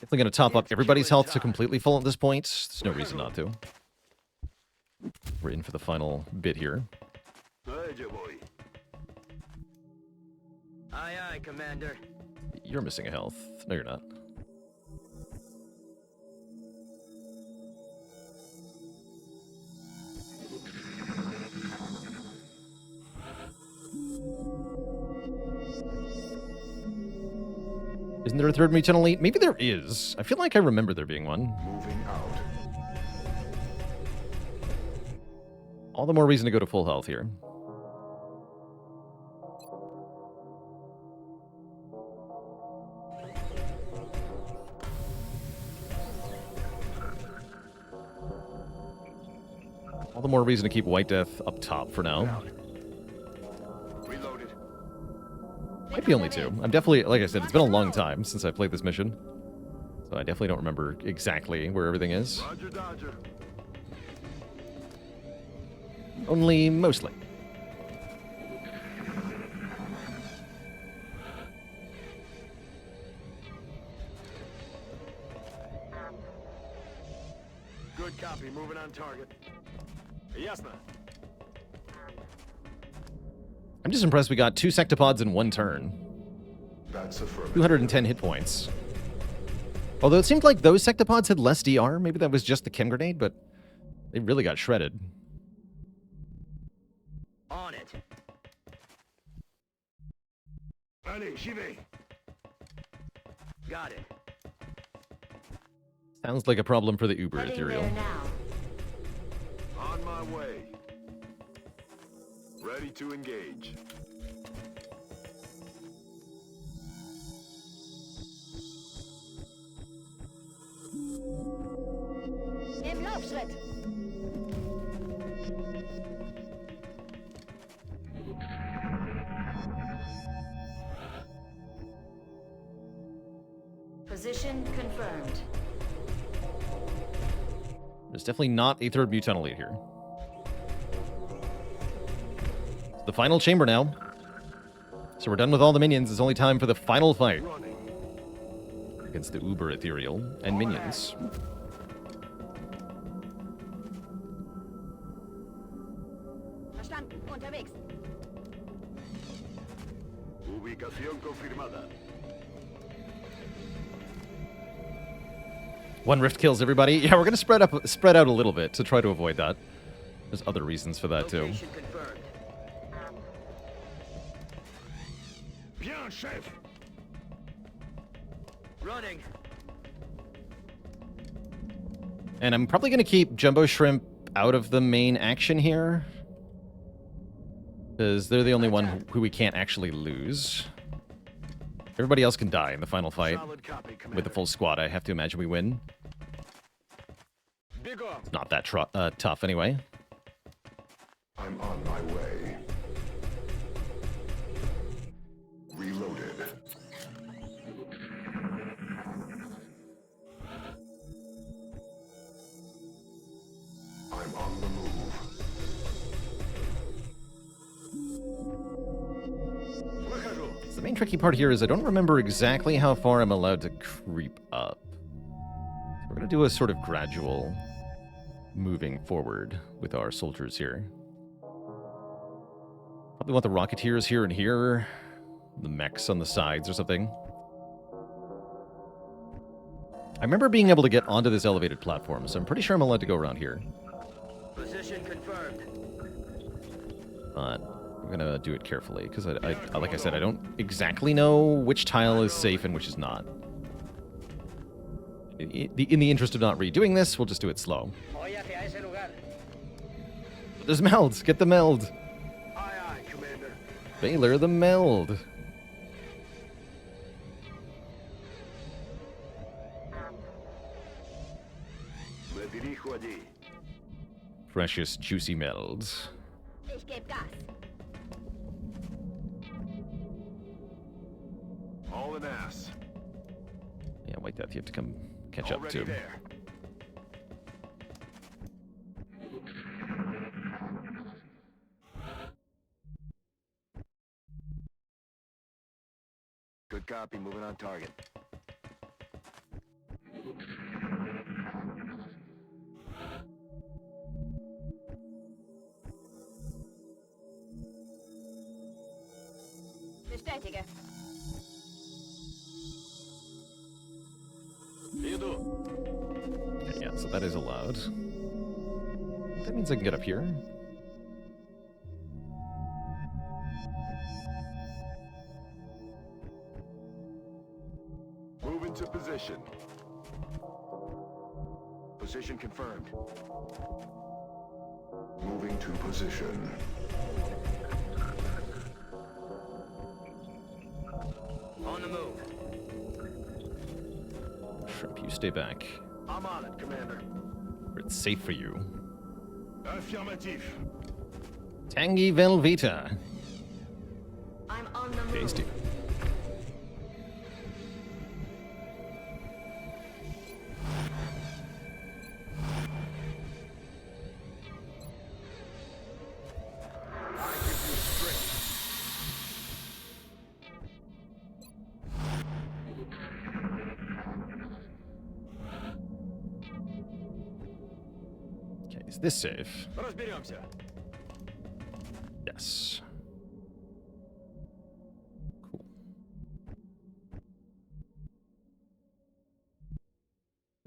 Definitely going to top up everybody's health to completely full at this point. There's no reason not to. We're in for the final bit here. Aye, aye, Commander. You're missing a health. No, you're not. Isn't there a third Mutant Elite? Maybe there is. I feel like I remember there being one. Moving out. All the more reason to go to full health here. All the more reason to keep White Death up top for now. Reloaded. Might be only two. I'm definitely, like I said, it's been a long time since I played this mission. So I definitely don't remember exactly where everything is. Roger, Dodger. Only mostly. Good copy. Moving on target. Yes, ma'am. I'm just impressed we got 2 sectopods in one turn. That's affirmative. 210 hit points. Although it seemed like those sectopods had less DR. Maybe that was just the chem grenade, but they really got shredded. On it. Allez, j'y vais. Got it. Sounds like a problem for the Uber Heading Ethereal. there now. On my way. Ready to engage. Im Laufschritt. Position confirmed. There's definitely not a third Mutant Elite here. It's the final chamber now. So we're done with all the minions. It's only time for the final fight. Against the Uber Ethereal and minions. Verstanden. Unterwegs. Ubicación confirmada. One rift kills everybody. Yeah, we're gonna spread out a little bit to try to avoid that. There's other reasons for that too. Location confirmed. Bien, chef. Running. And I'm probably gonna keep Jumbo Shrimp out of the main action here. Because they're the only one who we can't actually lose. Everybody else can die in the final fight. Solid copy, Commander. With the full squad, I have to imagine we win. Big up. It's not that tough anyway. I'm on my way. Reloaded. I'm on the move. So the main tricky part here is I don't remember exactly how far I'm allowed to creep up. So we're going to do a sort of gradual moving forward with our soldiers here. Probably want the Rocketeers here and here. The mechs on the sides or something. I remember being able to get onto this elevated platform, so I'm pretty sure I'm allowed to go around here. Position confirmed. But I'm gonna do it carefully, because like I said, I don't exactly know which tile is safe and which is not. In the interest of not redoing this, we'll just do it slow. Voy hacia ese lugar. There's melds! Get the meld! Aye, aye, Commander. Baalor the meld! Me dirijo allí. Precious, juicy melds. Ich geb Gas. All an ass. Yeah, White Death, you have to come catch up Already too. there. Good copy, moving on target. Bestätige. Okay, yeah, so that is allowed. That means I can get up here. Move into position. Position confirmed. Moving to position. On the move. Shrimp, you stay back. I'm on it, Commander. Where it's safe for you. Affirmative. Tangy Velveeta. I'm on the move. Tasty. Okay, is this safe? Разберемся. Yes. Cool.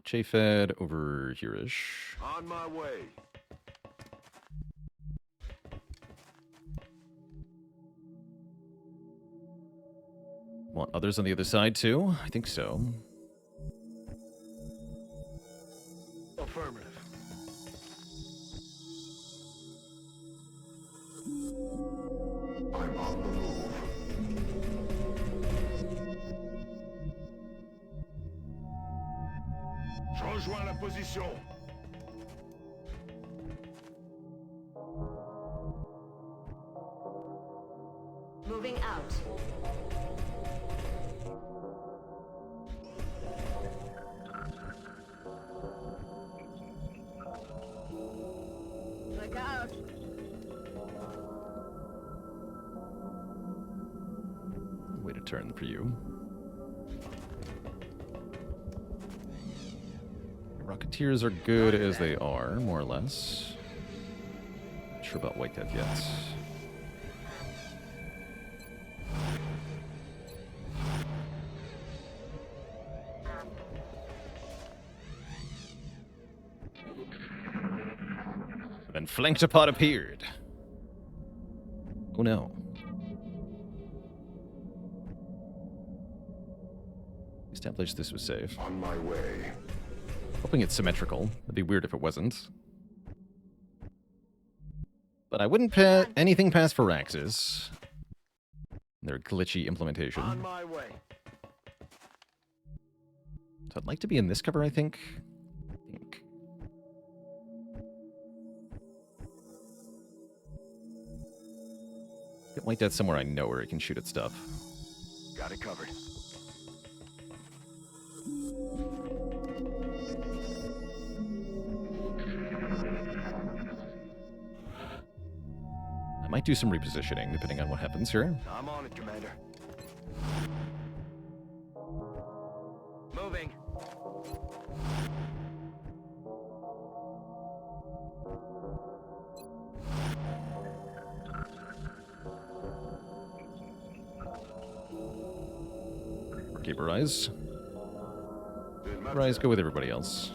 Chafed over here-ish. On my way. Want others on the other side too? I think so. Affirmative. I'm on the move. Je rejoins la position. Moving out. Look out. Way to turn for you. Rocketeers are good as they are, more or less. Not sure about White Death yet. Then flanked upon appeared. Oh no. Established this was safe. On my way. Hoping it's symmetrical. It'd be weird if it wasn't. But I wouldn't put anything past Firaxis. Their glitchy implementation. On my way. So I'd like to be in this cover, I think. Get White Death somewhere I know where it can shoot at stuff. Got it covered. I might do some repositioning, depending on what happens here. I'm on it, Commander. Moving. Okay, Rise. Rise, go with everybody else.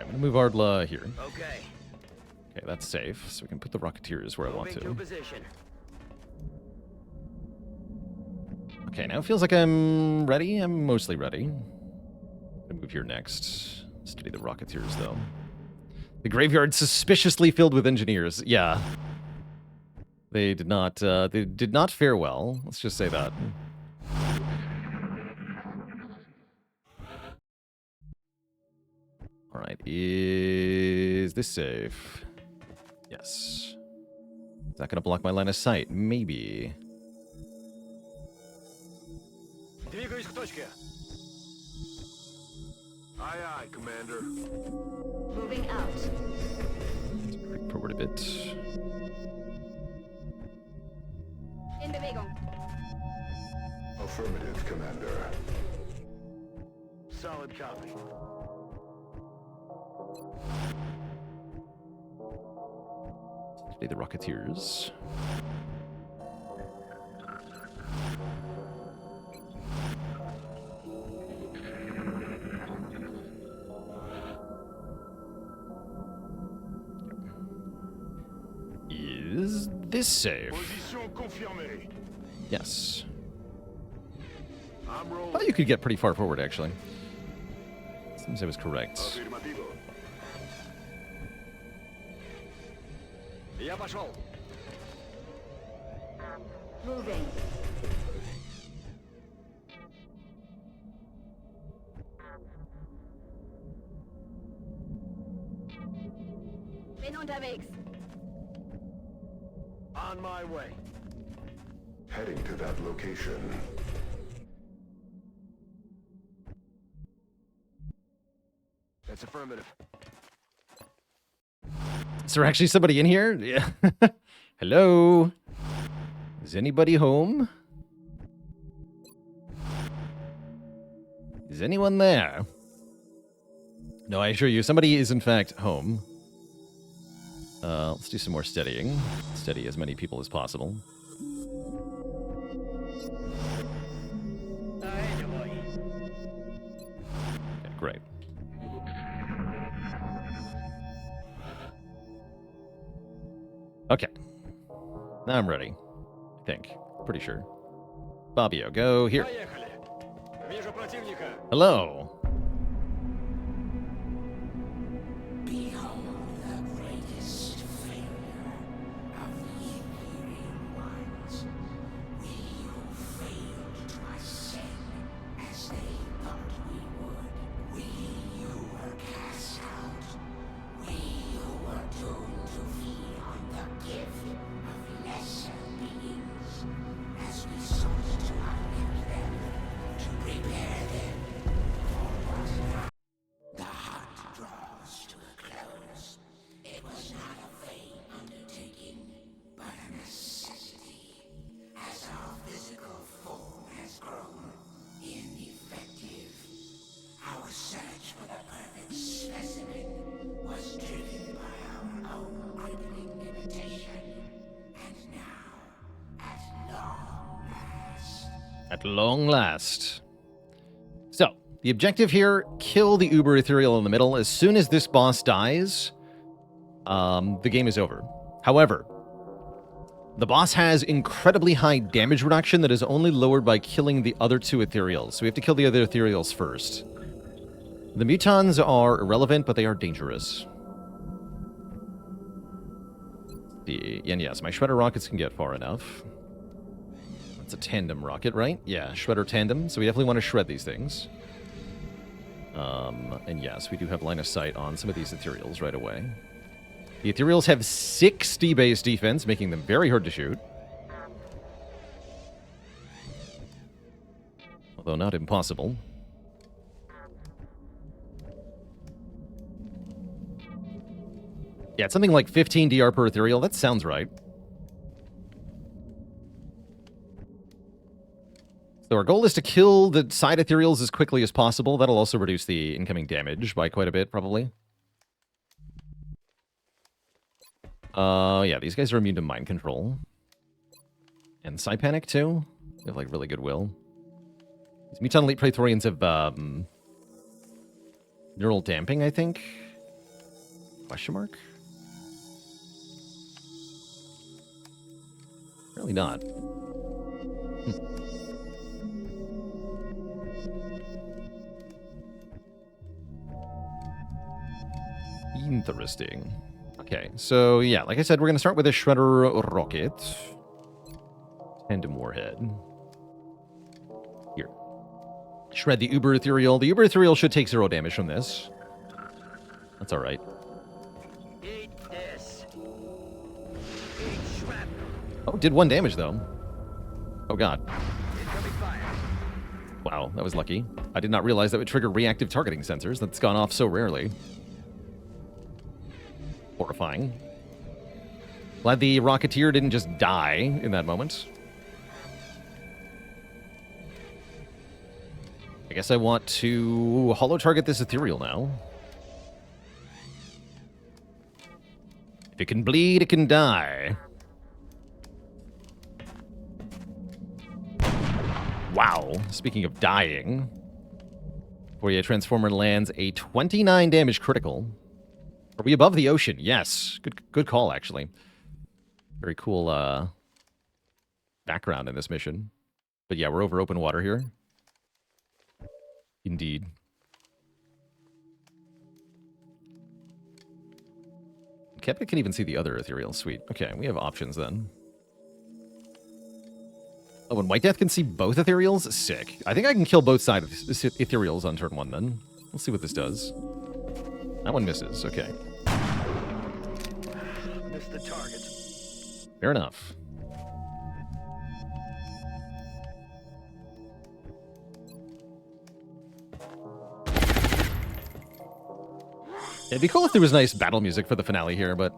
I'm going to move Ardla here. Okay. Okay, that's safe. So we can put the Rocketeers where I want to. Position. Okay, now it feels like I'm ready. I'm mostly ready. Gonna move here next. Study the Rocketeers, though. The graveyard suspiciously filled with engineers. Yeah. They did not fare well. Let's just say that. Alright, is this safe? Yes. Is that gonna block my line of sight? Maybe. Двигаюсь к точке. Aye, aye, Commander. Moving out. Creep forward a bit. In Bewegung. Affirmative, Commander. Solid copy. Study the Rocketeers. Is this safe? Position confirmée. Yes. I'm rolling. Thought you could get pretty far forward, actually. Seems I was correct. Affirmativo. Я пошел. Moving. Bin unterwegs. On my way. Heading to that location. That's affirmative. Is there actually somebody in here? Yeah. Hello? Is anybody home? Is anyone there? No, I assure you, somebody is in fact home. Let's do some more steadying. Steady as many people as possible. Okay, great. Okay. Now I'm ready. I think. Pretty sure. Bobbio, go here. Поехали. Вижу противника. Hello. Behold the greatest failure of the Imperial ones. We who failed to ascend as they thought we would. We who were cast out. We who were doomed to feed on the gift of lesser beings. As we sought to uplift them, to prepare them for what now. The hunt draws to a close. It was not a vain undertaking, but a necessity. As our physical form has grown ineffective, our search for the perfect specimen was driven by our own crippling limitation. And now, at long last, At long last. So, the objective here, kill the Uber Ethereal in the middle. As soon as this boss dies, the game is over. However, the boss has incredibly high damage reduction that is only lowered by killing the other two Ethereals. So we have to kill the other Ethereals first. The Mutons are irrelevant, but they are dangerous. And yes, my Shredder rockets can get far enough. It's a tandem rocket, right? Yeah, Shredder tandem. So we definitely want to shred these things. And yes, we do have line of sight on some of these Ethereals right away. The Ethereals have 60 base defense, making them very hard to shoot. Although not impossible. Yeah, it's something like 15 DR per Ethereal. That sounds right. So our goal is to kill the side Ethereals as quickly as possible. That'll also reduce the incoming damage by quite a bit, probably. Yeah, these guys are immune to mind control. And Psi Panic, too. They have, like, really good will. These Muton Elite Praetorians have, neural damping, I think. Question mark? Really not. Interesting. Okay, so yeah, like I said, we're going to start with a Shredder rocket. Tandem warhead. Here. Shred the Uber Ethereal. The Uber Ethereal should take 0 damage from this. That's alright. Eat this. Eat shrapnel. Oh, did 1 damage, though. Oh, God. Incoming fire. Wow, that was lucky. I did not realize that would trigger reactive targeting sensors. That's gone off so rarely. Horrifying. Glad the Rocketeer didn't just die in that moment. I guess I want to holo-target this Ethereal now. If it can bleed, it can die. Wow. Speaking of dying. Fourier Transformer lands a 29 damage critical. Are we above the ocean? Yes. Good call, actually. Very cool background in this mission. But yeah, we're over open water here. Indeed. Kepka can even see the other Ethereal. Sweet. Okay, we have options then. Oh, and White Death can see both Ethereals? Sick. I think I can kill both sides of Ethereals on turn 1 then. Let's see what this does. That one misses. Okay. Missed the target. Fair enough. It'd be cool if there was nice battle music for the finale here, but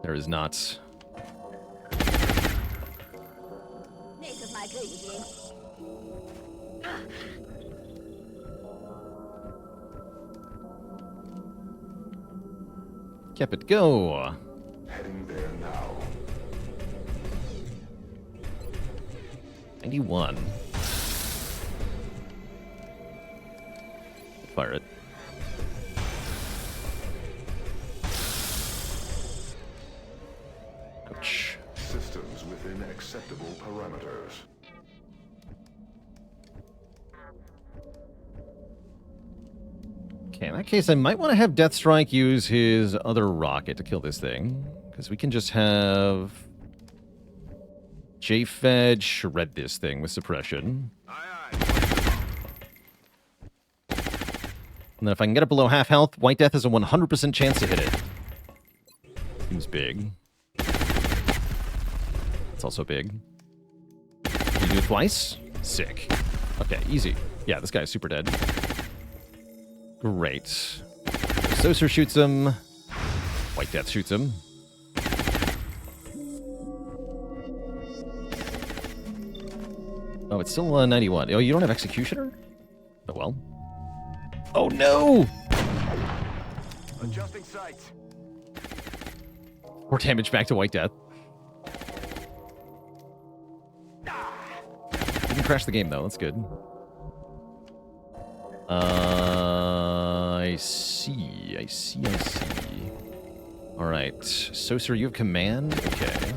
there is not. This is my greetings. Kept it go. Heading there now. 91. Fire it. Ouch. Systems within acceptable parameters. Okay, in that case, I might want to have Deathstrike use his other rocket to kill this thing. Because we can just have J-Fed shred this thing with suppression. And then if I can get it below half health, White Death has a 100% chance to hit it. Seems big. It's also big. Can you do it twice? Sick. Okay, easy. Yeah, this guy's super dead. Great. Soser shoots him. White Death shoots him. Oh, it's still 91. Oh, you don't have Executioner? Oh, well. Oh, no! Adjusting sights. 4 damage back to White Death. Didn't crash the game, though. That's good. I see. All right. Soser, you have command? Okay.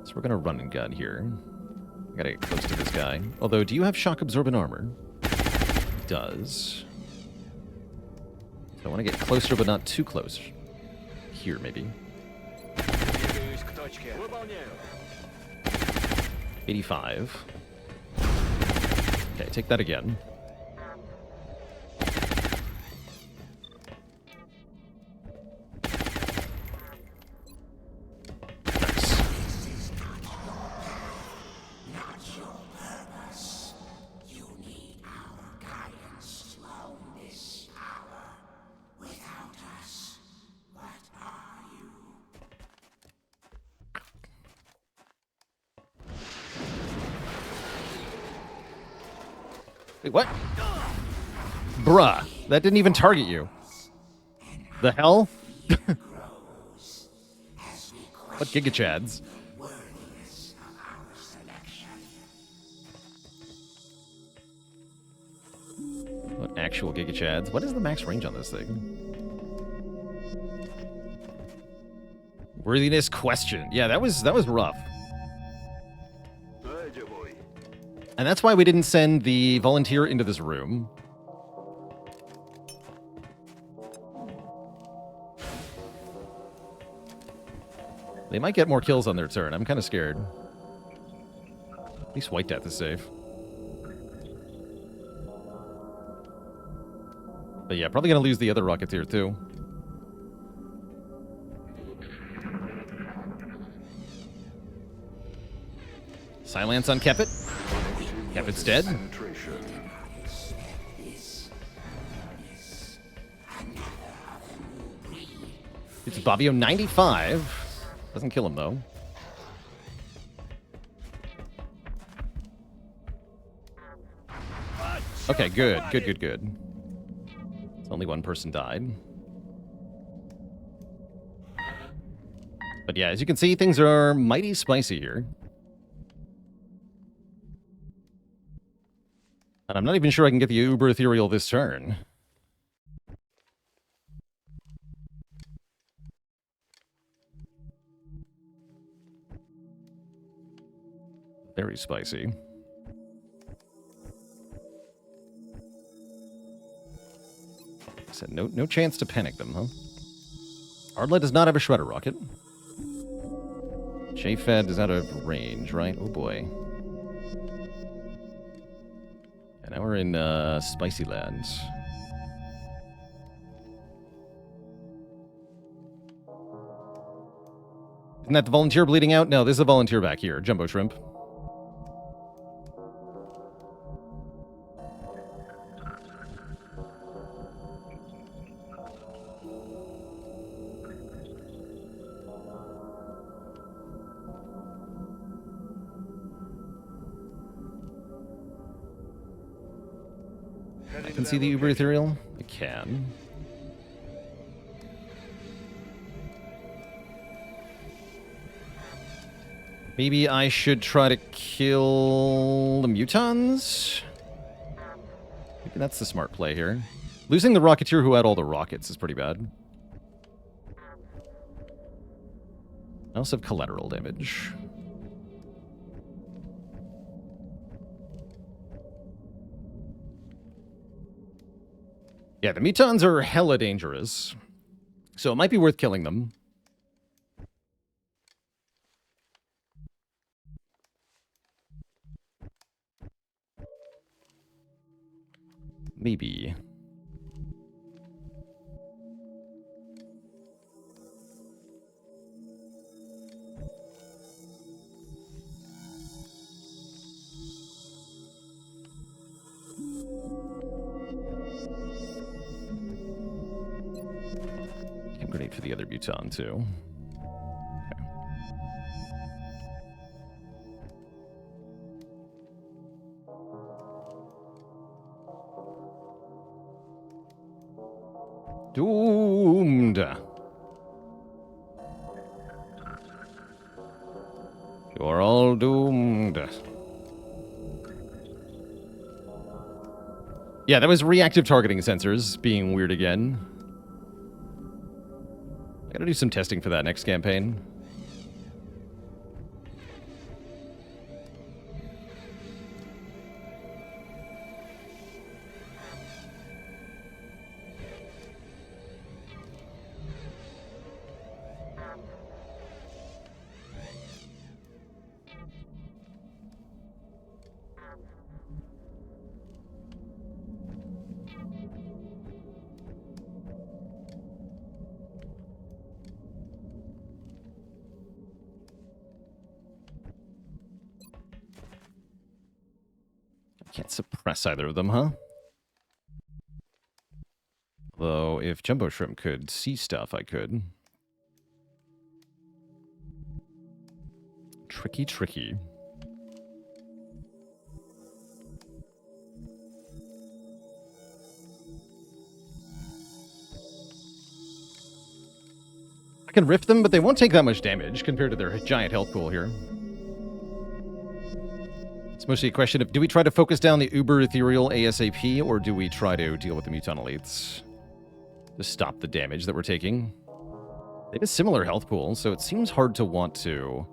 So we're going to run and gun here. I got to get close to this guy. Although, do you have shock absorbent armor? It does. So I want to get closer, but not too close. Here, maybe. 85. Okay, take that again. Wait, what? Bruh, that didn't even target you. The hell? What gigachads? What actual gigachads? What is the max range on this thing? Worthiness question. Yeah, that was rough. And that's why we didn't send the volunteer into this room. They might get more kills on their turn. I'm kind of scared. At least White Death is safe. But yeah, probably going to lose the other Rocketeer too. Silence on Kepit. Kepit's dead. It's Bobbio 95. Doesn't kill him though. Okay, good. Only one person died. But yeah, as you can see, things are mighty spicy here. And I'm not even sure I can get the Uber Ethereal this turn. Very spicy. Said no chance to panic them, huh? Ardlet does not have a shredder rocket. J-Fed is out of range, right? Oh boy. And now we're in Spicy Lands. Isn't that the volunteer bleeding out? No, this is a volunteer back here. Jumbo Shrimp. I can see the Uber Ethereal. I can. Maybe I should try to kill the Mutons? Maybe that's the smart play here. Losing the Rocketeer who had all the rockets is pretty bad. I also have collateral damage. Yeah, the Mutons are hella dangerous. So it might be worth killing them. Maybe. Grenade for the other Muton, too. Okay. Doomed. You're all doomed. Yeah, that was reactive targeting sensors being weird again. I gotta do some testing for that next campaign. Can't suppress either of them, huh? Though, if Jumbo Shrimp could see stuff, I could. Tricky. I can rift them, but they won't take that much damage compared to their giant health pool here. It's mostly a question of, do we try to focus down the Uber Ethereal ASAP, or do we try to deal with the Muton Elites to stop the damage that we're taking? They have a similar health pool, so it seems hard to want to...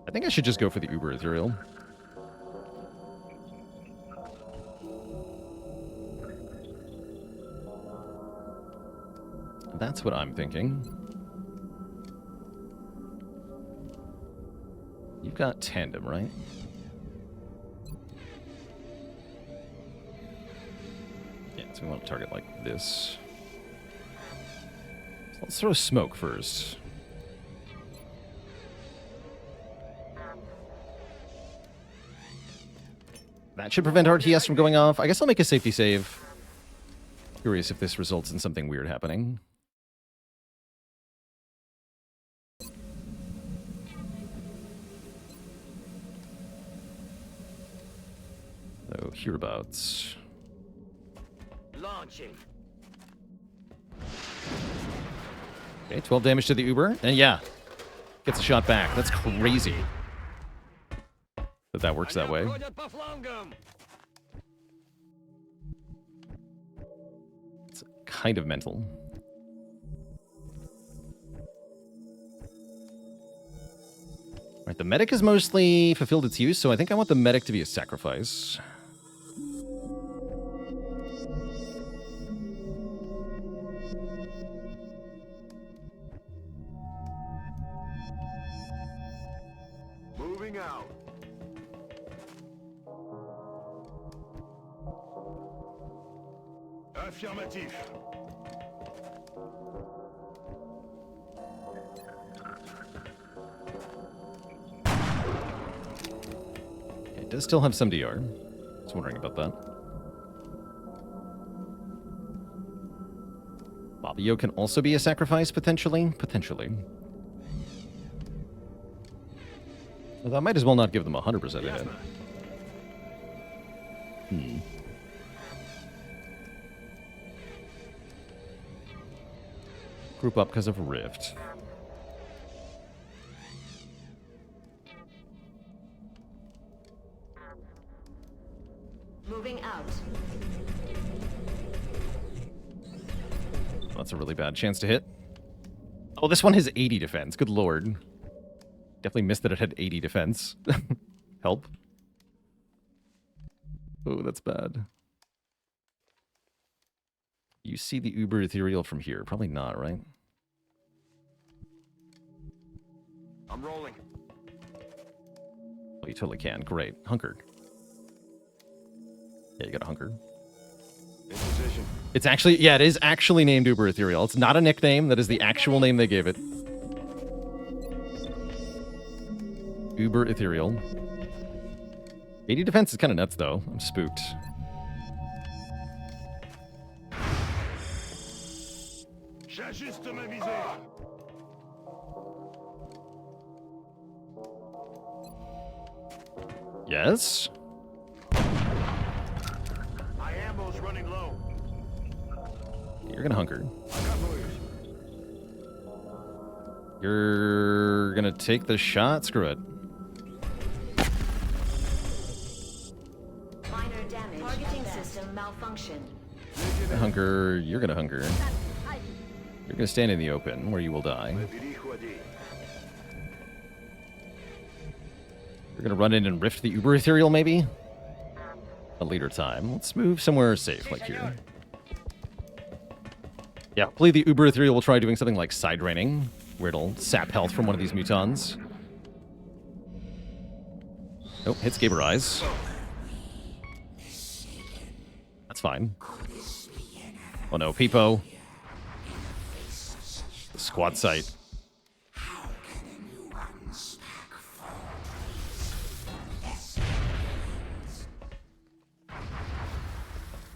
I think I should just go for the Uber Ethereal. That's what I'm thinking. You've got Tandem, right? Yeah, so we want to target like this. So let's throw Smoke first. That should prevent RTS from going off. I guess I'll make a safety save. Curious if this results in something weird happening. So, hereabouts. Launching. Okay, 12 damage to the Uber. And yeah, gets a shot back. That's crazy that works that way. It's kind of mental. Right, the medic has mostly fulfilled its use, so I think I want the medic to be a sacrifice. Moving out. Affirmatif. It does still have some DR. I was wondering about that. Bobbio can also be a sacrifice, potentially. Potentially. Well, that might as well not give them 100% hit. Group up because of Rift. Moving out. That's a really bad chance to hit. Oh, this one has 80 defense. Good lord. Definitely missed that it had 80 defense. Help. Oh, that's bad. You see the Uber Ethereal from here? Probably not, right? I'm rolling. Oh, you totally can. Great. Hunker. Yeah, you got a hunker. In position. It's actually, yeah, it is actually named Uber Ethereal. It's not a nickname. That is the actual name they gave it. Uber Ethereal. 80 defense is kind of nuts, though. I'm spooked. J'ajuste ma visée. Yes? My ammo's running low. You're gonna hunker. I got moves. You're gonna take the shot? Screw it. Minor damage. Targeting system malfunction. Hunker. You're gonna hunker. You're gonna stand in the open, where you will die. You're gonna run in and rift the Uber Ethereal, maybe? A later time. Let's move somewhere safe, like here. Yeah, hopefully the Uber Ethereal will try doing something like side raining, where it'll sap health from one of these mutons. Oh, hits Gaber Eyes. That's fine. Oh no, Peepo. The squad site.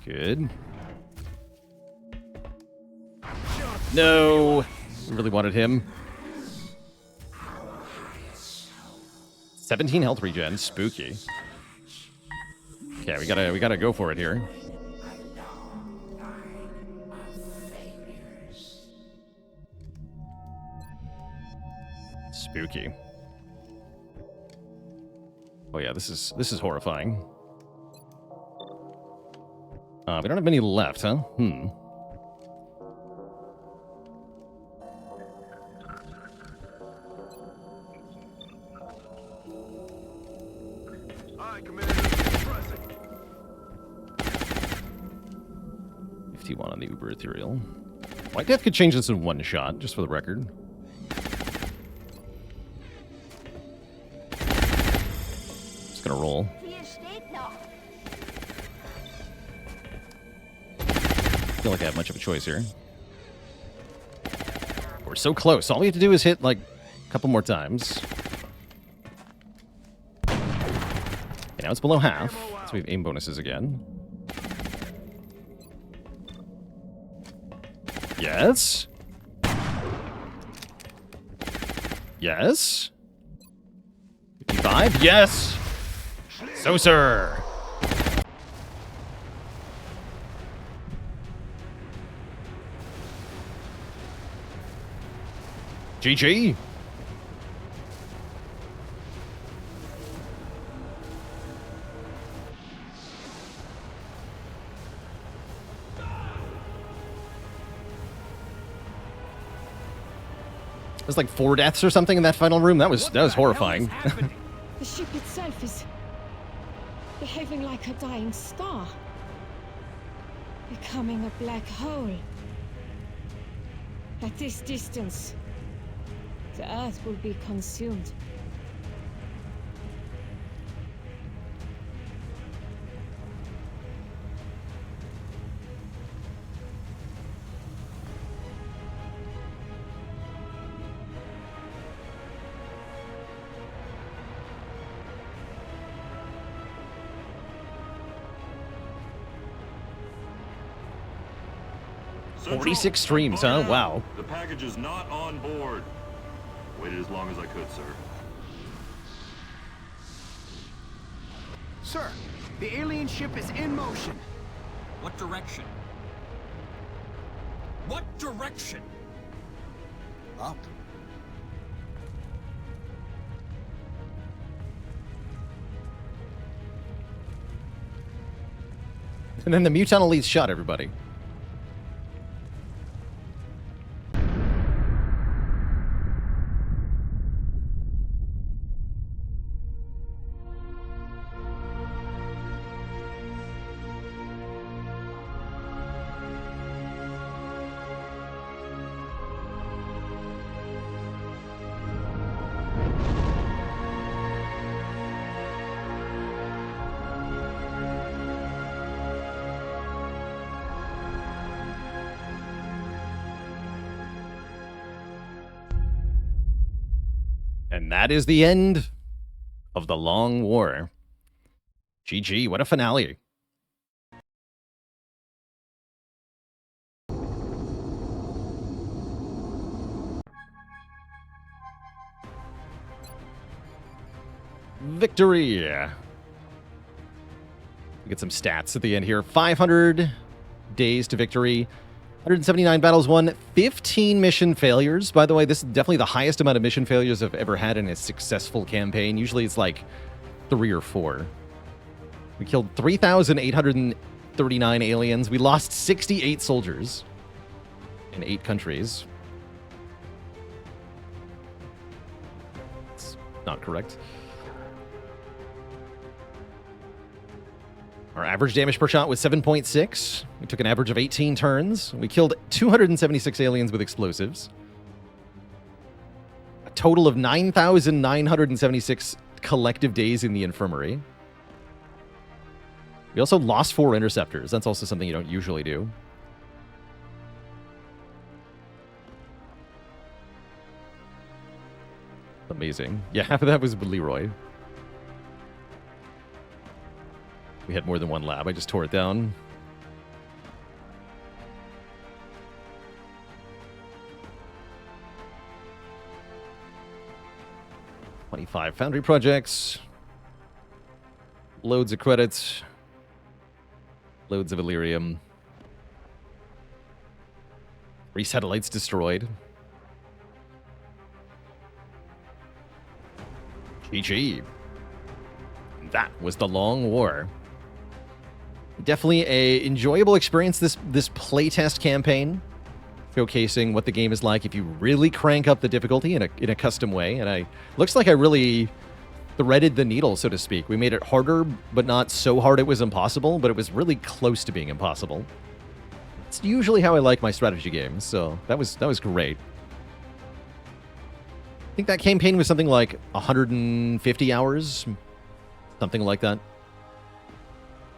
Good. No! Really wanted him. 17 health regen, spooky. Okay, we gotta go for it here. Spooky. Oh yeah, this is horrifying. We don't have many left, huh? Aye, Commander. Pressing. 51 on the Uber Ethereal. White Death could change this in one shot, just for the record. Just gonna roll. Feel like I have much of a choice here. We're so close. All we have to do is hit, like, a couple more times. Okay, now it's below half, so we have aim bonuses again. Yes. Yes. 55. Yes. So, sir. GG. There's like 4 deaths or something in that final room. That was horrifying. The ship itself is behaving like a dying star. Becoming a black hole. At this distance, the Earth will be consumed. Central, 46 streams, huh? Wow. The package is not on board. Waited as long as I could, sir. Sir, the alien ship is in motion. What direction? What direction? Up. And then the Muton Elite's shot everybody. And that is the end of the long war. GG, what a finale. Victory. We get some stats at the end here. 500 days to victory. 179 battles won, 15 mission failures. By the way, this is definitely the highest amount of mission failures I've ever had in a successful campaign. Usually it's like 3 or 4. We killed 3,839 aliens. We lost 68 soldiers in 8 countries. It's not correct. Our average damage per shot was 7.6. We took an average of 18 turns. We killed 276 aliens with explosives. A total of 9,976 collective days in the infirmary. We also lost 4 interceptors. That's also something you don't usually do. Amazing. Yeah, half of that was with Leroy. We had more than one lab. I just tore it down. $25 Foundry projects. Loads of credits. Loads of Illyrium. 3 satellites destroyed. GG. That was the long war. Definitely a enjoyable experience, this playtest campaign, showcasing what the game is like if you really crank up the difficulty in a custom way. And looks like I really threaded the needle, so to speak. We made it harder, but not so hard it was impossible, but it was really close to being impossible. It's usually how I like my strategy games, so that was great. I think that campaign was something like 150 hours, something like that.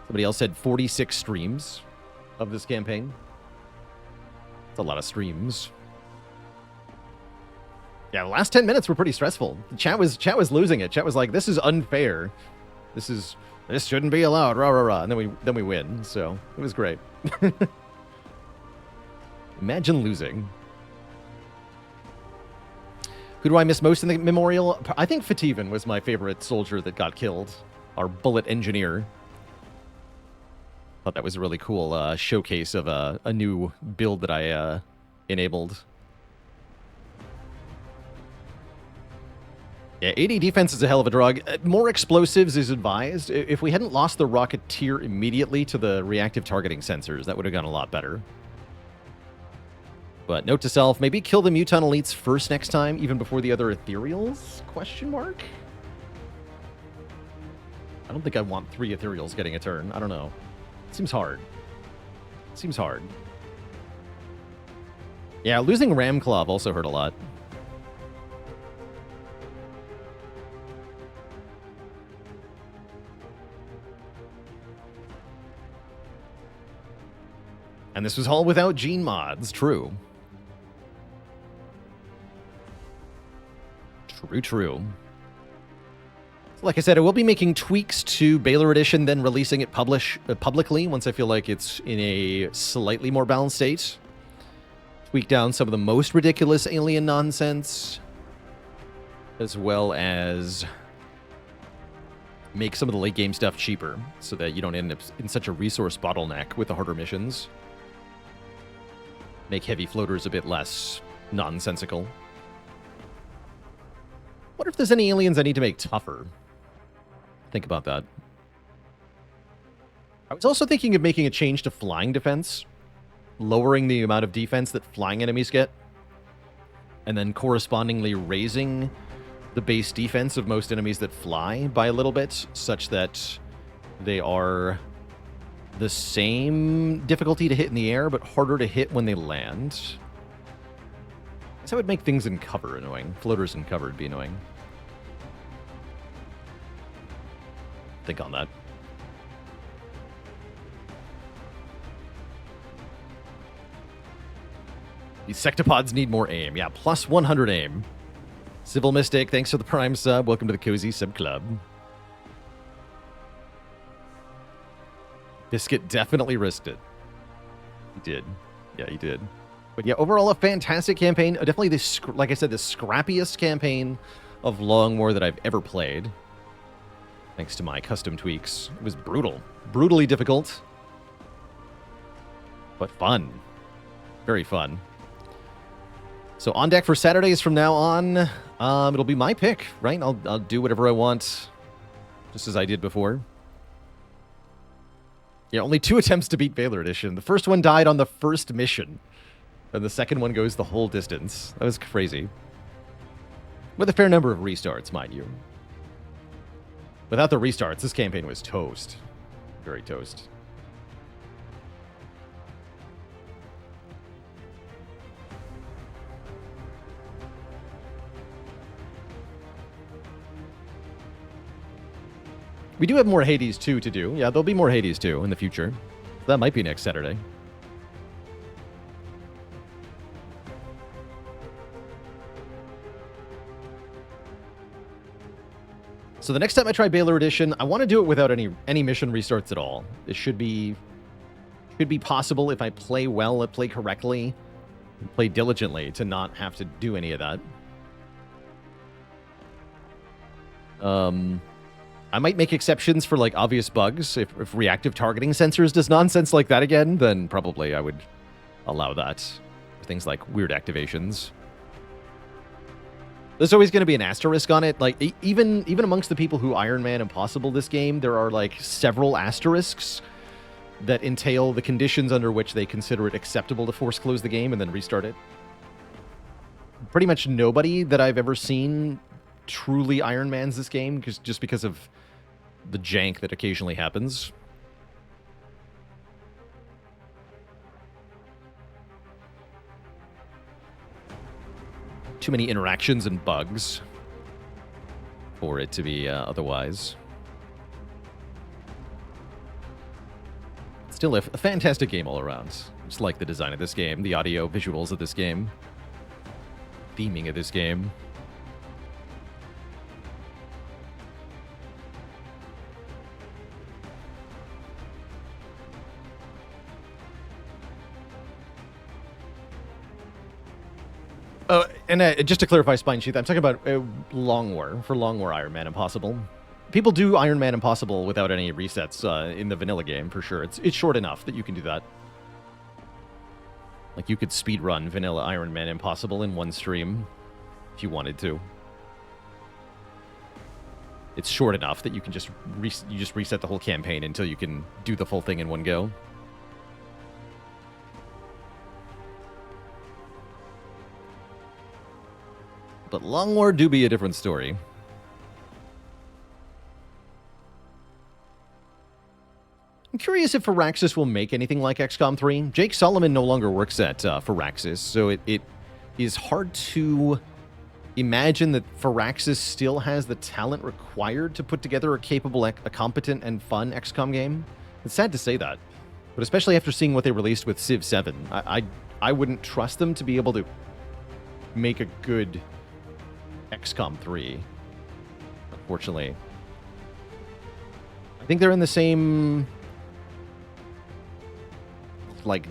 Somebody else said 46 streams of this campaign. That's a lot of streams. Yeah, the last 10 minutes were pretty stressful. The chat was losing it. Chat was like, "This is unfair. This shouldn't be allowed." Rah rah rah. And then we win. So it was great. Imagine losing. Who do I miss most in the memorial? I think Fativan was my favorite soldier that got killed. Our bullet engineer. Thought that was a really cool showcase of a new build that I enabled. Yeah, 80 defense is a hell of a drug. More explosives is advised. If we hadn't lost the Rocketeer immediately to the reactive targeting sensors, that would have gone a lot better. But note to self, maybe kill the Muton Elites first next time, even before the other Ethereals? Question mark? I don't think I want 3 Ethereals getting a turn. I don't know. Seems hard. Seems hard. Yeah, losing Ramclaw also hurt a lot. And this was all without gene mods. True. True. So like I said, I will be making tweaks to Baalor Edition, then releasing it publicly once I feel like it's in a slightly more balanced state. Tweak down some of the most ridiculous alien nonsense, as well as make some of the late game stuff cheaper so that you don't end up in such a resource bottleneck with the harder missions. Make heavy floaters a bit less nonsensical. What if there's any aliens I need to make tougher? Think about that. I was also thinking of making a change to flying defense, lowering the amount of defense that flying enemies get, and then correspondingly raising the base defense of most enemies that fly by a little bit, such that they are the same difficulty to hit in the air, but harder to hit when they land. So that would make things in cover annoying. Floaters in cover would be annoying. Think on that. These sectopods need more aim. Yeah, plus 100 aim. Civil Mystic, thanks for the Prime sub. Welcome to the Cozy Sub Club. Biscuit definitely risked it. He did. Yeah, he did. But yeah, overall a fantastic campaign. Definitely, like I said, the scrappiest campaign of Long War that I've ever played. Thanks to my custom tweaks. It was brutal. Brutally difficult. But fun. Very fun. So on deck for Saturdays from now on, it'll be my pick, right? I'll do whatever I want, just as I did before. Yeah, only 2 attempts to beat Baalor Edition. The first one died on the first mission, and the second one goes the whole distance. That was crazy. With a fair number of restarts, mind you. Without the restarts, this campaign was toast. Very toast. We do have more Hades 2 to do. Yeah, there'll be more Hades 2 in the future. That might be next Saturday. So the next time I try Baalor Edition, I want to do it without any mission restarts at all. It should be possible if I play well, play correctly, play diligently to not have to do any of that. I might make exceptions for, like, obvious bugs. If reactive targeting sensors does nonsense like that again, then probably I would allow that. Things like weird activations. There's always going to be an asterisk on it. Like, even amongst the people who Iron Man Impossible this game, there are, like, several asterisks that entail the conditions under which they consider it acceptable to force close the game and then restart it. Pretty much nobody that I've ever seen truly Iron Man's this game, just because of the jank that occasionally happens. Too many interactions and bugs for it to be otherwise. Still a fantastic game all around. Just like the design of this game, the audio visuals of this game, theming of this game. And just to clarify, Spine Sheath, I'm talking about Long War, for Long War Iron Man Impossible. People do Iron Man Impossible without any resets in the vanilla game, for sure. It's short enough that you can do that. Like, you could speedrun vanilla Iron Man Impossible in one stream if you wanted to. It's short enough that you can just reset the whole campaign until you can do the full thing in one go. But Long War do be a different story. I'm curious if Firaxis will make anything like XCOM 3. Jake Solomon no longer works at Firaxis, so it is hard to imagine that Firaxis still has the talent required to put together a capable, a competent, and fun XCOM game. It's sad to say that, but especially after seeing what they released with Civ 7, I wouldn't trust them to be able to make a good XCOM 3, unfortunately. I think they're in the same, like,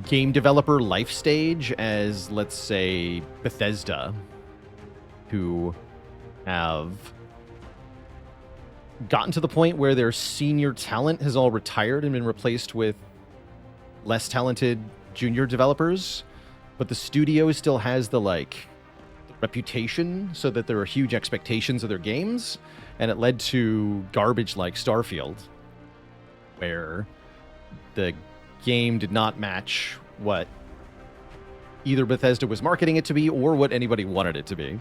game developer life stage as, let's say, Bethesda, who have gotten to the point where their senior talent has all retired and been replaced with less talented junior developers, but the studio still has the, like, reputation so that there are huge expectations of their games, and it led to garbage like Starfield, where the game did not match what either Bethesda was marketing it to be or what anybody wanted it to be.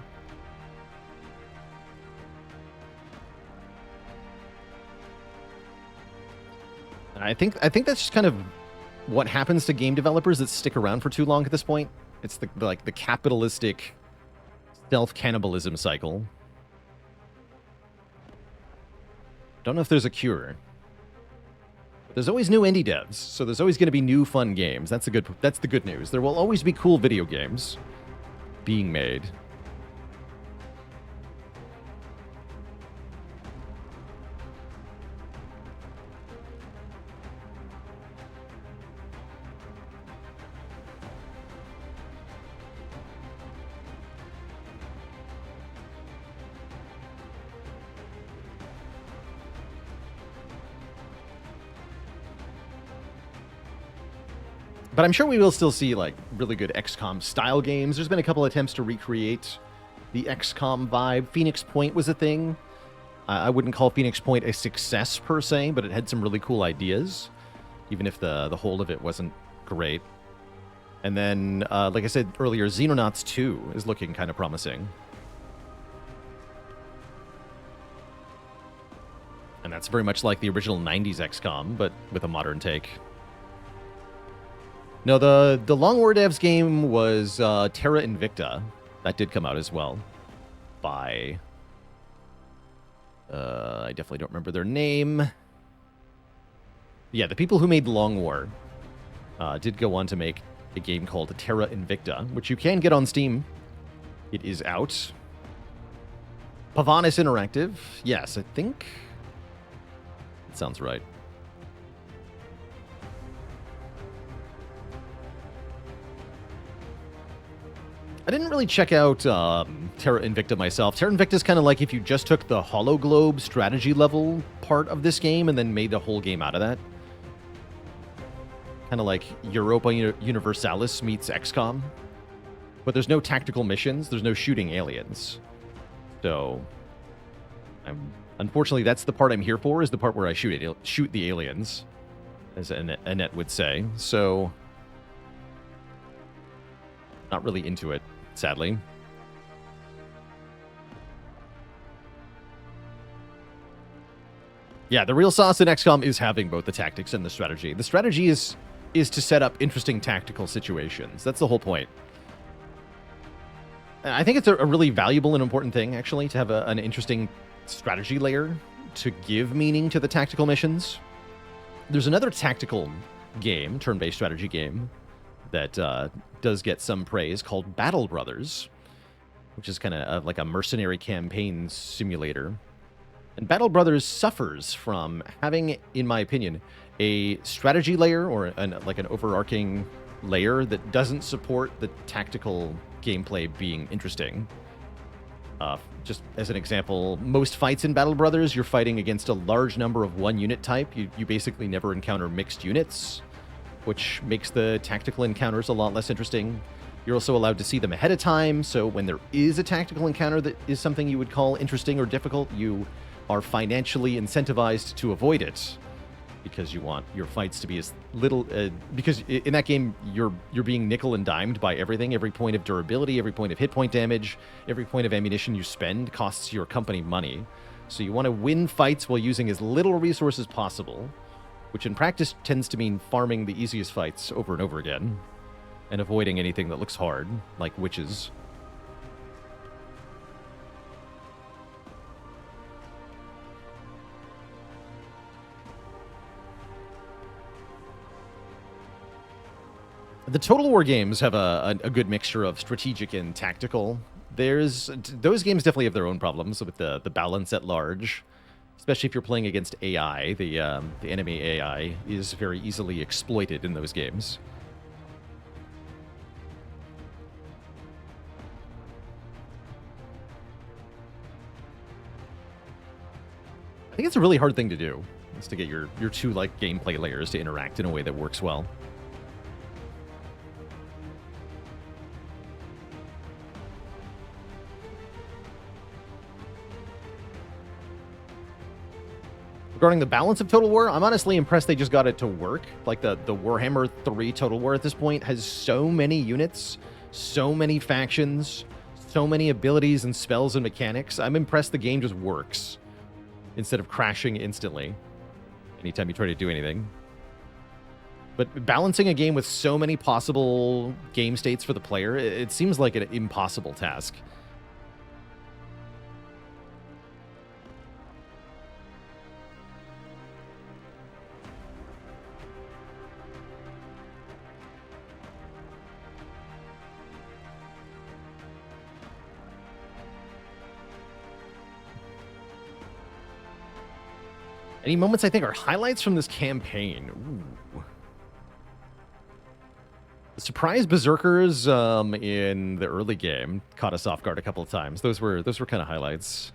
And I think that's just kind of what happens to game developers that stick around for too long at this point. It's the capitalistic self-cannibalism cycle. Don't know if there's a cure. But there's always new indie devs, so there's always going to be new fun games. That's the good news. There will always be cool video games being made. But I'm sure we will still see, like, really good XCOM style games. There's been a couple attempts to recreate the XCOM vibe. Phoenix Point was a thing. I wouldn't call Phoenix Point a success per se, but it had some really cool ideas, even if the whole of it wasn't great. And then, like I said earlier, Xenonauts 2 is looking kind of promising. And that's very much like the original 90s XCOM, but with a modern take. No, the Long War Devs game was Terra Invicta. That did come out as well. By... I definitely don't remember their name. Yeah, the people who made Long War did go on to make a game called Terra Invicta, which you can get on Steam. It is out. Pavanis Interactive. Yes, I think... That sounds right. I didn't really check out Terra Invicta myself. Terra Invicta is kind of like if you just took the Hologlobe strategy level part of this game and then made the whole game out of that. Kind of like Europa Universalis meets XCOM. But there's no tactical missions. There's no shooting aliens. So, unfortunately, that's the part I'm here for, is the part where I shoot the aliens, as Annette would say. So, not really into it, sadly. Yeah, the real sauce in XCOM is having both the tactics and the strategy. The strategy is to set up interesting tactical situations. That's the whole point. I think it's a really valuable and important thing, actually, to have an interesting strategy layer to give meaning to the tactical missions. There's another tactical game, turn-based strategy game, that does get some praise called Battle Brothers, which is kind of like a mercenary campaign simulator. And Battle Brothers suffers from having, in my opinion, a strategy layer or like an overarching layer that doesn't support the tactical gameplay being interesting. Just as an example, most fights in Battle Brothers, you're fighting against a large number of one unit type. You basically never encounter mixed units, which makes the tactical encounters a lot less interesting. You're also allowed to see them ahead of time, so when there is a tactical encounter that is something you would call interesting or difficult, you are financially incentivized to avoid it, because you want your fights to be as little... because in that game, you're being nickel and dimed by everything. Every point of durability, every point of hit point damage, every point of ammunition you spend costs your company money. So you want to win fights while using as little resources possible, which in practice tends to mean farming the easiest fights over and over again, and avoiding anything that looks hard, like witches. The Total War games have a good mixture of strategic and tactical. Those games definitely have their own problems with the balance at large, especially if you're playing against AI. The enemy AI is very easily exploited in those games. I think it's a really hard thing to do, is to get your two like gameplay layers to interact in a way that works well. Regarding the balance of Total War, I'm honestly impressed they just got it to work. Like the Warhammer 3 Total War at this point has so many units, so many factions, so many abilities and spells and mechanics. I'm impressed the game just works instead of crashing instantly anytime you try to do anything. But balancing a game with so many possible game states for the player, it seems like an impossible task. Any moments I think are highlights from this campaign? Ooh. The surprise berserkers in the early game caught us off guard a couple of times. Those were kind of highlights.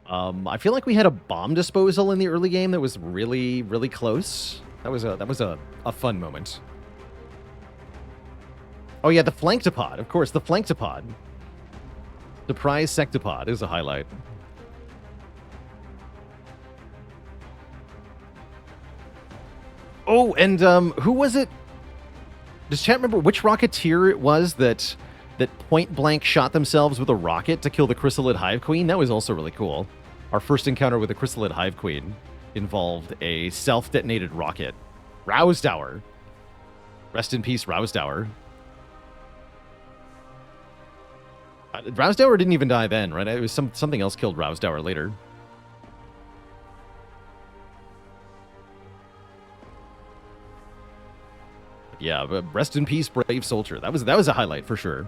I feel like we had a bomb disposal in the early game that was really, really close. That was a fun moment. Oh yeah, the flanktopod. Of course, the flanktopod. Surprise sectopod is a highlight. Oh, and who was it? Does chat remember which Rocketeer it was that point blank shot themselves with a rocket to kill the Chrysalid Hive Queen? That was also really cool. Our first encounter with the Chrysalid Hive Queen involved a self-detonated rocket. Rousdower. Rest in peace, Rousdower. Rousdower didn't even die then, right? It was something else killed Rousdower later. Yeah, but rest in peace, brave soldier. That was a highlight for sure.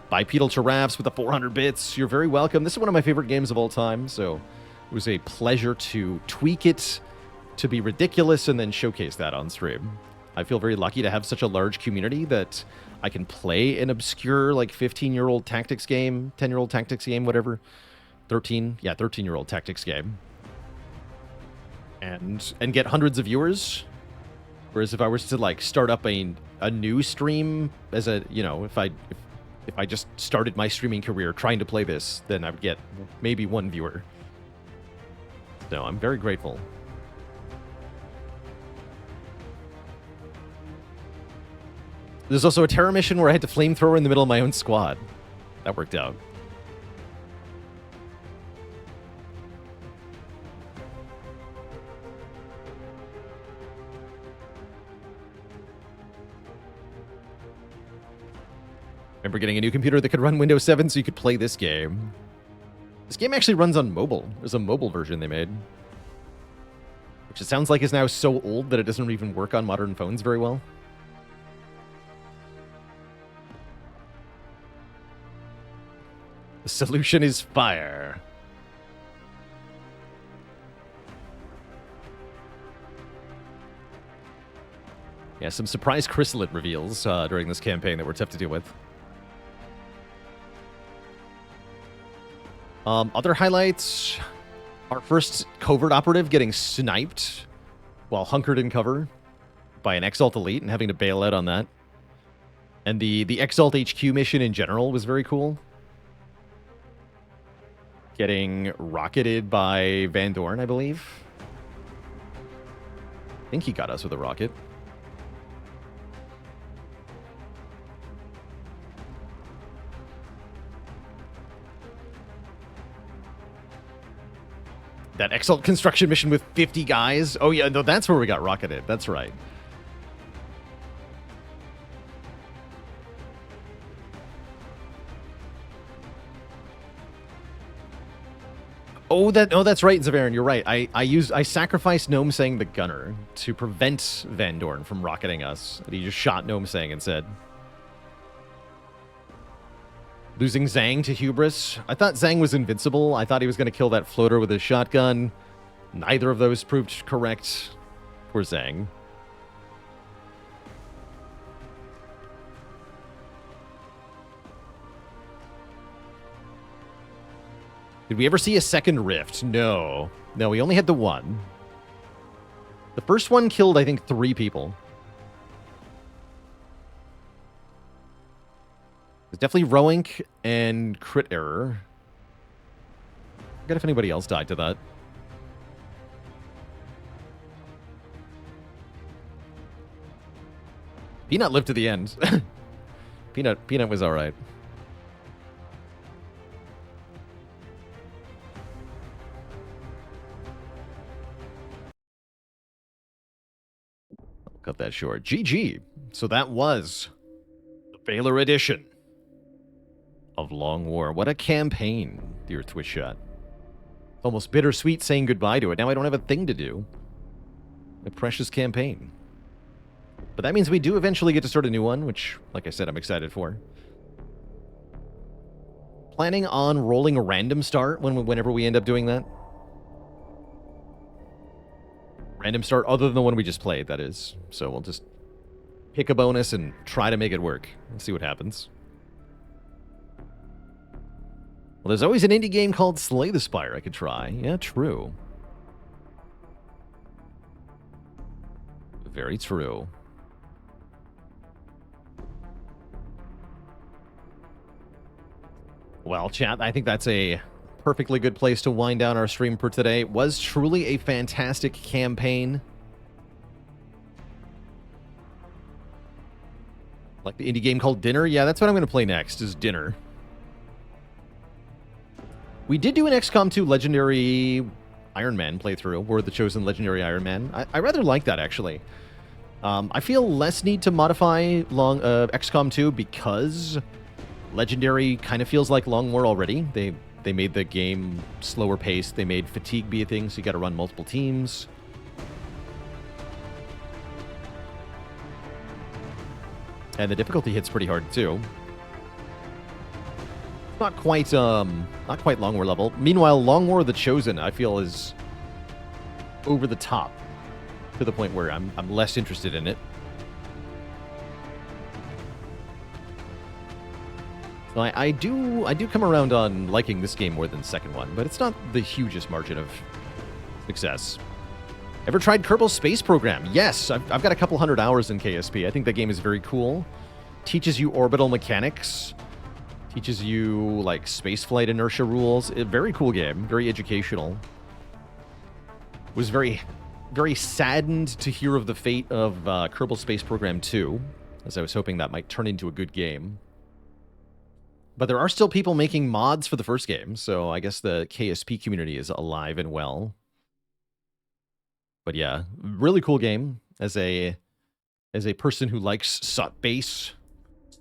Bipedal giraffes with the 400 bits. You're very welcome. This is one of my favorite games of all time, so it was a pleasure to tweak it to be ridiculous and then showcase that on stream. I feel very lucky to have such a large community that I can play an obscure, like, 15-year-old tactics game, 10-year-old tactics game, whatever. 13-year-old tactics game. And get hundreds of viewers. Whereas if I was to like start up a new stream as a, you know, if I just started my streaming career trying to play this, then I would get maybe one viewer. So I'm very grateful. There's also a terror mission where I had to flamethrower in the middle of my own squad. That worked out. Remember getting a new computer that could run Windows 7 so you could play this game. This game actually runs on mobile. There's a mobile version they made. Which it sounds like is now so old that it doesn't even work on modern phones very well. The solution is fire. Yeah, some surprise chrysalid reveals during this campaign that were tough to deal with. Other highlights, our first covert operative getting sniped while hunkered in cover by an Exalt Elite and having to bail out on that. And the Exalt HQ mission in general was very cool. Getting rocketed by Van Dorn, I believe. I think he got us with a rocket. That Exalt construction mission with 50 guys. Oh, yeah, no, that's where we got rocketed. That's right. Oh, that's right, Zavarin. You're right. I sacrificed Gnome Sang the Gunner to prevent Van Dorn from rocketing us. And he just shot Gnome Sang instead. Losing Zhang to Hubris. I thought Zhang was invincible. I thought he was going to kill that floater with his shotgun. Neither of those proved correct. Poor Zhang. Did we ever see a second rift? No. No, we only had the one. The first one killed, I think, 3 people. It's definitely Roink and Crit Error. I forget if anybody else died to that. Peanut lived to the end. Peanut was alright. I'll cut that short. GG. So that was the Baalor edition of Long War. What a campaign, dear Twitch chat. Almost bittersweet saying goodbye to it. Now I don't have a thing to do. A precious campaign. But that means we do eventually get to start a new one, which, like I said, I'm excited for. Planning on rolling a random start whenever we end up doing that. Random start other than the one we just played, that is. So we'll just pick a bonus and try to make it work. And see what happens. Well, there's always an indie game called Slay the Spire I could try. Yeah, true. Very true. Well, chat, I think that's a perfectly good place to wind down our stream for today. It was truly a fantastic campaign. Like the indie game called Dinner? Yeah, that's what I'm going to play next, is Dinner. We did do an XCOM 2 Legendary Iron Man playthrough. We're the chosen Legendary Iron Man. I rather like that, actually. I feel less need to modify XCOM 2 because Legendary kind of feels like Long War already. They made the game slower paced. They made fatigue be a thing, so you got to run multiple teams. And the difficulty hits pretty hard, too. Not quite Long War level. Meanwhile, Long War the Chosen, I feel, is over the top to the point where I'm less interested in it. So I do come around on liking this game more than the second one, but it's not the hugest margin of success. Ever tried Kerbal Space Program? Yes, I've got a couple hundred hours in KSP. I think that game is very cool. Teaches you orbital mechanics. Teaches you, like, spaceflight inertia rules. A very cool game. Very educational. Was very, very saddened to hear of the fate of Kerbal Space Program 2, as I was hoping that might turn into a good game. But there are still people making mods for the first game, so I guess the KSP community is alive and well. But yeah, really cool game. As a person who likes base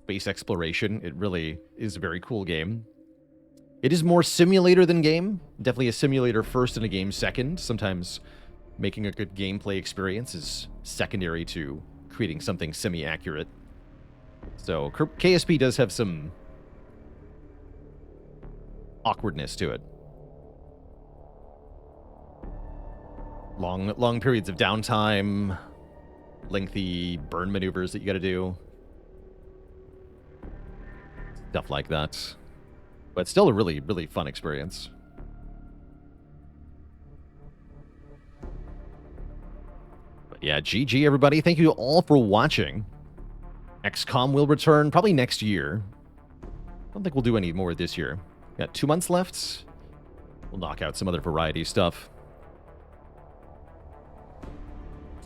space exploration. It really is a very cool game. It is more simulator than game. Definitely a simulator first and a game second. Sometimes making a good gameplay experience is secondary to creating something semi-accurate. So KSP does have some awkwardness to it. Long periods of downtime, lengthy burn maneuvers that you got to do. Stuff like that. But still a really, really fun experience. But yeah, GG everybody. Thank you all for watching. XCOM will return probably next year. I don't think we'll do any more this year. Got 2 months left. We'll knock out some other variety stuff.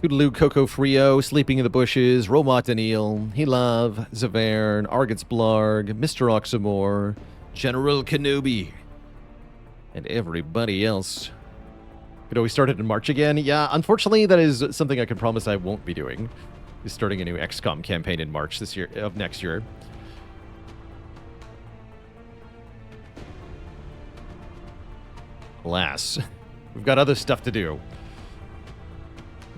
Toodaloo, Coco Frio, Sleeping in the Bushes, Romot Daniil, He-Love, Zavern, Argats Blarg, Mr. Oxamore, General Kenobi, and everybody else. Could always start it in March again. Yeah, unfortunately, that is something I can promise I won't be doing. Is starting a new XCOM campaign in March this year, of next year. Alas, we've got other stuff to do.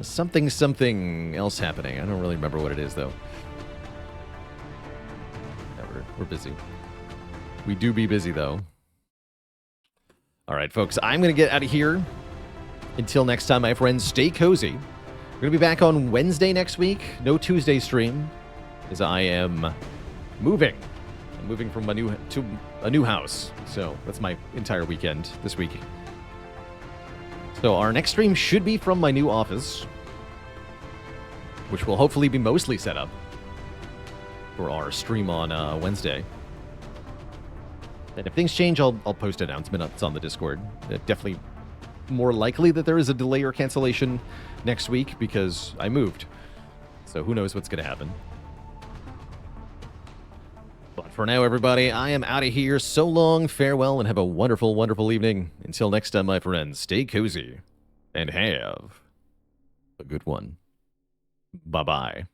Something else happening. I don't really remember what it is, though. Yeah, we're busy. We do be busy, though. All right, folks, I'm going to get out of here. Until next time, my friends, stay cozy. We're going to be back on Wednesday next week. No Tuesday stream, as I am moving. I'm moving from to a new house. So that's my entire weekend this week. So our next stream should be from my new office, which will hopefully be mostly set up for our stream on Wednesday. And if things change, I'll post announcements on the Discord. Definitely more likely that there is a delay or cancellation next week because I moved. So who knows what's going to happen. But for now, everybody, I am out of here. So long, farewell, and have a wonderful, wonderful evening. Until next time, my friends, stay cozy and have a good one. Bye-bye.